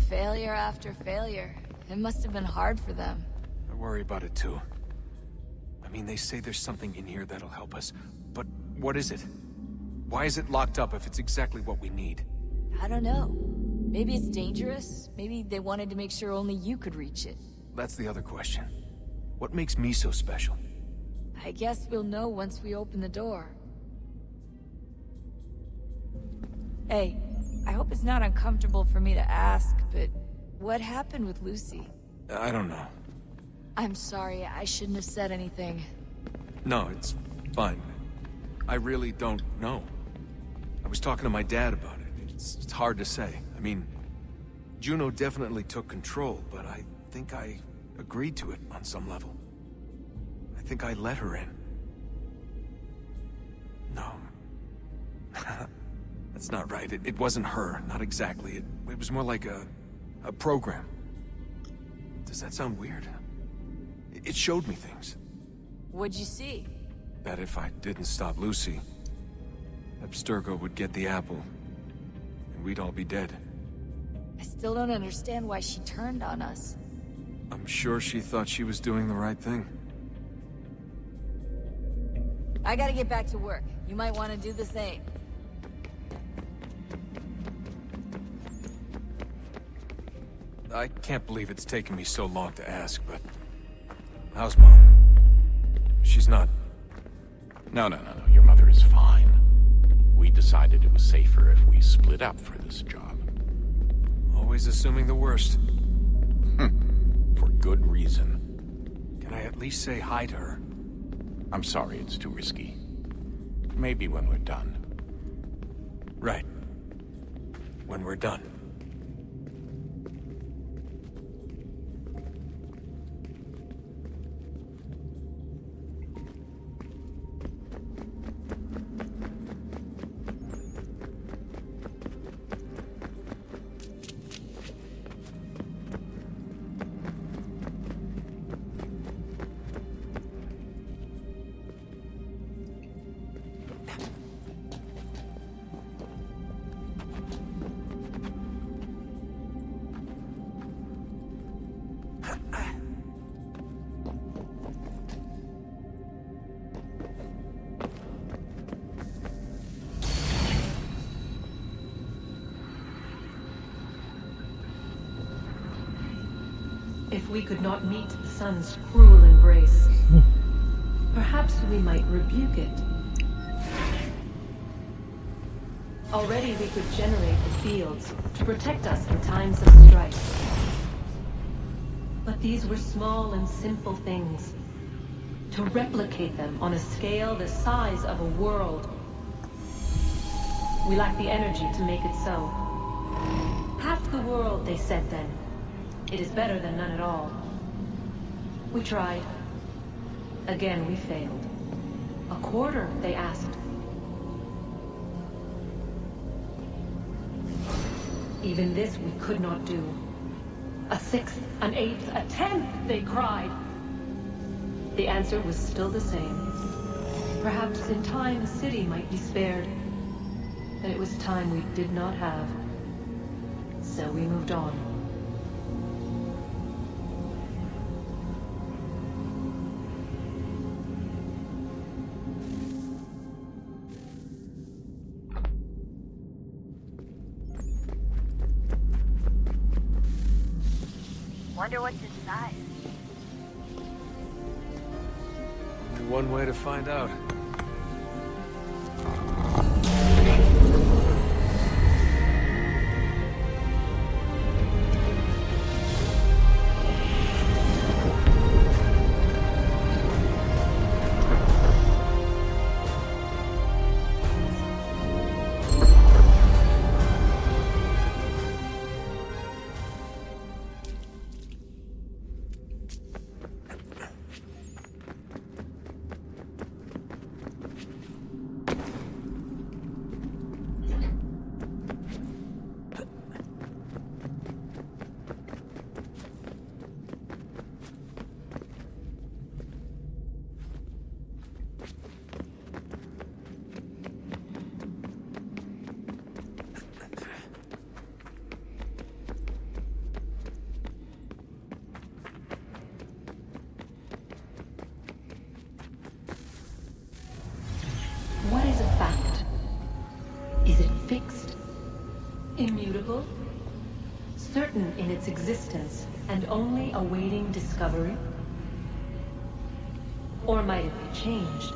Failure after failure. It must have been hard for them. I worry about it too. I mean, they say there's something in here that'll help us, but what is it? Why is it locked up if it's exactly what we need? I don't know. Maybe it's dangerous. Maybe they wanted to make sure only you could reach it. That's the other question. What makes me so special? I guess we'll know once we open the door. Hey, I hope it's not uncomfortable for me to ask, but what happened with Lucy? I don't know. I'm sorry, I shouldn't have said anything. No, it's fine. I really don't know. I was talking to my dad about it. It's hard to say. I mean, Juno definitely took control, but I think I agreed to it on some level. I think I let her in. No. That's not right. It wasn't her. Not exactly. It was more like a program. Does that sound weird? It showed me things. What'd you see? That if I didn't stop Lucy, Abstergo would get the apple, and we'd all be dead. I still don't understand why she turned on us. I'm sure she thought she was doing the right thing. I gotta get back to work. You might want to do the same. I can't believe it's taken me so long to ask, but... how's Mom? She's not... No. Your mother is fine. We decided it was safer if we split up for this job. Always assuming the worst. For good reason. Can I at least say hi to her? I'm sorry, it's too risky. Maybe when we're done. Right. When we're done. If we could not meet the sun's cruel embrace, perhaps we might rebuke it. Already we could generate the fields to protect us in times of strife. But these were small and simple things. To replicate them on a scale the size of a world, we lack the energy to make it so. Half the world, they said then. It is better than none at all. We tried. Again, we failed. A quarter, they asked. Even this we could not do. A sixth, an eighth, a tenth, they cried. The answer was still the same. Perhaps in time a city might be spared. But it was time we did not have. So we moved on. Wonder what's inside. Only one way to find out. Is it fixed? Immutable? Certain in its existence and only awaiting discovery? Or might it be changed?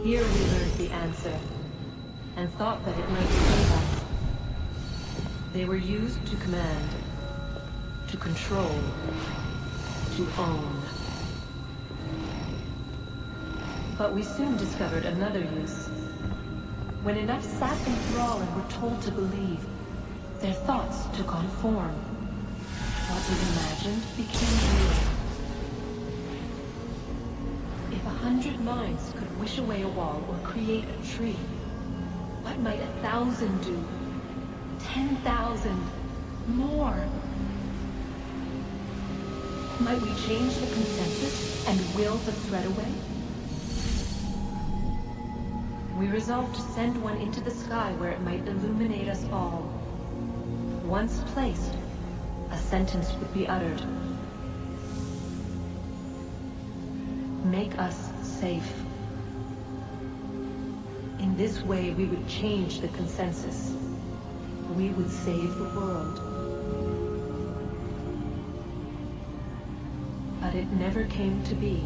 Here we learned the answer, and thought that it might save us. They were used to command, to control, to own. But we soon discovered another use. When enough sat in thrall and were told to believe, their thoughts took on form. What was imagined became real. If 100 minds could wish away a wall or create a tree, what might 1,000 do? 10,000? More? Might we change the consensus and will the thread away? We resolved to send one into the sky where it might illuminate us all. Once placed, a sentence would be uttered. Make us safe. In this way, we would change the consensus. We would save the world. But it never came to be.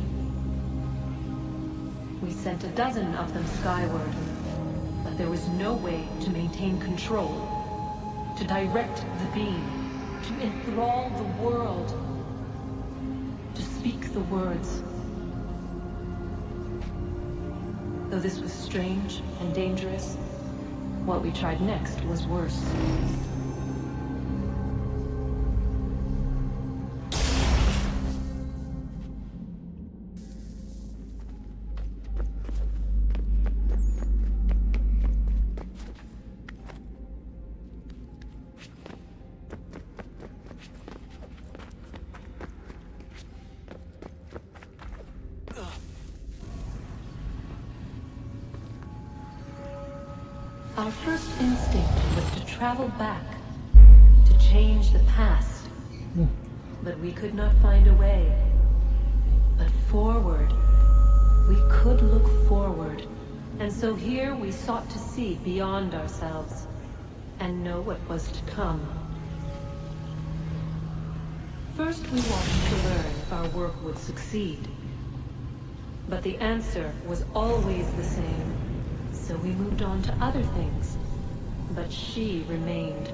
We sent a dozen of them skyward, but there was no way to maintain control, to direct the beam, to enthrall the world, to speak the words. Though this was strange and dangerous, what we tried next was worse. Our first instinct was to travel back, to change the past. But we could not find a way. But forward, we could look forward. And so here we sought to see beyond ourselves, and know what was to come. First we wanted to learn if our work would succeed. But the answer was always the same. So we moved on to other things. But she remained.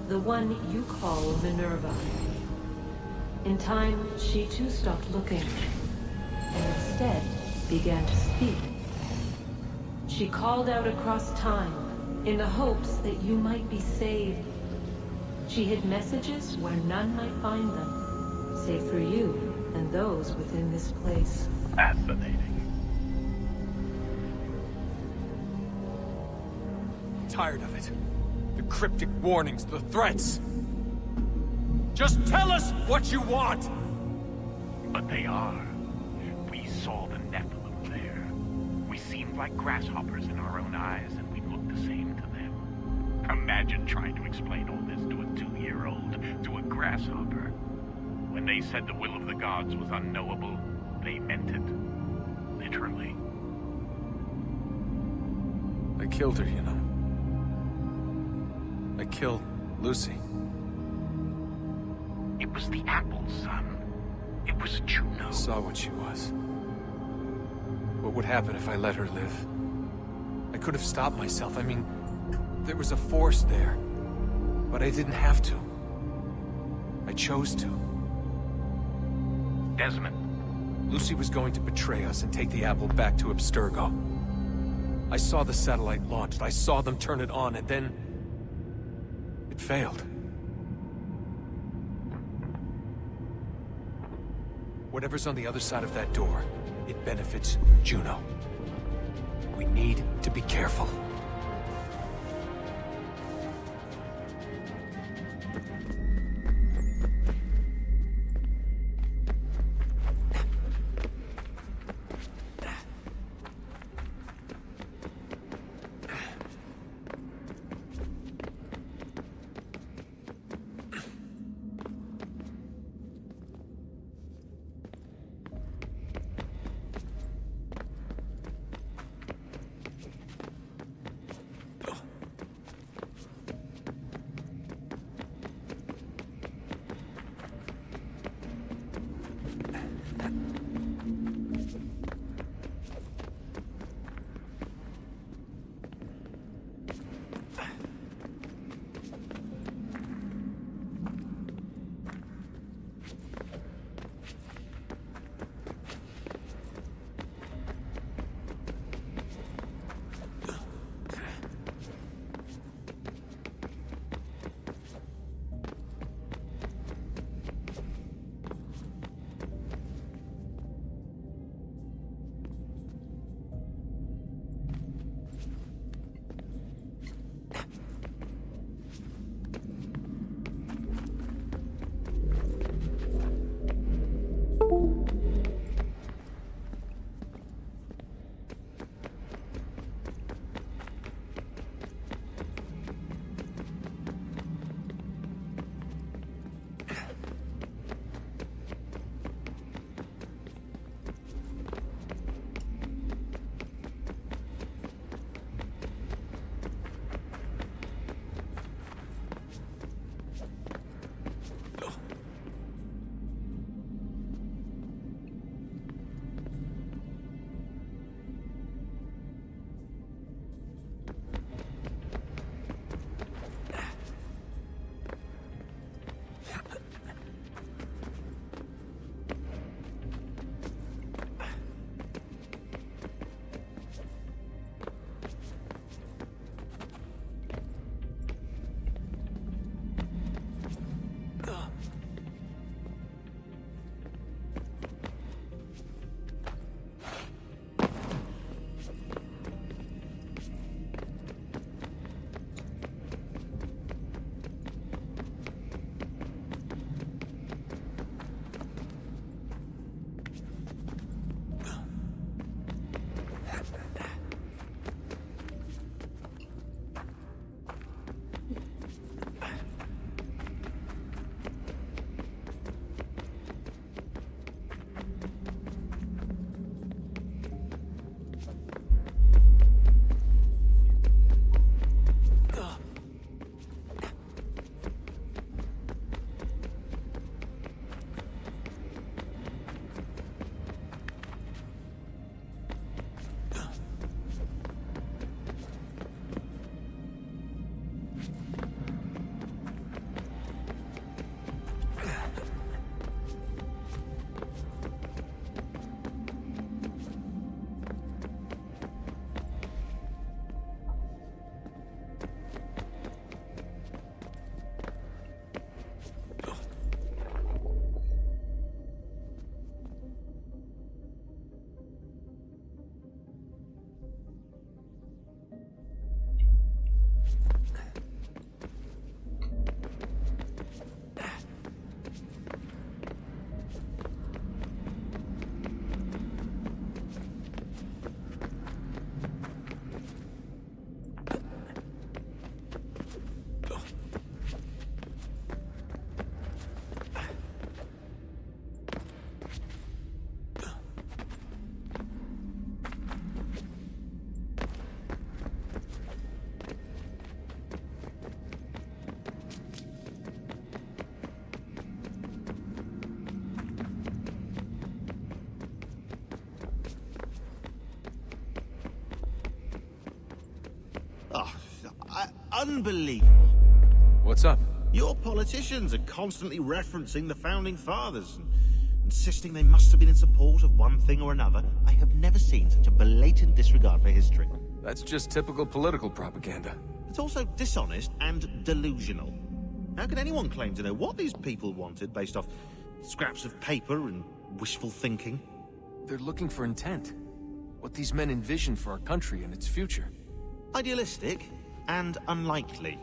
The one you call Minerva. In time, she too stopped looking, and instead began to speak. She called out across time, in the hopes that you might be saved. She hid messages where none might find them, save for you and those within this place. Fascinating. Tired of it. The cryptic warnings, the threats. Just tell us what you want! But they are. We saw the Nephilim there. We seemed like grasshoppers in our own eyes, and we looked the same to them. Imagine trying to explain all this to a 2-year-old, to a grasshopper. When they said the will of the gods was unknowable, they meant it. Literally. I killed her, you know. I killed Lucy. It was the apple, son. It was Juno. I saw what she was. What would happen if I let her live? I could have stopped myself. I mean, there was a force there. But I didn't have to. I chose to. Desmond. Lucy was going to betray us and take the apple back to Abstergo. I saw the satellite launched. I saw them turn it on, and then it failed. Whatever's on the other side of that door, it benefits Juno. We need to be careful. unbelievable. What's up? Your politicians are constantly referencing the Founding Fathers and insisting they must have been in support of one thing or another. I have never seen such a blatant disregard for history. That's just typical political propaganda. It's also dishonest and delusional. How can anyone claim to know what these people wanted based off scraps of paper and wishful thinking? They're looking for intent. What these men envision for our country and its future. Idealistic and unlikely.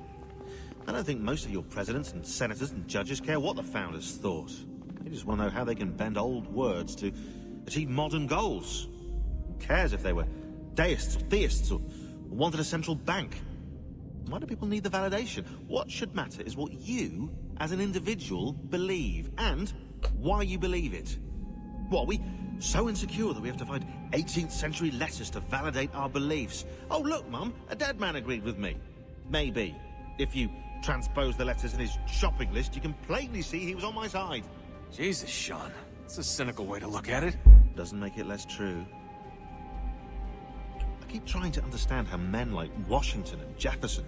I don't think most of your presidents and senators and judges care what the founders thought. They just want to know how they can bend old words to achieve modern goals. Who cares if they were deists or theists or wanted a central bank? Why do people need the validation? What should matter is what you, as an individual, believe, and why you believe it. What, are we so insecure that we have to find 18th century letters to validate our beliefs? Oh, look, Mum, a dead man agreed with me. Maybe. If you transpose the letters in his shopping list, you can plainly see he was on my side. Jesus, Sean. That's a cynical way to look at it. Doesn't make it less true. I keep trying to understand how men like Washington and Jefferson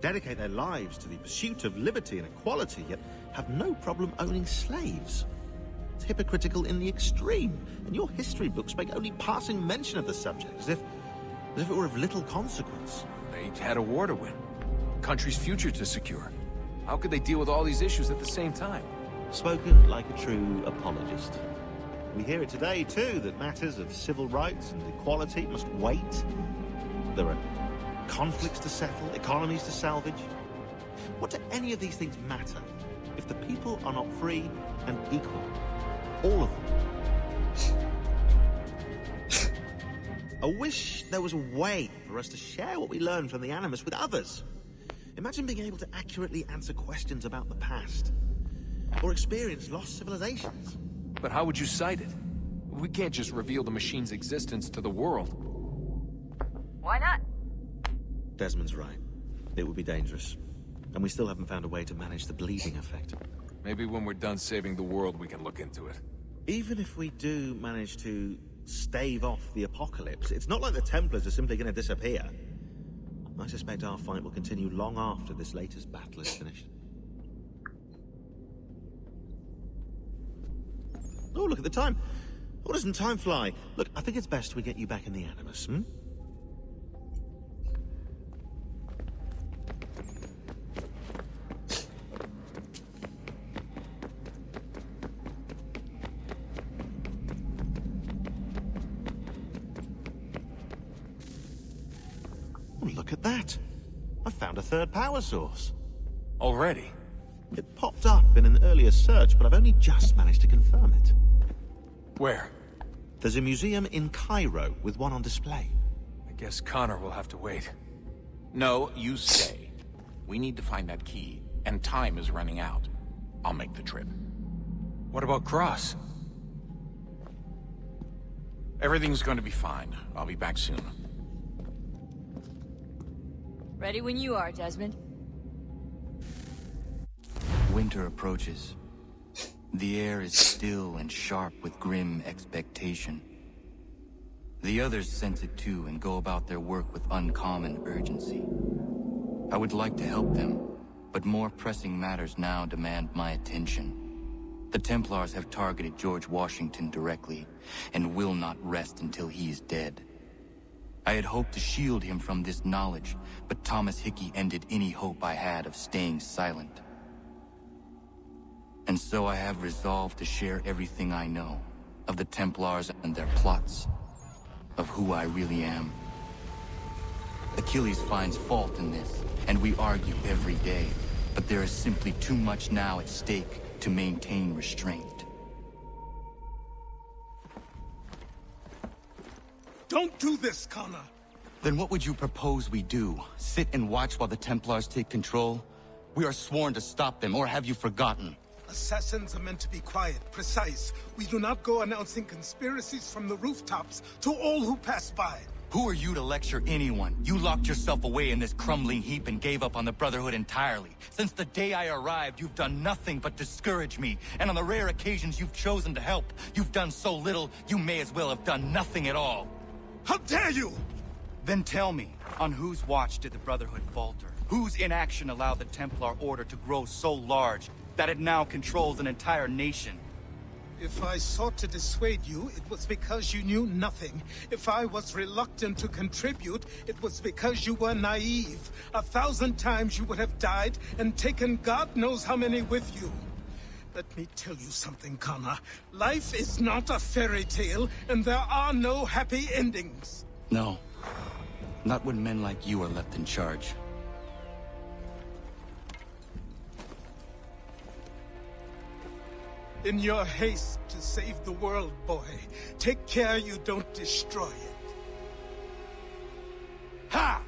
dedicate their lives to the pursuit of liberty and equality, yet have no problem owning slaves. It's hypocritical in the extreme, and your history books make only passing mention of the subject, as if it were of little consequence. They had a war to win. Country's future to secure. How could they deal with all these issues at the same time? Spoken like a true apologist. We hear it today, too, that matters of civil rights and equality must wait. There are conflicts to settle, economies to salvage. What do any of these things matter if the people are not free and equal? All of them. I wish there was a way for us to share what we learn from the Animus with others. Imagine being able to accurately answer questions about the past, or experience lost civilizations. But how would you cite it? We can't just reveal the machine's existence to the world. Why not? Desmond's right. It would be dangerous. And we still haven't found a way to manage the bleeding effect. Maybe when we're done saving the world, we can look into it. Even if we do manage to stave off the apocalypse, it's not like the Templars are simply going to disappear. I suspect our fight will continue long after this latest battle is finished. Oh, look at the time. Oh, doesn't time fly? Look, I think it's best we get you back in the Animus, hmm? Oh, look at that. I found a third power source. Already? It popped up in an earlier search, but I've only just managed to confirm it. Where? There's a museum in Cairo with one on display. I guess Connor will have to wait. No, you stay. We need to find that key, and time is running out. I'll make the trip. What about Cross? Everything's going to be fine. I'll be back soon. Ready when you are, Desmond. Winter approaches. The air is still and sharp with grim expectation. The others sense it too and go about their work with uncommon urgency. I would like to help them, but more pressing matters now demand my attention. The Templars have targeted George Washington directly, and will not rest until he is dead. I had hoped to shield him from this knowledge, but Thomas Hickey ended any hope I had of staying silent. And so I have resolved to share everything I know of the Templars and their plots, of who I really am. Achilles finds fault in this, and we argue every day, but there is simply too much now at stake to maintain restraint. Don't do this, Connor! Then what would you propose we do? Sit and watch while the Templars take control? We are sworn to stop them, or have you forgotten? Assassins are meant to be quiet, precise. We do not go announcing conspiracies from the rooftops to all who pass by. Who are you to lecture anyone? You locked yourself away in this crumbling heap and gave up on the Brotherhood entirely. Since the day I arrived, you've done nothing but discourage me. And on the rare occasions you've chosen to help, you've done so little, you may as well have done nothing at all. How dare you! Then tell me, on whose watch did the Brotherhood falter? Whose inaction allowed the Templar Order to grow so large that it now controls an entire nation? If I sought to dissuade you, it was because you knew nothing. If I was reluctant to contribute, it was because you were naive. 1,000 times you would have died and taken God knows how many with you. Let me tell you something, Connor. Life is not a fairy tale, and there are no happy endings. No. Not when men like you are left in charge. In your haste to save the world, boy, take care you don't destroy it. Ha!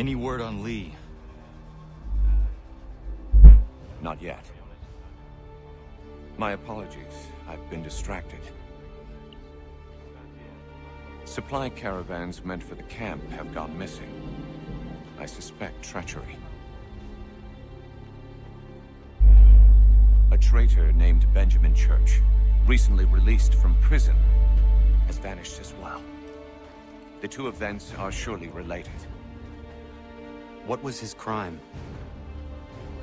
Any word on Lee? Not yet. My apologies. I've been distracted. Supply caravans meant for the camp have gone missing. I suspect treachery. A traitor named Benjamin Church, recently released from prison, has vanished as well. The two events are surely related. What was his crime?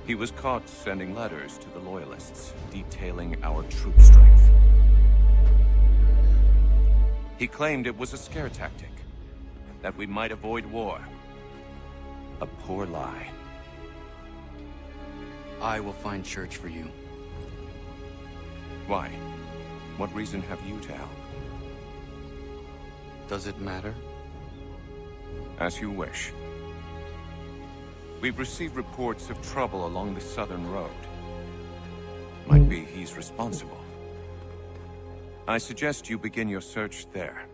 He was caught sending letters to the Loyalists, detailing our troop strength. He claimed it was a scare tactic, that we might avoid war. A poor lie. I will find Church for you. Why? What reason have you to help? Does it matter? As you wish. We've received reports of trouble along the southern road. Might be he's responsible. I suggest you begin your search there.